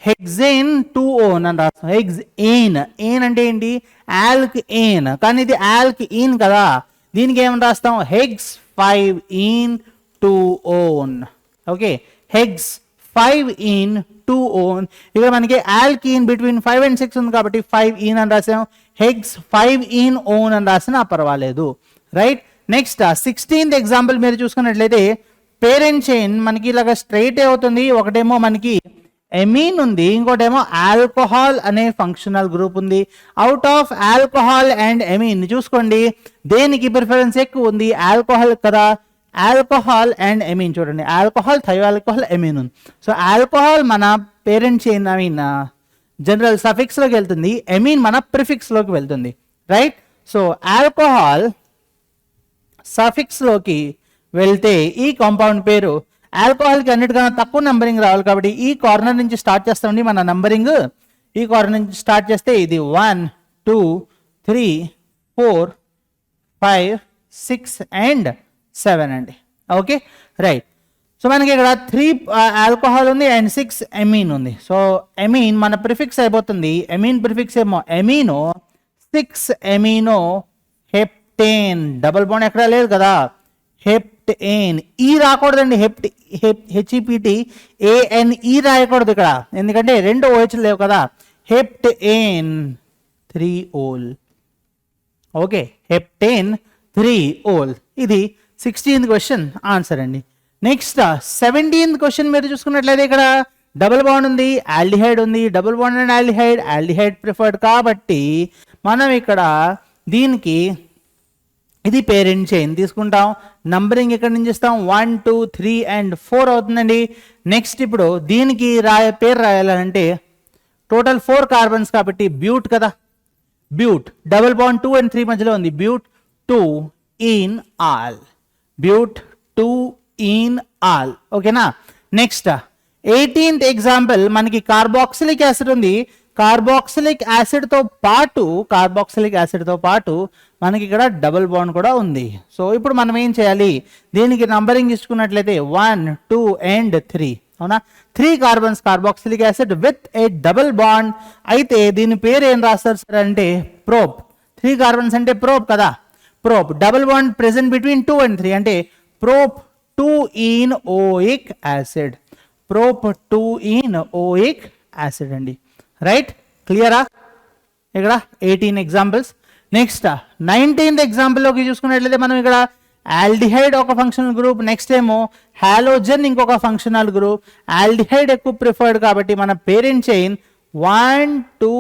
హెగ్జేన్ 2O అని రాస్తాం. హెగ్జేన్, ఏన్ అంటే ఏంటి? ఆల్క్ ఏన్, కానీ ఇది ఆల్క్ ఈన్ కదా. దీనికి ఏమని రాస్తాం? Eggs 5 2O. Okay, eggs 5 2O. ఇక్కడ మనకి ఆల్కీన్ బిట్వీన్ 5 and 6 ఉంది కాబట్టి 5 అని రాసాం. హెగ్స్ 5 అని రాసినా పర్వాలేదు. రైట్, నెక్స్ట్ 16th ఎగ్జాంపుల్ మీరు చూసుకున్నట్లయితే పేరెంట్ చైన్ మనకి ఇలాగ స్ట్రైట్ అవుతుంది. ఒకటేమో మనకి ఎమీన్ ఉంది, ఇంకోటేమో ఆల్కహాల్ అనే ఫంక్షనల్ గ్రూప్ ఉంది. Out of alcohol and amine చూసుకోండి దేనికి ప్రిఫరెన్స్ ఎక్కువ ఉంది? ఆల్కహాల్ కదా. ఆల్కహాల్ అండ్ ఎమీన్ చూడండి, ఆల్కహాల్, థయో ఆల్కహాల్, ఎమీన్ ఉంది. సో ఆల్కహాల్ మన parent chain I mean general సఫిక్స్లోకి వెళ్తుంది, ఎమీన్ మన ప్రిఫిక్స్లోకి వెళ్తుంది. రైట్, సో ఆల్కహాల్ సఫిక్స్లోకి వెళ్తే ఈ కాంపౌండ్ పేరు ఆల్కహాల్కి అన్నిటికన్నా తక్కువ నెంబరింగ్ రావాలి కాబట్టి ఈ కార్నర్ నుంచి స్టార్ట్ చేస్తామండి మన నంబరింగ్. ఈ కార్నర్ నుంచి స్టార్ట్ చేస్తే ఇది 1 2 3 4 5 6 and 7 అండి. Okay, right. సో మనకి ఇక్కడ 3 ఆల్కహాల్ ఉంది అండ్ 6 ఎమీన్ ఉంది. సో ఎమీన్ మన ప్రిఫిక్స్ అయిపోతుంది. ఎమీన్ ప్రిఫిక్స్ ఏమో ఎమీనో, 6 ఎమీనో హెప్టేన్. డబుల్ బాండ్ ఎక్కడ లేదు కదా. హెప్టేన్, ఈ రాకూడదండి. హెచ్ఈపిటి ANE రాయకూడదు ఇక్కడ, ఎందుకంటే 2 OH లేవు కదా. హెప్టేన్ 3 ఓకే, హెప్టేన్ 3 ఇది 16th క్వశ్చన్ ఆన్సర్ అండి. నెక్స్ట్ 17th క్వశ్చన్ మీరు చూసుకున్నట్లయితే ఇక్కడ డబుల్ బాండ్ ఉంది, ఆల్డిహైడ్ ఉంది. Double bond and aldehyde preferred కాబట్టి మనం ఇక్కడ దీనికి ఇది పేరెంట్ చైన్ తీసుకుంటాం. నంబరింగ్ ఎక్కడి నుంచి ఇస్తాం? 1 2 3 and 4 అవుతుందండి. నెక్స్ట్ ఇప్పుడు దీనికి పేరు రాయాలంటే టోటల్ 4 కార్బన్స్ కాబట్టి బ్యూట్ కదా. బ్యూట్, డబుల్ బాండ్ 2 and 3 మధ్యలో ఉంది. బ్యూట్ 2 in all. బ్యూట్ 2 in all. ఓకేనా, నెక్స్ట్ 18th ఎగ్జాంపుల్ మనకి కార్బాక్సిలిక్ యాసిడ్ ఉంది. కార్బాక్సిలిక్ యాసిడ్తో పాటు మనకి ఇక్కడ డబుల్ బాండ్ కూడా ఉంది. సో ఇప్పుడు మనం ఏం చేయాలి? దీనికి నంబరింగ్ ఇచ్చుకున్నట్లయితే 1 2 and 3. అవునా. 3 carbons carboxylic acid with a double bond. అయితే దీని పేరు ఏం రాస్తారు సార్ అంటే ప్రోప్. 3 కార్బన్స్ అంటే ప్రోప్ కదా, prop. Double bond present between 2 and 3 అంటే prop 2 oic acid. Prop 2 oic acid అండి. రైట్, క్లియరా? ఇక్కడ 18 ఎగ్జాంపుల్స్. నెక్స్ట్ 19th ఎగ్జాంపుల్లోకి చూసుకున్నట్లయితే మనం ఇక్కడ ఆల్డిహైడ్ ఒక ఫంక్షనల్ గ్రూప్, నెక్స్ట్ ఏమో హాలోజన్ ఇంకొక ఫంక్షనల్ గ్రూప్. ఆల్డిహైడ్ ఎక్కువ ప్రిఫర్డ్ కాబట్టి మన పేరెంట్ చైన్ 1 2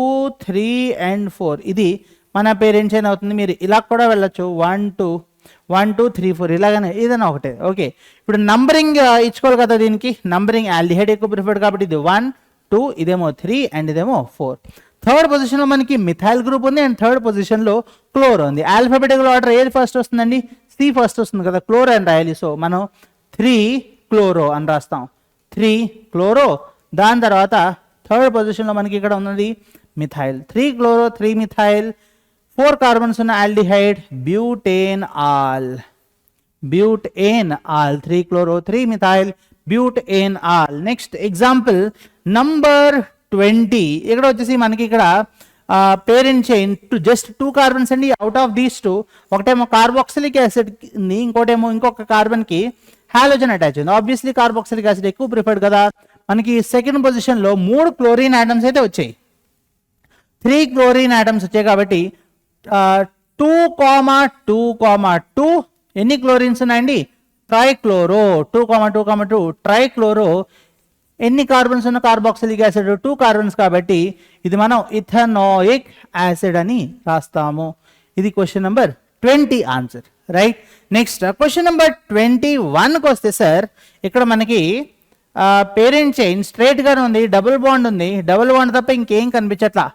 3 and 4 ఇది మన పేరెంట్ చైన్ అవుతుంది. మీరు ఇలా కూడా వెళ్ళొచ్చు, 1 2 3 4 ఇలాగనే ఏదైనా ఒకటే. ఓకే, ఇప్పుడు నంబరింగ్ ఇచ్చుకోవాలి కదా దీనికి. నంబరింగ్ ఆల్డిహైడ్ ఎక్కువ ప్రిఫర్డ్ కాబట్టి ఇది 1 2, ఇదేమో 3 and ఇదేమో 4. థర్డ్ పొజిషన్లో మనకి మిథైల్ గ్రూప్ ఉంది అండ్ థర్డ్ పొజిషన్లో క్లోరో ఉంది. ఆల్ఫాబెటికల్ ఆర్డర్ ఏది ఫస్ట్ వస్తుందండి? సి ఫస్ట్ వస్తుంది కదా, క్లోరో అని రాయాలి. సో మనం 3 క్లోరో అని రాస్తాం, 3 క్లోరో. దాని తర్వాత థర్డ్ పొజిషన్లో మనకి ఇక్కడ ఉన్నది మిథైల్, 3 క్లోరో 3 మిథైల్. 4 కార్బన్స్ ఉన్న aldehyde butane all, butane all. 3 chloro 3 methyl butane all. Next example number 20. ఇక్కడ వచ్చేసి మనకి ఇక్కడ పేరెంట్ చైన్ జస్ట్ 2 కార్బన్స్ అండి. అవుట్ ఆఫ్ దీస్ 2 ఒకటేమో కార్బాక్సిలిక్ యాసిడ్ ఉంది, ఇంకోటేమో ఇంకొక కార్బన్కి హాలోజన్ అటాచ్ ఉంది. ఆబ్వియస్లీ కార్బాక్సిలిక్ యాసిడ్ ఎక్కువ ప్రిఫర్డ్ కదా. మనకి సెకండ్ పొజిషన్లో 3 క్లోరిన్ ఆటమ్స్ అయితే వచ్చాయి, 3 క్లోరిన్ ఆటమ్స్ వచ్చాయి కాబట్టి 2, 2, 2 ఎన్ని క్లోరిన్స్ ఉన్నాయండి? ట్రైక్లోరో. 2, 2, 2 ట్రైక్లోరో. ఎన్ని కార్బన్స్ ఉన్న కార్బాక్సిలిక్ యాసిడ్? 2 కార్బన్స్ కాబట్టి ఇది మనం ఇథనోయిక్ యాసిడ్ అని రాస్తాము. ఇది question number 20 answer. Right, next question number 21కి వస్తే సార్ ఇక్కడ మనకి పేరెంట్ చైన్ స్ట్రైట్గానే ఉంది, డబుల్ బాండ్ ఉంది. డబుల్ బాండ్ తప్ప ఇంకేం కనిపించట్లా.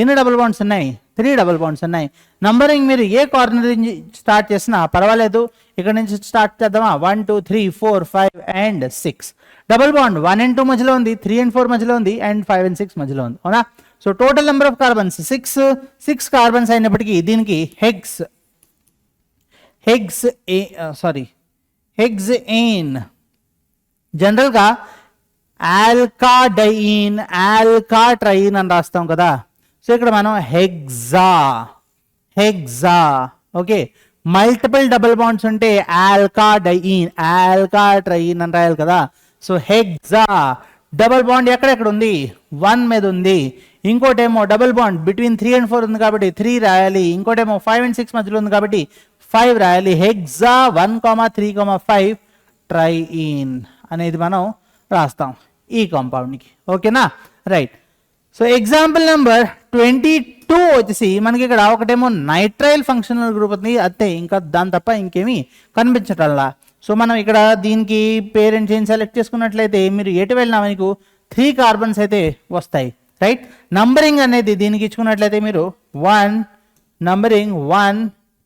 ఎన్ని డబుల్ బాండ్స్ ఉన్నాయి? 3 డబుల్ బాండ్స్ ఉన్నాయి. నంబరింగ్ మీరు ఏ కార్నర్ నుంచి స్టార్ట్ చేసినా పర్వాలేదు. ఇక్కడ నుంచి స్టార్ట్ చేద్దామా? 1 2 3 4 5 and 6. డబుల్ బాండ్ 1 and 2 మధ్యలో ఉంది, 3 and 4 మధ్యలో ఉంది, అండ్ 5 and 6 మధ్యలో ఉంది, అవునా. So total number of carbons 6 carbons అయినప్పటికీ దీనికి హెగ్జేన్ జనరల్గా ఆల్కాడైన్, ఆల్కాట్రైన్ అని రాస్తాం కదా. సో ఇక్కడ మనం hexa. Okay, multiple double bonds ఉంటే ఆల్కాడైన్, ఆల్కాట్రైన్ అని రాయాలి కదా. So hexa. డబుల్ బాండ్ ఎక్కడెక్కడ ఉంది? 1 మీద ఉంది. ఇంకోటేమో డబుల్ బాండ్ బిట్వీన్ 3 and 4 ఉంది కాబట్టి 3 రాయాలి. ఇంకోటేమో 5 and 6 మధ్యలో ఉంది కాబట్టి 5 రాయాలి. హెగ్జా 1, 3, 5 ట్రైయిన్ అనేది మనం రాస్తాం ఈ కాంపౌండ్కి. ఓకేనా, రైట్. సో ఎగ్జాంపుల్ నెంబర్ 22 వచ్చేసి మనకి ఇక్కడ ఒకటేమో నైట్రైల్ ఫంక్షనల్ గ్రూప్ ఉంది, అంతే, ఇంకా దాని తప్ప ఇంకేమీ కనిపించటల్లా. సో మనం ఇక్కడ దీనికి పేరెంట్ చైన్ సెలెక్ట్ చేసుకున్నట్లయితే మీరు ఎటు వెళ్ళినా మీకు 3 కార్బన్స్ అయితే వస్తాయి. రైట్, నంబరింగ్ అనేది దీనికి ఇచ్చుకున్నట్లయితే మీరు 1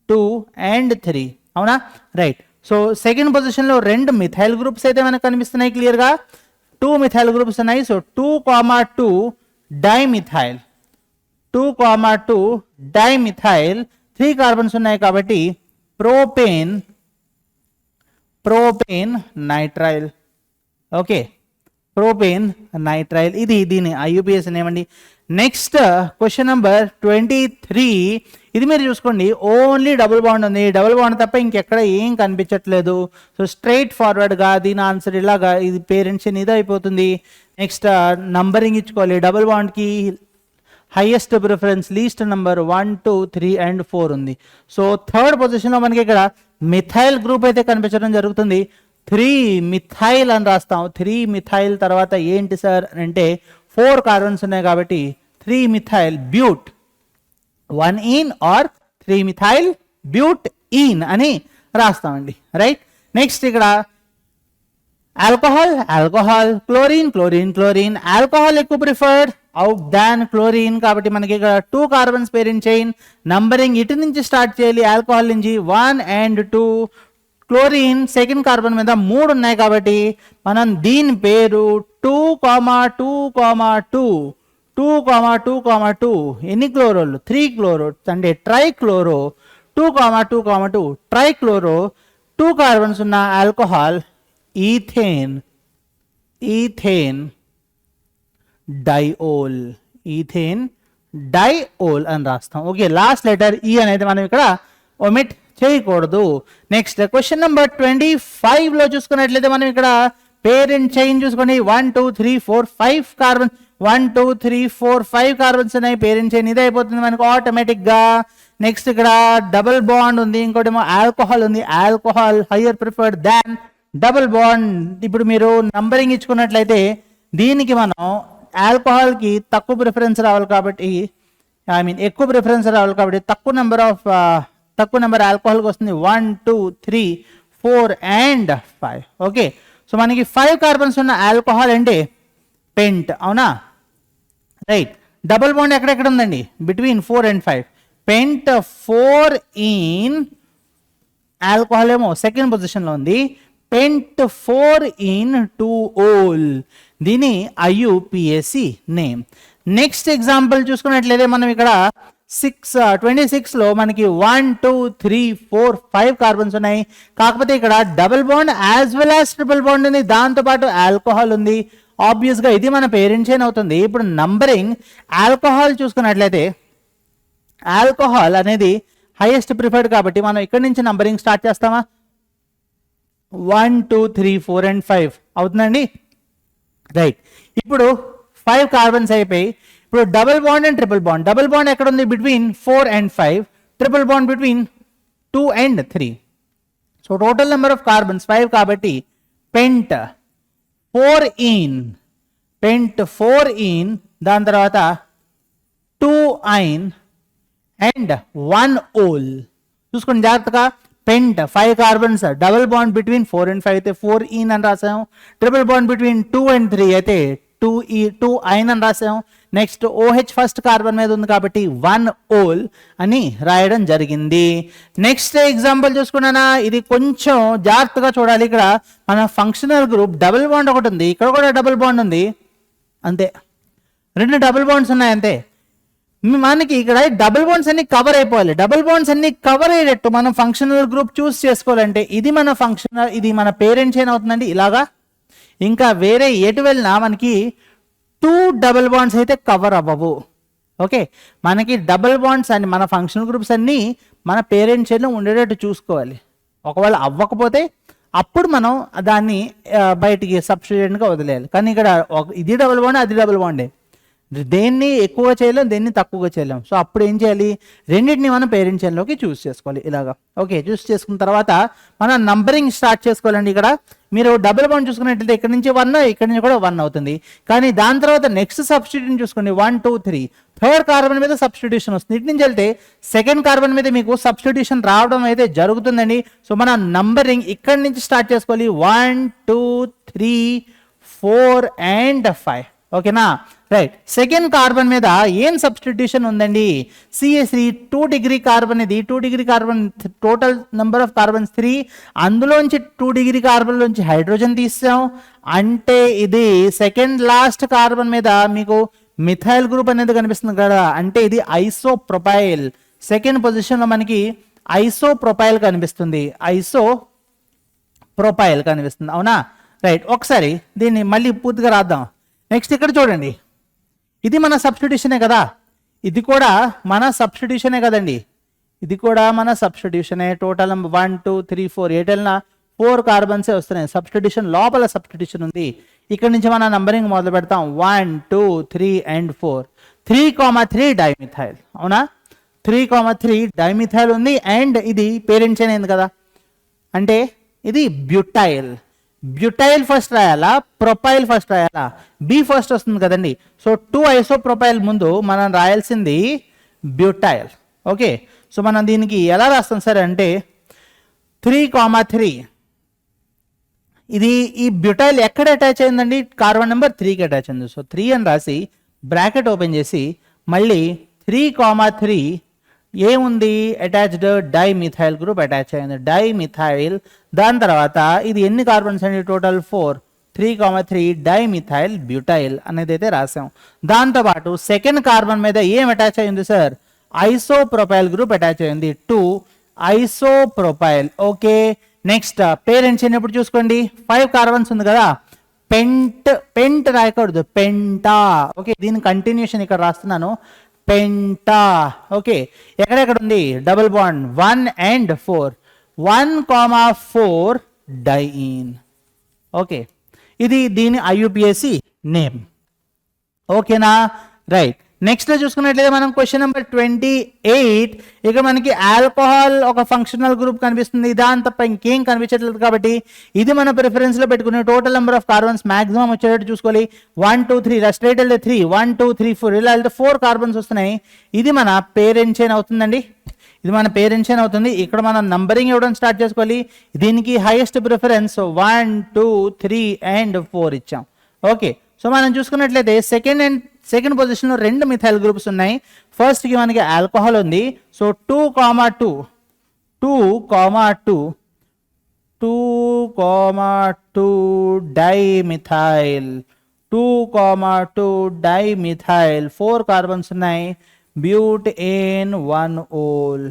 2 and 3, అవునా. రైట్, సో సెకండ్ పొజిషన్లో 2 మిథైల్ గ్రూప్స్ అయితే మనకు కనిపిస్తున్నాయి క్లియర్గా. 2 మిథైల్ గ్రూప్స్ ఉన్నాయి. So 2, 2 dimethyl, 2, 2 dimethyl. 3 కార్బన్స్ ఉన్నాయి కాబట్టి propane nitrile. Okay, propane nitrile. ఇది దీని ఐయుపిఎస్ అనేమండి. Next question number 23. ఇది మీరు చూసుకోండి, ఓన్లీ డబుల్ బాండ్ ఉంది. డబుల్ బాండ్ తప్ప ఇంకెక్కడ ఏం కనిపించట్లేదు. సో స్ట్రైట్ ఫార్వర్డ్గా దీని ఆన్సర్ ఇలాగా, ఇది పేరెంట్స్ ఇది అయిపోతుంది. నెక్స్ట్ నంబరింగ్ ఇచ్చుకోవాలి. డబుల్ బాండ్కి highest preference least number 1 2 3 and 4 ఉంది. సో థర్డ్ పొజిషన్లో మనకి ఇక్కడ మిథైల్ గ్రూప్ అయితే కనిపించడం జరుగుతుంది. 3 మిథైల్ అని రాస్తాం. 3 మిథైల్ తర్వాత ఏంటి సార్ అంటే 4 కార్బన్స్ ఉన్నాయి కాబట్టి 3 మిథైల్ బ్యూట్ 1 ఈన్ ఆర్ 3 మిథైల్ బ్యూట్ ఈన్ అని రాస్తామండి. రైట్, నెక్స్ట్ ఇక్కడ ఆల్కహాల్, క్లోరిన్. ఆల్కహాల్ ఎక్కువ ప్రిఫర్డ్ అవుట్ దాన్ క్లోరిన్ కాబట్టి మనకి ఇక్కడ 2 కార్బన్స్ పేరెంట్ చైన్. నంబరింగ్ ఇటు నుంచి స్టార్ట్ చేయాలి, ఆల్కహాల్ నుంచి 1 and 2. క్లోరిన్ సెకండ్ కార్బన్ మీద 3 ఉన్నాయి కాబట్టి మనం దీని పేరు 2, 2, ఎన్ని క్లోరోలు? 3 క్లోరో అంటే ట్రైక్లోరో. 2, 2, ట్రైక్లోరో. 2 కార్బన్స్ ఉన్న ఆల్కహాల్ ఈథేన్. ఈథేన్ డైఓల్, ఈథేన్ డైఓల్ అని రాస్తాం. ఓకే, లాస్ట్ లెటర్ ఈ అనేది మనం ఇక్కడ ఒమిట్ చేయకూడదు. నెక్స్ట్ క్వశ్చన్ నెంబర్ 25లో చూసుకున్నట్లయితే మనం ఇక్కడ పేరెంట్ చైన్ చూసుకోండి. 1 2 3 4 5 కార్బన్, 1 2 3 4 5 కార్బన్స్ ఉన్నాయి. పేరెంట్ చైన్ ఇది అయిపోతుంది మనకు ఆటోమేటిక్ గా. నెక్స్ట్ ఇక్కడ డబుల్ బాండ్ ఉంది, ఇంకోటి ఏమో ఆల్కహాల్ ఉంది. ఆల్కహాల్ హయ్యర్ ప్రిఫర్డ్ దాన్ డబుల్ బాండ్. ఇప్పుడు మీరు నంబరింగ్ ఇచ్చుకున్నట్లయితే దీనికి మనం ఆల్కహాల్ కి తక్కువ ప్రిఫరెన్స్ రావాలి కాబట్టి, ఐ మీన్ ఎక్కువ ప్రిఫరెన్స్ రావాలి కాబట్టి తక్కువ నెంబర్ ఆల్కహాల్కి వస్తుంది. 1 2 3 4 and 5. ఓకే, సో మనకి 5 కార్బన్స్ ఉన్న ఆల్కహాల్ అంటే పెంట్, అవునా? రైట్. డబుల్ బాండ్ ఎక్కడెక్కడ ఉందండి? Between 4 and 5. Pent 4 in alcohol ఏమో సెకండ్ పొజిషన్లో ఉంది. పెంట్ 4 ఇన్ 2-ol, దీని IUPAC నేమ్. నెక్స్ట్ ఎగ్జాంపుల్ చూసుకున్నట్లయితే మనం ఇక్కడ 26లో మనకి 1 2 3 4 5 కార్బన్స్ ఉన్నాయి. కాకపోతే ఇక్కడ double bond as well as triple bond ఉంది, దాంతోపాటు ఆల్కహాల్ ఉంది. ఆబ్వియస్గా ఇది మన పేరెంట్ చైన్ అవుతుంది. ఇప్పుడు నంబరింగ్ ఆల్కహాల్ చూసుకున్నట్లయితే ఆల్కహాల్ అనేది హైయెస్ట్ ప్రిఫర్డ్ కాబట్టి మనం ఇక్కడ నుంచి నంబరింగ్ స్టార్ట్ చేస్తామా? 1 2 3 4 and 5 అవుతుందండి. రైట్, ఇప్పుడు 5 కార్బన్స్ అయిపోయి ఇప్పుడు double bond and triple bond. Double bond ఎక్కడ ఉంది? Between 4 and 5. Triple bond between 2 and 3. So total number of carbons 5 కాబట్టి పెంట్ 4 ఇన్, దాని తర్వాత 2 ion అండ్ 1 ol. చూసుకోండి జాగ్రత్తగా. పెంట్ 5 carbons, double bond between 4 and 5 అయితే 4 in అని రాసాము. ట్రిపుల్ బాండ్ బిట్వీన్ 2 and 3 అయితే 2 ion అని రాసాము. నెక్స్ట్ OH ఫస్ట్ కార్బన్ మీద ఉంది కాబట్టి 1 ol అని రాయడం జరిగింది. నెక్స్ట్ ఎగ్జాంపుల్ చూసుకున్నానా, ఇది కొంచెం జాగ్రత్తగా చూడాలి. ఇక్కడ మన ఫంక్షనల్ గ్రూప్ డబుల్ బాండ్ ఒకటి ఉంది, ఇక్కడ కూడా డబుల్ బాండ్ ఉంది, అంతే. 2 డబుల్ బాండ్స్ ఉన్నాయి అంతే. మనకి ఇక్కడ డబుల్ బాండ్స్ అన్ని కవర్ అయిపోవాలి. డబుల్ బాండ్స్ అన్ని కవర్ అయ్యేటట్టు మనం ఫంక్షనల్ గ్రూప్ చూస్ చేసుకోవాలంటే ఇది మన ఫంక్షనల్, ఇది మన పేరెంట్ చైన్ అవుతుందండి ఇలాగా. ఇంకా వేరే ఎటు వెళ్ళినా మనకి 2 డబుల్ బాండ్స్ అయితే కవర్ అవ్వవు. ఓకే, మనకి డబుల్ బాండ్స్ అన్ని మన ఫంక్షనల్ గ్రూప్స్ అన్నీ మన పేరెంట్ చైన్లో ఉండేటట్టు చూసుకోవాలి. ఒకవేళ అవ్వకపోతే అప్పుడు మనం దాన్ని బయటికి సబ్స్టిట్యూయెంట్గా వదిలేయాలి. కానీ ఇక్కడ ఇది డబుల్ బాండ్, అది డబుల్ బాండే. దేన్ని ఎక్కువగా చేయలేం, దేన్ని తక్కువగా చేయలేం. సో అప్పుడు ఏం చేయాలి? రెండింటిని మనం పేరెంట్ చైన్లోకి చూస్ చేసుకోవాలి ఇలాగా. ఓకే, చూస్ చేసుకున్న తర్వాత మనం నంబరింగ్ స్టార్ట్ చేసుకోవాలండి. ఇక్కడ మీరు డబుల్ బాండ్ చూసుకున్నట్లయితే ఇక్కడ నుంచి 1, ఇక్కడ నుంచి కూడా 1 అవుతుంది. కానీ దాని తర్వాత నెక్స్ట్ సబ్స్టిట్యూషన్ చూసుకోండి 1 2 3. థర్డ్ కార్బన్ మీద సబ్స్టిట్యూషన్ వస్తుంది. ఇటు నుంచి వెళ్తే సెకండ్ కార్బన్ మీద మీకు సబ్స్టిట్యూషన్ రావడం అయితే జరుగుతుందండి. సో మన నంబరింగ్ ఇక్కడ నుంచి స్టార్ట్ చేసుకోవాలి. 1 2 3 4 and 5. ఓకేనా? రైట్. సెకండ్ కార్బన్ మీద ఏం సబ్స్టిట్యూషన్ ఉందండి? CH3 2 degree carbon. ఇది 2 degree carbon, total number of carbons 3. అందులోంచి 2 డిగ్రీ కార్బన్ లోంచి హైడ్రోజన్ తీసాం అంటే ఇది సెకండ్ లాస్ట్ కార్బన్ మీద మీకు మిథైల్ గ్రూప్ అనేది కనిపిస్తుంది కదా, అంటే ఇది ఐసోప్రొపైల్. సెకండ్ పొజిషన్ లో మనకి ఐసోప్రొపైల్ కనిపిస్తుంది, ఐసోప్రొపైల్ కనిపిస్తుంది, అవునా? రైట్, ఒకసారి దీన్ని మళ్ళీ పూర్తిగా రాద్దాం. నెక్స్ట్ ఇక్కడ చూడండి, ఇది మన సబ్స్టిట్యూషనే కదా, ఇది కూడా మన సబ్స్టిట్యూషనే కదండి, ఇది కూడా మన సబ్స్టిట్యూషనే. టోటల్ 1 2 3 4 ఏటెల్నా 4 కార్బన్సే వస్తున్నాయి. సబ్స్టిట్యూషన్ లోపల సబ్స్టిట్యూషన్ ఉంది. ఇక్కడ నుంచి మన నంబరింగ్ మొదలు పెడతాం. 1 2 3 and 4. 3,3 డైమిథైల్, అవునా? 3,3 డైమిథైల్ ఉంది. అండ్ ఇది పేరెంట్ చైన్ అయింది కదా, అంటే ఇది బ్యూటైల్. బ్యూటైల్ ఫస్ట్ రాయాలా, ప్రొపైల్ ఫస్ట్ రాయాలా? బి ఫస్ట్ వస్తుంది కదండి. సో 2 ఐసోప్రొపైల్ ముందు మనం రాయాల్సింది బ్యూటైల్. ఓకే, సో మనం దీనికి ఎలా రాస్తాం సార్ అంటే 3,3. ఇది ఈ బ్యూటైల్ ఎక్కడ అటాచ్ అయిందండి? కార్బన్ నెంబర్ 3కి అటాచ్ అయింది. సో 3 అని రాసి బ్రాకెట్ ఓపెన్ చేసి మళ్ళీ 3,3 ఏముంది? అటాచ్డ్ డైమిథైల్ గ్రూప్ అటాచ్ అయింది, డైమిథైల్. దాని తర్వాత ఇది ఎన్ని కార్బన్స్ అండి? టోటల్ 4. 3,3 డైమిథైల్ బ్యూటైల్ అనేది అయితే రాసాం. దాంతోపాటు సెకండ్ కార్బన్ మీద ఏం అటాచ్ అయింది సార్? ఐసోప్రొపైల్ గ్రూప్ అటాచ్ అయింది, 2 ఐసోప్రొపైల్. ఓకే, నెక్స్ట్ పేరెంట్స్ ఎప్పుడు చూసుకోండి, 5 కార్బన్స్ ఉంది కదా, పెంట్ రాయకూడదు, పెంటా. ఓకే, దీని కంటిన్యూషన్ ఇక్కడ రాస్తున్నాను, పెంటా. ఓకే, ఎక్కడెక్కడ ఉంది డబుల్ బాండ్ 1 and 4, 1,4 డైఈన్. ఓకే, ఇది దీని IUPAC నేమ్. ఓకేనా, రైట్. నెక్స్ట్ చూసుకున్నట్లయితే మనం క్వశ్చన్ నెంబర్ 28, ఇక మనకి ఆల్కహాల్ ఒక ఫంక్షనల్ గ్రూప్ కనిపిస్తుంది, దాని తప్ప ఇంకేం కనిపించట్లేదు కాబట్టి ఇది మన ప్రిఫరెన్స్ లో పెట్టుకునే total number of carbons maximum వచ్చేటట్టు చూసుకోవాలి. 1 2 3 ఇలా స్ట్రైట్ వెళ్తే 3, 1 2 3 4 ఇలా వెళ్తే 4 కార్బన్స్ వస్తున్నాయి. ఇది మన పేరెంట్ చైన్ అవుతుందండి, ఇది మన పేరెంట్ చైన్ అవుతుంది. ఇక్కడ మనం నంబరింగ్ ఇవ్వడం స్టార్ట్ చేసుకోవాలి. దీనికి హైయెస్ట్ ప్రిఫరెన్స్ 1 2 3 and 4 ఇచ్చాం. ఓకే, సో మనం చూసుకున్నట్లయితే సెకండ్ పొజిషన్లో 2 మిథైల్ గ్రూప్స్ ఉన్నాయి. ఫస్ట్కి మనకి ఆల్కహాల్ ఉంది, సో 2,2 డైమిథైల్, 2,2 డైమిథైల్, 4 కార్బన్స్ ఉన్నాయి. Butane 1 ol,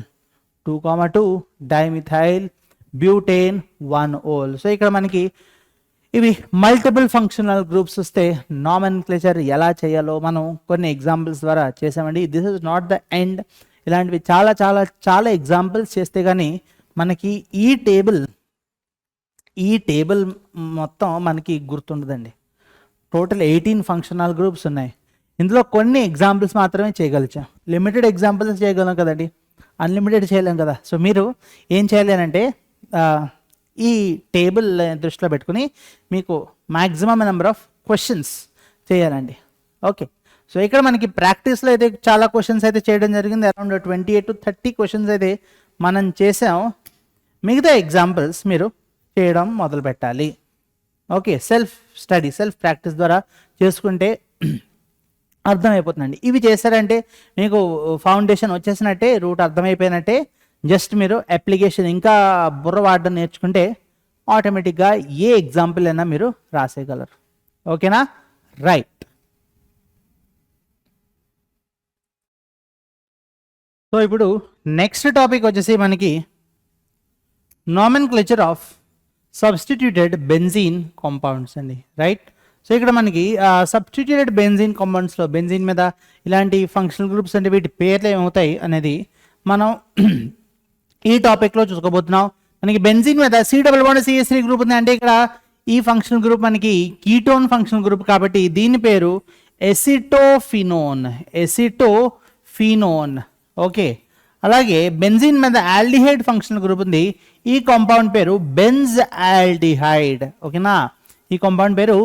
2,2 dimethyl butane 1 ol. So ఇక్కడ మనకి ఇవి మల్టిపుల్ ఫంక్షనల్ గ్రూప్స్ వస్తే నామెన్క్లేచర్ ఎలా చేయాలో మనం కొన్ని ఎగ్జాంపుల్స్ ద్వారా చేసామండి. This is not the end. ఇలాంటివి చాలా చాలా చాలా ఎగ్జాంపుల్స్ చేస్తే కానీ మనకి ఈ టేబుల్ మొత్తం మనకి గుర్తుండదండి. టోటల్ 18 ఫంక్షనల్ గ్రూప్స్ ఉన్నాయి. ఇందులో కొన్ని ఎగ్జాంపుల్స్ మాత్రమే చేయగలిచాం. లిమిటెడ్ ఎగ్జాంపుల్స్ చేయగలం కదండి, అన్లిమిటెడ్ చేయలేం కదా. సో మీరు ఏం చేయాలి అంటే ఈ టేబుల్ దృష్టిలో పెట్టుకుని మీకు మ్యాక్సిమం నెంబర్ ఆఫ్ క్వశ్చన్స్ చేయాలండి. ఓకే, సో ఇక్కడ మనకి ప్రాక్టీస్లో అయితే చాలా క్వశ్చన్స్ అయితే చేయడం జరిగింది. అరౌండ్ 28 to 30 క్వశ్చన్స్ అయితే మనం చేసాం. మిగతా ఎగ్జాంపుల్స్ మీరు చేయడం మొదలు పెట్టాలి. ఓకే, సెల్ఫ్ ప్రాక్టీస్ ద్వారా చేసుకుంటే అర్థమైపోతుందండి. ఇవి చేశారంటే మీకు ఫౌండేషన్ వచ్చేసినట్టే, రూట్ అర్థమైపోయినట్టే. జస్ట్ మీరు అప్లికేషన్ ఇంకా బుర్ర వాడడం నేర్చుకుంటే ఆటోమేటిక్గా ఏ ఎగ్జాంపుల్ అయినా మీరు రాసేయగలరు. ఓకేనా, రైట్. సో ఇప్పుడు నెక్స్ట్ టాపిక్ వచ్చేసి మనకి nomenclature of substituted benzene compounds అండి, రైట్. సో ఇక్కడ మనకి సబ్స్టిట్యూటెడ్ బెంజీన్ కాంపౌండ్స్లో బెంజీన్ మీద ఇలాంటి ఫంక్షనల్ గ్రూప్స్ అంటే వీటి పేర్లు ఏమవుతాయి అనేది మనం ఈ టాపిక్లో చూసుకోబోతున్నాం. మనకి బెంజీన్ మీద C+CH3 గ్రూప్ ఉంది, అంటే ఇక్కడ ఈ ఫంక్షనల్ గ్రూప్ మనకి కీటోన్ ఫంక్షనల్ గ్రూప్ కాబట్టి దీని పేరు ఎసిటోఫినోన్. ఓకే, అలాగే బెంజీన్ మీద ఆల్డిహైడ్ ఫంక్షనల్ గ్రూప్ ఉంది, ఈ కాంపౌండ్ పేరు బెంజ్ ఆల్డిహైడ్. ఓకేనా, ఈ కాంపౌండ్ పేరు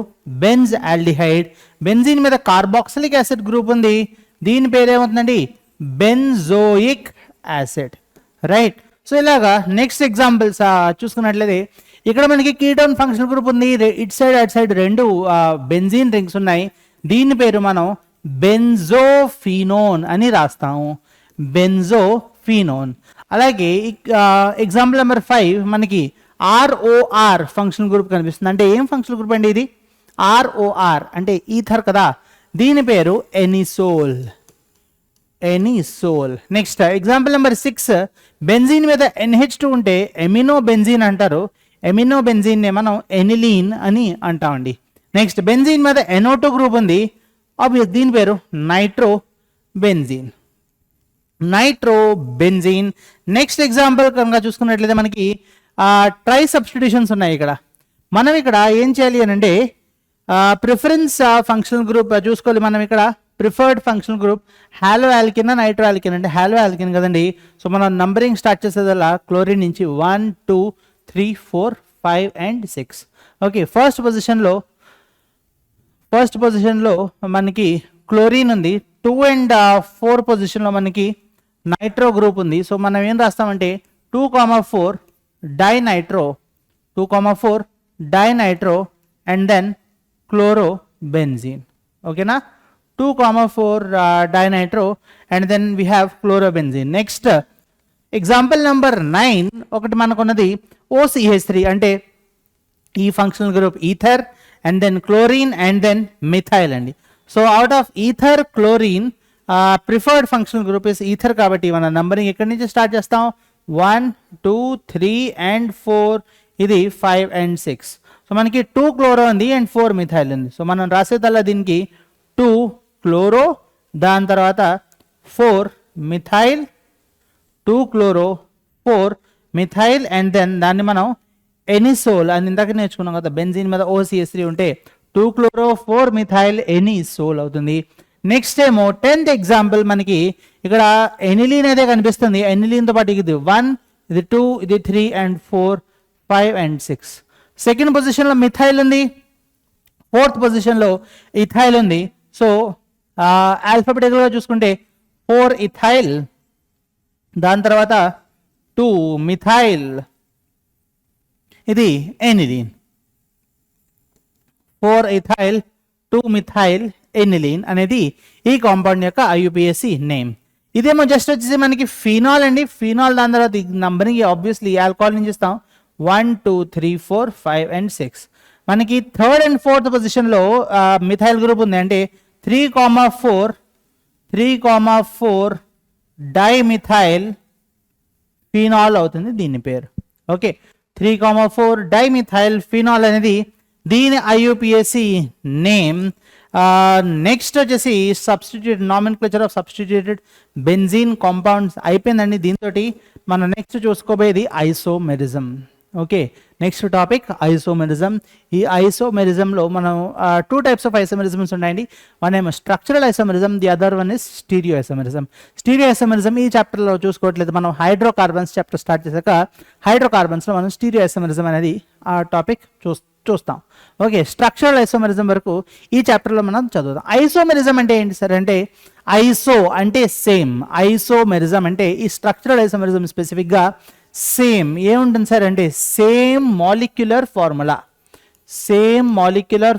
బెంజ్ ఆల్డిహైడ్. బెంజీన్ మీద కార్బాక్సిలిక్ యాసిడ్ గ్రూప్ ఉంది, దీని పేరు ఏమవుతుందండి బెంజోయిక్ యాసిడ్, రైట్. సో ఇలాగా నెక్స్ట్ ఎగ్జాంపుల్స్ చూసుకున్నట్లయితే ఇక్కడ మనకి కీటోన్ ఫంక్షనల్ గ్రూప్ ఉంది, it side at side 2 benzene rings ఉన్నాయి, దీని పేరు మనం బెంజోఫినోన్ అని రాస్తాము, బెంజోఫినోన్. అలాగే ఎగ్జాంపుల్ నెంబర్ 5 మనకి ROR ఫంక్షనల్ గ్రూప్ కనిపిస్తుంది. అంటే ఏం ఫంక్షనల్ గ్రూప్ అండి ఇది? ROR అంటే ఈథర్ కదా, దీని పేరు ఎనిసోల్. నెక్స్ట్ ఎగ్జాంపుల్ నెంబర్ 6 బెంజీన్ మీద NH2 ఉంటే ఎమినో బెంజీన్ అంటారు, ఎమినో బెంజీన్ నే మనం ఎనిలీన్ అని అంటామండి. నెక్స్ట్ బెంజీన్ మీద NO2 గ్రూప్ ఉంది, దీని పేరు నైట్రో బెంజీన్. నెక్స్ట్ ఎగ్జాంపుల్ కనుక చూసుకున్నట్లయితే మనకి ట్రై సబ్స్టిట్యూషన్స్ ఉన్నాయి. ఇక్కడ మనం ఇక్కడ ఏం చేయాలి అని అంటే ప్రిఫరెన్స్ ఫంక్షనల్ గ్రూప్ చూసుకోవాలి. మనం ఇక్కడ preferred functional group hollow alkene nitro alkene అంటే హాలో ఆల్కిన్ కదండి. సో మనం నంబరింగ్ స్టార్ట్ చేసేదల్లా క్లోరిన్ నుంచి 1 2 3 4 5 and 6. ఓకే, ఫస్ట్ పొజిషన్లో మనకి క్లోరిన్ ఉంది, 2 and 4 పొజిషన్లో మనకి నైట్రో గ్రూప్ ఉంది. సో మనం ఏం రాస్తామంటే 2,4 డైనైట్రో అండ్ దెన్ క్లోరోబెంజీన్. ఓకేనా, 2,4 dinitro and then we have chlorobenzene. Next example number 9 ఒకటి మనకున్నది OCH3 అంటే ఈ functional group ether and then chlorine and then methyl అండి. So out of ether chlorine preferred functional group is ether కాబట్టి మన నంబరింగ్ ఎక్కడి నుంచి స్టార్ట్ చేస్తాం 1 2 3 and 4 ఇది 5 and 6. సో సో మనకి 2 క్లోరో ఉంది అండ్ 4 మిథైల్ ఉంది. సో మనం రాసేదల్లా దీనికి 2 క్లోరో, దాని తర్వాత 4 methyl, 2 chloro 4 methyl, and then దాన్ని మనం ఎనిసోల్ అని ఇందాక నేర్చుకున్నాం కదా, బెంజీన్ మీద OCH3 ఉంటే 2 క్లోరో 4 మిథైల్ ఎనిసోల్ అవుతుంది. నెక్స్ట్ ఏమో 10th ఎగ్జాంపుల్ మనకి ఇక్కడ ఎనిలీన్ అయితే కనిపిస్తుంది. ఎనిలీన్తో పాటు ఇది 1, ఇది 2, ఇది 3 అండ్ 4, 5 అండ్ 6. సెకండ్ పొజిషన్లో మిథైల్ ఉంది, 4th పొజిషన్లో ఇథైల్ ఉంది. సో ఆల్ఫాబెటికల్గా చూసుకుంటే 4 ఇథైల్, దాని తర్వాత 2 మిథైల్, ఇది ఎనిలీన్. 4 ఇథైల్ 2 మిథైల్ ఎనిలీన్ అనేది ఈ కాంపౌండ్ యొక్క IUPAC నేమ్. ఇదేమో జస్ట్ వచ్చేసి మనకి ఫినాల్ అండి. ఫినాల్ దాని తర్వాత నంబరింగ్ ఆబ్వియస్లీ ఆల్కహాల్ నుంచి ఇస్తాం 1 2 3 4 5 అండ్ 6. మనకి 3rd and 4th పొజిషన్లో మిథైల్ గ్రూప్ ఉంది, అంటే 3,4 డైమిథైల్ ఫినాల్ అవుతుంది దీని పేరు. ఓకే, 3,4 డైమిథైల్ ఫినాల్ అనేది దీని IUPAC నేమ్. నెక్స్ట్ వచ్చేసి substitute nomenclature of substituted benzene compounds అయిపోయిందండి. దీంతో మనం నెక్స్ట్ చూసుకోబోయేది isomerism. Okay, next topic isomerism. ఈ ఐసోమెరిజంలో మనం 2 types ఆఫ్ ఐసోమెరిజమ్స్ ఉన్నాయండి. వన్ ఏమో structural isomerism, the other one is stereo isomerism. Stereo isomerism ఈ చాప్టర్లో చూసుకోవట్లేదు, మనం హైడ్రోకార్బన్స్ చాప్టర్ స్టార్ట్ చేశాక హైడ్రోకార్బన్స్లో మనం స్టీరియో ఐసోమెరిజం అనేది ఆ టాపిక్ చూస్తాం. ఓకే, స్ట్రక్చరల్ ఐసోమెరిజం వరకు ఈ చాప్టర్లో మనం చదువుతాం. ఐసోమెరిజం అంటే ఏంటి సార్ అంటే, ఐసో అంటే సేమ్, ఐసోమెరిజం అంటే ఈ స్ట్రక్చరల్ ఐసోమెరిజం స్పెసిఫిక్గా సేమ్ ఏముంటుంది సార్ అంటే సేమ్ మాలిక్యులర్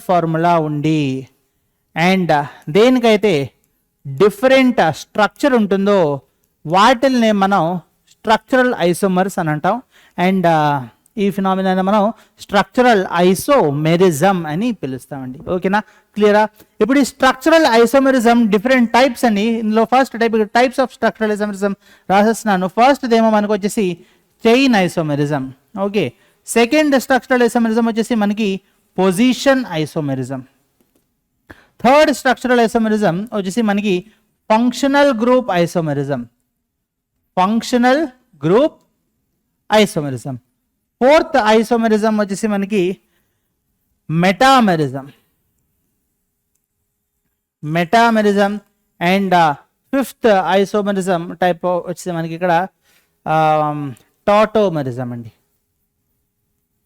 ఫార్ములా ఉండి అండ్ దేనికైతే డిఫరెంట్ స్ట్రక్చర్ ఉంటుందో వాటిల్ని మనం స్ట్రక్చరల్ ఐసోమర్స్ అని అంటాం. అండ్ ఈ ఫినామినా మనం స్ట్రక్చరల్ ఐసోమెరిజం అని పిలుస్తామండి. ఓకేనా, క్లియరా? ఇప్పుడు ఈ స్ట్రక్చరల్ ఐసోమెరిజం డిఫరెంట్ టైప్స్ అని, ఇందులో first types of structural isomerism రాసేస్తున్నాను. ఫస్ట్ ఏమో మనకు వచ్చేసి chain isomerism. Okay, second structural isomerism వచ్చేసి మనకి position isomerism. Third structural isomerism వచ్చేసి మనకి functional group isomerism. Fourth isomerism వచ్చేసి మనకి metamerism. And fifth isomerism type వచ్చేసి మనకి ఇక్కడ టాటోమెరిజం అండి,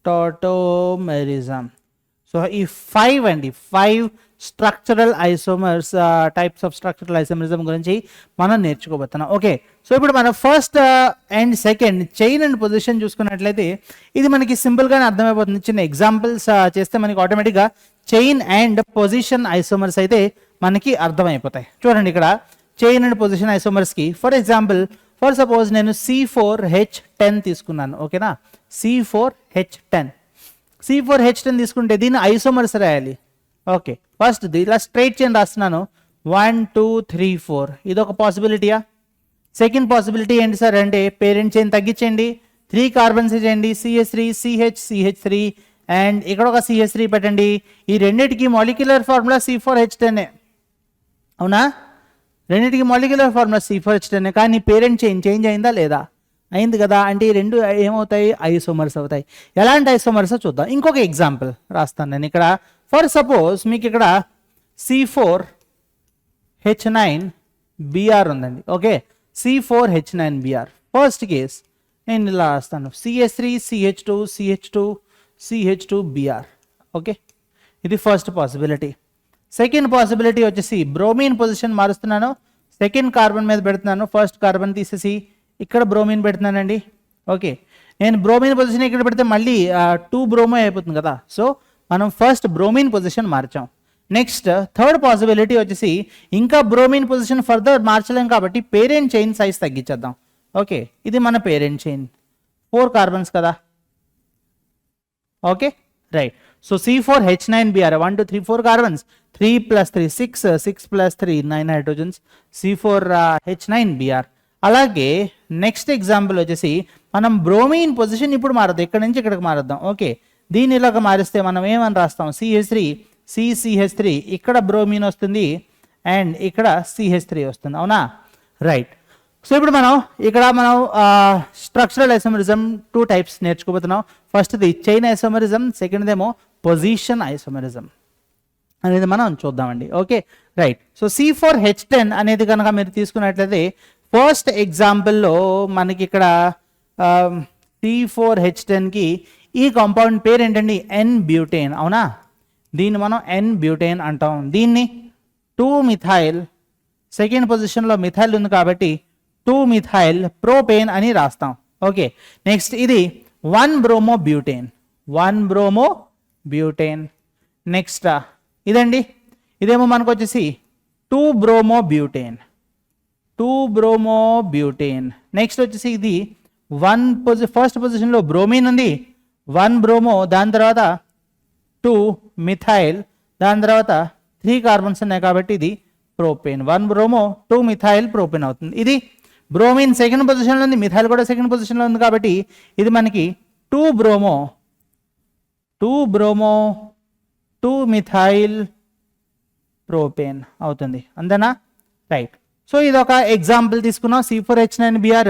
టాటోమెరిజం. సో ఈ 5 structural isomers types of structural isomerism గురించి మనం నేర్చుకోబోతున్నాం. ఓకే, సో ఇప్పుడు మనం first and second chain and position చూసుకున్నట్లయితే ఇది మనకి సింపుల్గానే అర్థమైపోతుంది. చిన్న ఎగ్జాంపుల్స్ చేస్తే మనకి ఆటోమేటిక్గా చైన్ అండ్ పొజిషన్ ఐసోమర్స్ అయితే మనకి అర్థమైపోతాయి. చూడండి, ఇక్కడ చైన్ అండ్ పొజిషన్ ఐసోమర్స్కి ఫర్ ఎగ్జాంపుల్, ఫర్ సపోజ్ నేను C4H10 తీసుకున్నాను. ఓకేనా, C4H10 తీసుకుంటే దీన్ని ఐసోమర్స్ రాయాలి. ఓకే, ఫస్ట్ ఇలా స్ట్రైట్ చైన్ రాస్తున్నాను 1 2 3 4. ఇది ఒక పాసిబిలిటీయా? సెకండ్ పాసిబిలిటీ ఏంటి సార్ అంటే పేరెంట్ చైన్ తగ్గించండి, 3 కార్బన్స్ చేయండి, CH3 CH3 అండ్ ఇక్కడ ఒక CH3 పెట్టండి. ఈ రెండింటికి మాలిక్యులర్ ఫార్ములా C4H10. అవునా, రెండింటికి మాలిక్యులర్ ఫార్ములా C4H10, కానీ పేరెంట్ చైన్ చేంజ్ అయిందా లేదా? అయింది కదా, అంటే ఈ రెండు ఏమవుతాయి? ఐసోమర్స్ అవుతాయి. ఎలాంటి ఐసోమర్స్ చూద్దాం. ఇంకొక ఎగ్జాంపుల్ రాస్తాను నేను ఇక్కడ. ఫర్ సపోజ్ మీకు ఇక్కడ C4H9Br ఉందండి. ఓకే, C4H9Br ఫస్ట్ కేస్ నేను ఇలా రాస్తాను CH3 CH2 CH2 CH2Br. Okay, ఇది ఫస్ట్ పాసిబిలిటీ. సెకండ్ పాసిబిలిటీ వచ్చేసి బ్రోమిన్ పొజిషన్ మారుస్తున్నాను, సెకండ్ కార్బన్ మీద పెడుతున్నాను, ఫస్ట్ కార్బన్ తీసేసి ఇక్కడ బ్రోమిన్ పెడుతున్నానండి. ఓకే, నేను బ్రోమిన్ పొజిషన్ ఇక్కడ పెడితే మళ్ళీ 2 బ్రోమో అయిపోతుంది కదా, సో మనం ఫస్ట్ బ్రోమిన్ పొజిషన్ మార్చాం. నెక్స్ట్ థర్డ్ పాసిబిలిటీ వచ్చేసి ఇంకా బ్రోమిన్ పొజిషన్ ఫర్దర్ మార్చలేం కాబట్టి పేరెంట్ చైన్ సైజ్ తగ్గించేద్దాం. ఓకే, ఇది మన పేరెంట్ చైన్, 4 కార్బన్స్ కదా. Okay, right. So C4H9Br 1 2 3 4 carbons, 3 + 3 6 6 + 3 9 hydrogens, C4H9Br. అలాగే నెక్స్ట్ ఎగ్జాంపుల్ వచ్చేసి మనం బ్రోమిన్ పొజిషన్ ఇప్పుడు మారద్దాం, ఇక్కడ నుంచి ఇక్కడికి మారద్దాం. ఓకే, దీన్ని ఇలాగ మారిస్తే మనం ఏమని రాస్తాం, CH3 CCH3, ఇక్కడ బ్రోమిన్ వస్తుంది అండ్ ఇక్కడ CH3 వస్తుంది, అవునా? రైట్. సో ఇప్పుడు మనం స్ట్రక్చరల్ ఐసోమరిజం 2 టైప్స్ నేర్చుకోబోతున్నాం. ఫస్ట్ది చైన్ ఐసోమరిజం, సెకండ్దేమో పొజిషన్ ఐసోమరిజం అనేది మనం చూద్దామండి. Okay, right. సో C4H10 అనేది కనుక మీరు తీసుకున్నట్లయితే ఫస్ట్ ఎగ్జాంపుల్లో మనకి ఇక్కడ C4H10కి ఈ కాంపౌండ్ పేరు ఏంటండి, N బ్యూటేన్, అవునా? దీన్ని మనం N బ్యూటేన్ అంటాం. దీన్ని 2 మిథైల్, సెకండ్ పొజిషన్లో మిథైల్ ఉంది కాబట్టి 2 మిథైల్ ప్రోపేన్ అని రాస్తాం. ఓకే, నెక్స్ట్ ఇది 1 bromo butane, 1 bromo butane. Next ఇదండి, ఇదేమో మనకు వచ్చేసి 2 bromo butane, 2 bromo butane. Next వచ్చేసి ఇది ఫస్ట్ పొజిషన్లో బ్రోమిన్ ఉంది, 1 బ్రోమో, దాని తర్వాత 2 మిథైల్, దాని తర్వాత 3 కార్బన్స్ ఉన్నాయి కాబట్టి ఇది ప్రోపేన్. 1 బ్రోమో 2 మిథైల్ ప్రోపేన్ అవుతుంది. ఇది బ్రోమిన్ సెకండ్ పొజిషన్లో ఉంది, మిథైల్ కూడా సెకండ్ పొజిషన్లో ఉంది కాబట్టి ఇది మనకి 2 బ్రోమో 2 మిథైల్ ప్రోపేన్ అవుతుంది, అంతేనా? రైట్. సో ఇది ఒక ఎగ్జాంపుల్ తీసుకున్నాం, C4H9Br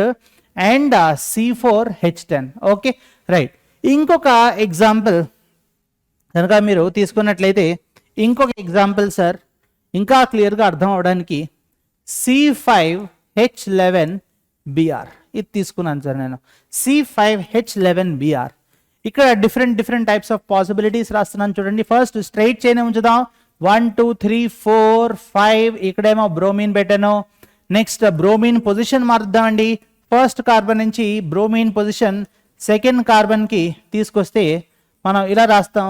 and C4H10. Okay, right. ఇంకొక ఎగ్జాంపుల్ కనుక మీరు తీసుకున్నట్లయితే, ఇంకొక ఎగ్జాంపుల్ సార్ ఇంకా క్లియర్గా అర్థం అవడానికి C5H11Br ఇది తీసుకున్నాను సార్ నేను. C5H11Br ఇక్కడ డిఫరెంట్ టైప్స్ ఆఫ్ పాసిబిలిటీస్ రాస్తున్నాను చూడండి. ఫస్ట్ స్ట్రైట్ చైన్ ఉంచుదాం, 1 2 3 4 5, ఇక్కడేమో బ్రోమిన్ పెట్టాను. నెక్స్ట్ బ్రోమిన్ పొజిషన్ మారుద్దామండి. ఫస్ట్ కార్బన్ నుంచి బ్రోమిన్ పొజిషన్ సెకండ్ కార్బన్కి తీసుకొస్తే మనం ఇలా రాస్తాం,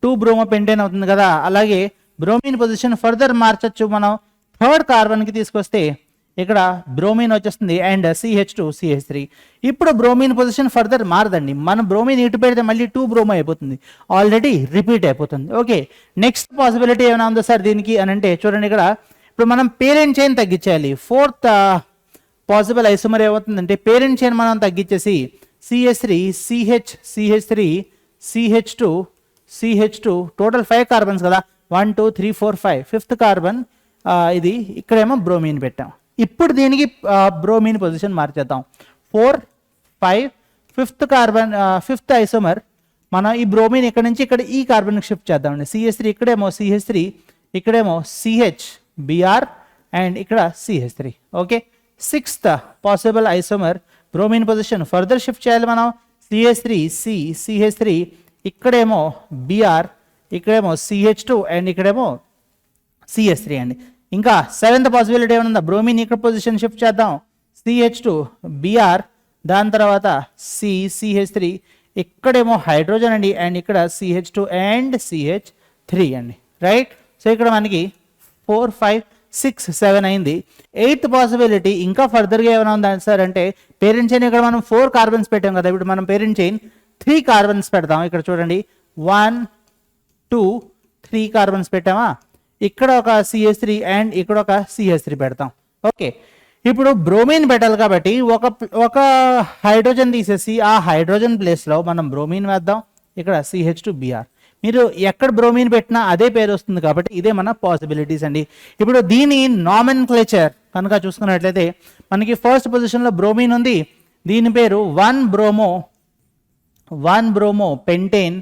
2 బ్రోమో పెంటేన్ అవుతుంది కదా. అలాగే బ్రోమిన్ పొజిషన్ ఫర్దర్ మార్చచ్చు, మనం థర్డ్ కార్బన్కి తీసుకొస్తే ఇక్కడ బ్రోమిన్ వచ్చేస్తుంది అండ్ CH2 CH3. ఇప్పుడు బ్రోమిన్ పొజిషన్ ఫర్దర్ మారదండి, మనం బ్రోమిన్ ఇటు పెడితే మళ్ళీ 2 బ్రోమో అయిపోతుంది, ఆల్రెడీ రిపీట్ అయిపోతుంది. ఓకే, నెక్స్ట్ పాసిబిలిటీ ఏమైనా ఉందో సార్ దీనికి అని అంటే చూడండి, ఇక్కడ ఇప్పుడు మనం పేరెంట్ చైన్ తగ్గించాలి. ఫోర్త్ పాసిబుల్ ఐసోమర్ ఏమవుతుందంటే పేరెంట్ చైన్ మనం తగ్గించేసి CH3 CH3 CH2 total 5 carbons కదా, 1 2 3 4 5, ఫిఫ్త్ కార్బన్ ఇది, ఇక్కడేమో బ్రోమిన్ పెట్టాం. ఇప్పుడు దీనికి బ్రోమిన్ పొజిషన్ మార్చేద్దాం, 4 5, ఫిఫ్త్ కార్బన్ ఫిఫ్త్ ఐసోమర్ మనం ఈ బ్రోమిన్ ఇక్కడ నుంచి ఇక్కడ ఈ కార్బన్కి షిఫ్ట్ చేద్దామండి. CH3 ఇక్కడేమో CH3, ఇక్కడేమో CHBr అండ్ ఇక్కడ CH3. Okay, sixth possible isomer bromine position further shift చేయాలి మనం, CH3 CH3, ఇక్కడేమో Br, ఇక్కడేమో CH2 అండ్ ఇక్కడేమో CH3 అండి. ఇంకా సెవెంత్ పాసిబిలిటీ ఏమన్నా, బ్రోమిన్ ఇక్కడ పొజిషన్ షిఫ్ట్ చేద్దాం, CH2 Br, దాని తర్వాత CH3, ఇక్కడేమో హైడ్రోజన్ అండి అండ్ ఇక్కడ CH2 అండ్ CH3 అండి. రైట్. సో ఇక్కడ మనకి 4 5 6 7 అయింది. ఎయిత్ పాసిబిలిటీ ఇంకా ఫర్దర్గా ఏమైనా ఉందా సార్ అంటే, పేరెంట్ చైన్ ఇక్కడ మనం 4 కార్బన్స్ పెట్టాం కదా, ఇప్పుడు మనం పేరెంట్ చైన్ 3 కార్బన్స్ పెడతాం. ఇక్కడ చూడండి 1 2 3 కార్బన్స్ పెట్టామా, ఇక్కడ ఒక CH3 అండ్ ఇక్కడ ఒక CH3 పెడతాం. ఓకే, ఇప్పుడు బ్రోమిన్ పెట్టాలి కాబట్టి ఒక హైడ్రోజన్ తీసేసి ఆ హైడ్రోజన్ ప్లేస్లో మనం బ్రోమిన్ వేద్దాం, ఇక్కడ CH2Br. మీరు ఎక్కడ బ్రోమిన్ పెట్టినా అదే పేరు వస్తుంది కాబట్టి ఇదే మన పాసిబిలిటీస్ అండి. ఇప్పుడు దీని నామెన్క్లేచర్ కనుక చూసుకున్నట్లయితే మనకి ఫస్ట్ పొజిషన్లో బ్రోమిన్ ఉంది, దీని పేరు 1 బ్రోమో పెంటేన్.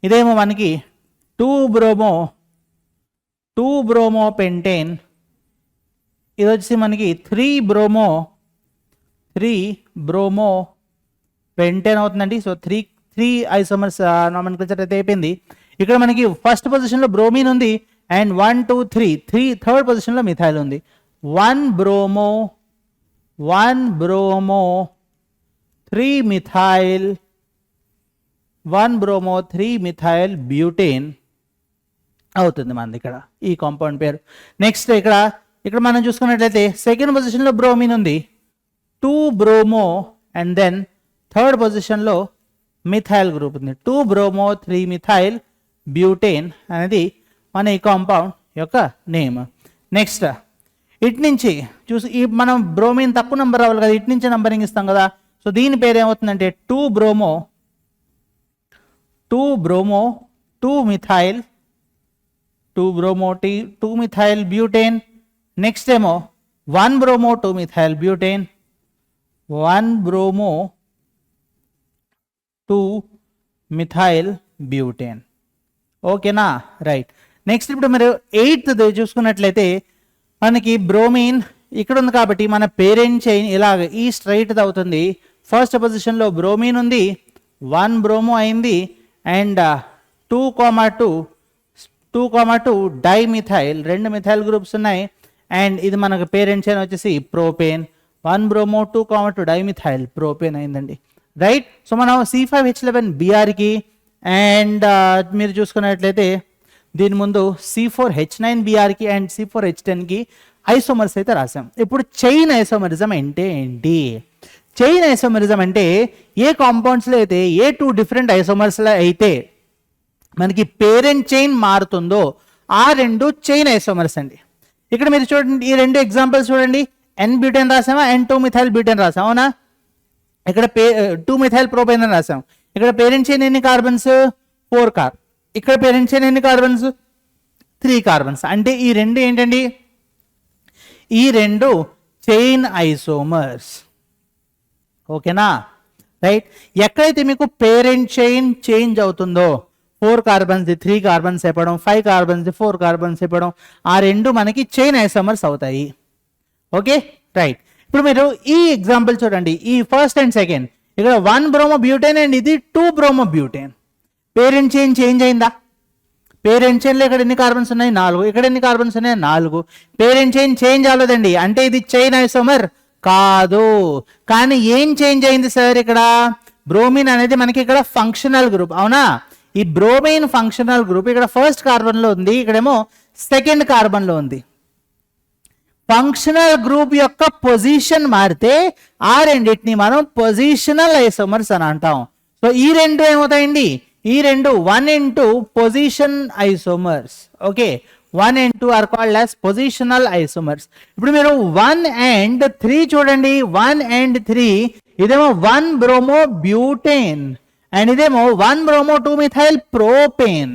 ఇదేమో మనకి 2 బ్రోమో పెంటేన్. ఇది వచ్చి మనకి 3 బ్రోమో పెంటేన్ అవుతుందండి. సో 3 ఐసోమర్స్ నామెన్క్లేచర్ అయితే అయిపోయింది. ఇక్కడ మనకి ఫస్ట్ పొజిషన్లో బ్రోమిన్ ఉంది అండ్ 1 2 3 థర్డ్ పొజిషన్లో మిథైల్ ఉంది. 1 bromo 3 methyl 1 bromo 3 methyl butane అవుతుంది మనది ఇక్కడ ఈ కాంపౌండ్ పేరు. నెక్స్ట్ ఇక్కడ మనం చూసుకున్నట్లయితే సెకండ్ పొజిషన్లో బ్రోమిన్ ఉంది, 2 బ్రోమో అండ్ దెన్ థర్డ్ పొజిషన్లో మిథైల్ గ్రూప్ ఉంది, 2 బ్రోమో 3 మిథైల్ బ్యూటేన్ అనేది మన ఈ కాంపౌండ్ యొక్క నేమ్. నెక్స్ట్ ఇటు నుంచి మనం బ్రోమిన్ తక్కువ నెంబర్ రావాలి కదా, ఇటు నుంచి నంబరింగ్ ఇస్తాం కదా. సో దీని పేరు ఏమవుతుందంటే 2 2 bromo 2 methyl 2 bromo 2 methyl butane. Next ఏమో 1 bromo 2 methyl butane, 1 bromo 2 methyl butane. ఓకేనా? రైట్. నెక్స్ట్ ఇప్పుడు మీరు 8th చూసుకున్నట్లయితే మనకి బ్రోమిన్ ఇక్కడ ఉంది కాబట్టి మన పేరెంట్ చైన్ ఇలాగ ఈ స్ట్రైట్ అవుతుంది. ఫస్ట్ పొజిషన్లో బ్రోమిన్ ఉంది, 1 బ్రోమో అయింది, అండ్ 2,2 డైమిథైల్ 2 మిథైల్ గ్రూప్స్ ఉన్నాయి. అండ్ ఇది మనకు పేరెంట్ చైన్ వచ్చేసి ప్రోపేన్, 1 బ్రోమో 2,2 డైమిథైల్ ప్రోపేన్ అయిందండి. రైట్. సో మనం C5H11Brకి అండ్ మీరు చూసుకున్నట్లయితే దీని ముందు C4H9Brకి అండ్ C4H10కి ఐసోమర్స్ అయితే రాసాం. ఇప్పుడు చైన్ ఐసోమరిజం అంటే ఏంటి? చైన్ ఐసోమరిజం అంటే ఏ కాంపౌండ్స్లో అయితే ఏ 2 డిఫరెంట్ ఐసోమర్స్లో అయితే మనకి పేరెంట్ చైన్ మారుతుందో ఆ 2 చైన్ ఐసోమర్స్ అండి. ఇక్కడ మీరు చూడండి, ఈ 2 ఎగ్జాంపుల్స్ చూడండి. N బ్యూటేన్ రాసామా, N2 మిథైల్ బ్యూటేన్ రాసాం, అవునా? ఇక్కడ 2 మిథైల్ ప్రోపేన్ అని రాసాం. ఇక్కడ పేరెంట్ చైన్ ఎన్ని కార్బన్స్? 4 కార్బన్. ఇక్కడ పేరెంట్ చైన్ ఎన్ని కార్బన్స్? 3 కార్బన్స్. అంటే ఈ 2 ఏంటండి? ఈ 2 చైన్ ఐసోమర్స్. ఓకేనా? రైట్. ఎక్కడైతే మీకు పేరెంట్ చైన్ చేంజ్ అవుతుందో 4 కార్బన్స్ 3 కార్బన్స్ అయిపోవడం, 5 కార్బన్స్ 4 కార్బన్స్ అయిపోవడం, ఆ 2 మనకి చైన్ ఐసోమర్స్ అవుతాయి. Okay, right. ఇప్పుడు మీరు ఈ ఎగ్జాంపుల్ చూడండి, ఈ ఫస్ట్ అండ్ సెకండ్. ఇక్కడ 1 బ్రోమో బ్యూటేన్ అండ్ ఇది 2 bromo butane. Parent chain change అయిందా? పేరెంట్ చైన్లో ఇక్కడ ఎన్ని కార్బన్స్ ఉన్నాయి? 4. ఇక్కడ ఎన్ని కార్బన్స్ ఉన్నాయి? 4. పేరెంట్ చైన్ చేంజ్ అవ్వలేదండి, అంటే ఇది చైన్ ఐసోమర్ కాదు. కానీ ఏం చేంజ్ అయింది సార్? ఇక్కడ బ్రోమిన్ అనేది మనకి ఇక్కడ ఫంక్షనల్ గ్రూప్, అవునా? ఈ బ్రోమిన్ ఫంక్షనల్ గ్రూప్ ఇక్కడ ఫస్ట్ కార్బన్లో ఉంది, ఇక్కడేమో సెకండ్ కార్బన్లో ఉంది. ఫంక్షనల్ గ్రూప్ యొక్క పొజిషన్ మారితే ఆ రెండింటిని మనం పొజిషనల్ ఐసోమర్స్ అని అంటాం. సో ఈ 2 ఏమవుతాయండి? ఈ 2 1 and 2 position isomers. Okay, 1 and 2 are called as positional isomers. ఇప్పుడు మీరు 1 and 3 చూడండి. 1 and 3 ఇదేమో 1 బ్రోమో బ్యూటేన్ అండ్ ఇదేమో 1 బ్రోమో 2 మిథైల్ ప్రోపేన్.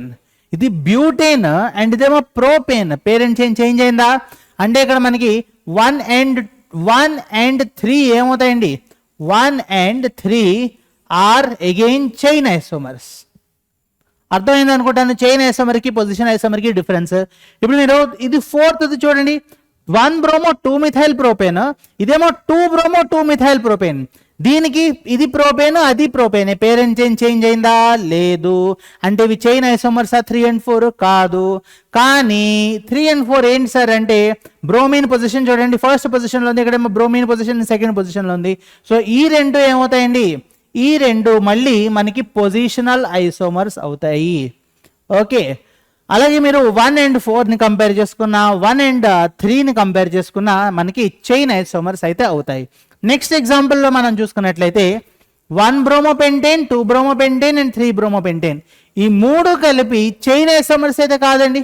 ఇది బ్యూటేన్ అండ్ ఇదేమో ప్రోపేన్. పేరెంట్ చైన్ చేంజ్ అయిందా? అంటే ఇక్కడ మనకి 1 and 3 ఏమవుతాయండి? 1 and 3 are again chain isomers. అర్థమైంది అనుకుంటాను చైన్ ఐసోమర్కి పొజిషన్ ఐసోమర్కి డిఫరెన్స్. ఇప్పుడు మీరు ఇది 4th చూడండి. 1 బ్రోమో 2 మిథైల్ ప్రోపేన్, ఇదేమో 2 బ్రోమో 2 మిథైల్ ప్రోపేన్. దీనికి ఇది ప్రోపేన్, అది ప్రోపేన్. పేరెంట్ చైన్ చేంజ్ అయిందా? లేదు. అంటే ఇవి చైన్ ఐసోమర్సా? 3 and 4 కాదు. కానీ 3 and 4 ఏంటి సార్ అంటే బ్రోమిన్ పొజిషన్ చూడండి, ఫస్ట్ పొజిషన్లో ఉంది, ఇక్కడేమో బ్రోమిన్ పొజిషన్ సెకండ్ పొజిషన్లో ఉంది. సో ఈ 2 ఏమవుతాయండి? ఈ 2 మళ్ళీ మనకి పొజిషనల్ ఐసోమర్స్ అవుతాయి. ఓకే, అలాగే మీరు 1 and 4ని కంపేర్ చేసుకున్న, 1 and 3ని కంపేర్ చేసుకున్న మనకి చైన్ ఐసోమర్స్ అయితే అవుతాయి. నెక్స్ట్ ఎగ్జాంపుల్లో మనం చూసుకున్నట్లయితే 1 బ్రోమోపెంటేన్ 2 బ్రోమోపెంటేన్ అండ్ 3 బ్రోమోపెంటేన్ ఈ 3 కలిపి చైన్ ఐసోమర్స్ అయితే కాదండి.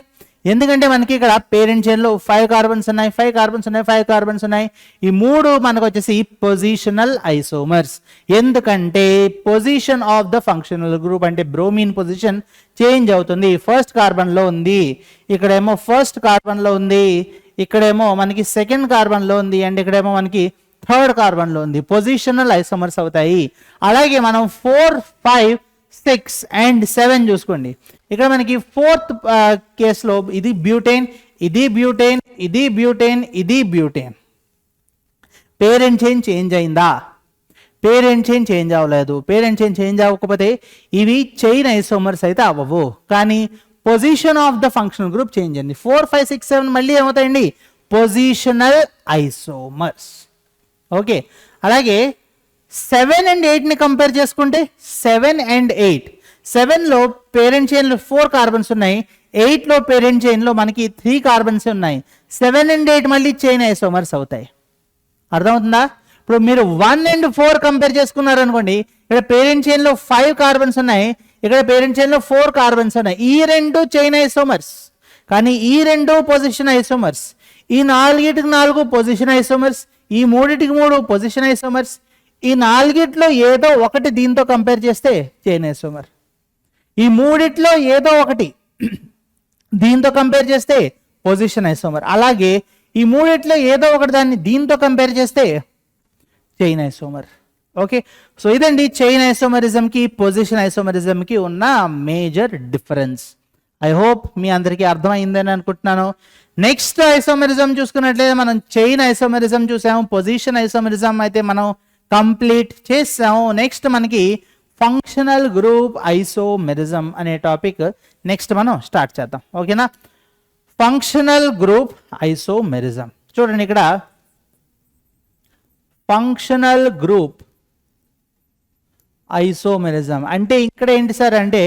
ఎందుకంటే మనకి ఇక్కడ పేరెంట్ చైన్లో 5 కార్బన్స్ ఉన్నాయి, 5 కార్బన్స్ ఉన్నాయి, 5 కార్బన్స్ ఉన్నాయి. ఈ 3 మనకు వచ్చేసి పొజిషనల్ ఐసోమర్స్. ఎందుకంటే position of the functional group అంటే బ్రోమిన్ పొజిషన్ చేంజ్ అవుతుంది. ఫస్ట్ కార్బన్లో ఉంది, ఇక్కడేమో ఫస్ట్ కార్బన్లో ఉంది, ఇక్కడేమో మనకి సెకండ్ కార్బన్లో ఉంది, అండ్ ఇక్కడేమో మనకి థర్డ్ కార్బన్లో ఉంది. పొజిషనల్ ఐసోమర్స్ అవుతాయి. అలాగే మనం 4, 5, 6 and 7 చూసుకోండి. ఇక్కడ మనకి 4th కేసులో ఇది బ్యూటేన్, ఇది బ్యూటేన్, ఇది బ్యూటేన్, ఇది బ్యూటేన్. పేరెంట్ చైన్ చేంజ్ అయిందా? పేరెంట్ చైన్ చేంజ్ అవ్వలేదు. పేరెంట్ చైన్ చేంజ్ అవ్వకపోతే ఇవి చైన్ ఐసోమర్స్ అయితే అవ్వవు. కానీ position of the functional group change అయింది. 4, 5, 6, 7 మళ్ళీ ఏమవుతాయండి? Positional isomers. ఓకే, అలాగే 7 and 8ని కంపేర్ చేసుకుంటే 7 and 8, 7లో పేరెంట్ చైన్లో 4 కార్బన్స్ ఉన్నాయి, 8లో పేరెంట్ చైన్లో మనకి 3 కార్బన్స్ ఉన్నాయి. 7 and 8 మళ్ళీ చైన్ ఐసోమర్స్ అవుతాయి. అర్థమవుతుందా? ఇప్పుడు మీరు 1 and 4 కంపేర్ చేసుకున్నారు అనుకోండి, ఇక్కడ పేరెంట్ చైన్లో 5 కార్బన్స్ ఉన్నాయి, ఇక్కడ పేరెంట్ చైన్లో 4 కార్బన్స్ ఉన్నాయి. ఈ 2 చైన్ ఐసోమర్స్, కానీ ఈ 2 పొజిషన్ ఐసోమర్స్. ఈ 4కి 4 పొజిషన్ ఐసోమర్స్, ఈ 3కి 3 పొజిషన్ ఐసోమర్స్. ఈ 4ట్లో ఏదో ఒకటి దీంతో కంపేర్ చేస్తే చైన్ ఐసోమర్. ఈ మూడిట్లో ఏదో ఒకటి దీంతో కంపేర్ చేస్తే పొజిషన్ ఐసోమర్, అలాగే ఈ మూడిట్లో ఏదో ఒకటి దాన్ని దీంతో కంపేర్ చేస్తే చైన్ ఐసోమర్. ఓకే, సో ఇదండి చైన్ ఐసోమరిజంకి పొజిషన్ ఐసోమరిజంకి ఉన్న మేజర్ డిఫరెన్స్. ఐ హోప్ మీ అందరికీ అర్థమైందని అనుకుంటున్నాను. నెక్స్ట్ ఐసోమరిజం చూసుకున్నట్లయితే మనం చైన్ ఐసోమరిజం చూసాము, పొజిషన్ ఐసోమరిజం అయితే మనం కంప్లీట్ చేసాము. నెక్స్ట్ మనకి ఫంక్షనల్ గ్రూప్ ఐసోమెరిజం అనే టాపిక్ నెక్స్ట్ మనం స్టార్ట్ చేద్దాం. ఓకేనా, ఫంక్షనల్ గ్రూప్ ఐసోమెరిజం చూడండి. ఇక్కడ ఫంక్షనల్ గ్రూప్ ఐసోమెరిజం అంటే ఇక్కడ ఏంటి సార్ అంటే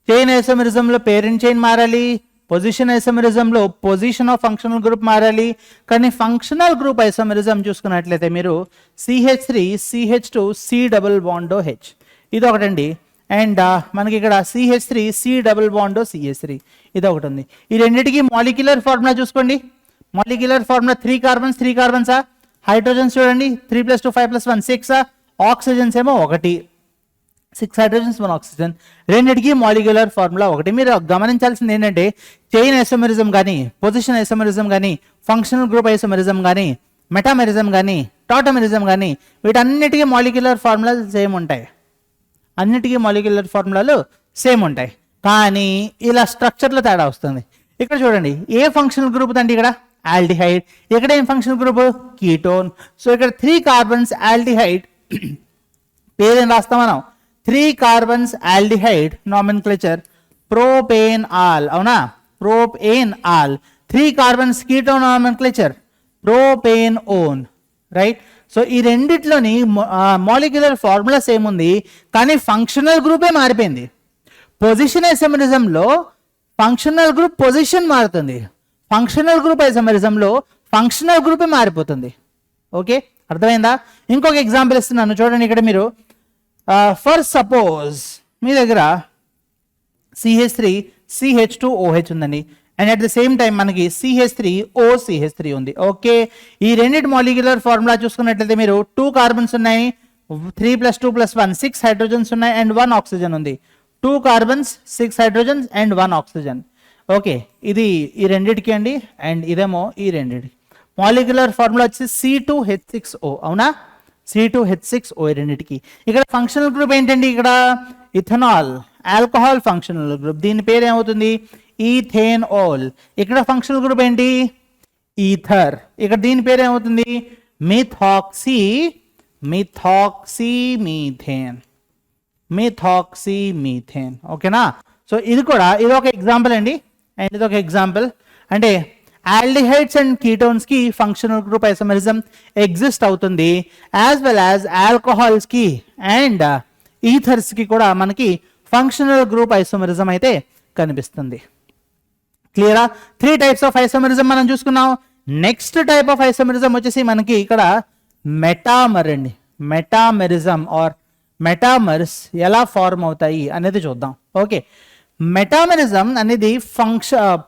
చైన్ ఐసోమెరిజంలో పేరెంట్ చైన్ మారాలి, పొజిషన్ ఐసోమెరిజంలో పొజిషన్ ఆఫ్ ఫంక్షనల్ గ్రూప్ మారాలి. కానీ ఫంక్షనల్ గ్రూప్ ఐసోమెరిజం చూసుకున్నట్లయితే మీరు CH3 CH2 C double bond H ఇది ఒకటండి, అండ్ మనకి ఇక్కడ CH3 C double bond CH3 ఇది ఒకటి ఉంది. ఈ రెండింటికి మాలిక్యులర్ ఫార్ములా చూసుకోండి. మాలిక్యులర్ ఫార్ములా 3 కార్బన్స్ హైడ్రోజన్స్ చూడండి 3 + 2 5 + 1 6 ఆక్సిజన్స్ ఏమో 1 6 హైడ్రోజన్స్ 1 ఆక్సిజన్. రెండింటికి మాలిక్యులర్ ఫార్ములా ఒకటి. మీరు గమనించాల్సింది ఏంటంటే చైన్ ఐసోమెరిజం కానీ పొజిషన్ ఐసోమెరిజం కానీ ఫంక్షనల్ గ్రూప్ ఐసోమెరిజం కానీ మెటామెరిజం కానీ టాటమెరిజం కానీ వీటన్నిటికీ మాలిక్యులర్ ఫార్ములాలు సేమ్ ఉంటాయి. అన్నిటికీ మాలిక్యులర్ ఫార్ములాలు సేమ్ ఉంటాయి, కానీ ఇలా స్ట్రక్చర్లో తేడా వస్తుంది. ఇక్కడ చూడండి ఏ ఫంక్షనల్ గ్రూప్ అండి, ఇక్కడ ఆల్డిహైడ్, ఇక్కడ ఏం ఫంక్షనల్ గ్రూప్ కీటోన్. సో ఇక్కడ 3 కార్బన్స్ ఆల్డిహైడ్ పేరేం రాస్తాం మనం 3 carbons aldehyde nomenclature propane al, అవునా propane al. 3 carbons ketone nomenclature propane one, right. So ఈ రెండిట్లోని మాలిక్యులర్ ఫార్ములా సేమ్ ఉంది, కానీ ఫంక్షనల్ గ్రూపే మారిపోయింది. పొజిషన్ ఐసోమెరిజంలో ఫంక్షనల్ గ్రూప్ పొజిషన్ మారుతుంది, ఫంక్షనల్ గ్రూప్ ఐసోమెరిజంలో ఫంక్షనల్ గ్రూపే మారిపోతుంది. ఓకే, అర్థమైందా? ఇంకొక ఎగ్జాంపుల్ ఇస్తున్నాను చూడండి. ఇక్కడ మీరు ఫర్ సపోజ్ మీ దగ్గర CH3 CH2OH ఉందండి, and at the same time మనకి CH3OCH3 ఉంది. ఓకే, ఈ రెండింటి మాలిక్యులర్ ఫార్ములా చూసుకున్నట్లయితే మీరు 2 కార్బన్స్ ఉన్నాయి, 3 + 2 + 1 6 హైడ్రోజన్స్ ఉన్నాయి, అండ్ 1 ఆక్సిజన్ ఉంది. 2 carbons 6 hydrogens and 1 oxygen. Okay, ఇది ఈ రెండింటికి అండి, అండ్ ఇదేమో ఈ రెండింటికి. మాలిక్యులర్ ఫార్ములా వచ్చి C2H6O, అవునా C2H6O ఈ రెండింటికి. ఇక్కడ ఫంక్షనల్ గ్రూప్ ఏంటండి, ఇక్కడ ఇథనాల్ ఆల్కహాల్ ఫంక్షనల్ గ్రూప్, దీని పేరు ఏమవుతుంది ఈథేనాల్. ఇక్కడ ఫంక్షనల్ గ్రూప్ ఏంటి ఈథర్, ఇక్కడ దీని పేరు ఏమవుతుంది మిథాక్సీమీథేన్. ఓకేనా, సో ఇది ఒక ఎగ్జాంపుల్ అండి, అండ్ ఇది ఒక ఎగ్జాంపుల్. అంటే ఆల్డిహైడ్స్ అండ్ కీటోన్స్ కి ఫంక్షనల్ గ్రూప్ ఐసోమెరిజం ఎగ్జిస్ట్ అవుతుంది, యాజ్ వెల్ యాజ్ ఆల్కహాల్స్ కి అండ్ ఈథర్స్ కి కూడా మనకి ఫంక్షనల్ గ్రూప్ ఐసోమెరిజం అయితే కనిపిస్తుంది. క్లియరా? 3 టైప్స్ ఆఫ్ ఐసోమెరిజం మనం చూసుకున్నాం. నెక్స్ట్ టైప్ ఆఫ్ ఐసోమెరిజం వచ్చేసి మనకి ఇక్కడ మెటామర్ అండి. మెటామెరిజం ఆర్ మెటామర్స్ ఎలా ఫార్మ్ అవుతాయి అనేది చూద్దాం. ఓకే, మెటామెరిజం అనేది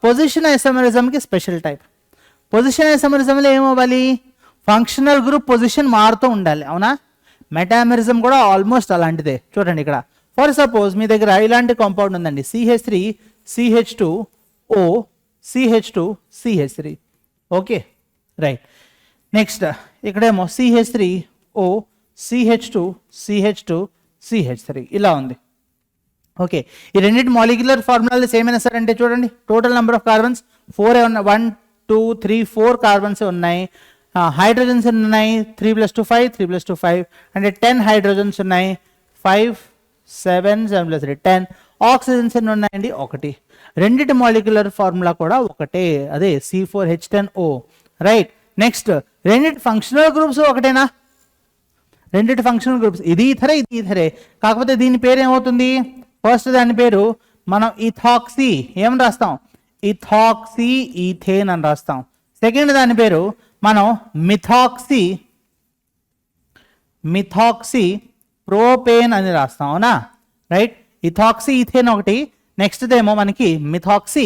పొజిషన్ ఐసోమెరిజంకి స్పెషల్ టైప్. పొజిషన్ ఐసోమెరిజంలో ఏమవ్వాలి, ఫంక్షనల్ గ్రూప్ పొజిషన్ మారుతూ ఉండాలి, అవునా. మెటామెరిజం కూడా ఆల్మోస్ట్ అలాంటిదే. చూడండి ఇక్కడ ఫర్ సపోజ్ మీ దగ్గర ఇలాంటి కాంపౌండ్ ఉందండి CH3 CH2O CH2 CH3. Okay, right. Next ఇక్కడేమో CH3O CH2 CH2 CH3 ఇలా ఉంది. ఓకే, ఈ రెండింటి మాలిక్యులర్ ఫార్ములాలు సేమ్ అయినా సరే అంటే చూడండి టోటల్ నెంబర్ ఆఫ్ కార్బన్స్ 4 ఉన్నాయి, 1 2 3 4 కార్బన్స్ ఉన్నాయి, హైడ్రోజన్స్ ఉన్నాయి 3 + 2 5 3 + 2 5 అంటే 10 హైడ్రోజన్స్ ఉన్నాయి, 5 7 7 + 3 10 ఆక్సిజన్స్ ఎన్ని ఉన్నాయండి 1. రెండింటి మాలిక్యులర్ ఫార్ములా కూడా ఒకటే, అదే C4H10O, రైట్. నెక్స్ట్ రెండింటి ఫంక్షనల్ గ్రూప్స్ ఒకటేనా, రెండింటి ఫంక్షనల్ గ్రూప్స్ ఇది ఇథరే, కాకపోతే దీని పేరు ఏమవుతుంది, ఫస్ట్ దాని పేరు మనం ఇథాక్సీ ఏమని రాస్తాం ఇథాక్సీ ఈథేన్ అని రాస్తాం. సెకండ్ దాని పేరు మనం మిథాక్సీ ప్రోపేన్ అని రాస్తాం, అవునా, రైట్. ఇథాక్సీ ఈథేన్ ఒకటి, నెక్స్ట్ ఏమో మనకి మిథాక్సీ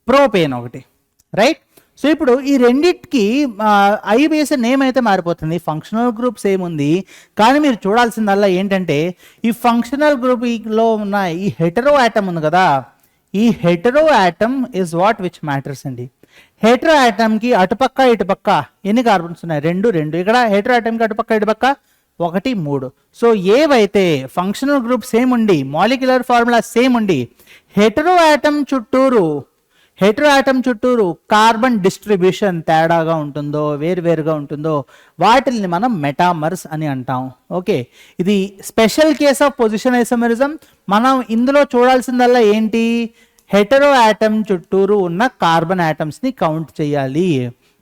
ప్రోపేన్ ఒకటి, రైట్. సో ఇప్పుడు ఈ రెండిటికి ఐయుపిఎస్ నేమ్ అయితే మారిపోతుంది, ఫంక్షనల్ గ్రూప్ సేమ్ ఉంది. కానీ మీరు చూడాల్సిందల్లా ఏంటంటే ఈ ఫంక్షనల్ గ్రూప్లో ఉన్న ఈ హెటరో ఆటమ్ ఉంది కదా, ఈ hetero atom is what which matters అండి. హెటరో ఆటమ్కి అటుపక్క ఇటుపక్క ఎన్ని కార్బన్స్ ఉన్నాయి? 2. ఇక్కడ హెటరో ఆటమ్కి అటుపక్క ఇటుపక్క 1, 3. సో ఏవైతే ఫంక్షనల్ గ్రూప్ సేమ్ ఉండి మాలిక్యులర్ ఫార్ములా సేమ్ ఉండి హెటరో ఆటమ్ చుట్టూరు కార్బన్ డిస్ట్రిబ్యూషన్ తేడాగా ఉంటుందో, వేరువేరుగా ఉంటుందో వాటిని మనం మెటామర్స్ అని అంటాం. ఓకే, ఇది special case of position isomerism. మనం ఇందులో చూడాల్సిందల్లా ఏంటి? హెటరో ఆటమ్ చుట్టూరు ఉన్న కార్బన్ ఆటమ్స్ని కౌంట్ చేయాలి.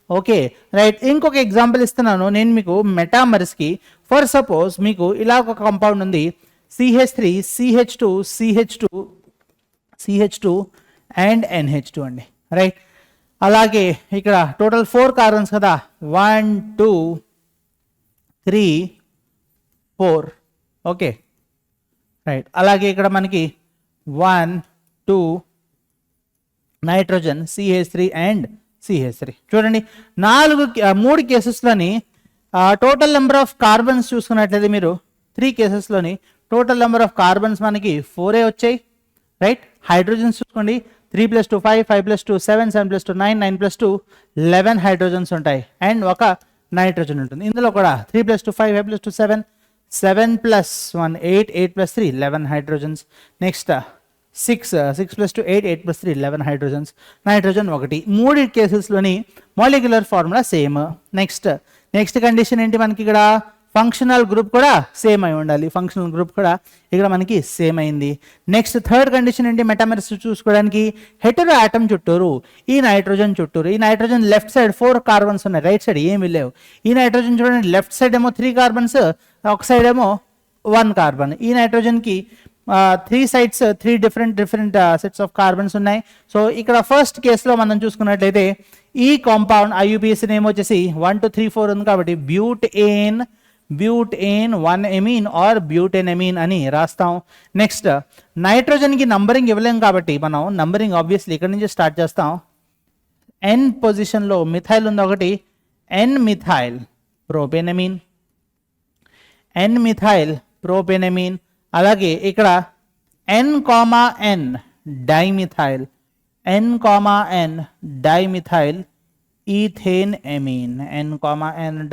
Okay right. ఇంకొక ఎగ్జాంపుల్ ఇస్తున్నాను నేను మీకు మెటామర్స్కి. ఫర్ సపోజ్ మీకు ఇలా ఒక కాంపౌండ్ ఉంది, CH3 CH2 అండ్ NH2 అండి, రైట్. అలాగే ఇక్కడ టోటల్ 4 కార్బన్స్ కదా, 1 2 3 4. Okay right. అలాగే ఇక్కడ మనకి 1 2 నైట్రోజన్ CH3 అండ్ CH3. చూడండి 3 కేసెస్లోని టోటల్ నెంబర్ ఆఫ్ కార్బన్స్ చూసుకున్నట్లయితే మీరు 3 కేసెస్లోని టోటల్ నెంబర్ ఆఫ్ కార్బన్స్ మనకి 4 వచ్చాయి, రైట్. హైడ్రోజన్స్ చూసుకోండి, 3 + 2 5, 5 + 2 7, 7 + 2 9, 9 + 2 11 హైడ్రోజన్స్ ఉంటాయి అండ్ ఒక నైట్రోజన్ ఉంటుంది. ఇందులో కూడా 3 + 2 5, 5 + 2 7, 7 + 1 8, 8 + 3 11 హైడ్రోజన్స్. Next 6 + 2 8, 8 + 3 11 hydrogens, nitrogen 1. 3 కేసెస్లోని molecular formula same. Next condition ఏంటి? మనకి ఇక్కడ ఫంక్షనల్ గ్రూప్ కూడా సేమ్ అయి ఉండాలి. ఫంక్షనల్ గ్రూప్ కూడా ఇక్కడ మనకి సేమ్ అయింది. నెక్స్ట్ థర్డ్ కండిషన్ ఏంటి? మెటామర్స్ చూసుకోవడానికి హెటరో ఆటమ్ చుట్టూరు ఈ నైట్రోజన్ లెఫ్ట్ సైడ్ 4 కార్బన్స్ ఉన్నాయి, రైట్ సైడ్ ఏమి లేవు. ఈ నైట్రోజన్ చూడండి, లెఫ్ట్ సైడ్ ఏమో 3 కార్బన్స్, ఒక సైడ్ ఏమో 1 కార్బన్. ఈ నైట్రోజన్కి 3 sides 3 different sets of carbons ఉన్నాయి. సో ఇక్కడ ఫస్ట్ కేసులో మనం చూసుకున్నట్లయితే ఈ కాంపౌండ్ IUPAC నేమ్ వచ్చేసి 1 2 3 4 ఉంది కాబట్టి బ్యూటేన్ 1-amine ఆర్ బ్యూటెనమీన్ అని రాస్తాం. నెక్స్ట్ నైట్రోజన్కి నంబరింగ్ ఇవ్వలేం కాబట్టి మనం నంబరింగ్ ఆబ్వియస్లీ ఇక్కడ నుంచి స్టార్ట్ చేస్తాం. N పొజిషన్లో మిథైల్ ఉంది ఒకటి, N-మిథైల్ ప్రోపెనమీన్. అలాగే ఇక్కడ N,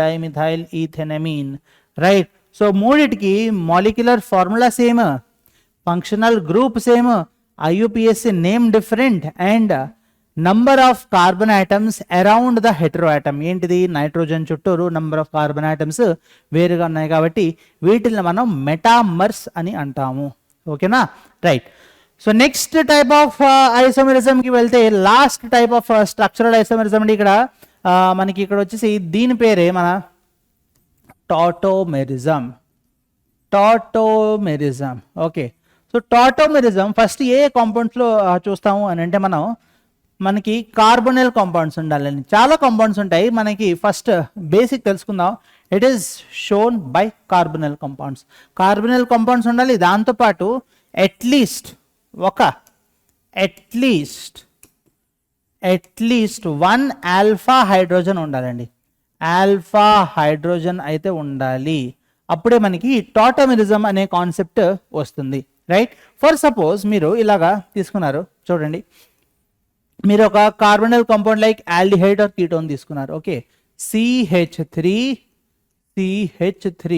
dimethyl, ethanamine, right. So మూడిటికి molecular formula same, functional group same, IUPAC name different and number of carbon atoms around the hetero atom. ఏంటిది? నైట్రోజన్ చుట్టూరు నంబర్ ఆఫ్ కార్బన్ ఆటమ్స్ వేరుగా ఉన్నాయి కాబట్టి వీటిని మనం మెటామర్స్ అని అంటాము. ఓకేనా, right. So next type of ఐసోమెరిజంకి వెళ్తే last type of structural isomerism అండి. ఇక్కడ మనకి ఇక్కడ వచ్చేసి దీని పేరే మన టాటోమెరిజం. ఓకే, సో టాటోమెరిజం ఫస్ట్ ఏ కాంపౌండ్స్లో చూస్తాము అని అంటే మనకి కార్బొనైల్ కాంపౌండ్స్ ఉండాలని. చాలా కాంపౌండ్స్ ఉంటాయి మనకి. ఫస్ట్ బేసిక్ తెలుసుకుందాం. It is shown by carbonyl compounds ఉండాలి. దాంతోపాటు అట్లీస్ట్ 1 ఆల్ఫా హైడ్రోజన్ ఉండాలండి. ఆల్ఫా హైడ్రోజన్ అయితే ఉండాలి, అప్పుడే మనకి టాటోమెరిజం అనే కాన్సెప్ట్ వస్తుంది, రైట్. ఫర్ సపోజ్ మీరు ఇలాగా తీసుకున్నారు చూడండి, మీరు ఒక carbonyl compound like aldehyde or ketone తీసుకున్నారు. Okay, CH3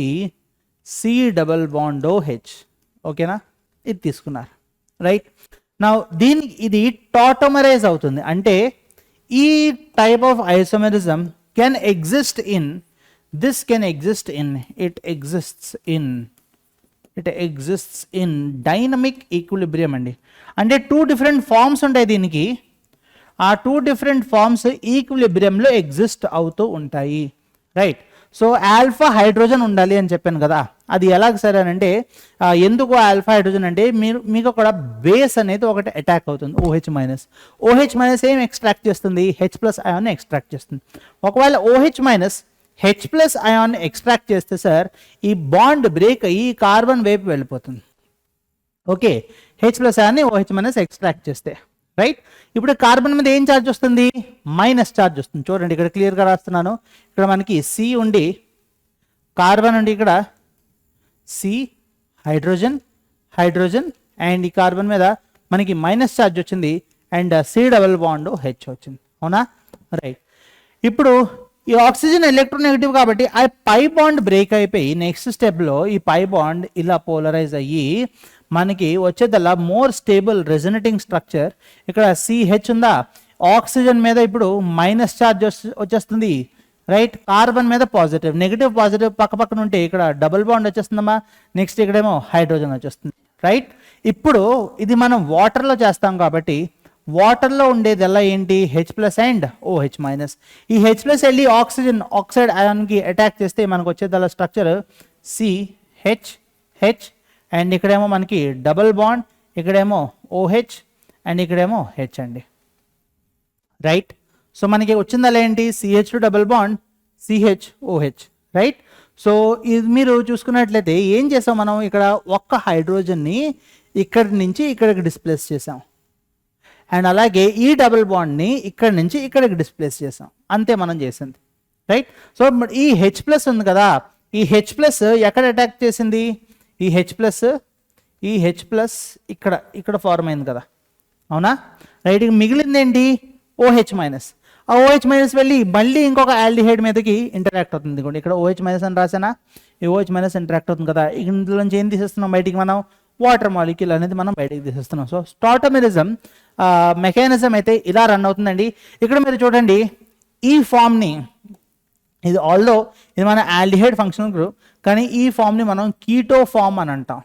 C double bond OH. ఓకేనా, ఇది తీసుకున్నారు, రైట్. నా ఇది టాటోమరైజ్ అవుతుంది. అంటే ఈ type of isomerism can exist in it exists in dynamic equilibrium అండి. అంటే 2 different ఫార్మ్స్ ఉంటాయి దీనికి. ఆ 2 different ఫార్మ్స్ ఈక్విలిబ్రియంలో ఎగ్జిస్ట్ అవుతూ ఉంటాయి, రైట్. సో ఆల్ఫా హైడ్రోజన్ ఉండాలి అని చెప్పాను కదా, అది ఎలాగ సరే అంటే ఎందుకు ఆల్ఫా హైడ్రోజన్ అంటే మీకు కూడా బేస్ అనేది ఒకటి అటాక్ అవుతుంది, OH మైనస్ ఏం ఎక్స్ట్రాక్ట్ చేస్తుంది? H+ అయాన్ ఎక్స్ట్రాక్ట్ చేస్తుంది. ఒకవేళ OH- H+ అయాన్ ఎక్స్ట్రాక్ట్ చేస్తే సార్ ఈ బాండ్ బ్రేక్ అయ్యి కార్బన్ వైపు వెళ్ళిపోతుంది. ఓకే, H+ అయాన్ని OH- ఎక్స్ట్రాక్ట్ చేస్తే, రైట్. ఇప్పుడు కార్బన్ మీద ఏం ఛార్జ్ వస్తుంది? మైనస్ ఛార్జ్ వస్తుంది. చూడండి ఇక్కడ క్లియర్గా రాస్తున్నాను. ఇక్కడ మనకి సి ఉండి కార్బన్ ఉండి ఇక్కడ సి హైడ్రోజన్ హైడ్రోజన్ అండ్ ఈ కార్బన్ మీద మనకి మైనస్ ఛార్జ్ వచ్చింది and C double bond H వచ్చింది. అవునా? రైట్. ఇప్పుడు ఈ ఆక్సిజన్ ఎలక్ట్రోనెగటివ్ కాబట్టి ఆ పై బాండ్ బ్రేక్ అయిపోయి నెక్స్ట్ స్టెప్లో ఈ పై బాండ్ ఇలా పోలరైజ్ అయ్యి మనకి వచ్చేదల్లా మోర్ స్టేబుల్ రెజొనేటింగ్ స్ట్రక్చర్. ఇక్కడ సిహెచ్ ఉందా, ఆక్సిజన్ మీద ఇప్పుడు మైనస్ ఛార్జ్ వచ్చేస్తుంది. రైట్. కార్బన్ మీద పాజిటివ్, నెగిటివ్ పాజిటివ్ పక్క పక్కన ఉంటే ఇక్కడ డబుల్ బాండ్ వచ్చేస్తుందమ్మా. నెక్స్ట్ ఇక్కడేమో హైడ్రోజన్ వచ్చేస్తుంది. రైట్. ఇప్పుడు ఇది మనం వాటర్లో చేస్తాం కాబట్టి వాటర్లో ఉండేది ఎలా ఏంటి? H plus and OH minus. ఈ హెచ్ ప్లస్ వెళ్ళి ఆక్సిజన్ ఆక్సైడ్ అయాన్కి అటాక్ చేస్తే మనకు వచ్చేదల్లా స్ట్రక్చర్ సిహెచ్ హెచ్ అండ్ ఇక్కడేమో మనకి డబుల్ బాండ్, ఇక్కడేమో ఓహెచ్ అండ్ ఇక్కడేమో హెచ్ అండి. రైట్. సో మనకి వచ్చిందలా ఏంటి? CH two double bond CH OH. Right. So ఇది మీరు చూసుకున్నట్లయితే ఏం చేసాం మనం? ఇక్కడ ఒక్క హైడ్రోజన్ని ఇక్కడి నుంచి ఇక్కడికి డిస్ప్లేస్ చేసాం అండ్ అలాగే ఈ డబుల్ బాండ్ని ఇక్కడి నుంచి ఇక్కడికి డిస్ప్లేస్ చేసాం. అంతే మనం చేసింది. రైట్. సో ఈ హెచ్ ప్లస్ ఉంది కదా, ఈ హెచ్ ప్లస్ ఎక్కడ అటాక్ చేసింది? ఈ హెచ్ ప్లస్ ఇక్కడ ఇక్కడ ఫార్మ్ అయింది కదా. అవునా? రైట్. మిగిలింది ఏంటి? OH minus. ఆ ఓహెచ్ మైనస్ వెళ్ళి మళ్ళీ ఇంకొక ఆల్డిహైడ్ మీదకి ఇంటరాక్ట్ అవుతుంది. ఇక్కడ ఓహెచ్ మైనస్ అని రాసానా? ఈ ఓహెచ్ మైనస్ ఇంటరాక్ట్ అవుతుంది కదా. ఇందులో నుంచి ఏం తీసేస్తున్నాం బయటికి? మనం వాటర్ మాలిక్యూల్ అనేది మనం బయటికి తీసేస్తున్నాం. సో స్టాటోమెరిజం మెకానిజం అయితే ఇలా రన్ అవుతుందండి. ఇక్కడ మీరు చూడండి ఈ ఫామ్ని, ఇది ఆల్దో ఇది మన ఆల్డిహైడ్ ఫంక్షనల్ గ్రూప్, కానీ ఈ ఫామ్ని మనం కీటో ఫామ్ అని అంటాం.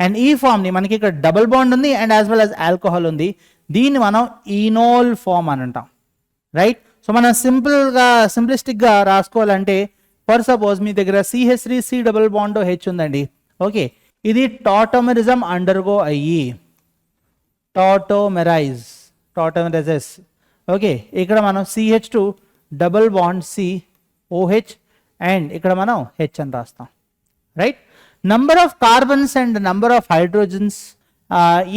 అండ్ ఈ ఫామ్ని మనకి ఇక్కడ డబుల్ బాండ్ ఉంది and as well as alcohol ఉంది. దీన్ని మనం ఈనోల్ ఫామ్ అని అంటాం. రైట్. సో మనం సింప్లిస్టిక్గా రాసుకోవాలంటే ఫర్ సపోజ్ మీ దగ్గర CH3 C double bond H ఉందండి. ఓకే. ఇది టాటోమెరిజం అండర్గో అయ్యి టాటోమెరైజెస్. ఓకే. ఇక్కడ మనం CH2 double bond C OH and ఇక్కడ మనం హెచ్ అని రాస్తాం. Right. Number of carbons and number of hydrogens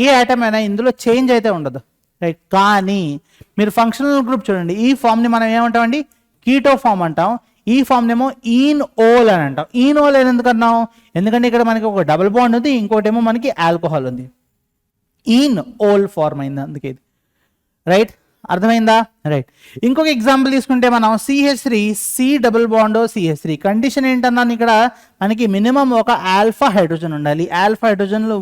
ఏ ఆటమ్ అయినా ఇందులో చేంజ్ అయితే ఉండదు. రైట్. కానీ మీరు ఫంక్షనల్ గ్రూప్ చూడండి, ఈ ఫామ్ని మనం ఏమంటామండి? కీటో ఫామ్ అంటాం. ఈ ఫామ్నేమో ఈన్ ఓల్ అని అంటాం. ఈన్ ఓల్ అని ఎందుకు అన్నాం? ఎందుకంటే ఇక్కడ మనకి ఒక డబుల్ బాండ్ ఉంది, ఇంకోటేమో మనకి ఆల్కహాల్ ఉంది. ఈన్ ఓల్ ఫార్మ్ అయింది అందుకే ఇది. రైట్. అర్థమైందా? రైట్. ఇంకొక ఎగ్జాంపుల్ తీసుకుంటే మనం CH3 C double bond CH3 condition ఏంటన్నాను? ఇక్కడ మనకి మినిమం ఒక ఆల్ఫా హైడ్రోజన్ ఉండాలి. ఆల్ఫా హైడ్రోజన్లు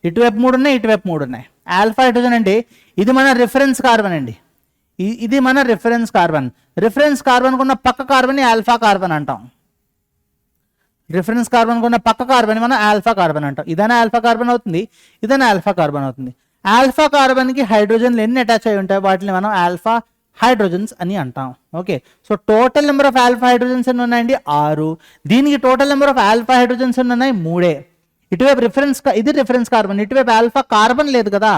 ఇటువైపు 3 ఉన్నాయి, ఇటువైపు 3 ఉన్నాయి. ఆల్ఫా హైడ్రోజన్ అంటే ఇది మన రిఫరెన్స్ కార్బన్ అండి. ఇది మన రిఫరెన్స్ కార్బన్. రిఫరెన్స్ కార్బన్ కున్న పక్క కార్బన్ ఆల్ఫా కార్బన్ అంటాం. రిఫరెన్స్ కార్బన్ కున్న పక్క కార్బన్ మనం ఆల్ఫా కార్బన్ అంటాం. ఇదైనా ఆల్ఫా కార్బన్ అవుతుంది, ఇదైనా ఆల్ఫా కార్బన్ అవుతుంది. ఆల్ఫా కార్బన్కి హైడ్రోజన్లు ఎన్ని అటాచ్ అయి ఉంటాయి వాటిని మనం ఆల్ఫా హైడ్రోజన్స్ అని అంటాం. Okay. So total number of alpha hydrogens ఎన్ని ఉన్నాయండి? 6. దీనికి total number of alpha hydrogens ఎన్ని ఉన్నాయి? 3. ఇటువైపు ఇది రిఫరెన్స్ కార్బన్, ఇటువైపు ఆల్ఫా కార్బన్ లేదు కదా,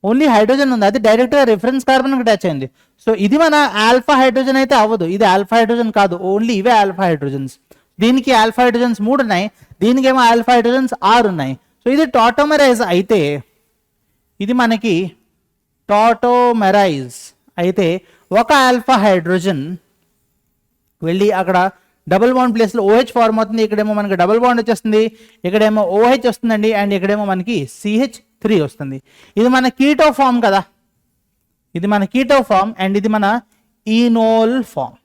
ఓన్లీ హైడ్రోజన్ ఉంది. అది డైరెక్ట్గా రిఫరెన్స్ కార్బన్కి అటాచ్ అయింది. సో ఇది మన ఆల్ఫా హైడ్రోజన్ అయితే అవ్వదు. ఇది ఆల్ఫా హైడ్రోజన్ కాదు, ఓన్లీ ఇవే ఆల్ఫా హైడ్రోజన్స్. దీనికి ఆల్ఫా హైడ్రోజన్స్ 3 ఉన్నాయి, దీనికి ఏమో ఆల్ఫా హైడ్రోజన్స్ 6 ఉన్నాయి. సో ఇది టాటోమెరైజ్ అయితే, ఇది మనకి టాటోమెరైజ్ అయితే ఒక ఆల్ఫా హైడ్రోజన్ వెళ్ళి అక్కడ డబుల్ బాండ్ ప్లేస్లో OH ఫార్మ్ అవుతుంది. ఇక్కడేమో మనకి డబుల్ బాండ్ వచ్చేస్తుంది, ఇక్కడేమో OH వస్తుందండి అండ్ ఇక్కడేమో మనకి CH3 వస్తుంది. ఇది మన కీటో ఫామ్ కదా, ఇది మన కీటో ఫామ్ అండ్ ఇది మన enol form.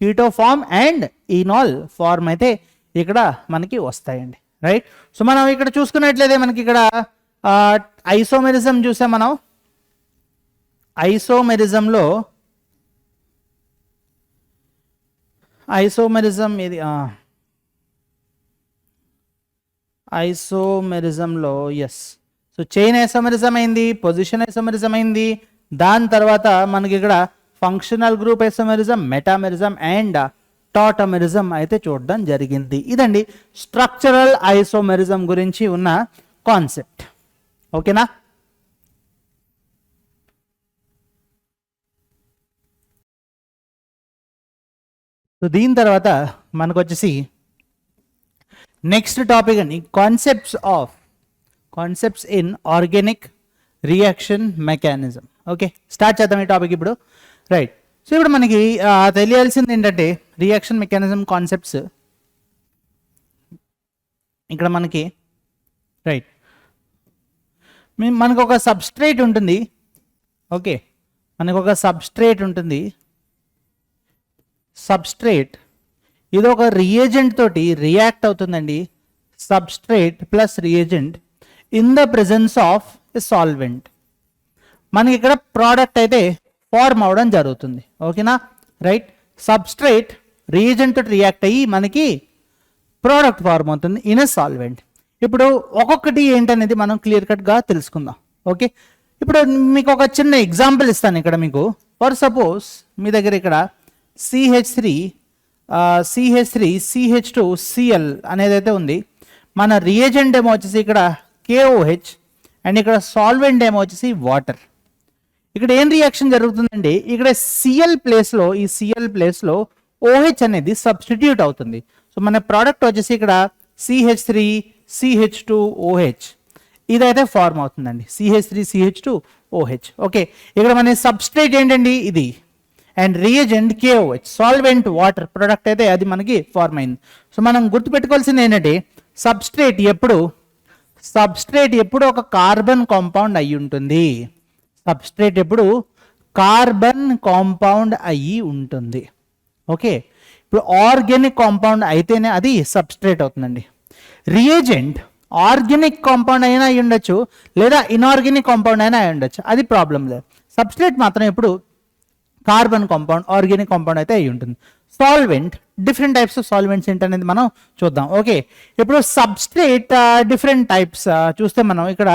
Keto form and enol form అయితే ఇక్కడ మనకి వస్తాయండి. రైట్. సో మనం ఇక్కడ చూసుకున్నట్లయితే మనకి ఇక్కడ ఐసోమెరిజం చూసాం. మనం ఐసోమెరిజంలో ఐసోమెరిజంలో ఎస్. సో చైన్ ఐసోమెరిజం అయింది, పొజిషన్ ఐసోమెరిజం అయింది, దాని తర్వాత మనకి ఇక్కడ functional group isomerism, metamerism and tautomerism అయితే చూడడం జరిగింది. ఇదండి స్ట్రక్చరల్ ఐసోమెరిజం గురించి ఉన్న కాన్సెప్ట్. ఓకేనా? సో దీని తర్వాత మనకు వచ్చేసి నెక్స్ట్ టాపిక్ అండి, concepts in organic reaction mechanism. Okay, start చేద్దాం ఈ టాపిక్ ఇప్పుడు. రైట్, సో ఇప్పుడు మనకి తెలియాల్సింది ఏంటంటే రియాక్షన్ మెకానిజం కాన్సెప్ట్స్ ఇక్కడ మనకి. రైట్, మనకు ఒక సబ్స్ట్రేట్ ఉంటుంది. ఓకే, మనకు ఒక సబ్స్ట్రేట్ ఉంటుంది. సబ్స్ట్రేట్ ఇది ఒక రియేజెంట్ తోటి రియాక్ట్ అవుతుందండి. Substrate plus reagent in the presence of a solvent. మనకి ఇక్కడ ప్రోడక్ట్ అయితే ఫార్మ్ అవడం జరుగుతుంది. ఓకేనా? రైట్, సబ్స్ట్రేట్ రియేజెంట్ తోటి రియాక్ట్ అయ్యి మనకి ప్రోడక్ట్ ఫార్మ్ అవుతుంది ఇన్ ఎ సాల్వెంట్. ఇప్పుడు ఒక్కొక్కటి ఏంటనేది మనం క్లియర్ కట్గా తెలుసుకుందాం. ఓకే, ఇప్పుడు మీకు ఒక చిన్న ఎగ్జాంపుల్ ఇస్తాను ఇక్కడ మీకు. ఫర్ సపోజ్ మీ దగ్గర ఇక్కడ CH3 CH2 Cl అనేది అయితే ఉంది. మన రియేజెంట్ ఏమో వచ్చేసి ఇక్కడ KOH అండ్ ఇక్కడ సాల్వెంట్ ఏమో వచ్చేసి వాటర్. ఇక్కడ ఏం రియాక్షన్ జరుగుతుందండి, ఇక్కడ Cl ప్లేస్లో ఈ Cl ప్లేస్లో OH అనేది సబ్స్టిట్యూట్ అవుతుంది. సో మన ప్రోడక్ట్ వచ్చేసి ఇక్కడ CH3 CH2OH ఇదైతే ఫార్మ్ అవుతుందండి, CH3 CH2OH. ఓకే, ఇక్కడ మన సబ్స్ట్రేట్ ఏంటండి ఇది, and reagent KOH, solvent water, product అయితే అది మనకి ఫార్మ్ అయింది. సో మనం గుర్తుపెట్టుకోవాల్సింది ఏంటంటే సబ్స్ట్రేట్ ఎప్పుడు ఒక కార్బన్ కాంపౌండ్ అయి ఉంటుంది. సబ్స్ట్రేట్ ఎప్పుడు కార్బన్ కాంపౌండ్ అయ్యి ఉంటుంది. ఓకే, ఇప్పుడు ఆర్గానిక్ కాంపౌండ్ అయితేనే అది సబ్స్ట్రేట్ అవుతుందండి. రియేజెంట్ ఆర్గానిక్ కాంపౌండ్ అయినా అయి ఉండొచ్చు, లేదా ఇన్ఆర్గానిక్ కాంపౌండ్ అయినా అయి ఉండొచ్చు, అది ప్రాబ్లం లేదు. సబ్స్ట్రేట్ మాత్రం ఎప్పుడు కార్బన్ కాంపౌండ్, ఆర్గానిక్ కాంపౌండ్ అయితే అయి ఉంటుంది. Solvent, different types of solvents ఏంటనేది మనం చూద్దాం. ఓకే, ఇప్పుడు సబ్స్ట్రేట్ డిఫరెంట్ టైప్స్ చూస్తే మనం ఇక్కడ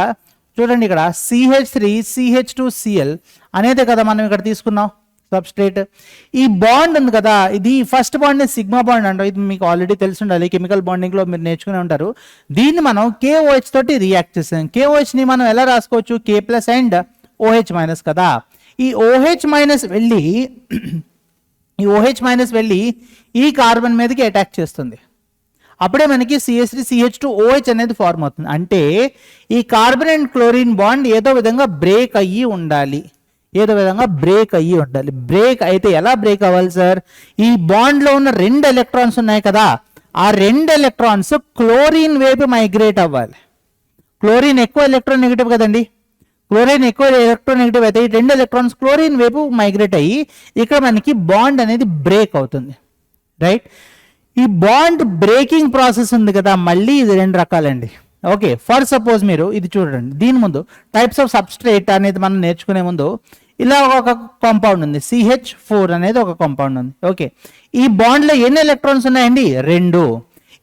చూడండి, ఇక్కడ CH3 CH2Cl అనేది కదా మనం ఇక్కడ తీసుకున్నాం సబ్స్ట్రేట్. ఈ బాండ్ ఉంది కదా, ఇది ఫస్ట్ బాండ్ సిగ్మా బాండ్ అంటారు. ఇది మీకు ఆల్రెడీ తెలిసి ఉండాలి, కెమికల్ బాండింగ్ లో మీరు నేర్చుకుని ఉంటారు. దీన్ని మనం KOH తోటి రియాక్ట్ చేస్తాం. KOH ని మనం ఎలా రాసుకోవచ్చు, K+ అండ్ OH- కదా. ఈ OH- వెళ్ళి ఈ కార్బన్ మీదకి అటాక్ చేస్తుంది. అప్పుడే మనకి CH3 CH2OH అనేది ఫార్మ్ అవుతుంది. అంటే ఈ కార్బన్ అండ్ క్లోరిన్ బాండ్ ఏదో విధంగా బ్రేక్ అయ్యి ఉండాలి. బ్రేక్ అయితే ఎలా బ్రేక్ అవ్వాలి సార్, ఈ బాండ్ లో ఉన్న 2 ఎలక్ట్రాన్స్ ఉన్నాయి కదా, ఆ 2 ఎలక్ట్రాన్స్ క్లోరిన్ వైపు మైగ్రేట్ అవ్వాలి. క్లోరిన్ ఎక్కువ ఎలక్ట్రోనెగటివ్ కదండి, క్లోరిన్ ఎక్కువ ఎలక్ట్రోనెగటివ్ అయితే ఈ 2 ఎలక్ట్రాన్స్ క్లోరిన్ వైపు మైగ్రేట్ అయ్యి ఇక్కడ మనకి బాండ్ అనేది బ్రేక్ అవుతుంది. రైట్, ఈ బాండ్ బ్రేకింగ్ ప్రాసెస్ ఉంది కదా, మళ్ళీ ఇది 2 రకాలండి. ఓకే, ఫర్ సపోజ్ మీరు ఇది చూడండి, దీని ముందు టైప్స్ ఆఫ్ సబ్స్ట్రేట్ అనేది మనం నేర్చుకునే ముందు ఇలా ఒక కాంపౌండ్ ఉంది, CH4 అనేది ఒక కాంపౌండ్ ఉంది. ఓకే, ఈ బాండ్ లో ఎన్ని ఎలక్ట్రాన్స్ ఉన్నాయండి, 2.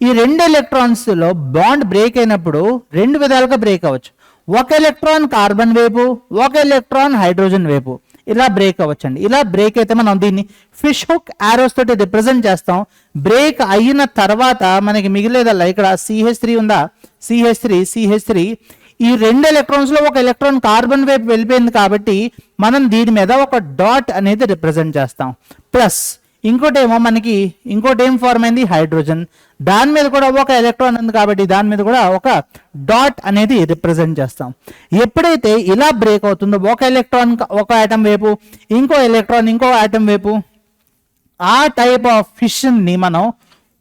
ఈ 2 ఎలక్ట్రాన్స్ లో బాండ్ బ్రేక్ అయినప్పుడు 2 విధాలుగా బ్రేక్ అవ్వచ్చు. ఒక ఎలక్ట్రాన్ కార్బన్ వైపు, ఒక ఎలక్ట్రాన్ హైడ్రోజన్ వైపు ఇలా బ్రేక్ అవ్వచ్చండి. ఇలా బ్రేక్ అయితే మనం దీన్ని ఫిష్ హుక్ ఆరోస్ తోటి రిప్రజెంట్ చేస్తాం. బ్రేక్ అయిన తర్వాత మనకి మిగిలేదల్లా ఇక్కడ CH3 ఉందా, CH3 ఈ 2 ఎలక్ట్రాన్స్ లో ఒక ఎలక్ట్రాన్ కార్బన్ వైపు వెళ్ళిపోయింది కాబట్టి మనం దీని మీద ఒక డాట్ అనేది రిప్రజెంట్ చేస్తాం. ప్లస్ ఇంకోటి ఏం ఫార్మ్ అయింది, హైడ్రోజన్, దాని మీద కూడా ఒక ఎలక్ట్రాన్ ఉంది కాబట్టి దాని మీద కూడా ఒక డాట్ అనేది రిప్రజెంట్ చేస్తాం. ఎప్పుడైతే ఇలా బ్రేక్ అవుతుందో ఒక ఎలక్ట్రాన్ ఒక ఆటం వైపు, ఇంకో ఎలక్ట్రాన్ ఇంకో ఆటం వైపు, ఆ టైప్ ఆఫ్ ఫిషన్ ని మనం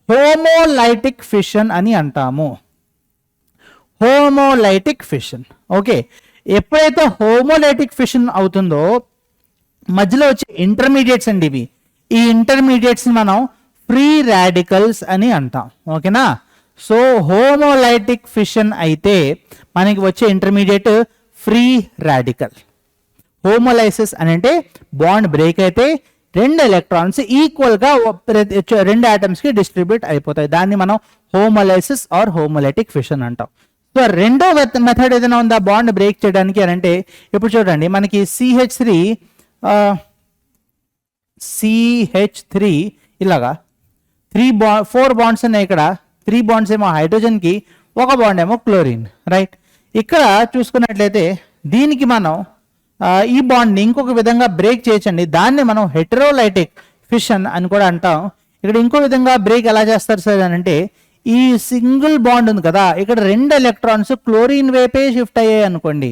హోమోలైటిక్ ఫిషన్ అని అంటాము. Homolytic fission. ఓకే, ఎప్పుడైతే హోమోలైటిక్ ఫిషన్ అవుతుందో మధ్యలో వచ్చే ఇంటర్మీడియట్స్ అండి ఇవి. ఈ ఇంటర్మీడియట్స్ మనం ఫ్రీ రాడికల్స్ అని అంటాం. ఓకేనా? సో హోమోలైటిక్ ఫిషన్ అయితే మనకి వచ్చే ఇంటర్మీడియట్ ఫ్రీ రాడికల్. హోమోలైసిస్ అని అంటే బాండ్ బ్రేక్ అయితే 2 ఎలక్ట్రాన్స్ ఈక్వల్ గా 2 ఆటమ్స్ కి డిస్ట్రిబ్యూట్ అయిపోతాయి. దాన్ని మనం హోమోలైసిస్ ఆర్ హోమోలైటిక్ ఫిషన్ అంటాం. సో రెండో మెథడ్ ఏదైనా ఉందా బాండ్ బ్రేక్ చేయడానికి అని అంటే, ఇప్పుడు చూడండి మనకి CH3 ఇలాగా 4 బాండ్స్ ఉన్నాయి. ఇక్కడ 3 బాండ్స్ ఏమో హైడ్రోజన్ కి, 1 బాండ్ ఏమో క్లోరిన్. రైట్, ఇక్కడ చూసుకున్నట్లయితే దీనికి మనం ఈ బాండ్ని ఇంకొక విధంగా బ్రేక్ చేయొచ్చండి. దాన్ని మనం హెటరోలైటిక్ ఫిషన్ అని కూడా అంటాం. ఇక్కడ ఇంకో విధంగా బ్రేక్ ఎలా చేస్తారు సార్ అని అంటే, ఈ సింగిల్ బాండ్ ఉంది కదా, ఇక్కడ 2 ఎలక్ట్రాన్స్ క్లోరిన్ వైపే షిఫ్ట్ అయ్యాయి అనుకోండి.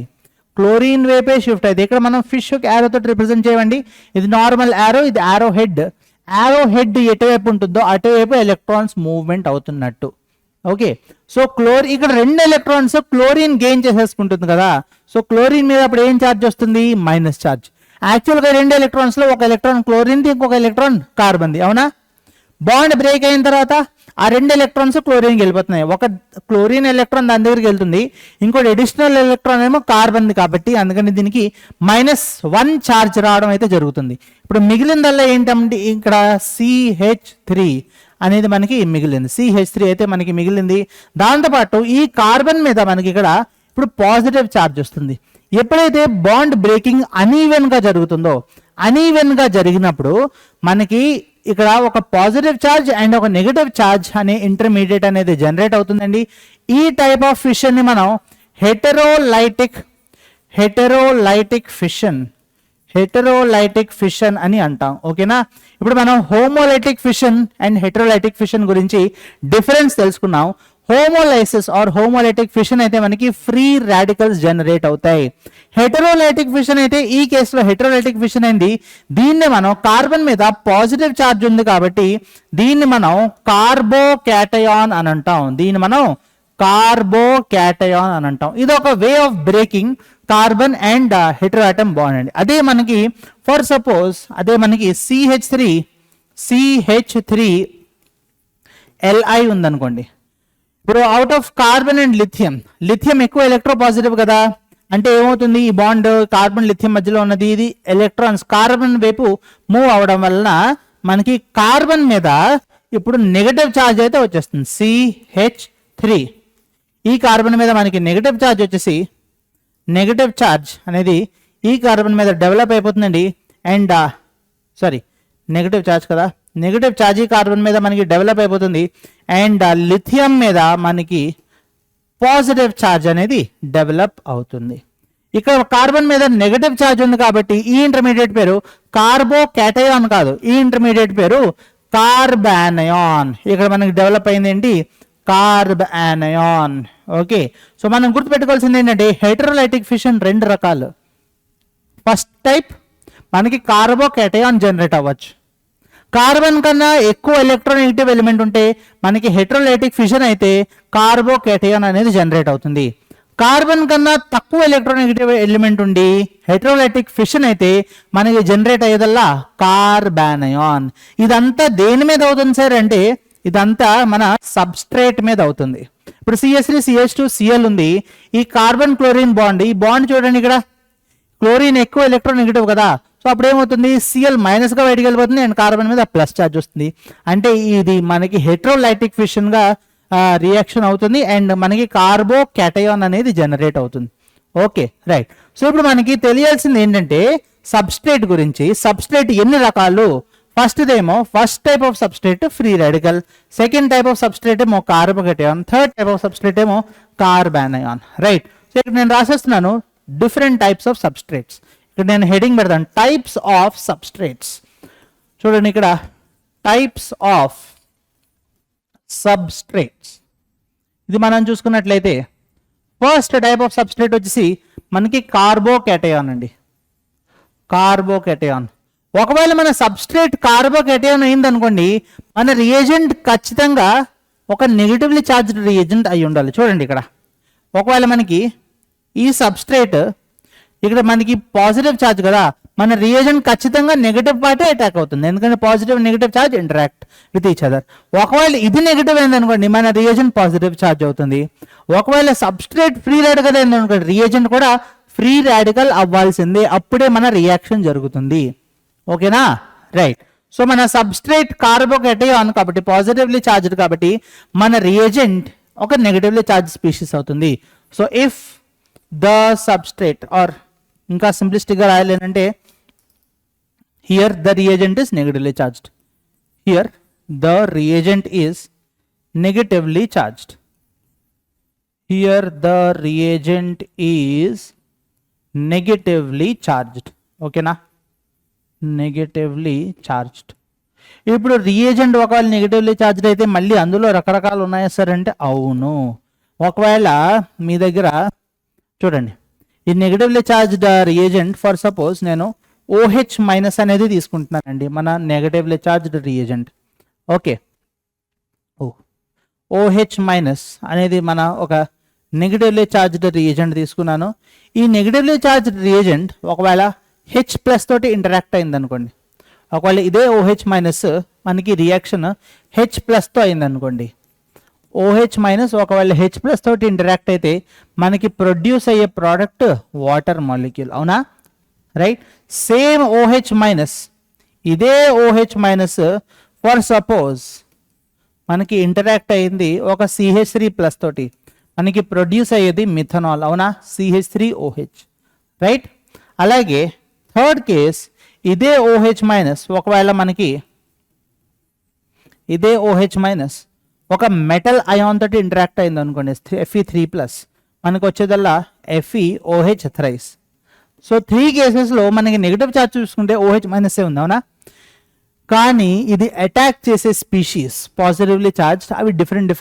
క్లోరిన్ వైపే షిఫ్ట్ అయితే ఇక్కడ మనం ఫిష్ ఒక యారోతో రిప్రజెంట్ చేయండి. ఇది నార్మల్ యారో, ఇది యారో హెడ్. యారో హెడ్ ఎటువైపు ఉంటుందో అటువైపు ఎలక్ట్రాన్స్ మూవ్మెంట్ అవుతున్నట్టు. ఓకే, సో ఇక్కడ 2 ఎలక్ట్రాన్స్ క్లోరిన్ గెయిన్ చేసేసుకుంటుంది కదా. సో క్లోరిన్ మీద అప్పుడు ఏం ఛార్జ్ వస్తుంది? Minus charge. యాక్చువల్గా 2 ఎలక్ట్రాన్స్ లో ఒక ఎలక్ట్రాన్ క్లోరిన్ది, ఇంకొక ఎలక్ట్రాన్ కార్బన్ది, అవునా? బాండ్ బ్రేక్ అయిన తర్వాత ఆ 2 ఎలక్ట్రాన్స్ క్లోరిన్కి వెళ్ళిపోతున్నాయి. ఒక క్లోరిన్ ఎలక్ట్రాన్ దాని దగ్గరికి వెళ్తుంది, ఇంకోటి అడిషనల్ ఎలక్ట్రాన్ ఏమో కార్బన్ది, కాబట్టి అందుకని దీనికి -1 ఛార్జ్ రావడం అయితే జరుగుతుంది. ఇప్పుడు మిగిలిందల్లా ఏంటంటే ఇక్కడ CH3 అనేది మనకి మిగిలింది. CH3 అయితే మనకి మిగిలింది. దాంతోపాటు ఈ కార్బన్ మీద మనకి ఇక్కడ ఇప్పుడు పాజిటివ్ ఛార్జ్ వస్తుంది. ఎప్పుడైతే బాండ్ బ్రేకింగ్ అనీవెన్ గా జరుగుతుందో, అనీవెన్ గా జరిగినప్పుడు మనకి ఇక్కడ ఒక పాజిటివ్ ఛార్జ్ అండ్ ఒక నెగటివ్ ఛార్జ్ అనే ఇంటర్మీడియట్ అనేది జనరేట్ అవుతుందండి. ఈ టైప్ ఆఫ్ ఫిషన్ ని మనం హెటెరోలైటిక్ ఫిషన్ అని అంటాం. ఓకేనా? ఇప్పుడు మనం హోమోలైటిక్ ఫిషన్ అండ్ హెటెరోలైటిక్ ఫిషన్ గురించి డిఫరెన్స్ తెలుసుకున్నాం. హోమోలైసిస్ ఆర్ హోమోలైటిక్ ఫిషన్ అయితే మనకి ఫ్రీ రాడికల్స్ జనరేట్ అవుతాయి. హెటెరోలైటిక్ ఫిషన్ అయితే ఈ కేసులో హెటెరోలైటిక్ ఫిషన్ అయింది. దీన్ని మనం కార్బన్ మీద పాజిటివ్ ఛార్జ్ ఉంది కాబట్టి దీన్ని మనం కార్బోకాటయాన్ అని అంటాం. ఇది ఒక way of breaking carbon and heteroatom bond అండి. అదే మనకి ఫర్ సపోజ్ CH3Li ఉందనుకోండి. ఇప్పుడు out of carbon and lithium ఎక్కువ ఎలక్ట్రో పాజిటివ్ కదా, అంటే ఏమవుతుంది? ఈ బాండ్ కార్బన్ లిథియం మధ్యలో ఉన్నది, ఇది ఎలక్ట్రాన్స్ కార్బన్ వైపు మూవ్ అవడం వలన మనకి కార్బన్ మీద ఇప్పుడు నెగటివ్ ఛార్జ్ అయితే వచ్చేస్తుంది. CH3 ఈ కార్బన్ మీద మనకి నెగటివ్ ఛార్జ్ వచ్చేసి నెగటివ్ ఛార్జ్ అనేది ఈ కార్బన్ మీద డెవలప్ అయిపోతుందండి. అండ్ నెగటివ్ ఛార్జ్ కదా, నెగటివ్ ఛార్జ్ ఈ కార్బన్ మీద మనకి డెవలప్ అయిపోతుంది. అండ్ లిథియం మీద మనకి పాజిటివ్ ఛార్జ్ అనేది డెవలప్ అవుతుంది. ఇక్కడ కార్బన్ మీద నెగటివ్ ఛార్జ్ ఉంది కాబట్టి ఈ ఇంటర్మీడియట్ పేరు కార్బోకాటయాన్ కాదు, ఈ ఇంటర్మీడియట్ పేరు కార్బానయాన్. ఇక్కడ మనకి డెవలప్ అయింది ఏంటి? కార్బానయాన్. ఓకే, సో మనం గుర్తుపెట్టుకోవాల్సింది ఏంటంటే హెటెరోలైటిక్ ఫిషన్ 2 రకాలు. ఫస్ట్ టైప్ మనకి కార్బోకాటయాన్ జనరేట్ అవ్వచ్చు. కార్బన్ కన్నా ఎక్కువ ఎలక్ట్రోనెగటివ్ ఎలిమెంట్ ఉంటే మనకి హెటెరోలైటిక్ ఫిషన్ అయితే కార్బోకాటయాన్ అనేది జనరేట్ అవుతుంది. కార్బన్ కన్నా తక్కువ ఎలక్ట్రోనెగటివ్ ఎలిమెంట్ ఉండి హెటెరోలైటిక్ ఫిషన్ అయితే మనకి జనరేట్ అయ్యేదల్లా కార్బానయాన్. ఇదంతా దేని మీద అవుతుంది సార్ అంటే ఇదంతా మన సబ్స్ట్రేట్ మీద అవుతుంది. ఇప్పుడు CH3 CH2 Cl ఉంది. ఈ కార్బన్ క్లోరిన్ బాండ్, ఈ బాండ్ చూడండి, ఇక్కడ క్లోరిన్ ఎక్కువ ఎలక్ట్రోనెగటివ్ కదా, సో అప్పుడు ఏమవుతుంది? Cl మైనస్ గా బయటకు వెళ్ళిపోతుంది అండ్ కార్బన్ మీద ప్లస్ ఛార్జ్ వస్తుంది. అంటే ఇది మనకి హెటెరోలైటిక్ ఫిషన్ గా రియాక్షన్ అవుతుంది అండ్ మనకి కార్బోకాటయాన్ అనేది జనరేట్ అవుతుంది. Okay, right. సో ఇప్పుడు మనకి తెలియాల్సింది ఏంటంటే సబ్స్ట్రేట్ గురించి. సబ్స్ట్రేట్ ఎన్ని రకాలు? First type of substrate free radical, second type of substrate ఏమో carbocation, third type of substrate ఏమో కార్బానయాన్. రైట్. సో ఇక్కడ నేను రాసేస్తున్నాను డిఫరెంట్ టైప్స్ ఆఫ్ సబ్స్ట్రేట్స్. ఇక్కడ నేను హెడింగ్ పెడతాను టైప్స్ ఆఫ్ సబ్స్ట్రేట్స్. చూడండి ఇక్కడ టైప్స్ ఆఫ్ సబ్స్ట్రేట్స్. ఇది మనం చూసుకున్నట్లయితే ఫస్ట్ టైప్ ఆఫ్ సబ్స్ట్రేట్ వచ్చేసి మనకి కార్బోకాటయాన్ అండి. కార్బోకాటయాన్. ఒకవేళ మన సబ్స్ట్రేట్ కార్బోకాటయాన్ అయిందనుకోండి, మన రియేజెంట్ ఖచ్చితంగా ఒక నెగిటివ్లీ చార్జ్డ్ రియేజెంట్ అయి ఉండాలి. చూడండి ఇక్కడ ఒకవేళ మనకి ఈ సబ్స్ట్రేట్ ఇక్కడ మనకి పాజిటివ్ ఛార్జ్ కదా, మన రియేజెంట్ ఖచ్చితంగా నెగిటివ్ పార్టే అటాక్ అవుతుంది, ఎందుకంటే positive negative charge interact with each other. ఒకవేళ ఇది నెగిటివ్ అయిందనుకోండి, మన రియేజెంట్ పాజిటివ్ ఛార్జ్ అవుతుంది. ఒకవేళ సబ్స్ట్రేట్ ఫ్రీ రాడికల్ అయిందనుకోండి, రియేజెంట్ కూడా ఫ్రీ రాడికల్ అవ్వాల్సిందే, అప్పుడే మన రియాక్షన్ జరుగుతుంది. ఓకేనా? రైట్. సో మన సబ్స్ట్రేట్ కార్బోకాటయాన్ కాబట్టి పాజిటివ్లీ చార్జ్డ్ కాబట్టి మన రియేజెంట్ ఒక నెగిటివ్లీ చార్జ్ స్పీషీస్ అవుతుంది. So if the substrate or ఇంకా సింప్లిస్టిక్ గా రాయాలేనంటే here the reagent is negatively charged, here the reagent is negatively charged, here the reagent is negatively charged. ఓకేనా? Negatively charged. ఇప్పుడు రియేజెంట్ ఒకవేళ నెగిటివ్లీ చార్జ్డ్ అయితే మళ్ళీ అందులో రకరకాలు ఉన్నాయా సార్ అంటే అవును. ఒకవేళ మీ దగ్గర చూడండి ఈ negatively charged reagent for suppose నేను OH మైనస్ అనేది తీసుకుంటున్నానండి, మన negatively charged reagent. Okay, OH minus అనేది మన ఒక నెగటివ్లీ చార్జ్డ్ రియేజెంట్ తీసుకున్నాను. ఈ నెగటివ్లీ చార్జ్డ్ రియేజెంట్ ఒకవేళ H ప్లస్ తోటి ఇంటరాక్ట్ అయింది అనుకోండి, ఒకవేళ ఇదే OH మైనస్ మనకి రియాక్షన్ H ప్లస్తో అయింది అనుకోండి, OH మైనస్ ఒకవేళ H ప్లస్ తోటి ఇంటరాక్ట్ అయితే మనకి ప్రొడ్యూస్ అయ్యే ప్రోడక్ట్ వాటర్ మాలిక్యూల్, అవునా? రైట్. సేమ్ OH మైనస్, ఇదే OH మైనస్ ఫర్ సపోజ్ మనకి ఇంటరాక్ట్ అయింది ఒక CH3 ప్లస్ తోటి, మనకి ప్రొడ్యూస్ అయ్యేది మిథనాల్, అవునా? CH3OH, right. అలాగే థర్డ్ కేస్, ఇదే OH మైనస్ ఒకవేళ మనకి ఇదే OH మైనస్ ఒక మెటల్ అయాన్ తోటి ఇంటరాక్ట్ అయింది అనుకోండి, Fe3 ప్లస్, మనకు వచ్చేదల్లా FeOH థ్రైస్. సో 3 కేసెస్లో మనకి నెగిటివ్ చార్జ్ చూసుకుంటే OH మైనస్ ఉంది, అవునా? కానీ ఇది అటాక్ చేసే స్పీషీస్ పాజిటివ్లీ చార్జ్డ్, అవి డిఫరెంట్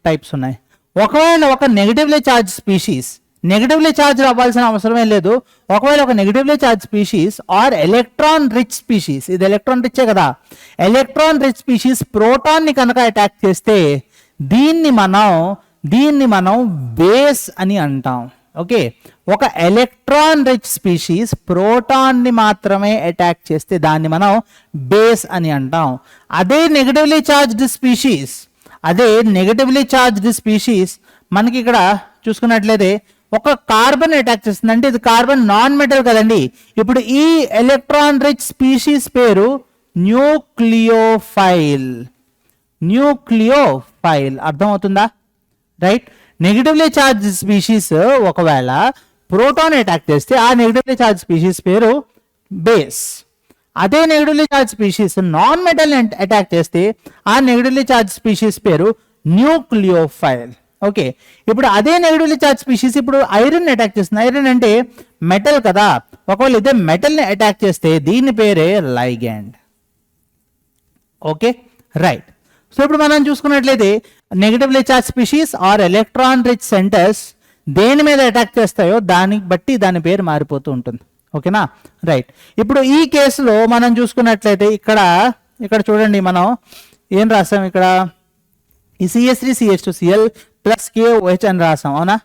టైప్స్ ఉన్నాయి. ఒకవేళ ఒక negatively charge species negatively charge అవ్వాల్సిన అవసరమే లేదు, ఒకవేళ ఒక negatively charge species or electron rich species, ఇది ఎలక్ట్రాన్ రిచ్చే కదా, ఎలక్ట్రాన్ రిచ్ స్పీషీస్ ప్రోటాన్ని కనుక అటాక్ చేస్తే దీన్ని మనం బేస్ అని అంటాం. ఓకే, ఒక ఎలక్ట్రాన్ రిచ్ స్పీషీస్ ప్రోటాన్ని మాత్రమే అటాక్ చేస్తే దాన్ని మనం బేస్ అని అంటాం. అదే నెగటివ్లీ చార్జ్డ్ స్పీషీస్ మనకి ఇక్కడ చూసుకున్నట్లయితే ఒక కార్బన్ అటాక్ చేస్తుంది, అంటే ఇది కార్బన్ నాన్ మెటల్ కదండి. ఇప్పుడు ఈ ఎలక్ట్రాన్ రిచ్ స్పీషీస్ పేరు న్యూక్లియోఫైల్. అర్థమవుతుందా? రైట్. నెగిటివ్లీ చార్జ్ స్పీషీస్ ఒకవేళ ప్రోటాన్ అటాక్ చేస్తే ఆ నెగిటివ్లీ చార్జ్ స్పీషీస్ పేరు బేస్. అదే negatively charge species non metal attack చేస్తే ఆ నెగిటివ్లీ చార్జ్ స్పీషీస్ పేరు న్యూక్లియోఫైల్. ఓకే, ఇప్పుడు అదే నెగిటివ్లీ చార్జ్ స్పీషీస్ ఇప్పుడు ఐరన్ అటాక్ చేస్తుంది. ఐరన్ అంటే మెటల్ కదా, ఒకవేళ ఇదే మెటల్ని అటాక్ చేస్తే దీని పేరే లైగాండ్. Okay, right. సో ఇప్పుడు మనం చూసుకున్నట్లయితే negatively charge species or electron rich centres దేని మీద అటాక్ చేస్తాయో దాన్ని బట్టి దాని పేరు మారిపోతూ ఉంటుంది. ఓకేనా? రైట్. ఇప్పుడు ఈ కేసులో మనం చూసుకున్నట్లయితే ఇక్కడ చూడండి, మనం ఏం రాసాం, ఇక్కడ ఈ CH3CH2Cl ప్లస్ KOH అని రాసాం, అవునా?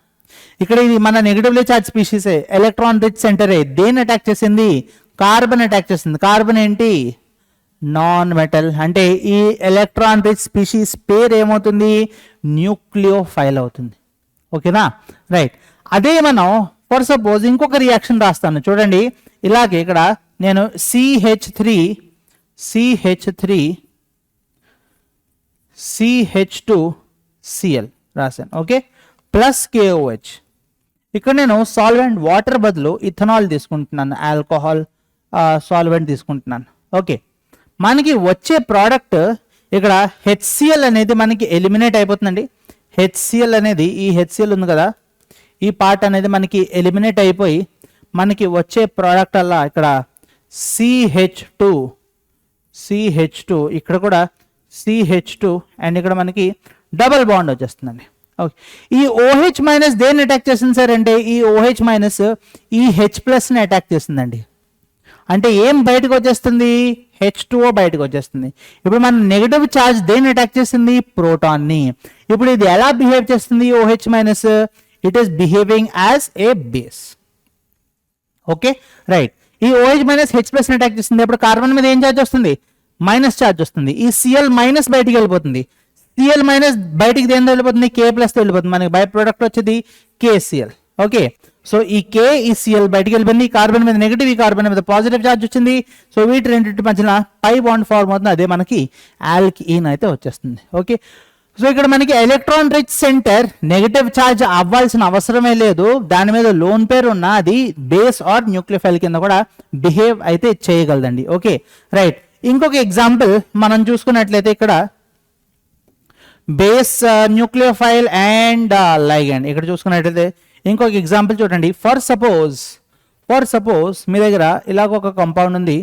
ఇక్కడ ఇది మన నెగిటివ్లీ చార్జ్ స్పీషీసే, ఎలక్ట్రాన్ రిచ్ సెంటరే. దేన్ని అటాక్ చేసింది? కార్బన్ అటాక్ చేసింది. కార్బన్ ఏంటి? Non metal. అంటే ఈ ఎలక్ట్రాన్ రిచ్ స్పీషీస్ పేరు ఏమవుతుంది? న్యూక్లియోఫైల్ అవుతుంది. ఓకేనా? రైట్. అదే మనం ఫర్ సపోజ్ ఇంకొక రియాక్షన్ రాస్తాను చూడండి. ఇలాగే ఇక్కడ నేను CH2Cl రాశాను. Okay, plus KOH. ఇక్కడ నేను సాల్వెంట్ వాటర్ బదులు ఇథనాల్ తీసుకుంటున్నాను, ఆల్కహాల్ సాల్వెంట్ తీసుకుంటున్నాను. ఓకే, మనకి వచ్చే ప్రోడక్ట్ ఇక్కడ HCl అనేది మనకి ఎలిమినేట్ అయిపోతుందండి. HCl అనేది ఈ HCl ఉంది కదా, ఈ పార్ట్ అనేది మనకి ఎలిమినేట్ అయిపోయి మనకి వచ్చే ప్రోడక్ట్ అలా ఇక్కడ CH2 ఇక్కడ కూడా CH2 అండ్ ఇక్కడ మనకి డబల్ బాండ్ వచ్చేస్తుందండి. ఓకే, ఈ OH మైనస్ దేన్ని అటాక్ చేస్తుంది సార్ అంటే ఈ OH మైనస్ ఈ H+ని అటాక్ చేస్తుందండి. అంటే ఏం బయటకు వచ్చేస్తుంది? H2O బయటకు వచ్చేస్తుంది. ఇప్పుడు మన నెగటివ్ ఛార్జ్ దేన్ని అటాక్ చేస్తుంది? ప్రోటాన్ని. ఇప్పుడు ఇది ఎలా బిహేవ్ చేస్తుంది? OH minus it is behaving as a base. Okay, right. ఈ OH మైనస్ H+ని అటాక్ చేస్తుంది. ఇప్పుడు కార్బన్ మీద ఏం ఛార్జ్ వస్తుంది? మైనస్ ఛార్జ్ వస్తుంది. ఈ Cl మైనస్ బయటికి వెళ్ళిపోతుంది. Cl మైనస్ బయటికి దేనితో వెళ్ళిపోతుంది? K ప్లస్ తో వెళ్ళిపోతుంది. మనకి బై ప్రోడక్ట్ వచ్చేది KCl. ఓకే, సో ఈ K ఈ Cl బయటికి వెళ్ళిపోయింది. కార్బన్ మీద నెగిటివ్, ఈ కార్బన్ మీద పాజిటివ్ ఛార్జ్ వచ్చింది. సో వీటి రెండింటి మధ్యన పై బాండ్ ఫార్మ్ అవుతుంది. అదే మనకి ఆల్కీన్ అయితే వచ్చేస్తుంది. ఓకే, సో ఇక్కడ మనకి electron rich centre negative charge అవ్వాల్సిన అవసరమే లేదు. దాని మీద లోన్ పేరు ఉన్న అది బేస్ ఆర్ న్యూక్లియోఫైల్ కింద కూడా బిహేవ్ అయితే చేయగలదండి. Okay, right. ఇంకొక ఎగ్జాంపుల్ మనం చూసుకున్నట్లయితే ఇక్కడ బేస్, న్యూక్లియోఫైల్ అండ్ లైగండ్. ఇక్కడ చూసుకున్నట్లయితే ఇంకొక ఎగ్జాంపుల్ చూడండి. ఫర్ సపోజ్ మీ దగ్గర ఇలాగ ఒక కాంపౌండ్ ఉంది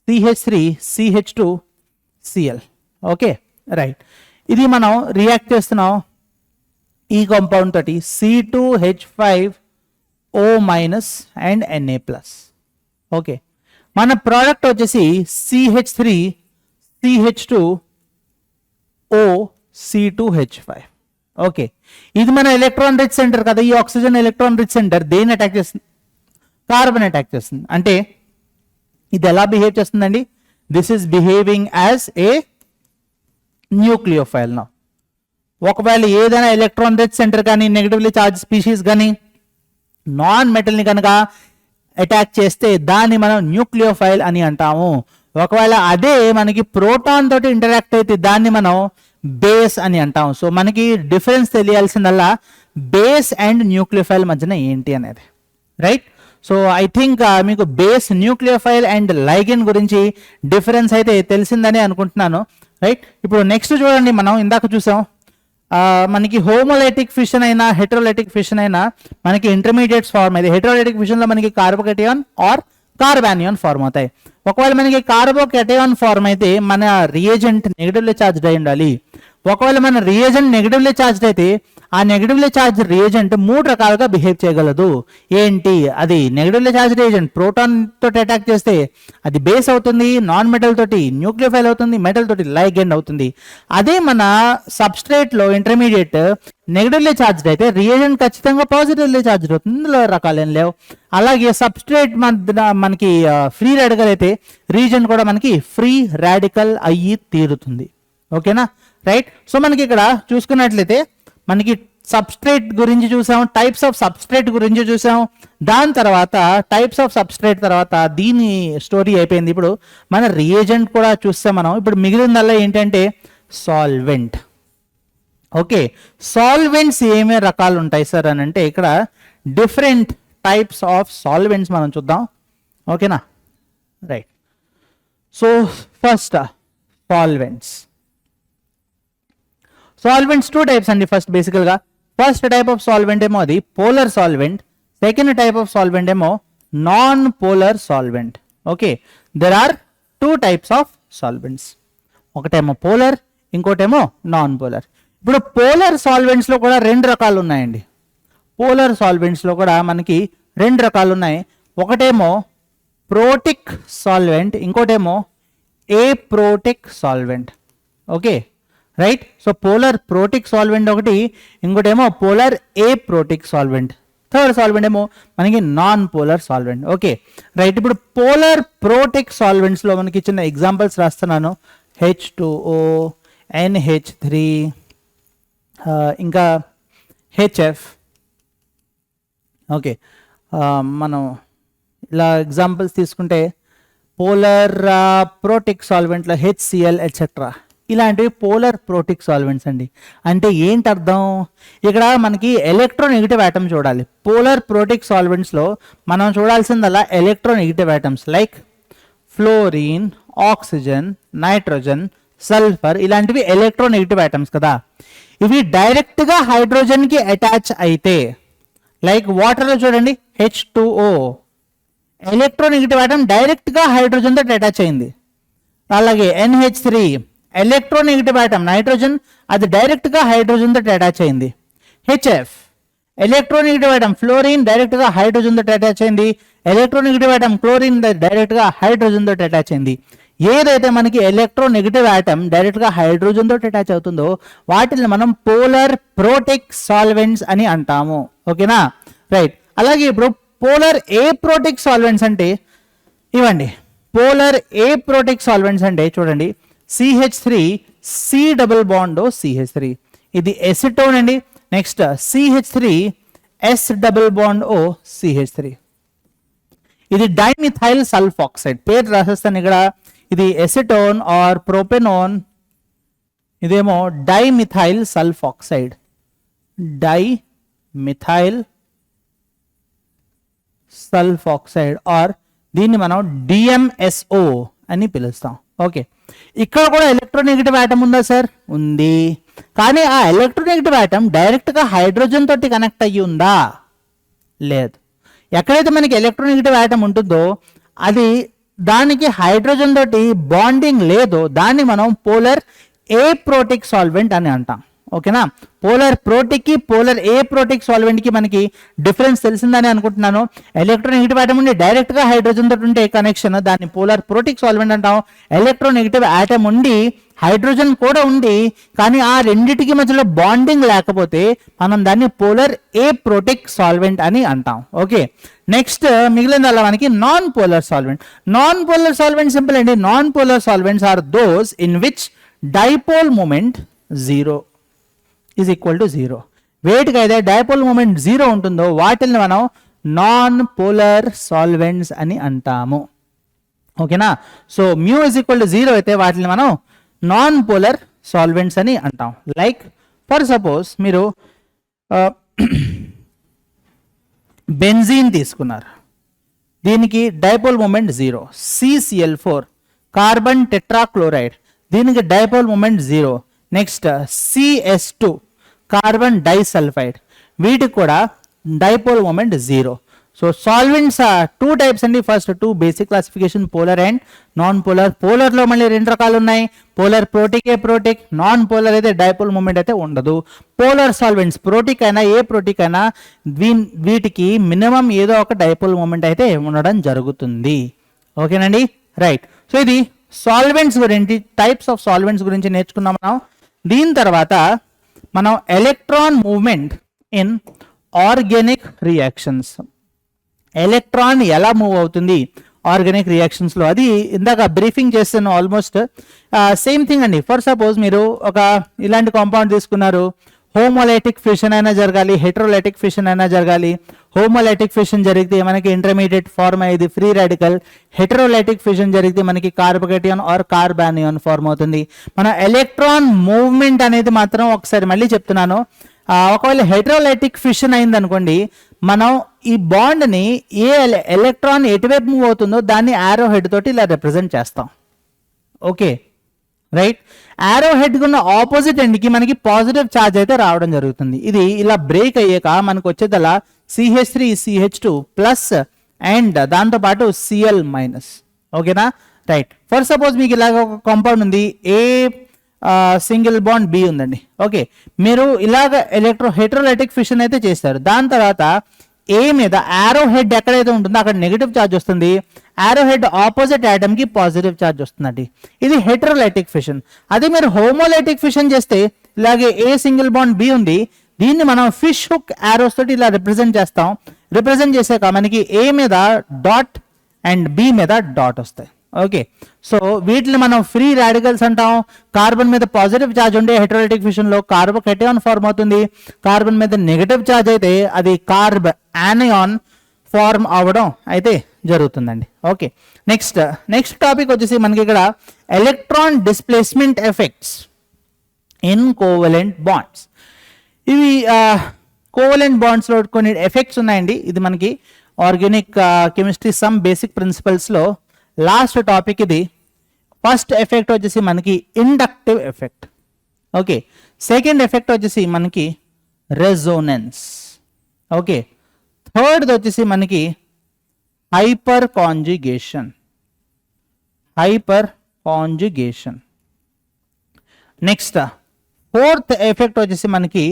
CH3CH2Cl. Okay, right. ఇది మనం రియాక్ట్ చేస్తున్నాం ఈ కాంపౌండ్ తోటి C2H5 O minus and Na plus. Okay, మన ప్రోడక్ట్ వచ్చేసి CH3 CH2 O C2H5. Okay, ఇది మన ఎలక్ట్రాన్ రిచ్ సెంటర్ కదా. ఈ ఆక్సిజన్ ఎలక్ట్రాన్ రిచ్ సెంటర్ దేన్ని అటాక్ చేస్తుంది? కార్బన్ అటాక్ చేస్తుంది. అంటే ఇది ఎలా బిహేవ్ చేస్తుందండి? This is behaving as a nucleophile. నా ఒకవేళ ఏదైనా ఎలక్ట్రాన్ రిచ్ సెంటర్ కానీ నెగటివ్లీ చార్జ్ స్పీషీస్ కానీ నాన్ మెటల్ని కనుక అటాక్ చేస్తే దాన్ని మనం న్యూక్లియోఫైల్ అని అంటాము. ఒకవేళ అదే మనకి ప్రోటాన్ తోటి ఇంటరాక్ట్ అయితే దాన్ని మనం బేస్ అని అంటాం. సో మనకి డిఫరెన్స్ తెలియాల్సిందల్లా బేస్ అండ్ న్యూక్లియోఫైల్ మధ్యన ఏంటి అనేది, రైట్? సో ఐ థింక్ మీకు బేస్, న్యూక్లియోఫైల్ అండ్ లైగెండ్ గురించి డిఫరెన్స్ అయితే తెలిసిందని అనుకుంటున్నాను, రైట్? ఇప్పుడు నెక్స్ట్ చూడండి, మనం ఇందాక చూసాం మనకి హోమోలైటిక్ ఫిషన్ అయినా హెట్రోలైటిక్ ఫిషన్ అయినా మనకి ఇంటర్మీడియట్స్ ఫార్మ్ అయితే హెట్రోలైటిక్ ఫిషన్లో మనకి కార్బోకేటయాన్ ఆర్ కార్బానియాన్ ఫార్మ్ అవుతాయి. ఒకవేళ మనకి కార్బోకేటయాన్ ఫార్మ్ అయితే మన రియేజెంట్ నెగటివ్లీ చార్జ్డ్ అయి ఉండాలి. ఒకవేళ మన రియేజెంట్ నెగటివ్లీ చార్జ్డ్ అయితే ఆ నెగటివ్లీ చార్జ్ రియేజెంట్ 3 రకాలుగా బిహేవ్ చేయగలదు. ఏంటి అది? నెగటివ్లీ చార్జ్ రియేజెంట్ ప్రోటాన్ తోటి అటాక్ చేస్తే అది బేస్ అవుతుంది, నాన్ మెటల్ తోటి న్యూక్లియోఫైల్ అవుతుంది, మెటల్ తోటి లైగెండ్ అవుతుంది. అదే మన సబ్స్ట్రేట్ లో ఇంటర్మీడియట్ నెగటివ్లీ చార్జ్డ్ అయితే రియేజెంట్ ఖచ్చితంగా పాజిటివ్లీ చార్జ్డ్ అవుతుంది. ఇందులో రకాలేం లేవు. అలాగే సబ్స్ట్రేట్ మనకి ఫ్రీ రాడికల్ అయితే రియేజెంట్ కూడా మనకి ఫ్రీ రాడికల్ అయ్యి తీరుతుంది. ఓకేనా, రైట్? సో మనకి ఇక్కడ చూసుకున్నట్లయితే మనకి సబ్స్ట్రేట్ గురించి చూసాం, టైప్స్ ఆఫ్ సబ్స్ట్రేట్ గురించి చూసాం. దాని తర్వాత టైప్స్ ఆఫ్ సబ్స్ట్రేట్ తర్వాత దీని స్టోరీ అయిపోయింది. ఇప్పుడు మన రియేజెంట్ కూడా చూస్తాం మనం. ఇప్పుడు మిగిలిందల్లా ఏంటంటే సాల్వెంట్. ఓకే, సాల్వెంట్స్ ఏమేమి రకాలు ఉంటాయి సార్ అని అంటే ఇక్కడ డిఫరెంట్ టైప్స్ ఆఫ్ సాల్వెంట్స్ మనం చూద్దాం. ఓకేనా, right? So first solvents. Solvents 2 types అండి. ఫస్ట్ టైప్ ఆఫ్ సాల్వెంట్ ఏమో అది polar solvent. Second type of solvent ఏమో non polar solvent. Okay, there are 2 types of solvents. ఒకటేమో పోలర్, ఇంకోటేమో నాన్ పోలర్. ఇప్పుడు పోలర్ సాల్వెంట్స్ లో కూడా 2 రకాలు ఉన్నాయండి. పోలర్ సాల్వెంట్స్ లో కూడా మనకి 2 రకాలు ఉన్నాయి. ఒకటేమో ప్రోటిక్ సాల్వెంట్, ఇంకోటేమో aprotic solvent. Okay, right? So polar protic solvent ఒకటి, ఇంకోటేమో polar aprotic solvent. Third solvent ఏమో మనకి non polar solvent. Okay, right? ఇప్పుడు పోలర్ ప్రోటిక్ సాల్వెంట్స్ లో మనకి చిన్న ఎగ్జాంపుల్స్ రాస్తున్నాను. H2O, NH3, ఇంకా HF. ఓకే, మనం ఇలా ఎగ్జాంపుల్స్ తీసుకుంటే పోలర్ ప్రోటిక్ సాల్వెంట్లో HCl ఎట్సెట్రా, ఇలాంటివి పోలర్ ప్రోటిక్ సాల్వెంట్స్ అండి. అంటే ఏంటి అర్థం? ఇక్కడ మనకి ఎలక్ట్రోనెగటివ్ ఆటమ్ చూడాలి. పోలర్ ప్రోటిక్ సాల్వెంట్స్లో మనం చూడాల్సిందల్లా electronegative atoms like fluorine, oxygen, nitrogen, sulphur, ఇలాంటివి ఎలక్ట్రోనెగటివ్ ఆటమ్స్ కదా. ఇవి డైరెక్ట్గా హైడ్రోజన్కి అటాచ్ అయితే లైక్ వాటర్లో చూడండి H2O, ఎలక్ట్రోనెగటివ్ ఆటమ్ డైరెక్ట్గా హైడ్రోజన్తో అటాచ్ అయింది. అలాగే NH3 ఎలక్ట్రోనెగటివ్ ఆటమ్ నైట్రోజన్, అది డైరెక్ట్గా హైడ్రోజన్తో అటాచ్ అయింది. HF ఎలక్ట్రోనెగటివ్ ఆటమ్ ఫ్లోరిన్, డైరెక్ట్గా హైడ్రోజన్తో అటాచ్ అయింది. ఎలక్ట్రోనెగటివ్ ఆటమ్ క్లోరిన్, డైరెక్ట్గా హైడ్రోజన్తో అటాచ్ అయింది. ఏదైతే మనకి ఎలక్ట్రోనెగటివ్ ఆటమ్ డైరెక్ట్గా హైడ్రోజన్తో అటాచ్ అవుతుందో వాటిని మనం పోలర్ ప్రోటిక్ సాల్వెంట్స్ అని అంటాము. ఓకేనా, రైట్? అలాగే ఇప్పుడు పోలర్ ఏప్రోటిక్ సాల్వెంట్స్ అంటే ఇవ్వండి. పోలర్ ఏప్రోటిక్ సాల్వెంట్స్ అంటే చూడండి, CH3 C double bond CH3, ఇది ఎసిటోన్ అండి. Next CH3 S double bond O CH3, ఇది డైమిథైల్ సల్ఫాక్సైడ్. పేరు రాసేస్తాను ఇక్కడ. ఇది ఎసిటోన్ ఆర్ ప్రొపెనోన్, ఇదేమో dimethyl sulfoxide, dimethyl sulfoxide or దీన్ని మనం DMSO అని పిలుస్తాం. ఓకే, ఇక్కడ కూడా ఎలక్ట్రోనెగటివ్ ఆటమ్ ఉందా సార్? ఉంది. కానీ ఆ ఎలక్ట్రోనెగటివ్ ఆటమ్ డైరెక్ట్గా హైడ్రోజన్ తోటి కనెక్ట్ అయ్యి ఉందా? లేదు. ఎక్కడైతే మనకి ఎలక్ట్రోనెగటివ్ ఆటమ్ ఉంటుందో అది దానికి హైడ్రోజన్ తోటి బాండింగ్ లేదో దాన్ని మనం పోలర్ ఏప్రోటిక్ సాల్వెంట్ అని అంటాం. ఓకేనా. పోలార్ ప్రోటిక్ కి పోలార్ ఏ ప్రోటిక్ సాల్వెంట్ కి మనకి డిఫరెన్స్ తెలిసిందని అనుకుంటున్నాను. ఎలక్ట్రోనెగటివ్ ఆటమ్ ఉండి డైరెక్ట్ గా హైడ్రోజన్ తోటి ఉంటే కనెక్షన్ దాన్ని పోలార్ ప్రోటిక్ సాల్వెంట్ అంటాం. ఎలక్ట్రోనెగటివ్ ఆటమ్ ఉండి హైడ్రోజన్ కూడా ఉంది కానీ ఆ రెండిటికి మధ్యలో బాండింగ్ లేకపోతే మనం దాన్ని పోలార్ ఏ ప్రోటిక్ సాల్వెంట్ అని అంటాం. ఓకే, నెక్స్ట్ మిగిలిన మనకి non polar solvent. Non polar solvent simple అండి. Non polar solvents are those in which dipole moment 0 is equal to 0. వేటికి అయితే డైపోల్ మూమెంట్ 0 ఉంటుందో వాటిని మనం నాన్ పోలార్ సాల్వెంట్స్ అని అంటాము. ఓకేనా. So mu is equal to 0 అయితే వాటిని మనం నాన్ పోలార్ సాల్వెంట్స్ అని అంటాం. లైక్ ఫర్ సపోజ్ మీరు బెంజీన్ తీసుకున్నారు, దీనికి dipole moment 0, CCl4 carbon tetrachloride దీనికి dipole moment 0. Next CS2 carbon disulphide వీటికి కూడా dipole moment 0. So solvents 2 types అండి. First 2 basic classification polar and non polar. పోలార్లో మళ్ళీ 2 రకాలు ఉన్నాయి. Polar protic aprotic, non polar అయితే డైపోల్ మూమెంట్ అయితే ఉండదు. పోలార్ సాల్వెంట్స్ ప్రోటిక్ అయినా ఏ ప్రోటిక్ అయినా వీటికి మినిమం ఏదో ఒక డైపోల్ మూమెంట్ అయితే ఉండడం జరుగుతుంది. ఓకేనండి, రైట్. సో ఇది సాల్వెంట్స్ గురించి, టైప్స్ ఆఫ్ సాల్వెంట్స్ గురించి నేర్చుకున్నాం మనం. దీని తర్వాత మనం electron movement in organic reactions, electron ఎలా మూవ్ అవుతుంది ఆర్గానిక్ రియాక్షన్స్లో, అది ఇందాక బ్రీఫింగ్ చేస్తాను. ఆల్మోస్ట్ సేమ్ థింగ్ అండి. ఫర్ సపోజ్ మీరు ఒక ఇలాంటి కాంపౌండ్ తీసుకున్నారు, హోమోలైటిక్ ఫిషన్ అయినా జరగాలి, హెట్రోలైటిక్ ఫిషన్ అయినా జరగాలి. హోమోలైటిక్ ఫిషన్ జరిగితే మనకి ఇంటర్మీడియట్ ఫార్మ్ అయ్యేది ఫ్రీ రాడికల్. హెట్రోలైటిక్ ఫిషన్ జరిగితే మనకి కార్బోకేటియన్ ఆర్ కార్బానియన్ ఫార్మ్ అవుతుంది. మన ఎలక్ట్రాన్ మూవ్మెంట్ అనేది మాత్రం ఒకసారి మళ్ళీ చెప్తున్నాను, ఒకవేళ హెట్రోలైటిక్ ఫిషన్ అయింది అనుకోండి, మనం ఈ బాండ్ని ఏ ఎలక్ట్రాన్ ఎటువైపు మూవ్ అవుతుందో దాన్ని యారో హెడ్ తోటి ఇలా రిప్రజెంట్ చేస్తాం. Okay, right. యారో హెడ్ ఉన్న ఆపోజిట్ ఎండ్కి మనకి పాజిటివ్ ఛార్జ్ అయితే రావడం జరుగుతుంది. ఇది ఇలా బ్రేక్ అయ్యాక మనకు వచ్చేదలా CH3 CH2 ప్లస్ అండ్ దాంతోపాటు Cl మైనస్. ఓకేనా, రైట్. ఫర్ సపోజ్ మీకు ఇలాగ ఒక కాంపౌండ్ ఉంది, ఏ సింగిల్ బాండ్ బి ఉందండి. ఓకే, మీరు ఇలాగ హెట్రోలైటిక్ ఫిషన్ అయితే చేస్తారు. దాని తర్వాత ఏ మీద యారో హెడ్ ఎక్కడైతే ఉంటుందో అక్కడ నెగిటివ్ ఛార్జ్ వస్తుంది, యారో హెడ్ ఆపోజిట్ యాటమ్ కి పాజిటివ్ ఛార్జ్ వస్తుందండి. ఇది హెట్రోలైటిక్ ఫిషన్. అదే మీరు హోమోలైటిక్ ఫిషన్ చేస్తే ఇలాగే ఏ సింగిల్ బాండ్ బి ఉంది, దీన్ని మనం ఫిష్ హుక్ యారోస్ తోటి ఇలా రిప్రజెంట్ చేస్తాం. రిప్రజెంట్ చేసాక మనకి ఏ మీద డాట్ అండ్ బి మీద డాట్ వస్తాయి. ఓకే, సో వీటిని మనం ఫ్రీ రాడికల్స్ అంటాం. కార్బన్ మీద పాజిటివ్ ఛార్జ్ ఉండే హెట్రోలైటిక్ ఫిషన్ లో కార్బోకేటయాన్ ఫార్మ్ అవుతుంది. కార్బన్ మీద నెగటివ్ ఛార్జ్ అయితే అది కార్బ్ యానయాన్ ఫార్మ్ అవ్వడం అయితే జరుగుతుందండి. ఓకే, నెక్స్ట్ టాపిక్ వచ్చేసి మనకి ఇక్కడ electron displacement effects in covalent bonds. ఇవి కోవలెంట్ బాండ్స్ లో కొన్ని ఎఫెక్ట్స్ ఉన్నాయండి. ఇది మనకి organic chemistry some basic principles లో లాస్ట్ టాపిక్ ఇది. ఫస్ట్ ఎఫెక్ట్ వచ్చేసి మనకి inductive effect. Okay, second effect వచ్చేసి మనకి రెజోనెన్స్. ఓకే, థర్డ్ వచ్చేసి మనకి hyperconjugation. Next fourth effect వచ్చేసి మనకి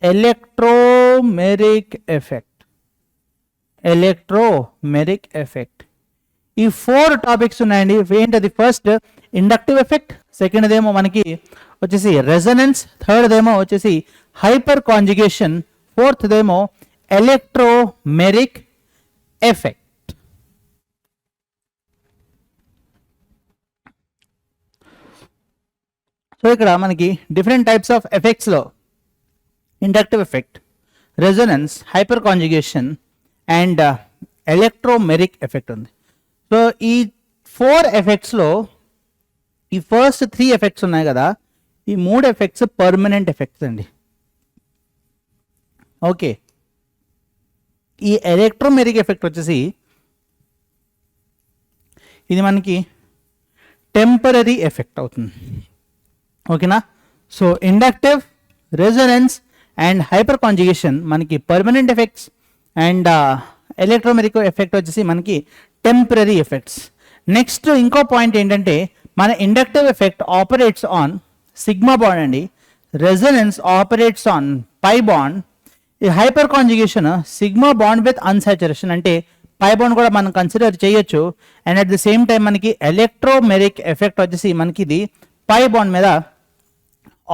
ఎలక్ట్రోమెరిక్ ఎఫెక్ట్. ఈ 4 టాపిక్స్ ఉన్నాయండి. ఏంటది? ఫస్ట్ ఇండక్టివ్ ఎఫెక్ట్, సెకండ్ ఏమో మనకి వచ్చేసి రెజొనెన్స్, థర్డ్ ఏమో వచ్చేసి హైపర్ కాంజుగేషన్, ఫోర్త్ ఏమో ఎలక్ట్రోమెరిక్ ఎఫెక్ట్. సో ఇక్కడ మనకి డిఫరెంట్ టైప్స్ ఆఫ్ ఎఫెక్ట్స్ లో inductive effect, resonance, hyperconjugation and electromeric effect ఉంది. సో ఈ 4 ఎఫెక్ట్స్లో ఈ ఫస్ట్ 3 ఎఫెక్ట్స్ ఉన్నాయి కదా, ఈ 3 ఎఫెక్ట్స్ పర్మనెంట్ ఎఫెక్ట్స్ అండి. ఓకే, ఈ ఎలక్ట్రోమెరిక్ ఎఫెక్ట్ వచ్చేసి ఇది మనకి టెంపరరీ ఎఫెక్ట్ అవుతుంది. ఓకేనా, so inductive, resonance and hyper conjugation మనకి permanent effects and electromeric effect వచ్చేసి మనకి టెంపరరీ ఎఫెక్ట్స్. నెక్స్ట్ ఇంకో పాయింట్ ఏంటంటే మన inductive effect operates on sigma bond అండి. resonance operates on pi bond, ఈ hyper conjugation sigma bond with unsaturation అంటే పై బాండ్ కూడా మనం కన్సిడర్ చేయొచ్చు. And at the same time మనకి ఎలక్ట్రోమెరిక్ ఎఫెక్ట్ వచ్చేసి మనకి ఇది పై బాండ్ మీద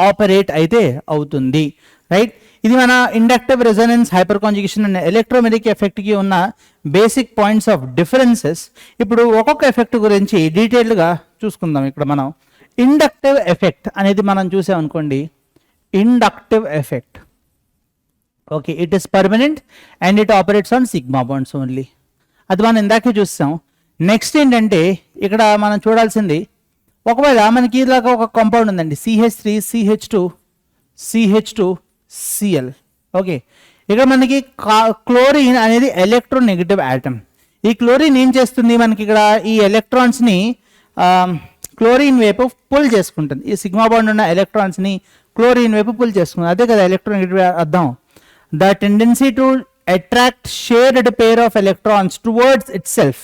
ఆపరేట్ అయితే అవుతుంది, రైట్. ఇది మన inductive resonance, hyperconjugation and electromeric ఎఫెక్ట్కి ఉన్న బేసిక్ పాయింట్స్ ఆఫ్ డిఫరెన్సెస్. ఇప్పుడు ఒక్కొక్క ఎఫెక్ట్ గురించి డీటెయిల్డ్గా చూసుకుందాం. ఇక్కడ మనం ఇండక్టివ్ ఎఫెక్ట్ అనేది మనం చూసామనుకోండి, inductive effect, okay, it is permanent and it operates on sigma bonds only. అది మనం ఇందాకే చూస్తాం. నెక్స్ట్ ఏంటంటే ఇక్కడ మనం చూడాల్సింది, ఒకవేళ మనకి ఇలాగ ఒక కాంపౌండ్ ఉందండి, CH3 CH2 CH2 Cl, okay. ఇక్కడ మనకి క్లోరిన్ అనేది ఎలక్ట్రోనెగటివ్ ఆటమ్. ఈ క్లోరిన్ ఏం చేస్తుంది, మనకి ఇక్కడ ఈ ఎలక్ట్రాన్స్ని క్లోరిన్ వైపు పుల్ చేసుకుంటుంది. ఈ సిగ్మా బాండ్ ఉన్న ఎలక్ట్రాన్స్ని క్లోరిన్ వైపు పుల్ చేసుకుంటుంది. అదే కదా ఎలక్ట్రోనెగటివ్ అర్థం. The tendency to attract shared pair of electrons towards itself.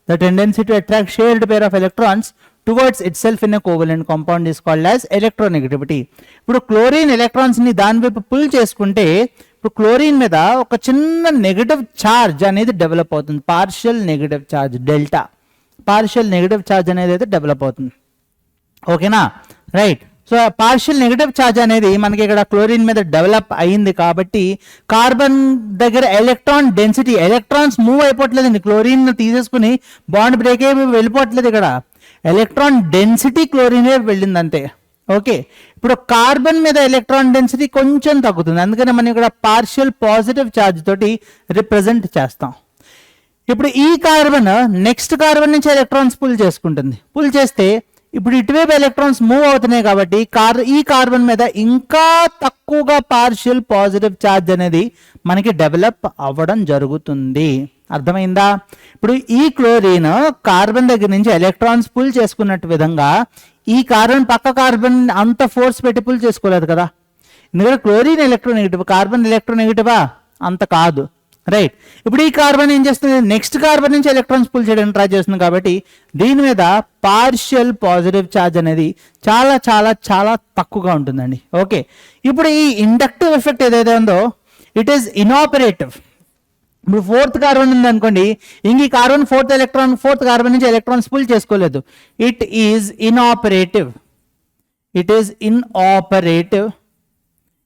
The tendency to attract shared pair of electrons towards itself in a covalent compound is called as electronegativity. ఇప్పుడు క్లోరిన్ ఎలక్ట్రాన్స్ ని దాని వైపు పుల్ చేసుకుంటే ఇప్పుడు క్లోరిన్ మీద ఒక చిన్న నెగటివ్ ఛార్జ్ అనేది డెవలప్ అవుతుంది. Partial negative charge delta, partial negative charge అనేది అయితే డెవలప్ అవుతుంది, ఓకేనా, right. So partial negative charge అనేది మనకి ఇక్కడ క్లోరిన్ మీద డెవలప్ అయింది కాబట్టి కార్బన్ దగ్గర ఎలక్ట్రాన్ డెన్సిటీ, ఎలక్ట్రాన్స్ మూవ్ అయిపోవట్లేదండి, క్లోరిన్ తీసేసుకుని బాండ్ బ్రేక్ అయ్యి వెళ్ళిపోవట్లేదు. ఇక్కడ ఎలక్ట్రాన్ డెన్సిటీ క్లోరిన్ వైపు వెళ్ళింది అంతే, ఓకే. ఇప్పుడు కార్బన్ మీద ఎలక్ట్రాన్ డెన్సిటీ కొంచెం తగ్గుతుంది, అందుకని మనం ఇక్కడ పార్షియల్ పాజిటివ్ ఛార్జ్ తోటి రిప్రజెంట్ చేస్తాం. ఇప్పుడు ఈ కార్బన్ నెక్స్ట్ కార్బన్ నుంచి ఎలక్ట్రాన్స్ పుల్ చేసుకుంటుంది. పుల్ చేస్తే ఇప్పుడు ఇటువైపు ఎలక్ట్రాన్స్ మూవ్ అవుతున్నాయి కాబట్టి ఈ కార్బన్ మీద ఇంకా తక్కువగా పార్షియల్ పాజిటివ్ ఛార్జ్ అనేది మనకి డెవలప్ అవ్వడం జరుగుతుంది. అర్థమైందా? ఇప్పుడు ఈ క్లోరిన్ కార్బన్ దగ్గర నుంచి ఎలక్ట్రాన్స్ పుల్ చేసుకున్నట్టు విధంగా ఈ కార్బన్ పక్క కార్బన్ అంత ఫోర్స్ పెట్టి పుల్ చేసుకోలేదు కదా, ఎందుకంటే క్లోరిన్ ఎలక్ట్రోనెగటివ్, కార్బన్ ఎలక్ట్రోనెగటివా? అంత కాదు, రైట్. ఇప్పుడు ఈ కార్బన్ ఏం చేస్తుంది, నెక్స్ట్ కార్బన్ నుంచి ఎలక్ట్రాన్స్ పుల్ చేయడానికి ట్రై చేస్తుంది కాబట్టి దీని మీద పార్షియల్ పాజిటివ్ ఛార్జ్ అనేది చాలా చాలా చాలా తక్కువగా ఉంటుందండి, ఓకే. ఇప్పుడు ఈ ఇండక్టివ్ ఎఫెక్ట్ ఏదైతే ఉందో ఇట్ ఈస్ ఇనాపరేటివ్. ఇప్పుడు ఫోర్త్ కార్బన్ ఉంది అనుకోండి, ఇంక ఈ కార్బన్ ఫోర్త్ కార్బన్ నుంచి ఎలక్ట్రాన్స్ పుల్ చేసుకోలేదు, it is inoperative. It is inoperative.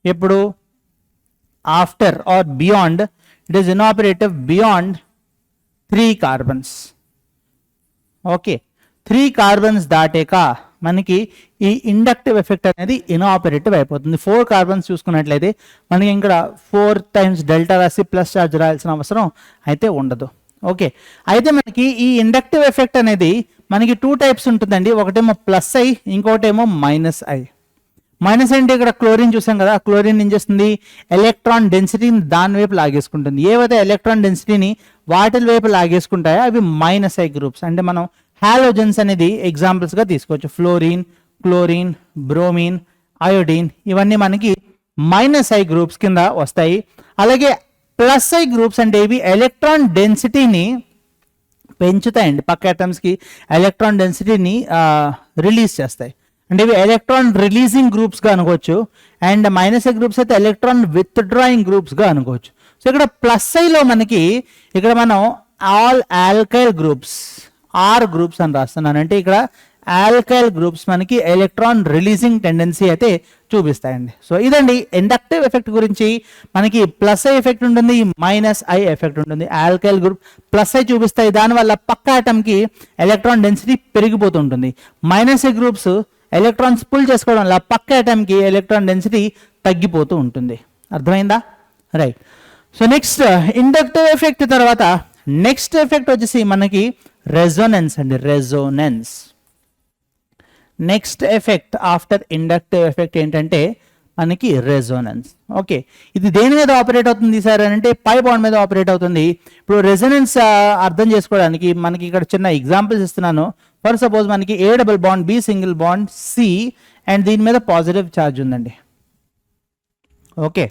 ఇప్పుడు after or beyond, it is inoperative beyond 3 carbons, okay. 3 carbons దాటాక మనకి ఈ ఇండక్టివ్ ఎఫెక్ట్ అనేది ఇనాపరేటివ్ అయిపోతుంది. 4 కార్బన్స్ చూసుకున్నట్లయితే మనకి ఇక్కడ 4 times డెల్టా రాసి ప్లస్ ఛార్జ్ రాయాల్సిన అవసరం అయితే ఉండదు, ఓకే. అయితే మనకి ఈ ఇండక్టివ్ ఎఫెక్ట్ అనేది మనకి 2 types ఉంటుందండి. ఒకటేమో ప్లస్ ఐ, ఇంకోటేమో మైనస్ ఐ. మైనస్ అంటే ఇక్కడ క్లోరిన్ చూసాం కదా, క్లోరిన్ ఏం చేస్తుంది, ఎలక్ట్రాన్ డెన్సిటీని దాని వైపు లాగేసుకుంటుంది. ఏవైతే ఎలక్ట్రాన్ డెన్సిటీని వాటి వైపు లాగేసుకుంటాయో అవి మైనస్ ఐ గ్రూప్స్. అంటే మనం హాలోజన్స్ అనేది ఎగ్జాంపుల్స్గా తీసుకోవచ్చు. ఫ్లోరిన్, క్లోరిన్, బ్రోమిన్, అయోడిన్ ఇవన్నీ మనకి మైనస్ ఐ గ్రూప్స్ కింద వస్తాయి. అలాగే ప్లస్ ఐ గ్రూప్స్ అంటే ఇవి ఎలక్ట్రాన్ డెన్సిటీని పెంచుతాయండి, పక్క అటమ్స్కి ఎలక్ట్రాన్ డెన్సిటీని రిలీజ్ చేస్తాయి. అంటే ఇవి ఎలక్ట్రాన్ రిలీజింగ్ గ్రూప్స్గా అనుకోవచ్చు. అండ్ మైనస్ ఐ గ్రూప్స్ అయితే ఎలక్ట్రాన్ విత్డ్రాయింగ్ గ్రూప్స్గా అనుకోవచ్చు. సో ఇక్కడ ప్లస్ ఐలో మనకి ఇక్కడ మనం all alkyl groups, or groups అని రాస్తున్నాను. అంటే ఇక్కడ ఆల్కైల్ గ్రూప్స్ మనకి ఎలక్ట్రాన్ రిలీజింగ్ టెండెన్సీ అయితే చూపిస్తాయండి. సో ఇదండి ఇండక్టివ్ ఎఫెక్ట్ గురించి. మనకి ప్లస్ ఐ ఎఫెక్ట్ ఉంటుంది, మైనస్ ఐ ఎఫెక్ట్ ఉంటుంది. ఆల్కైల్ గ్రూప్ ప్లస్ ఐ చూపిస్తాయి, దానివల్ల పక్క ఆటమ్కి ఎలక్ట్రాన్ డెన్సిటీ పెరిగిపోతుంటుంది. Minus I groups electrons pull చేసుకోవడం వల్ల పక్క ఆటమ్కి ఎలక్ట్రాన్ డెన్సిటీ తగ్గిపోతూ ఉంటుంది. అర్థమైందా? Right. So next inductive effect తర్వాత నెక్స్ట్ ఎఫెక్ట్ వచ్చేసి మనకి రెజోనెన్స్ అండి. Resonance next effect after inductive effect ఏంటంటే మనకి రెజోనెన్స్, ఓకే. ఇది దేని మీద ఆపరేట్ అవుతుంది సార్ అని అంటే పై బాండ్ మీద ఆపరేట్ అవుతుంది. ఇప్పుడు రెజోనెన్స్ అర్థం చేసుకోవడానికి మనకి ఇక్కడ చిన్న ఎగ్జాంపుల్స్ ఇస్తున్నాను. ఫర్ సపోజ్ మనకి A double bond, B single bond, C and దీని మీద పాజిటివ్ ఛార్జ్ ఉందండి, ఓకే,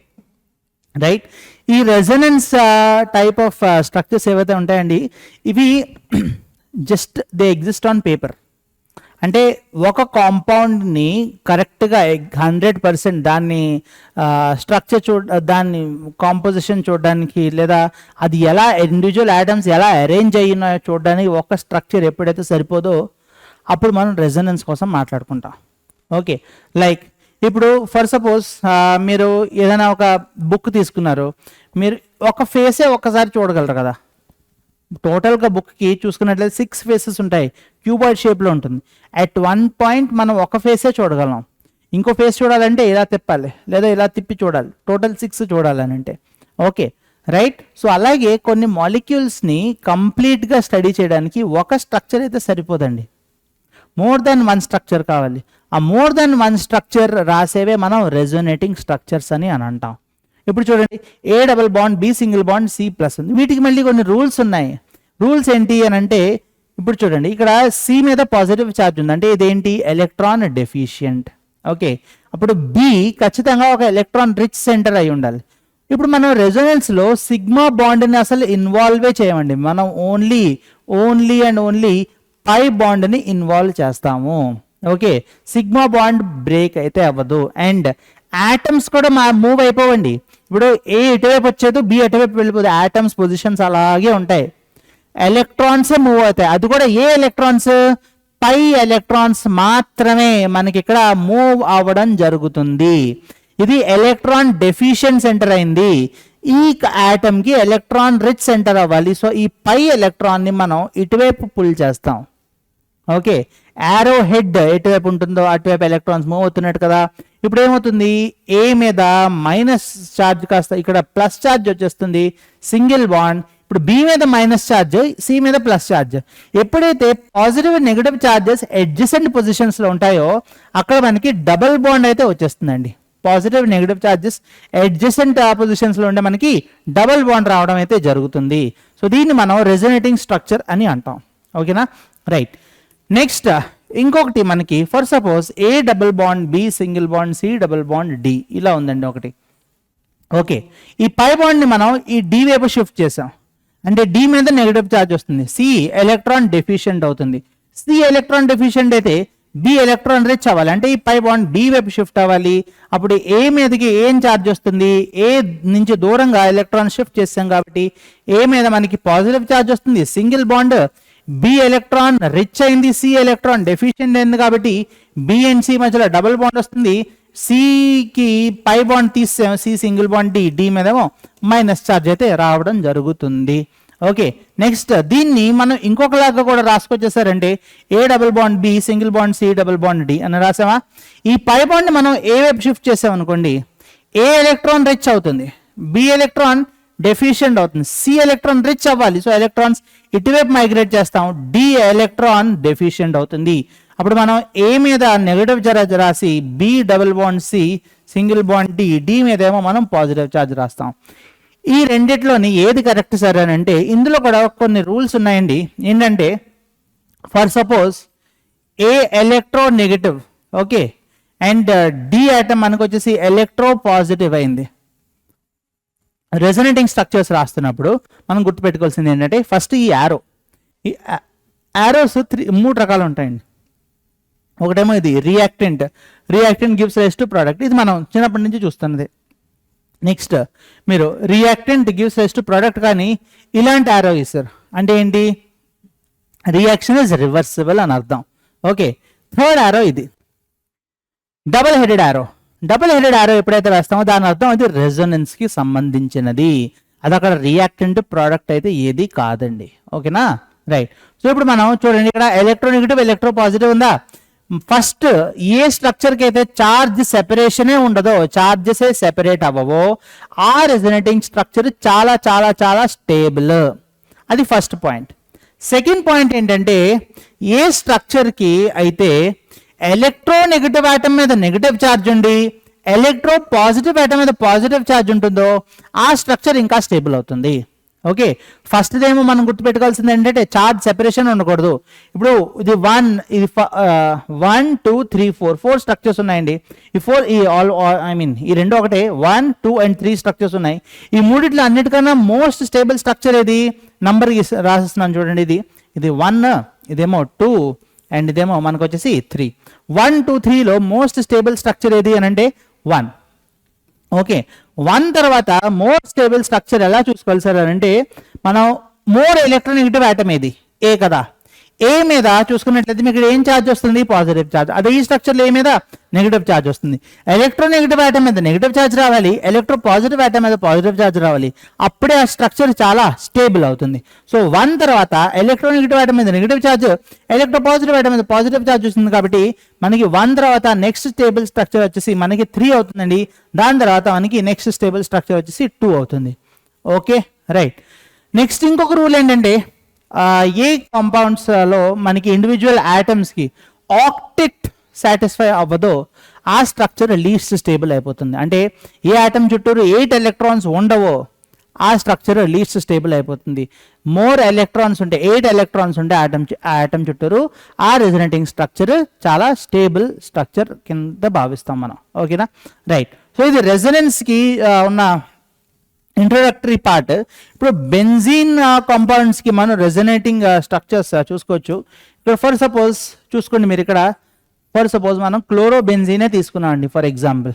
రైట్. ఈ రెజోనెన్స్ టైప్ ఆఫ్ స్ట్రక్చర్స్ ఏవైతే ఉంటాయండి ఇవి just they exist on paper. అంటే ఒక కాంపౌండ్ని కరెక్ట్గా 100% దాన్ని స్ట్రక్చర్ దాన్ని కాంపోజిషన్ చూడడానికి, లేదా అది ఎలా ఇండివిజువల్ ఆటమ్స్ ఎలా అరేంజ్ అయినాయో చూడడానికి ఒక స్ట్రక్చర్ ఎప్పుడైతే సరిపోదో అప్పుడు మనం రెజొనెన్స్ కోసం మాట్లాడుకుంటాం. ఓకే, లైక్ ఇప్పుడు ఫర్ సపోజ్ మీరు ఏదైనా ఒక బుక్ తీసుకున్నారు, మీరు ఒక ఫేసే ఒక్కసారి చూడగలరు కదా. టోటల్గా బుక్కి చూసుకున్నట్లయితే 6 ఫేసెస్ ఉంటాయి, క్యూబాయిడ్ షేప్లో ఉంటుంది. అట్ వన్ పాయింట్ మనం ఒక ఫేసే చూడగలం. ఇంకో ఫేస్ చూడాలంటే ఇలా తిప్పాలి, లేదా ఇలా తిప్పి చూడాలి. టోటల్ 6 చూడాలని అంటే ఓకే రైట్. సో అలాగే కొన్ని మాలిక్యూల్స్ని కంప్లీట్గా స్టడీ చేయడానికి ఒక స్ట్రక్చర్ అయితే సరిపోదండి, మోర్ దెన్ వన్ స్ట్రక్చర్ కావాలి. ఆ మోర్ దెన్ వన్ స్ట్రక్చర్ రాసేవే మనం రెజోనేటింగ్ స్ట్రక్చర్స్ అని అంటాం. ఇప్పుడు చూడండి, A double bond B single bond C plus ఉంది. వీటికి మళ్ళీ కొన్ని రూల్స్ ఉన్నాయి. రూల్స్ ఏంటి అని అంటే, ఇప్పుడు చూడండి ఇక్కడ సి మీద పాజిటివ్ ఛార్జ్ ఉంది, అంటే ఇదేంటి ఎలక్ట్రాన్ డెఫిషియంట్. ఓకే, అప్పుడు బి ఖచ్చితంగా ఒక ఎలక్ట్రాన్ రిచ్ సెంటర్ అయి ఉండాలి. ఇప్పుడు మనం రెజొనెన్స్లో సిగ్మా బాండ్ని అసలు ఇన్వాల్వే చేయమండి, మనం ఓన్లీ అండ్ ఓన్లీ పై బాండ్ని ఇన్వాల్వ్ చేస్తాము. ఓకే, సిగ్మా బాండ్ బ్రేక్ అయితే అవ్వదు. అండ్ ఆటమ్స్ కూడా మూవ్ అయిపోవండి. ఇప్పుడు ఏ ఇటువైపు వచ్చేది, బి అటువైపు వెళ్ళిపోదు, ఆటమ్స్ పొజిషన్స్ అలాగే ఉంటాయి. ఎలక్ట్రాన్సే మూవ్ అవుతాయి, అది కూడా ఏ ఎలక్ట్రాన్స్, పై ఎలక్ట్రాన్స్ మాత్రమే మనకి ఇక్కడ మూవ్ అవ్వడం జరుగుతుంది. ఇది ఎలక్ట్రాన్ డెఫిషియెంట్ సెంటర్ అయింది. ఈ ఆటమ్కి ఎలక్ట్రాన్ రిచ్ సెంటర్ అవ్వాలి. సో ఈ పై ఎలక్ట్రాన్ని మనం ఇటువైపు పుల్ చేస్తాం. ఓకే, యారో హెడ్ ఎటువైపు ఉంటుందో అటువైపు ఎలక్ట్రాన్స్ మూవ్ అవుతున్నట్టు కదా. ఇప్పుడు ఏమవుతుంది, ఏ మీద మైనస్ ఛార్జ్ కాస్త ఇక్కడ ప్లస్ ఛార్జ్ వచ్చేస్తుంది, సింగిల్ బాండ్. ఇప్పుడు బి మీద మైనస్ ఛార్జ్, సి మీద ప్లస్ ఛార్జ్. ఎప్పుడైతే పాజిటివ్ నెగిటివ్ ఛార్జెస్ అడ్జసెంట్ పొజిషన్స్లో ఉంటాయో అక్కడ మనకి డబుల్ బాండ్ అయితే వచ్చేస్తుందండి. పాజిటివ్ నెగిటివ్ ఛార్జెస్ అడ్జసెంట్ పొజిషన్స్లో ఉంటే మనకి డబుల్ బాండ్ రావడం అయితే జరుగుతుంది. సో దీన్ని మనం రెజొనేటింగ్ స్ట్రక్చర్ అని అంటాం. ఓకేనా, రైట్. నెక్స్ట్ ఇంకొకటి మనకి for suppose A double bond B single bond C double bond D ఇలా ఉందండి ఒకటి. ఓకే, ఈ పై బాండ్ని మనం ఈ డి వైపు షిఫ్ట్ చేసాం, అంటే డి మీద నెగిటివ్ ఛార్జ్ వస్తుంది, సి ఎలక్ట్రాన్ డెఫిషియెంట్ అవుతుంది. సి ఎలక్ట్రాన్ డెఫిషియెంట్ అయితే బి ఎలక్ట్రాన్ రిచ్ అవ్వాలి, అంటే ఈ పై బాండ్ డి వైపు షిఫ్ట్ అవ్వాలి. అప్పుడు ఏ మీదకి ఏం ఛార్జ్ వస్తుంది, ఏ నుంచి దూరంగా ఎలక్ట్రాన్ షిఫ్ట్ చేస్తాం కాబట్టి ఏ మీద మనకి పాజిటివ్ ఛార్జ్ వస్తుంది, single bond. B electron rich అయింది, సి ఎలక్ట్రాన్ డెఫిషియెంట్ అయింది కాబట్టి బి అండ్ సి మధ్యలో డబుల్ బాండ్ వస్తుంది. సికి పై బాండ్ తీసాం, సి సింగిల్ బాండ్ డి మీదేమో మైనస్ ఛార్జ్ అయితే రావడం జరుగుతుంది. ఓకే, నెక్స్ట్ దీన్ని మనం ఇంకొకలాగా కూడా రాసుకొచ్చేసారంటే A double bond B single bond C double bond D అని రాసామా. ఈ పై బాండ్ మనం ఏ వైపు షిఫ్ట్ చేసాం అనుకోండి, ఏ ఎలక్ట్రాన్ రిచ్ అవుతుంది, బి ఎలక్ట్రాన్ డెఫిషియెంట్ అవుతుంది, సి ఎలక్ట్రాన్ రిచ్ అవ్వాలి. సో ఎలక్ట్రాన్స్ ఇటువైపు మైగ్రేట్ చేస్తాం, డి ఎలక్ట్రాన్ డెఫిషియెంట్ అవుతుంది. అప్పుడు మనం ఏ మీద నెగటివ్ ఛార్జ్ రాసి B double bond C single bond D మీద ఏమో మనం పాజిటివ్ ఛార్జ్ రాస్తాం. ఈ రెండిట్లోని ఏది కరెక్ట్ సార్ అని అంటే ఇందులో కూడా కొన్ని రూల్స్ ఉన్నాయండి. ఏంటంటే for suppose A electronegative, okay, and D item మనకు వచ్చేసి ఎలక్ట్రో పాజిటివ్ అయింది. రెజొనేటింగ్ స్ట్రక్చర్స్ రాస్తున్నప్పుడు మనం గుర్తుపెట్టుకోవాల్సింది ఏంటంటే ఫస్ట్ ఈ యారోస్ 3 రకాలు ఉంటాయండి. ఒకటేమో ఇది reactant gives rise to product, ఇది మనం చిన్నప్పటి నుంచి చూస్తున్నది. నెక్స్ట్ మీరు reactant gives rise to product కానీ ఇలాంటి యారో ఇస్తారు అంటే ఏంటి, రియాక్షన్ ఇస్ రివర్సిబుల్ అని అర్థం. ఓకే, థర్డ్ యారో ఇది double headed arrow. Double headed arrow ఎప్పుడైతే వేస్తామో దాని అర్థం అది రెజొనెన్స్ కి సంబంధించినది, అది అక్కడ రియాక్టెంట్ ప్రోడక్ట్ అయితే ఏది కాదండి. ఓకేనా, రైట్. సో ఇప్పుడు మనం చూడండి ఇక్కడ ఎలక్ట్రోనెగటివ్ ఎలక్ట్రో పాజిటివ్ ఉందా. ఫస్ట్ ఏ స్ట్రక్చర్కి అయితే చార్జ్ సెపరేషనే ఉండదో, చార్జెసే సెపరేట్ అవ్వవో ఆ రెజొనేటింగ్ స్ట్రక్చర్ చాలా చాలా చాలా స్టేబుల్. అది ఫస్ట్ పాయింట్. సెకండ్ పాయింట్ ఏంటంటే ఏ స్ట్రక్చర్కి అయితే ఎలక్ట్రో నెగటివ్ ఆటం మీద నెగటివ్ ఛార్జ్ ఉండి ఎలక్ట్రో పాజిటివ్ ఆటం మీద పాజిటివ్ ఛార్జ్ ఉంటుందో ఆ స్ట్రక్చర్ ఇంకా స్టేబుల్ అవుతుంది. ఓకే, ఫస్ట్ ఏమో మనం గుర్తుపెట్టుకోవాల్సింది ఏంటంటే చార్జ్ సెపరేషన్ ఉండకూడదు. ఇప్పుడు ఇది 1 2 3 4 స్ట్రక్చర్స్ ఉన్నాయండి. ఈ రెండు ఒకటే 1 2 and 3 స్ట్రక్చర్స్ ఉన్నాయి. ఈ మూడిట్లో అన్నిటికన్నా మోస్ట్ స్టేబుల్ స్ట్రక్చర్ ఏది, నంబర్ రాసిస్తున్నాను చూడండి. ఇది 1, ఇదేమో 2 అండ్ ఇదేమో మనకు వచ్చేసి 3. 1 2 3లో మోస్ట్ స్టేబుల్ స్ట్రక్చర్ ఏది అని అంటే 1. ఓకే, 1 తర్వాత మోర్ స్టేబుల్ స్ట్రక్చర్ ఎలా చూసుకోవాలి సార్ అని అంటే మనం మోర్ ఎలక్ట్రోనెగటివ్ ఆటమ్ ఏది? ఏ కదా. ఏ మీద చూసుకున్నట్లయితే మీకు ఏం ఛార్జ్ వస్తుంది? Positive charge. అదే ఈ స్ట్రక్చర్లో ఏ మీద? నెగిటివ్ ఛార్జ్ వస్తుంది. ఎలక్ట్రోనెగటివ్ ఆటమ్ మీద నెగిటివ్ ఛార్జ్ రావాలి, ఎలక్ట్రో పాజిటివ్ ఆటమ్ మీద పాజిటివ్ ఛార్జ్ రావాలి. అప్పుడే ఆ స్ట్రక్చర్ చాలా స్టేబుల్ అవుతుంది. సో 1 తర్వాత ఎలక్ట్రోనెగటివ్ ఆటమ్ మీద negative charge, electro positive atom మీద పాజిటివ్ ఛార్జ్ వస్తుంది. కాబట్టి మనకి 1 తర్వాత నెక్స్ట్ స్టేబుల్ స్ట్రక్చర్ వచ్చేసి మనకి 3 అవుతుందండి. దాని తర్వాత మనకి నెక్స్ట్ స్టేబుల్ స్ట్రక్చర్ వచ్చేసి 2 అవుతుంది. Okay, right. నెక్స్ట్ ఇంకొక రూల్ ఏంటంటే ఏ కాంపౌండ్స్లో మనకి ఇండివిజువల్ ఆటమ్స్కి ఆక్టెట్ సాటిస్ఫై అవ్వదో ఆ స్ట్రక్చర్ లీస్ట్ స్టేబుల్ అయిపోతుంది. అంటే ఏ ఆటమ్ చుట్టూరు 8 ఎలక్ట్రాన్స్ ఉండవో ఆ స్ట్రక్చర్ లీస్ట్ స్టేబుల్ అయిపోతుంది. మోర్ ఎలక్ట్రాన్స్ ఉంటే 8 ఎలక్ట్రాన్స్ ఉంటే ఆటమ్ చుట్టూరు ఆ రెజొనేటింగ్ స్ట్రక్చర్ చాలా స్టేబుల్ స్ట్రక్చర్ కింద భావిస్తాం మనం. ఓకేనా, రైట్. సో ఇది రెజొనెన్స్కి ఉన్న ఇంట్రొడక్టరీ పార్ట్. ఇప్పుడు బెంజీన్ కాంపౌండ్స్కి మనం రెజొనేటింగ్ స్ట్రక్చర్స్ చూసుకోవచ్చు. ఇక్కడ ఫర్ సపోజ్ చూసుకోండి మీరు, ఇక్కడ ఫర్ సపోజ్ మనం క్లోరోబెంజీనే తీసుకున్నాం అండి. ఫర్ ఎగ్జాంపుల్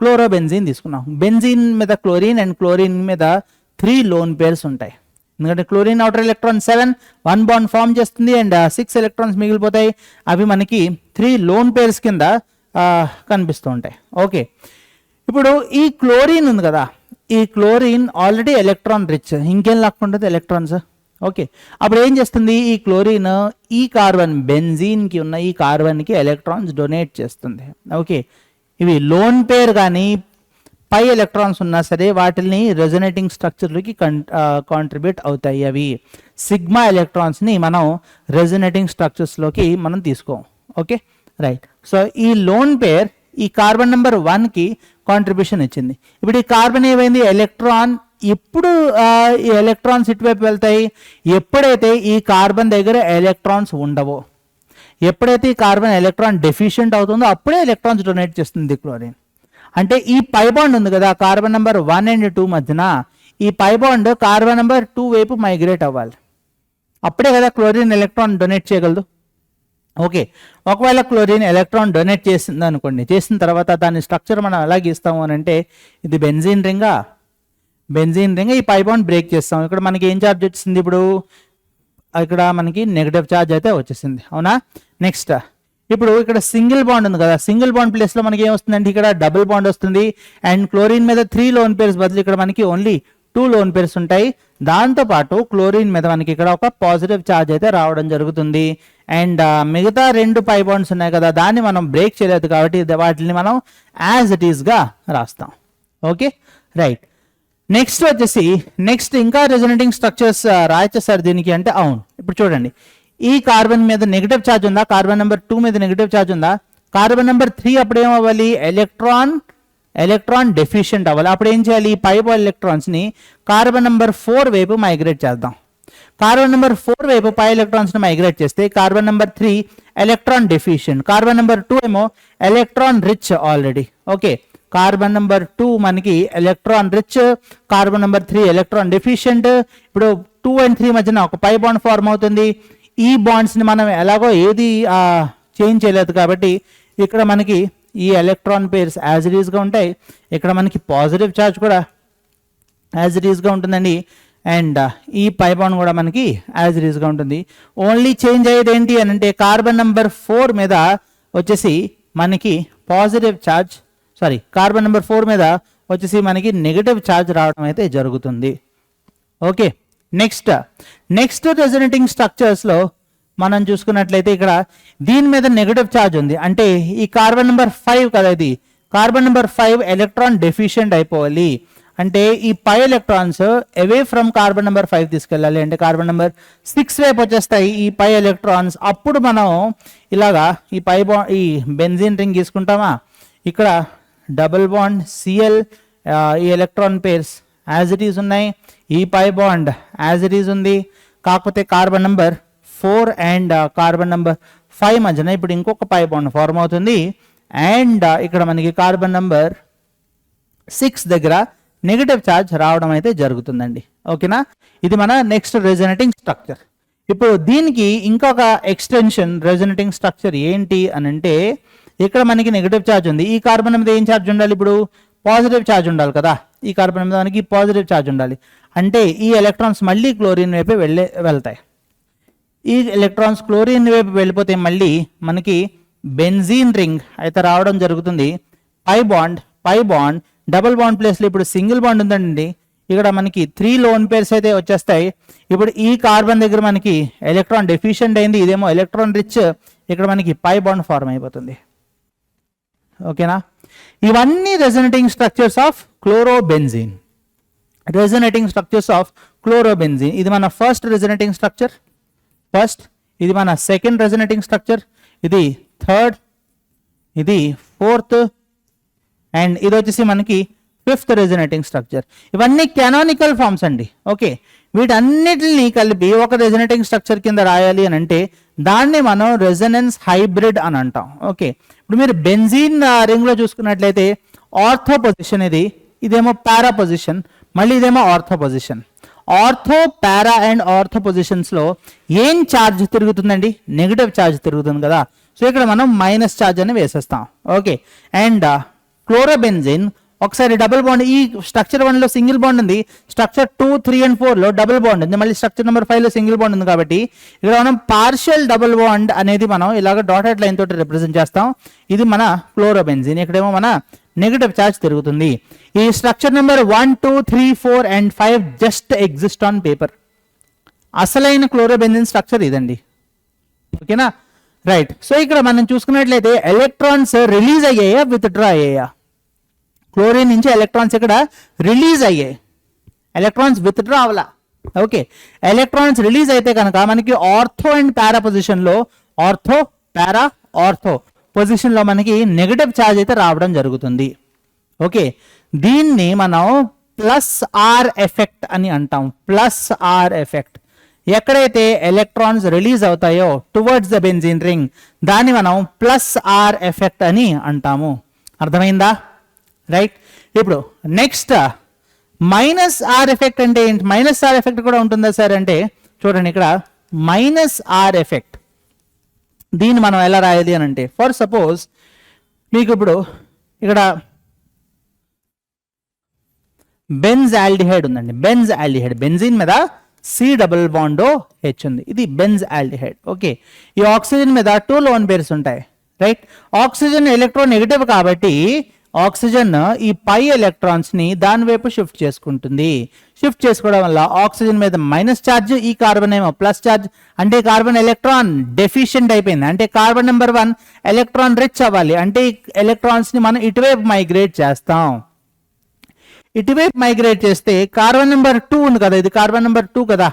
క్లోరోబెంజీన్ తీసుకున్నాం. బెంజీన్ మీద క్లోరిన్ అండ్ క్లోరిన్ మీద 3 లోన్ పేర్స్ ఉంటాయి. ఎందుకంటే chlorine outer electron 7 1 bond form చేస్తుంది అండ్ 6 ఎలక్ట్రాన్స్ మిగిలిపోతాయి. అవి మనకి 3 లోన్ పేర్స్ కింద కనిపిస్తూ ఉంటాయి. ఓకే, ఇప్పుడు ఈ క్లోరిన్ ఉంది కదా, ఈ క్లోరిన్ ఆల్రెడీ ఎలక్ట్రాన్ రిచ్, ఇంకేం లాక్కుంటుంది ఎలక్ట్రాన్స్. ఓకే, అప్పుడు ఏం చేస్తుంది ఈ క్లోరిన్ ఈ కార్బన్ బెంజీన్కి ఉన్న ఈ కార్బన్కి ఎలక్ట్రాన్స్ డొనేట్ చేస్తుంది. ఓకే, ఇవి లోన్ పేర్ కానీ పై ఎలక్ట్రాన్స్ ఉన్నా సరే వాటిని రెజొనేటింగ్ స్ట్రక్చర్లోకి కాంట్రిబ్యూట్ అవుతాయి. అవి సిగ్మా ఎలక్ట్రాన్స్ని మనం రెజొనేటింగ్ స్ట్రక్చర్స్లోకి మనం తీసుకోం. Okay, right. సో ఈ లోన్ పేర్ ఈ కార్బన్ నెంబర్ 1కి కాంట్రిబ్యూషన్ ఇచ్చింది. ఇప్పుడు ఈ కార్బన్ ఏమైంది? ఎలక్ట్రాన్. ఎప్పుడు ఈ ఎలక్ట్రాన్స్ ఇటువైపు వెళ్తాయి? ఎప్పుడైతే ఈ కార్బన్ దగ్గర ఎలక్ట్రాన్స్ ఉండవో, ఎప్పుడైతే ఈ కార్బన్ ఎలక్ట్రాన్ డెఫిషియెంట్ అవుతుందో అప్పుడే ఎలక్ట్రాన్స్ డొనేట్ చేస్తుంది క్లోరిన్. అంటే ఈ పై బాండ్ ఉంది కదా కార్బన్ నెంబర్ 1 అండ్ 2 మధ్యన, ఈ పై బాండ్ కార్బన్ నెంబర్ 2 వైపు మైగ్రేట్ అవ్వాలి. అప్పుడే కదా క్లోరిన్ ఎలక్ట్రాన్ డొనేట్ చేయగలదు. ఓకే, ఒకవేళ క్లోరిన్ ఎలక్ట్రాన్ డొనేట్ చేసింది అనుకోండి, చేసిన తర్వాత దాని స్ట్రక్చర్ మనం ఎలా గీస్తాము అని అంటే ఇది బెంజీన్ రింగా, ఈ పై బాండ్ బ్రేక్ చేస్తాం. ఇక్కడ మనకి ఏం ఛార్జ్ వచ్చింది? ఇప్పుడు ఇక్కడ మనకి నెగటివ్ ఛార్జ్ అయితే వచ్చేసింది. అవునా? నెక్స్ట్ ఇప్పుడు ఇక్కడ సింగిల్ బాండ్ ఉంది కదా, సింగిల్ బాండ్ ప్లేస్లో మనకి ఏం వస్తుందంటే ఇక్కడ డబుల్ బాండ్ వస్తుంది. అండ్ క్లోరిన్ మీద 3 లోన్ పేర్స్ బదులు ఇక్కడ మనకి ఓన్లీ 2 లోన్ పేర్స్ ఉంటాయి. దాంతోపాటు క్లోరిన్ మీద మనకి ఇక్కడ ఒక పాజిటివ్ ఛార్జ్ అయితే రావడం జరుగుతుంది. అండ్ మిగతా 2 పై బాండ్స్ ఉన్నాయి కదా, దాన్ని మనం బ్రేక్ చేయలేదు కాబట్టి వాటిని మనం యాజ్ ఇట్ ఈస్గా రాస్తాం. Okay, right. నెక్స్ట్ వచ్చేసి నెక్స్ట్ ఇంకా రెజొనేటింగ్ స్ట్రక్చర్స్ రాయొచ్చు సార్ దీనికి అంటే అవును. ఇప్పుడు చూడండి, ఈ కార్బన్ మీద నెగిటివ్ ఛార్జ్ ఉందా? కార్బన్ నెంబర్ 2 మీద నెగిటివ్ ఛార్జ్ ఉందా? కార్బన్ నెంబర్ 3 అప్పుడు ఏమవ్వాలి? ఎలక్ట్రాన్ డెఫిషియెంట్ అవ్వాలి. అప్పుడు ఏం చేయాలి? పై ఎలక్ట్రాన్స్ని కార్బన్ నెంబర్ 4 వైపు మైగ్రేట్ చేద్దాం. కార్బన్ నెంబర్ 4 వైపు పై ఎలక్ట్రాన్స్ని మైగ్రేట్ చేస్తే carbon number 3 electron deficient, carbon number 2 ఏమో electron rich already. Okay, carbon number 2 మనకి electron rich, carbon number 3 electron deficient. ఇప్పుడు 2 అండ్ 3 మధ్యన ఒక పై బాండ్ ఫార్మ్ అవుతుంది. ఈ బాండ్స్ని మనం ఎలాగో ఏది చేంజ్ చేయలేదు కాబట్టి ఇక్కడ మనకి ఈ ఎలక్ట్రాన్ పేర్స్ యాజ్ ఇట్ ఈస్గా ఉంటాయి. ఇక్కడ మనకి పాజిటివ్ ఛార్జ్ కూడా యాజ్ ఇట్ ఈస్గా ఉంటుందండి. అండ్ ఈ పై బాండ్ కూడా మనకి యాజ్ ఇట్ ఈస్గా ఉంటుంది. ఓన్లీ చేంజ్ అయ్యేది ఏంటి అని అంటే కార్బన్ నెంబర్ 4 మీద వచ్చేసి మనకి పాజిటివ్ ఛార్జ్, కార్బన్ నెంబర్ 4 మీద వచ్చేసి మనకి నెగటివ్ ఛార్జ్ రావడం అయితే జరుగుతుంది. ఓకే, నెక్స్ట్ రెజొనేటింగ్ స్ట్రక్చర్స్లో మనం చూసుకున్నట్లయితే ఇక్కడ దీని మీద నెగటివ్ ఛార్జ్ ఉంది. అంటే ఈ కార్బన్ నెంబర్ 5 కదా, ఇది కార్బన్ నెంబర్ 5 ఎలక్ట్రాన్ డెఫిషియెంట్ అయిపోవాలి. అంటే ఈ పై ఎలక్ట్రాన్స్ అవే ఫ్రమ్ కార్బన్ నెంబర్ 5 తీసుకెళ్ళాలి. అంటే కార్బన్ నెంబర్ 6 వైపు వచ్చేస్తాయి ఈ పై ఎలక్ట్రాన్స్. అప్పుడు మనం ఇలాగా ఈ పై బాండ్ ఈ బెంజీన్ రింగ్ తీసుకుంటామా, ఇక్కడ డబుల్ బాండ్ Cl, ఈ electron pairs as it is ఉన్నాయి, ఈ pi bond as it is ఉంది. కాకపోతే carbon number 4 and carbon number 5 మధ్యన ఇప్పుడు ఇంకొక పై బాండ్ ఫార్మ్ అవుతుంది. అండ్ ఇక్కడ మనకి కార్బన్ నెంబర్ 6 దగ్గర నెగటివ్ ఛార్జ్ రావడం అయితే జరుగుతుందండి. ఓకేనా, ఇది మన నెక్స్ట్ రెజొనేటింగ్ స్ట్రక్చర్. ఇప్పుడు దీనికి ఇంకొక ఎక్స్టెన్షన్ రెజొనేటింగ్ స్ట్రక్చర్ ఏంటి అని అంటే, ఇక్కడ మనకి నెగటివ్ ఛార్జ్ ఉంది, ఈ కార్బన్ మీద ఏం ఛార్జ్ ఉండాలి, ఇప్పుడు పాజిటివ్ ఛార్జ్ ఉండాలి కదా, ఈ కార్బన్ మీద మనకి పాజిటివ్ ఛార్జ్ ఉండాలి, అంటే ఈ ఎలక్ట్రాన్స్ మళ్ళీ క్లోరిన్ వైపు వెళ్తాయి. ఈ ఎలక్ట్రాన్స్ క్లోరిన్ వైపు వెళ్ళిపోతే మళ్ళీ మనకి బెంజీన్ రింగ్ అయితే రావడం జరుగుతుంది. పై బాండ్ డబుల్ బాండ్ ప్లేస్లో ఇప్పుడు సింగిల్ బాండ్ ఉందండి, ఇక్కడ మనకి 3 లోన్ పేర్స్ అయితే వచ్చేస్తాయి. ఇప్పుడు ఈ కార్బన్ దగ్గర మనకి ఎలక్ట్రాన్ డెఫిషియెంట్ అయింది, ఇదేమో ఎలక్ట్రాన్ రిచ్, ఇక్కడ మనకి పై బాండ్ ఫార్మ్ అయిపోతుంది. ఓకేనా, ఇవన్నీ resonating structures of chlorobenzene. Resonating structures of chlorobenzene, ఇది మన ఫస్ట్ రెజొనేటింగ్ స్ట్రక్చర్, ఇది మన సెకండ్ రెజొనేటింగ్ స్ట్రక్చర్, ఇది థర్డ్, ఇది ఫోర్త్, అండ్ ఇది వచ్చేసి మనకి ఫిఫ్త్ రెజొనేటింగ్ స్ట్రక్చర్. ఇవన్నీ కెనానికల్ ఫార్మ్స్ అండి. ఓకే, వీటన్నిటిని కలిపి ఒక రెజొనేటింగ్ స్ట్రక్చర్ కింద రాయాలి అని అంటే దాన్ని మనం రెజొనెన్స్ హైబ్రిడ్ అని అంటాం. ఓకే, ఇప్పుడు మీరు బెంజీన్ రింగ్ లో చూసుకున్నట్లయితే ఆర్థో పొజిషన్ ఇది, ఇదేమో పారా పొజిషన్, మళ్ళీ ఇదేమో ortho position. Ortho, para and ortho positions లో ఏం ఛార్జ్ తిరుగుతుందండి, నెగిటివ్ ఛార్జ్ తిరుగుతుంది కదా, సో ఇక్కడ మనం మైనస్ ఛార్జ్ అని వేసేస్తాం. ఓకే, అండ్ క్లోరోబెంజీన్ ఒకసారి డబుల్ బాండ్, ఈ స్ట్రక్చర్ 1 లో సింగిల్ బాండ్ ఉంది, స్ట్రక్చర్ 2, 3 and 4 లో డబుల్ బాండ్ ఉంది, మళ్ళీ స్ట్రక్చర్ నెంబర్ 5 లో సింగిల్ బాండ్ ఉంది, కాబట్టి ఇక్కడ మనం పార్షియల్ డబుల్ బాండ్ అనేది మనం ఇలాగ డాటెడ్ లైన్ తోటి రిప్రజెంట్ చేస్తాం. ఇది మన క్లోరోబెంజీన్, ఇక్కడేమో మన నెగిటివ్ ఛార్జ్ తిరుగుతుంది. ఈ structure number 1, 2, 3, 4 and 5 just exist on paper. అసలైన క్లోరోబెంజీన్ స్ట్రక్చర్ ఇదండి. ఓకేనా, రైట్. సో ఇక్కడ మనం చూసుకున్నట్లయితే ఎలక్ట్రాన్స్ రిలీజ్ అయ్యాయా, విత్డ్రా అయ్యాయా? క్లోరిన్ నుంచి ఎలక్ట్రాన్స్ ఇక్కడ రిలీజ్ అయ్యాయి, ఎలక్ట్రాన్స్ విత్డ్రా అవ్వాల. ఓకే, ఎలక్ట్రాన్స్ రిలీజ్ అయితే కనుక మనకి ఆర్థో అండ్ పారా పొజిషన్లో, ఆర్థో, పారా, ఆర్థో పొజిషన్లో మనకి నెగటివ్ ఛార్జ్ అయితే రావడం జరుగుతుంది. ఓకే, దీన్ని మనం ప్లస్ ఆర్ ఎఫెక్ట్ అని అంటాం. ప్లస్ ఆర్ ఎఫెక్ట్, ఎక్కడైతే ఎలక్ట్రాన్స్ రిలీజ్ అవుతాయో టువర్డ్స్ ద బెంజీన్ రింగ్, దాన్ని మనం ప్లస్ ఆర్ ఎఫెక్ట్ అని అంటాము. అర్థమైందా? రైట్. ఇప్పుడు నెక్స్ట్ మైనస్ ఆర్ ఎఫెక్ట్ అంటే ఏంటి? మైనస్ ఆర్ ఎఫెక్ట్ కూడా ఉంటుందా సార్ అంటే చూడండి, ఇక్కడ మైనస్ ఆర్ ఎఫెక్ట్ దీన్ని మనం ఎలా రాయాలి అని అంటే, ఫర్ సపోజ్ మీకు ఇప్పుడు ఇక్కడ బెంజ్ ఆల్డిహైడ్ ఉందండి, బెంజ్ ఆల్డిహైడ్, బెంజీన్ మీద సి డబుల్ బాండ్ హెచ్ ఉంది, ఇది బెంజ్ ఆల్డిహైడ్. ఓకే, ఈ ఆక్సిజన్ మీద 2 లోన్ పేర్స్ ఉంటాయి, రైట్. ఆక్సిజన్ ఎలక్ట్రాన్ నెగిటివ్ కాబట్టి ఆక్సిజన్ ఈ పై ఎలక్ట్రాన్స్ ని దాని వైపు షిఫ్ట్ చేసుకుంటుంది. షిఫ్ట్ చేసుకోవడం వల్ల ఆక్సిజన్ మీద మైనస్ ఛార్జ్, ఈ కార్బన్ ఏమో ప్లస్ ఛార్జ్, అంటే కార్బన్ ఎలక్ట్రాన్ డెఫిషియెంట్ అయిపోయింది, అంటే కార్బన్ నెంబర్ 1 ఎలక్ట్రాన్ రిచ్ అవ్వాలి, అంటే ఎలక్ట్రాన్స్ ని మనం ఇటువైపు మైగ్రేట్ చేస్తాం. ఇటువైపు మైగ్రేట్ చేస్తే కార్బన్ నెంబర్ 2 ఉంది కదా, ఇది కార్బన్ నెంబర్ 2 కదా,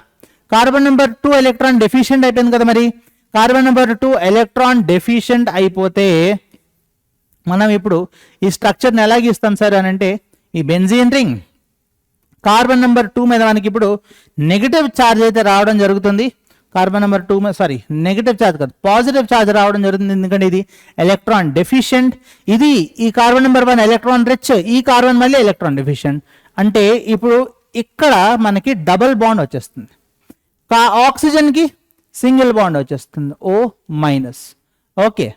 కార్బన్ నెంబర్ 2 ఎలక్ట్రాన్ డెఫిషియెంట్ అయిపోయింది కదా, మరి కార్బన్ నెంబర్ 2 ఎలక్ట్రాన్ డెఫిషియెంట్ అయిపోతే మనం ఇప్పుడు ఈ స్ట్రక్చర్ని ఎలా గీస్తాం సార్ అని అంటే, ఈ బెంజీన్ రింగ్ కార్బన్ నెంబర్ 2 మీద మనకి ఇప్పుడు నెగిటివ్ ఛార్జ్ అయితే రావడం జరుగుతుంది. కార్బన్ నెంబర్ 2 మీద సారీ నెగిటివ్ ఛార్జ్ కాదు, పాజిటివ్ ఛార్జ్ రావడం జరుగుతుంది, ఎందుకంటే ఇది ఎలక్ట్రాన్ డెఫిషియెంట్. ఇది ఈ కార్బన్ నెంబర్ 1 ఎలక్ట్రాన్ రిచ్, ఈ కార్బన్ మళ్ళీ ఎలక్ట్రాన్ డెఫిషియెంట్, అంటే ఇప్పుడు ఇక్కడ మనకి డబుల్ బాండ్ వచ్చేస్తుంది, ఆక్సిజన్కి సింగిల్ బాండ్ వచ్చేస్తుంది, O మైనస్. ఓకే,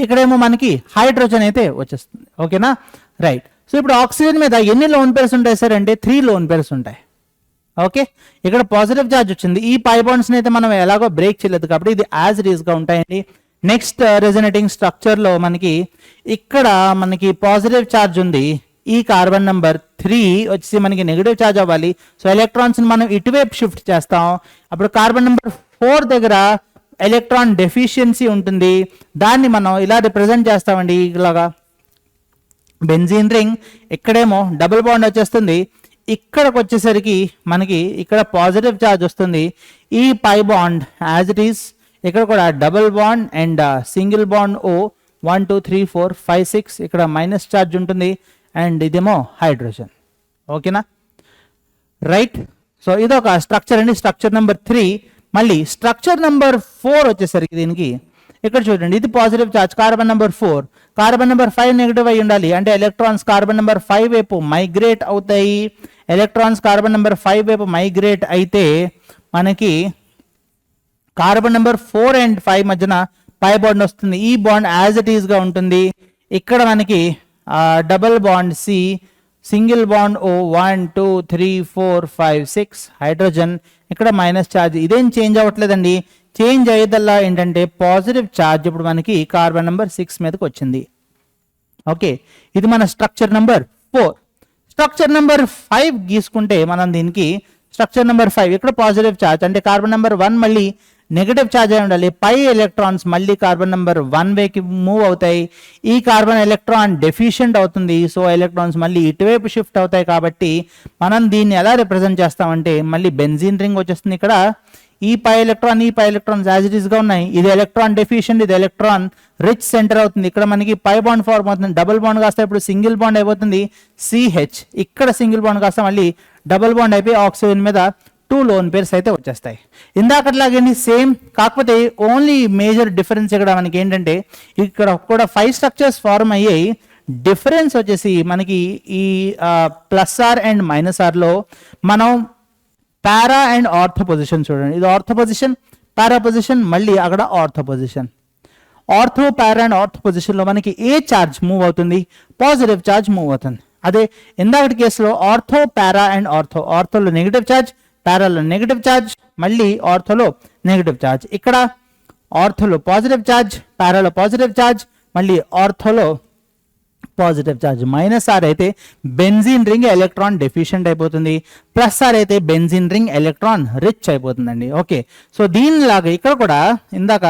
ఇక్కడేమో మనకి హైడ్రోజన్ అయితే వచ్చేస్తుంది. ఓకేనా, రైట్. సో ఇప్పుడు ఆక్సిజన్ మీద ఎన్ని లోన్ పేర్స్ ఉంటాయి సార్ అంటే 3 లోన్ పేర్స్ ఉంటాయి. ఓకే, ఇక్కడ పాజిటివ్ ఛార్జ్ వచ్చింది, ఈ పై బాండ్స్ని అయితే మనం ఎలాగో బ్రేక్ చేయలేదు కాబట్టి ఇది యాజ్ ఇట్ ఈస్ గా ఉంటాయండి. నెక్స్ట్ రెజొనేటింగ్ స్ట్రక్చర్ లో మనకి ఇక్కడ మనకి పాజిటివ్ ఛార్జ్ ఉంది, ఈ కార్బన్ నెంబర్ 3 వచ్చి మనకి నెగిటివ్ ఛార్జ్ అవ్వాలి, సో ఎలక్ట్రాన్స్ మనం ఇటువైపు షిఫ్ట్ చేస్తాం. అప్పుడు కార్బన్ నెంబర్ 4 దగ్గర ఎలక్ట్రాన్ డెఫిషియన్సీ ఉంటుంది, దాన్ని మనం ఇలా రిప్రజెంట్ చేస్తామండి, ఇలాగా బెంజీన్ రింగ్, ఇక్కడేమో డబుల్ బాండ్ వచ్చేస్తుంది, ఇక్కడికి వచ్చేసరికి మనకి ఇక్కడ పాజిటివ్ ఛార్జ్ వస్తుంది, ఈ pi bond as it is, ఇక్కడ కూడా double bond and single bond O 1 2 3 4 5 6, ఇక్కడ మైనస్ ఛార్జ్ ఉంటుంది, అండ్ ఇదేమో హైడ్రోజన్. ఓకేనా, రైట్. సో ఇదొక స్ట్రక్చర్ అండి, స్ట్రక్చర్ నెంబర్ 3. మళ్ళీ స్ట్రక్చర్ నెంబర్ 4 వచ్చేసరికి దీనికి ఇక్కడ చూడండి, ఇది positive charge carbon number 4, carbon number 5 negative అయి ఉండాలి, అంటే ఎలక్ట్రాన్స్ కార్బన్ నెంబర్ 5 వైపు మైగ్రేట్ అవుతాయి. ఎలక్ట్రాన్స్ కార్బన్ నెంబర్ 5 వైపు మైగ్రేట్ అయితే మనకి కార్బన్ నెంబర్ 4 and 5 మధ్యన పై బాండ్ వస్తుంది, ఈ బాండ్ యాజ్ ఇట్ ఈస్ గా ఉంటుంది. ఇక్కడ మనకి double bond C, single bond O 1 2 3 4 5 6 hydrogen, ఇక్కడ మైనస్ ఛార్జ్. ఇదేం చేంజ్ అవ్వట్లేదండి, చేంజ్ అయ్యేదల్లా ఏంటంటే పాజిటివ్ ఛార్జ్ ఇప్పుడు మనకి కార్బన్ నెంబర్ 6 మీదకి వచ్చింది. ఓకే, ఇది మన స్ట్రక్చర్ నెంబర్ 4. స్ట్రక్చర్ నెంబర్ 5 గీసుకుంటే మనం దీనికి స్ట్రక్చర్ నెంబర్ 5 ఇక్కడ పాజిటివ్ ఛార్జ్ అంటే కార్బన్ నెంబర్ 1 మళ్ళీ నెగటివ్ ఛార్జ్ అయి ఉండాలి. పై ఎలక్ట్రాన్స్ మళ్ళీ కార్బన్ నెంబర్ 1 వేకి మూవ్ అవుతాయి. ఈ కార్బన్ ఎలక్ట్రాన్ డెఫిషియెంట్ అవుతుంది, సో ఎలక్ట్రాన్స్ మళ్ళీ ఇటువైపు షిఫ్ట్ అవుతాయి. కాబట్టి మనం దీన్ని ఎలా రిప్రజెంట్ చేస్తామంటే మళ్ళీ బెంజీన్ రింగ్ వచ్చేస్తుంది. ఇక్కడ ఈ pi electrons as it is గా ఉన్నాయి. ఇది ఎలక్ట్రాన్ డెఫిషియెంట్, ఇది ఎలక్ట్రాన్ రిచ్ సెంటర్ అవుతుంది. ఇక్కడ మనకి పై బాండ్ ఫార్మ్ అవుతుంది, డబుల్ బాండ్ కాస్త ఇప్పుడు సింగిల్ బాండ్ అయిపోతుంది CH. ఇక్కడ సింగిల్ బాండ్ కాస్త మళ్ళీ డబుల్ బాండ్ అయిపోయి ఆక్సిజన్ మీద 2 లోన్ పేర్స్ అయితే వచ్చేస్తాయి. ఇందాకట్లాగే సేమ్, కాకపోతే ఓన్లీ మేజర్ డిఫరెన్స్ ఇక్కడ మనకి ఏంటంటే ఇక్కడ కూడా 5 స్ట్రక్చర్స్ ఫార్మ్ అయ్యాయి. డిఫరెన్స్ వచ్చేసి మనకి ఈ +R and -R లో మనం పారా అండ్ ఆర్థో పొజిషన్ చూడండి. ఇది ఆర్థో పొజిషన్, పారా పొజిషన్, మళ్ళీ అక్కడ ortho position. Ortho, para and ortho పొజిషన్లో మనకి ఏ ఛార్జ్ మూవ్ అవుతుంది, పాజిటివ్ ఛార్జ్ మూవ్ అవుతుంది. అదే ఇందాకటి కేసులో ఆర్థో, పారా అండ్ ఆర్థో, ఆర్థోలో నెగిటివ్ ఛార్జ్, పారాలో నెగిటివ్ ఛార్జ్, మళ్ళీ ఆర్థోలో నెగిటివ్ ఛార్జ్. ఇక్కడ ఆర్థోలో పాజిటివ్ ఛార్జ్, పారాలో పాజిటివ్ ఛార్జ్, మళ్ళీ ఆర్థోలో పాజిటివ్ ఛార్జ్. -R అయితే బెంజీన్ రింగ్ ఎలక్ట్రాన్ డెఫిషియెంట్ అయిపోతుంది, +R అయితే బెంజీన్ రింగ్ ఎలక్ట్రాన్ రిచ్ అయిపోతుందండి. ఓకే, సో దీనిలాగా ఇక్కడ కూడా ఇందాక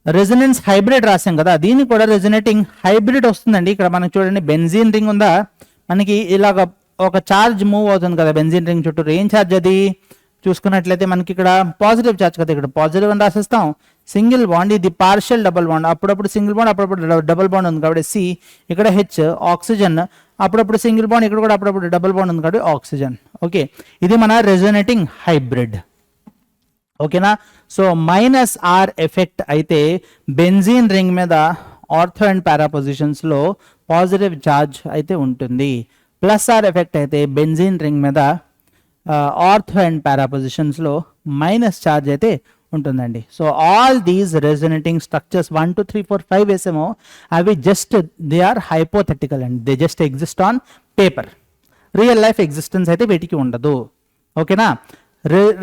రెజొనెన్స్ హైబ్రిడ్ రాసాం కదా, దీనికి కూడా రెజొనేటింగ్ హైబ్రిడ్ వస్తుందండి. ఇక్కడ మనకి చూడండి బెంజీన్ రింగ్ ఉందా, మనకి ఇలాగ ఒక ఛార్జ్ మూవ్ అవుతుంది కదా బెంజీన్ రింగ్ చుట్టూ. ఏం ఛార్జ్ అది చూసుకున్నట్లయితే మనకి ఇక్కడ పాజిటివ్ ఛార్జ్ కదా, ఇక్కడ పాజిటివ్ అని రాసేస్తాం. సింగిల్ బాండ్, ఇది పార్షియల్ డబుల్ బాండ్, అప్పుడప్పుడు సింగిల్ బాండ్, అప్పుడప్పుడు డబుల్ బాండ్ ఉంది కాబట్టి C, ఇక్కడ H ఆక్సిజన్, అప్పుడప్పుడు సింగిల్ బాండ్, ఇక్కడ కూడా అప్పుడప్పుడు డబుల్ బాండ్ ఉంది కాబట్టి ఆక్సిజన్. ఓకే, ఇది మన రెజొనేటింగ్ హైబ్రిడ్. ఓకేనా, సో -R ఎఫెక్ట్ అయితే బెంజీన్ రింగ్ మీద ఆర్థో అండ్ పారా పొజిషన్స్ లో పాజిటివ్ ఛార్జ్ అయితే ఉంటుంది. +R ఎఫెక్ట్ అయితే బెంజీన్ రింగ్ మీద ఆర్థో అండ్ పారా పొజిషన్స్ లో మైనస్ ఛార్జ్ అయితే ఉంటుందండి. So all these resonating structures 1 2 3 4 5 వేసామో అవి just they are hypothetical and they just exist on paper. Real life existence అయితే వీటికి ఉండదు. ఓకేనా,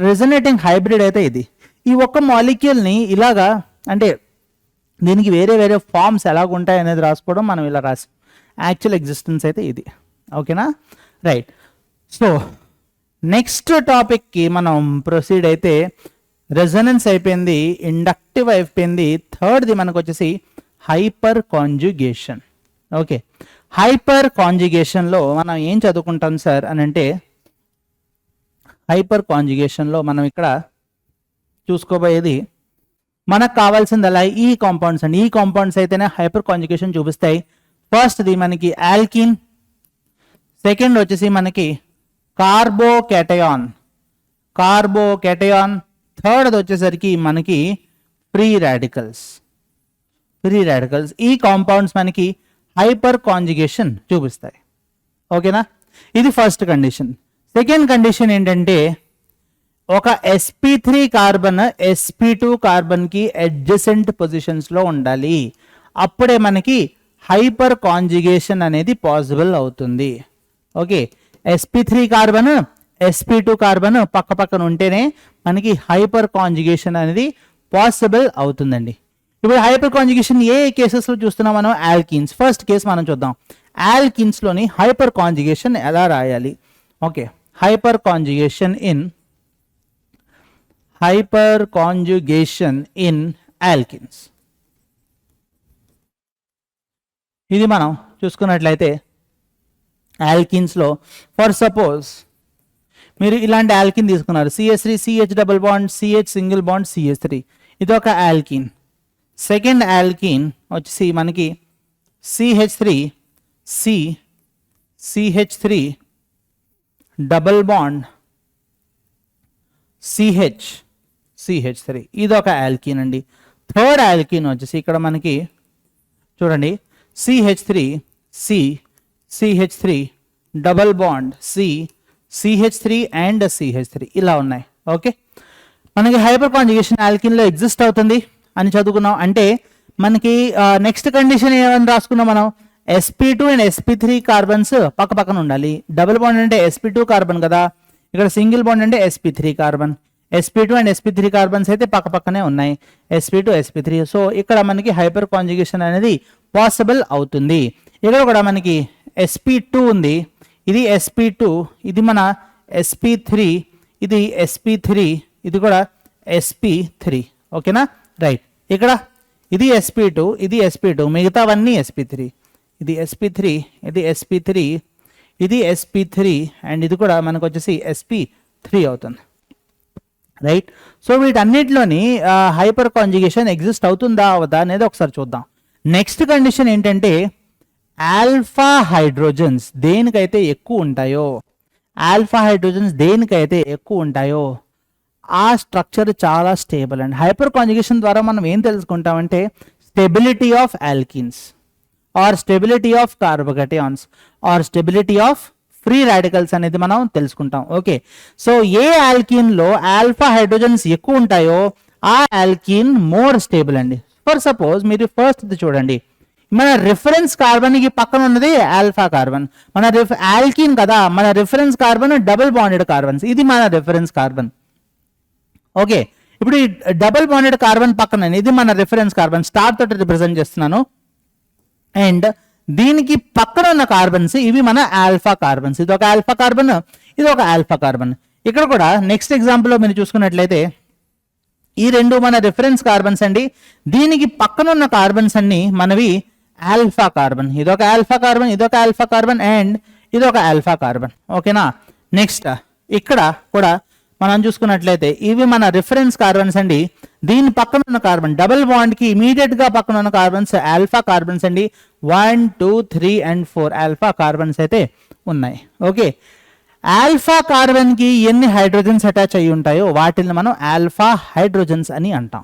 రెజొనేటింగ్ హైబ్రిడ్ అయితే ఇది. ఈ ఒక్క మాలిక్యూల్ని ఇలాగా అంటే దీనికి వేరే వేరే ఫార్మ్స్ ఎలాగ ఉంటాయి అనేది రాసుకోవడం మనం ఇలా రాసి, యాక్చువల్ ఎగ్జిస్టెన్స్ అయితే ఇది. ఓకేనా, రైట్. సో నెక్స్ట్ టాపిక్కి మనం ప్రొసీడ్ అయితే రెజొనెన్స్ అయిపోయింది, ఇండక్టివ్ అయిపోయింది. థర్డ్ది మనకు వచ్చేసి హైపర్ కాంజుగేషన్. ఓకే, హైపర్ కాంజుగేషన్లో మనం ఏం చదువుకుంటాం సార్ అని అంటే, హైపర్ కాంజుగేషన్లో మనం ఇక్కడ చూసుకోబోయేది మనకు కావాల్సింది అలా ఈ కాంపౌండ్స్ అండి. ఈ కాంపౌండ్స్ అయితేనే హైపర్ కాంజుగేషన్ చూపిస్తాయి. ఫస్ట్ది మనకి ఆల్కిన్, సెకండ్ వచ్చేసి మనకి కార్బోకేటయాన్, థర్డ్ వచ్చేసరికి మనకి ఫ్రీ రాడికల్స్. ఈ కాంపౌండ్స్ మనకి హైపర్ కాంజుగేషన్ చూపిస్తాయి. ఓకేనా, ఇది ఫస్ట్ కండిషన్. సెకండ్ కండిషన్ ఏంటంటే ఒక sp3 కార్బన్ sp2 కార్బన్ కి అడ్జసెంట్ పొజిషన్స్ లో ఉండాలి, అప్పుడే మనకి హైపర్ కాంజుగేషన్ అనేది పాసిబుల్ అవుతుంది. Okay, sp3 carbon sp2 carbon పక్క పక్కన ఉంటేనే మనకి హైపర్ కాంజుగేషన్ అనేది పాసిబుల్ అవుతుందండి. ఇప్పుడు హైపర్ కాంజుగేషన్ ఏ కేసెస్లో చూస్తున్నాం మనం? ఆల్కిన్స్. ఫస్ట్ కేసు మనం చూద్దాం. ఆల్కిన్స్లోని హైపర్ కాంజుగేషన్ ఎలా రాయాలి? Okay, hyper conjugation in alkynes. ఇది మనం చూసుకున్నట్లయితే ఆల్కిన్స్లో ఫర్ సపోజ్ మీరు ఇలాంటి ఆల్కిన్ తీసుకున్నారు, CH3 CH double bond CH single bond CH3, ఇది ఒక ఆల్కిన్. సెకండ్ ఆల్కిన్ వచ్చేసి మనకి CH3 డబుల్ బాండ్ CH3, ఇది ఒక ఆల్కిన్ అండి. థర్డ్ ఆల్కిన్ వచ్చేసి ఇక్కడ మనకి చూడండి CH3 double bond CH3 and CH3 ఇలా ఉన్నాయి. ఓకే, మనకి హైపర్ కాంజుగేషన్ ఆల్కిన్లో ఎగ్జిస్ట్ అవుతుంది అని చదువుకున్నాం. అంటే మనకి నెక్స్ట్ కండిషన్ ఏమని రాసుకున్నాం మనం, sp2 అండ్ sp3 కార్బన్స్ పక్క పక్కన ఉండాలి. డబుల్ బాండ్ అంటే sp2 కార్బన్ కదా, ఇక్కడ సింగిల్ బాండ్ అంటే sp3 carbon. sp2 and sp3 carbons అయితే పక్క పక్కనే ఉన్నాయి, sp2 sp3. సో ఇక్కడ మనకి హైపర్ కాంజుగేషన్ అనేది పాసిబుల్ అవుతుంది. ఇక్కడ కూడా మనకి sp2 ఉంది, ఇది sp2, ఇది మన sp3, ఇది sp3, ఇది కూడా sp3. ఓకేనా, రైట్. ఇక్కడ ఇది sp2, ఇది sp2, మిగతావన్నీ sp3. ఇది sp3, ఇది sp3, ఇది sp3 అండ్ ఇది కూడా మనకు వచ్చేసి sp3 అవుతుంది, రైట్. సో వీటన్నిటిలోని హైపర్ కాంజుగేషన్ ఎగ్జిస్ట్ అవుతుందా అవదా అనేది ఒకసారి చూద్దాం. నెక్స్ట్ కండిషన్ ఏంటంటే ఆల్ఫా హైడ్రోజన్స్ దేనికైతే ఎక్కువ ఉంటాయో, ఆల్ఫా హైడ్రోజన్స్ దేనికైతే ఎక్కువ ఉంటాయో ఆ స్ట్రక్చర్ చాలా స్టేబుల్. అండ్ హైపర్ కాంజుగేషన్ ద్వారా మనం ఏం తెలుసుకుంటామంటే stability of alkenes or stability of carbocations or stability of free radicals అనేది మనం తెలుసుకుంటాం. ఓకే, సో ఏ ఆల్కిన్లో ఆల్ఫా హైడ్రోజన్స్ ఎక్కువ ఉంటాయో ఆ ఆల్కిన్ మోర్ స్టేబుల్ అండి. ఫర్ సపోజ్ మీరు ఫస్ట్ చూడండి, మన రిఫరెన్స్ కార్బన్ కి పక్కన ఉన్నది ఆల్ఫా కార్బన్, మన ఆల్కిన్ కదా, మన reference carbon double bonded carbons, ఇది మన రిఫరెన్స్ కార్బన్. ఓకే, ఇప్పుడు ఈ డబుల్ బాండెడ్ కార్బన్ పక్కన ఇది మన రిఫరెన్స్ కార్బన్, స్టార్ తోటి రిప్రజెంట్ చేస్తున్నాను. అండ్ దీనికి పక్కన ఉన్న కార్బన్స్ ఇవి మన ఆల్ఫా కార్బన్స్, ఇది ఒక ఆల్ఫా కార్బన్, ఇది ఒక ఆల్ఫా కార్బన్. ఇక్కడ కూడా నెక్స్ట్ ఎగ్జాంపుల్లో మీరు చూసుకున్నట్లయితే ఈ రెండు మన రిఫరెన్స్ కార్బన్స్ అండి, దీనికి పక్కన ఉన్న కార్బన్స్ అన్ని మనవి ఆల్ఫా కార్బన్, ఇదొక ఆల్ఫా కార్బన్, ఇదొక ఆల్ఫా కార్బన్ అండ్ ఇదొక ఆల్ఫా కార్బన్. ఓకేనా, నెక్స్ట్ ఇక్కడ కూడా మనం చూసుకున్నట్లయితే ఇవి మన రిఫరెన్స్ కార్బన్స్ అండి, దీని పక్కన ఉన్న కార్బన్ డబుల్ బాండ్ కి ఇమీడియట్ గా పక్కన ఉన్న కార్బన్స్ ఆల్ఫా కార్బన్స్ అండి. 1 2 3 and 4 ఆల్ఫా కార్బన్స్ అయితే ఉన్నాయి. ఓకే, ఆల్ఫా కార్బన్ కి ఎన్ని హైడ్రోజన్స్ అటాచ్ అయి ఉంటాయో వాటిని మనం ఆల్ఫా హైడ్రోజన్స్ అని అంటాం.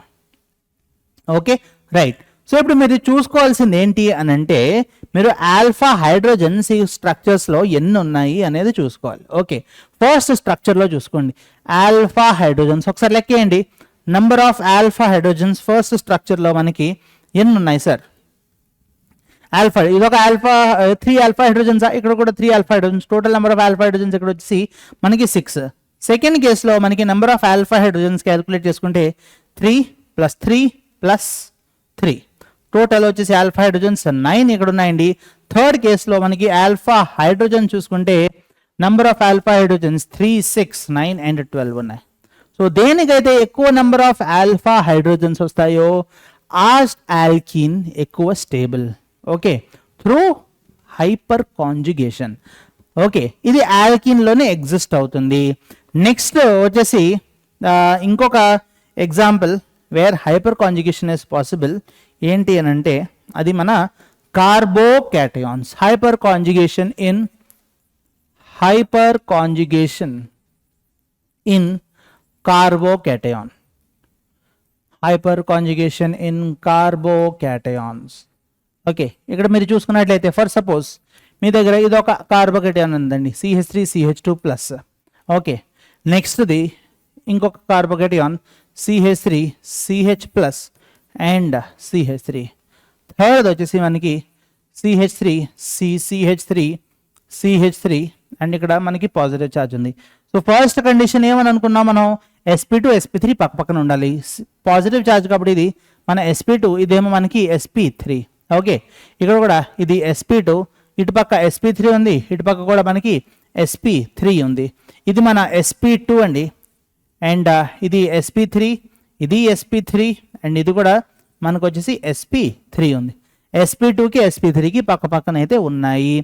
Okay, right. సో ఇప్పుడు మీరు చూసుకోవాల్సింది ఏంటి అని అంటే మీరు ఆల్ఫా హైడ్రోజన్స్ ఈ స్ట్రక్చర్స్ లో ఎన్ని ఉన్నాయి అనేది చూసుకోవాలి. ఓకే, ఫస్ట్ స్ట్రక్చర్ లో చూసుకోండి ఆల్ఫా హైడ్రోజన్స్, ఒకసారి లెక్కేయండి. Number of alpha hydrogens first structure లో మనకి ఎన్ని ఉన్నాయి సార్? ఆల్ఫా, ఇదొక ఆల్ఫా 3 ఆల్ఫా హైడ్రోజన్స్, ఇక్కడ కూడా 3 alpha hydrogens, total number of alpha hydrogens ఇక్కడ వచ్చి మనకి 6. సెకండ్ కేసులో మనకి number of alpha hydrogens calculate చేసుకుంటే 3 + 3 + 3, టోటల్ వచ్చేసి ఆల్ఫా హైడ్రోజన్స్ 9 ఇక్కడ ఉన్నాయండి. థర్డ్ కేసులో మనకి ఆల్ఫా హైడ్రోజన్ చూసుకుంటే number of alpha hydrogens 3 6 9 and 12 ఉన్నాయి. సో దేనికైతే ఎక్కువ నెంబర్ ఆఫ్ ఆల్ఫా హైడ్రోజన్స్ వస్తాయో ఆ ఆల్కిన్ ఎక్కువ stable. Okay, through hyperconjugation. Okay, ఇది ఆల్కిన్ లోనే ఎగ్జిస్ట్ అవుతుంది. నెక్స్ట్ వచ్చేసి ఇంకొక example where hyperconjugation is possible ఏంటి అని అంటే అది మన carbocations. Hyperconjugation in carbocation, hyperconjugation in carbocations. Okay, ఇక్కడ మీరు చూసుకున్నట్లయితే ఫర్ సపోజ్ మీ దగ్గర ఇది ఒక కార్బోకేటయాన్ ఉందండి, CH3CH2+. ఓకే, నెక్స్ట్ది ఇంకొక carbocation CH3CH+ and CH3. Third వచ్చేసి మనకి CH3CH3 అండ్ ఇక్కడ మనకి పాజిటివ్ ఛార్జ్ ఉంది. సో ఫస్ట్ కండిషన్ ఏమని అనుకున్నాం మనం, sp2 sp3 పక్క పక్కన ఉండాలి, పాజిటివ్ ఛార్జ్ కాబట్టి ఇది మన sp2, ఇదేమో మనకి sp3. ఓకే, ఇక్కడ కూడా ఇది sp2, ఇటుపక్క sp3 ఉంది, ఇటుపక్క కూడా మనకి sp3 ఉంది. ఇది మన sp2 అండి అండ్ ఇది sp3, ఇది sp3 అండ్ ఇది కూడా మనకు వచ్చేసి sp3 ఉంది. sp2కి sp3కి పక్క పక్కన అయితే ఉన్నాయి.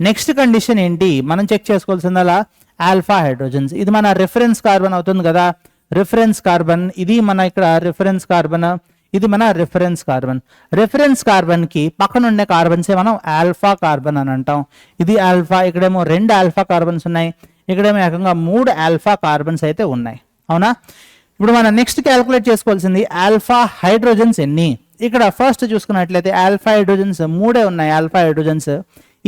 నెక్స్ట్ కండిషన్ ఏంటి మనం చెక్ చేసుకోవాల్సిందలా ఆల్ఫా హైడ్రోజన్స్, ఇది మన రిఫరెన్స్ కార్బన్ అవుతుంది కదా, రిఫరెన్స్ కార్బన్, ఇది మన ఇక్కడ రిఫరెన్స్ కార్బన్, ఇది మన రిఫరెన్స్ కార్బన్. రిఫరెన్స్ కార్బన్ కి పక్కన ఉండే కార్బన్సే మనం ఆల్ఫా కార్బన్ అని అంటాం. ఇది ఆల్ఫా, ఇక్కడేమో 2 ఆల్ఫా కార్బన్స్ ఉన్నాయి, ఇక్కడేమో ఏకంగా 3 ఆల్ఫా కార్బన్స్ అయితే ఉన్నాయి. అవునా, ఇప్పుడు మనం నెక్స్ట్ క్యాలిక్యులేట్ చేసుకోవాల్సింది ఆల్ఫా హైడ్రోజన్స్ ఎన్ని. ఇక్కడ ఫస్ట్ చూసుకున్నట్లయితే ఆల్ఫా హైడ్రోజన్స్ 3 ఉన్నాయి ఆల్ఫా హైడ్రోజన్స్.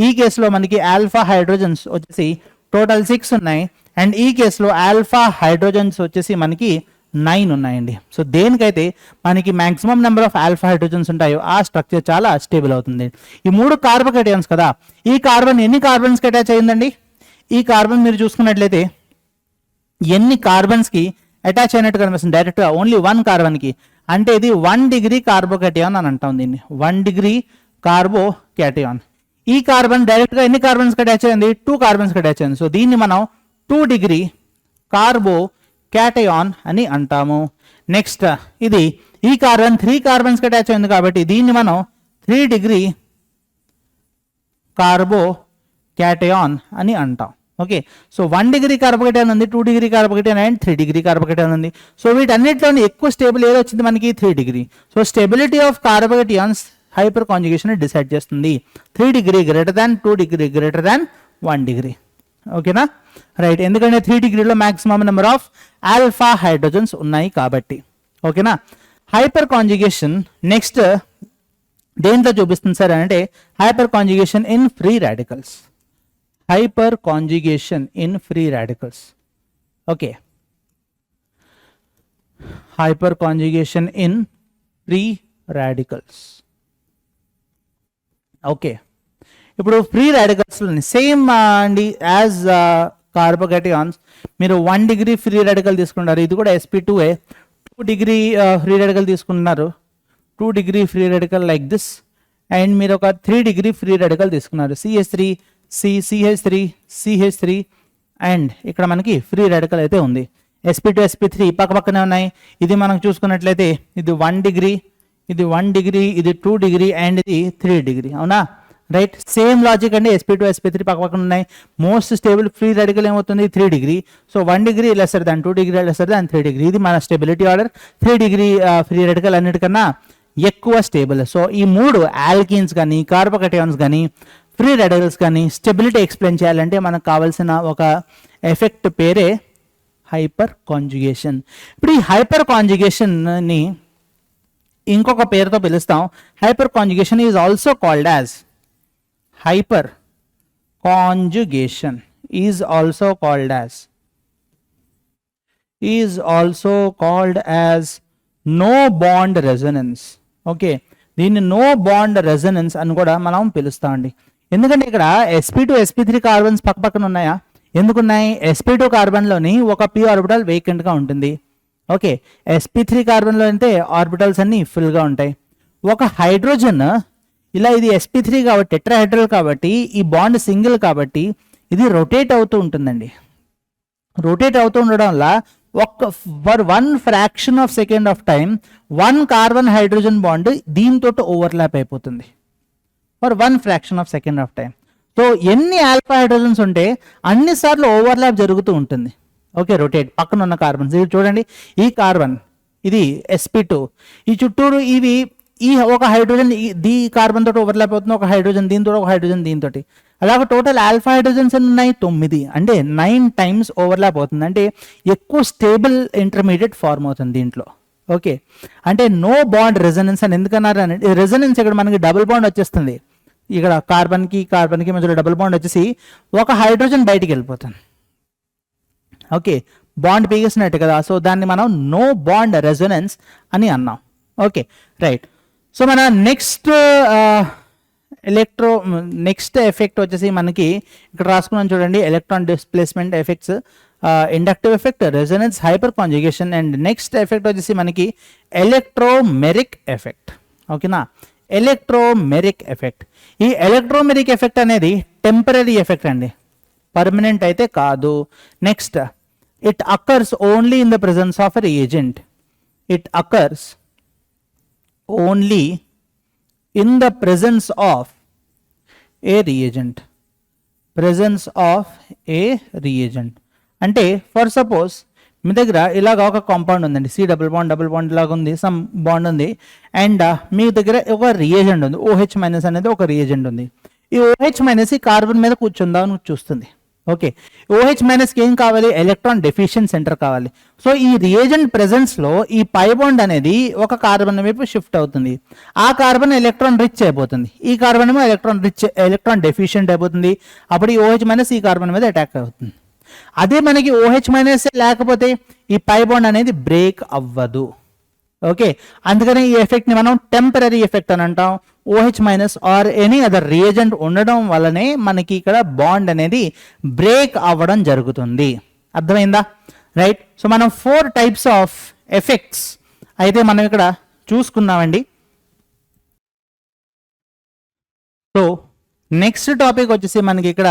ఈ కేసులో మనకి ఆల్ఫా హైడ్రోజన్స్ వచ్చేసి టోటల్ 6 ఉన్నాయి అండ్ ఈ కేసులో ఆల్ఫా హైడ్రోజన్స్ వచ్చేసి మనకి 9 ఉన్నాయండి. సో దేనికైతే మనకి maximum number of alpha hydrogens ఉంటాయో ఆ స్ట్రక్చర్ చాలా స్టేబుల్ అవుతుంది. ఈ 3 కార్బోకేటయాన్స్ కదా, ఈ కార్బన్ ఎన్ని కార్బన్స్కి అటాచ్ అయిందండి? ఈ కార్బన్ మీరు చూసుకున్నట్లయితే ఎన్ని కార్బన్స్కి అటాచ్ అయినట్టు కనిపిస్తుంది? డైరెక్ట్గా ఓన్లీ 1 కార్బన్కి. అంటే ఇది 1 డిగ్రీ కార్బోకేటయాన్ అని అంటాం దీన్ని, 1 డిగ్రీ కార్బోకేటయాన్. ఈ కార్బన్ డైరెక్ట్గా ఎన్ని కార్బన్స్కి అటాచ్ అయింది? 2 కార్బన్స్కి అటాచ్ అయింది. సో దీన్ని మనం 2 డిగ్రీ కార్బోకేటయాన్ అని అంటాము. నెక్స్ట్ ఇది ఈ కార్బన్ 3 కార్బన్స్కి అటాచ్ అయింది కాబట్టి దీన్ని మనం 3 డిగ్రీ కార్బోకేటయాన్ అని అంటాం. ఓకే, సో 1 డిగ్రీ కార్బోకేటయాన్ ఉంది, 2 degree carbocation and 3 degree carbocation ఉంది. సో వీటన్నిటిలోని ఎక్కువ స్టేబుల్ ఏదో వచ్చింది మనకి? 3 డిగ్రీ. So stability of carbocations hyperconjugation decide చేస్తుంది. 3 degree greater than, 2 degree greater than 1 degree. ఓకేనా, రైట్. ఎందుకంటే 3 డిగ్రీలో maximum number of alpha hydrogens ఉన్నాయి కాబట్టి. ఓకేనా, హైపర్ కాంజుగేషన్ నెక్స్ట్ దేంట్లో చూపిస్తుంది సార్ అంటే hyper conjugation in free radicals. Hyper conjugation in free radicals. Okay, hyper conjugation in free radicals. Okay, ఇప్పుడు ఫ్రీ రాడికల్స్ సేమ్ అండి యాజ్ కార్బోకేటయాన్స్. మీరు 1 డిగ్రీ ఫ్రీ రాడికల్ తీసుకున్నారు, ఇది కూడా sp2a. 2 డిగ్రీ ఫ్రీ రాడికల్ తీసుకున్నారు, 2 degree free radical like this. And మీరు ఒక 3 డిగ్రీ ఫ్రీ రాడికల్ తీసుకున్నారు, CH3 CH3 CH3. అండ్ ఇక్కడ మనకి ఫ్రీ రాడికల్ అయితే ఉంది, sp2 sp3 పక్క పక్కనే ఉన్నాయి. ఇది మనం చూసుకున్నట్లయితే ఇది 1 డిగ్రీ, ఇది 1 డిగ్రీ, ఇది 2 డిగ్రీ అండ్ ఇది 3 డిగ్రీ. అవునా, రైట్. సేమ్ లాజిక్ అండి, sp2 sp3 పక్క పక్కన ఉన్నాయి. మోస్ట్ స్టేబుల్ ఫ్రీ రాడికల్ ఏమవుతుంది? 3 డిగ్రీ. So 1 degree lesser than 2 degree lesser than 3 degree. ఇది మన stability order. 3 degree free radical అన్నిటికన్నా ఎక్కువ స్టేబుల్. సో ఈ 3 ఆల్కీన్స్ కానీ కార్బోకేటయాన్స్ కానీ ఫ్రీ రాడికల్స్ కానీ స్టెబిలిటీ ఎక్స్ప్లెయిన్ చేయాలంటే మనకు కావాల్సిన ఒక ఎఫెక్ట్ పేరే హైపర్ కాంజుగేషన్. ఇప్పుడు ఈ హైపర్ కాంజుగేషన్ని ఇంకొక పేరుతో పిలుస్తాం. Hyper conjugation is also called as hyper conjugation is also called as no bond resonance. Okay, దీన్ని నో బాండ్ రెజొనెన్స్ అని కూడా మనం పిలుస్తామండి. ఎందుకంటే ఇక్కడ sp2 sp3 కార్బన్స్ పక్క పక్కన ఉన్నాయా? ఎందుకున్నాయి? sp2 కార్బన్లోని ఒక p ఆర్బిటల్ వేకెంట్గా ఉంటుంది. ఓకే, sp3 కార్బన్లో అయితే ఆర్బిటల్స్ అన్ని ఫుల్గా ఉంటాయి. ఒక హైడ్రోజన్ ఇలా ఇది sp3 కాబట్టి టెట్రాహైడ్రల్ కాబట్టి ఈ బాండ్ సింగిల్ కాబట్టి ఇది రొటేట్ అవుతూ ఉంటుందండి. రొటేట్ అవుతూ ఉండడం వల్ల for 1 fraction of second of time 1 carbon hydrogen bond దీంతో ఓవర్లాప్ అయిపోతుంది for 1 fraction of second of time. So ఎన్ని ఆల్ఫా హైడ్రోజన్స్ ఉంటే అన్నిసార్లు ఓవర్లాప్ జరుగుతూ ఉంటుంది. ఓకే, రొటేట్ పక్కన ఉన్న కార్బన్స్. ఇది చూడండి, ఈ కార్బన్ ఇది sp2, ఈ చుట్టూరు ఇవి ఈ ఒక హైడ్రోజన్ దీ కార్బన్ తోటి ఓవర్లాప్ అవుతుంది, ఒక హైడ్రోజన్ దీంతో, ఒక హైడ్రోజన్ దీంతో. అలాగే టోటల్ ఆల్ఫా హైడ్రోజన్స్ ఉన్నాయి 9, అంటే 9 టైమ్స్ ఓవర్లాప్ అవుతుంది. అంటే ఎక్కువ స్టేబుల్ ఇంటర్మీడియట్ ఫార్మ్ అవుతుంది దీంట్లో. ఓకే, అంటే నో బాండ్ రెజొనెన్స్ అని ఎందుకన్నారు అని, రెజొనెన్స్ ఇక్కడ మనకి డబుల్ బాండ్ వచ్చేస్తుంది. ఇక్కడ కార్బన్కి కార్బన్కి మధ్యలో డబుల్ బాండ్ వచ్చేసి ఒక హైడ్రోజన్ బయటికి వెళ్ళిపోతుంది. ఓకే, బాండ్ పీగేసినట్టు కదా. సో దాన్ని మనం నో బాండ్ రెజొనెన్స్ అని అన్నాం. Okay, right. సో మన నెక్స్ట్ ఎఫెక్ట్ వచ్చేసి మనకి ఇక్కడ రాసుకున్నాం చూడండి, electron displacement effects, inductive effect, resonance, hyperconjugation. And next effect వచ్చేసి మనకి ఎలక్ట్రోమెరిక్ ఎఫెక్ట్. ఓకేనా, ఎలక్ట్రోమెరిక్ ఎఫెక్ట్. ఈ ఎలక్ట్రోమెరిక్ ఎఫెక్ట్ అనేది టెంపరీ ఎఫెక్ట్ అండి, పర్మనెంట్ అయితే కాదు. Next, it occurs only in the presence of a reagent. It occurs only in the presence of a reagent. Presence of a reagent అంటే ఫర్ సపోజ్ మీ దగ్గర ఇలాగ ఒక కాంపౌండ్ ఉందండి, C డబుల్ బాండ్ లాగా ఉంది, సమ్ బాండ్ ఉంది. అండ్ మీ దగ్గర ఒక రియేజెంట్ ఉంది, OH- అనేది ఒక రియేజెంట్ ఉంది. ఈ OH- ఈ కార్బన్ మీద కూర్చుందామని చూస్తుంది. ఓకే, OH- ఏం కావాలి? ఎలక్ట్రాన్ డెఫిషియెంట్ సెంటర్ కావాలి. సో ఈ రియేజెంట్ ప్రెజెన్స్ లో ఈ పై బాండ్ అనేది ఒక కార్బన్ వైపు షిఫ్ట్ అవుతుంది. ఆ కార్బన్ ఎలక్ట్రాన్ రిచ్ అయిపోతుంది, ఈ కార్బన్ ఏమో ఎలక్ట్రాన్ డెఫిషియెంట్ అయిపోతుంది. అప్పుడు ఈ OH- ఈ కార్బన్ మీద అటాక్ అవుతుంది. అదే మనకి OH మైనస్ లేకపోతే ఈ పై బాండ్ అనేది బ్రేక్ అవ్వదు. ఓకే, అందుకని ఈ ఎఫెక్ట్ని మనం టెంపరీ ఎఫెక్ట్ అని అంటాం. OH minus or any other reagent ఉండడం వల్లనే మనకి ఇక్కడ బాండ్ అనేది బ్రేక్ అవ్వడం జరుగుతుంది. అర్థమైందా? రైట్. సో మనం 4 టైప్స్ ఆఫ్ ఎఫెక్ట్స్ అయితే మనం ఇక్కడ చూసుకున్నామండి. సో నెక్స్ట్ టాపిక్ వచ్చేసి మనకి ఇక్కడ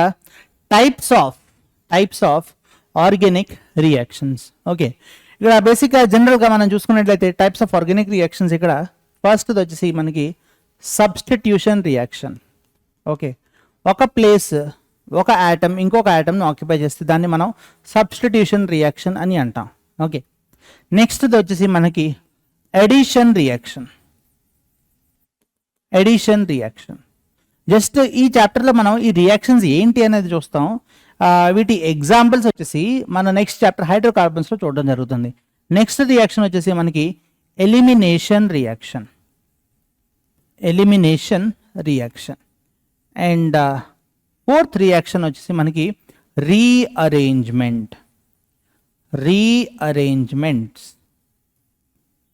types of organic reactions. Okay, ఇక్కడ బేసిక్గా జనరల్గా మనం చూసుకున్నట్లయితే టైప్స్ ఆఫ్ ఆర్గానిక్ రియాక్షన్స్ ఇక్కడ ఫస్ట్ వచ్చేసి మనకి సబ్స్టిట్యూషన్ రియాక్షన్. ఓకే, ఒక ప్లేస్ ఒక ఆటమ్ ఇంకొక ఆటమ్ని ఆక్యుపై చేస్తే దాన్ని మనం సబ్స్టిట్యూషన్ రియాక్షన్ అని అంటాం. ఓకే, నెక్స్ట్ వచ్చేసి మనకి ఎడిషన్ రియాక్షన్. జస్ట్ ఈ చాప్టర్లో మనం ఈ రియాక్షన్స్ ఏంటి అనేది చూస్తాం. వీటి ఎగ్జాంపుల్స్ వచ్చేసి మన నెక్స్ట్ చాప్టర్ హైడ్రోకార్బన్స్లో చూడడం జరుగుతుంది. నెక్స్ట్ రియాక్షన్ వచ్చేసి మనకి elimination reaction. And fourth reaction వచ్చేసి మనకి రీఅరేంజ్మెంట్స్.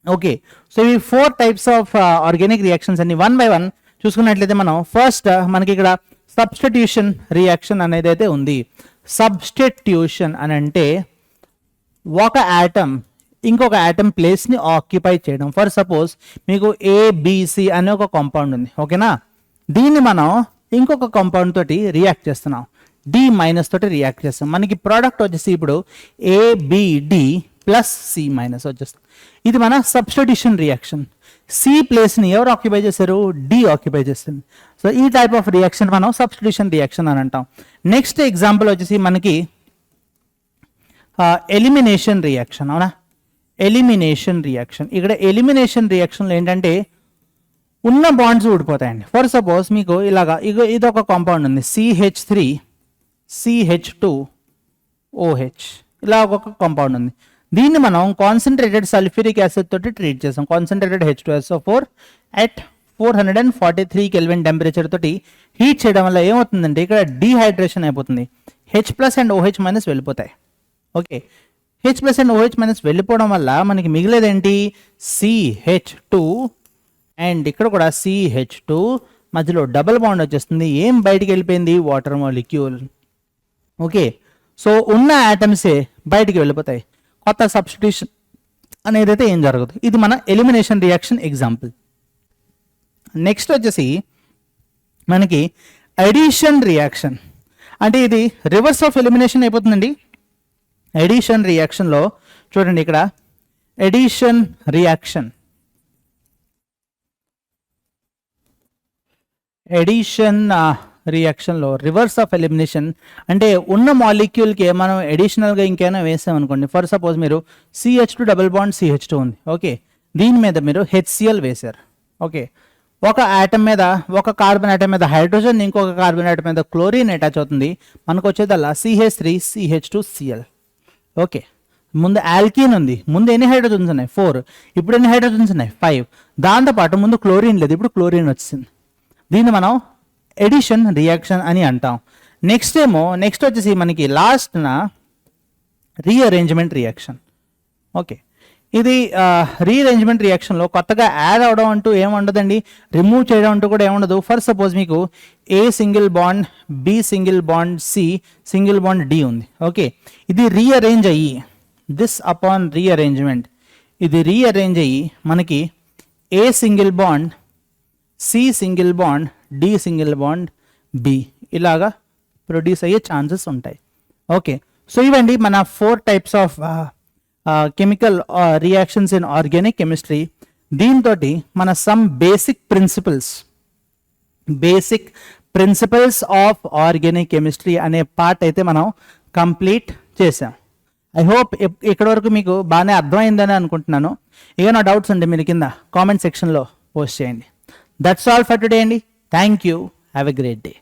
ఓకే, సో ఈ 4 టైప్స్ ఆఫ్ ఆర్గానిక్ రియాక్షన్స్ అన్ని వన్ బై వన్ చూసుకున్నట్లయితే మనం ఫస్ట్ మనకి ఇక్కడ సబ్స్టిట్యూషన్ రియాక్షన్ అనేది అయితే ఉంది. సబ్స్టిట్యూషన్ అని అంటే ఒక ఆటమ్ ఇంకొక ఆటమ్ ప్లేస్ని ఆక్యుపై చేయడం. ఫర్ సపోజ్ మీకు ABC అనే ఒక కాంపౌండ్ ఉంది. ఓకేనా, దీన్ని మనం ఇంకొక కాంపౌండ్ తోటి రియాక్ట్ చేస్తున్నాం, D- తోటి రియాక్ట్ చేస్తాం. మనకి ప్రోడక్ట్ వచ్చేసి ఇప్పుడు ABD ప్లస్ C- వచ్చేస్తుంది. ఇది మన సబ్స్టిట్యూషన్ రియాక్షన్. C ప్లేస్ని ఎవరు ఆక్యుపై చేశారు? D ఆక్యుపై చేస్తుంది. సో ఈ టైప్ ఆఫ్ రియాక్షన్ మనం సబ్స్టిట్యూషన్ రియాక్షన్ అని అంటాం. నెక్స్ట్ ఎగ్జాంపుల్ వచ్చేసి మనకి ఎలిమినేషన్ రియాక్షన్. అవునా, ఎలిమినేషన్ రియాక్షన్. ఇక్కడ ఎలిమినేషన్ రియాక్షన్లో ఏంటంటే ఉన్న బాండ్స్ ఊడిపోతాయండి. ఫర్ సపోజ్ మీకు ఇలాగా ఇది ఒక కాంపౌండ్ ఉంది, CH3 CH2OH ఇలా ఒక కాంపౌండ్ ఉంది. దీన్ని మనం కాన్సన్ట్రేటెడ్ సల్ఫ్యూరిక్ యాసిడ్ తోటి ట్రీట్ చేస్తాం. Concentrated H2SO4 at 443 kelvin temperature తోటి హీట్ చేయడం వల్ల ఏమవుతుందంటే ఇక్కడ డీహైడ్రేషన్ అయిపోతుంది. H+ అండ్ OH- వెళ్ళిపోతాయి. ఓకే, H+ అండ్ OH- వెళ్ళిపోవడం వల్ల మనకి మిగిలేదేంటి? CH2 అండ్ ఇక్కడ కూడా CH2 మధ్యలో డబుల్ బాండ్ వచ్చేస్తుంది. ఏం బయటికి వెళ్ళిపోయింది? Water molecule. ఓకే, సో ఉన్న ఆటమ్సే బయటికి వెళ్ళిపోతాయి. కొత్త సబ్స్టిట్యూషన్ అనేది అయితే ఏం జరగదు. ఇది మన ఎలిమినేషన్ రియాక్షన్ ఎగ్జాంపుల్. నెక్స్ట్ వచ్చేసి మనకి అడిషన్ రియాక్షన్. అంటే ఇది రివర్స్ ఆఫ్ ఎలిమినేషన్ అయిపోతుందండి. అడిషన్ రియాక్షన్లో చూడండి, ఇక్కడ అడిషన్ రియాక్షన్లో రివర్స్ ఆఫ్ ఎలిమినేషన్ అంటే ఉన్న మాలిక్యూల్కి మనం అడిషనల్గా ఇంకేమైనా వేసామనుకోండి. ఫర్ సపోజ్ మీరు CH2 డబుల్ బాండ్ CH2 ఉంది. ఓకే, దీని మీద మీరు HCl వేశారు. ఓకే, ఒక ఆటమ్ మీద ఒక కార్బన్ ఆటమ్ మీద హైడ్రోజన్, ఇంకొక కార్బన్ ఆటమ్ మీద క్లోరిన్ అటాచ్ అవుతుంది. మనకు వచ్చేదల్లా CH3 CH2Cl. ఓకే, ముందు ఆల్కీన్ ఉంది. ముందు ఎన్ని హైడ్రోజన్స్ ఉన్నాయి? 4. ఇప్పుడు ఎన్ని హైడ్రోజన్స్ ఉన్నాయి? 5. దాంతోపాటు ముందు క్లోరిన్ లేదు, ఇప్పుడు క్లోరిన్ వచ్చింది. దీన్ని మనం ఎడిషన్ రియాక్షన్ అని అంటాం. నెక్స్ట్ వచ్చేసి మనకి లాస్ట్న రీఅరేంజ్మెంట్ రియాక్షన్. ఓకే, ఇది రీఅరేంజ్మెంట్ రియాక్షన్లో కొత్తగా యాడ్ అవడం అంటూ ఏముండదండి, రిమూవ్ చేయడం అంటూ కూడా ఏముండదు. ఫర్ సపోజ్ మీకు A single bond B single bond C single bond D ఉంది. ఓకే, ఇది రీఅరేంజ్ అయ్యి దిస్ అపాన్ రీఅరేంజ్మెంట్ ఇది రీఅరేంజ్ అయ్యి మనకి A single bond C single bond D single bond B ఇలాగా ప్రొడ్యూస్ అయ్యే ఛాన్సెస్ ఉంటాయి. ఓకే, సో ఇవండి మన 4 types of chemical reactions in organic chemistry. దీంతో మన some basic principles of organic chemistry అనే పార్ట్ అయితే మనం కంప్లీట్ చేసాం. ఐ హోప్ ఇక్కడ వరకు మీకు బాగానే అర్థమైందని అనుకుంటున్నాను. ఏమైనా డౌట్స్ ఉంటే మీరు కింద కామెంట్ సెక్షన్లో పోస్ట్ చేయండి. దట్స్ ఆల్ ఫర్ టుడే అండి. Thank you. Have a great day.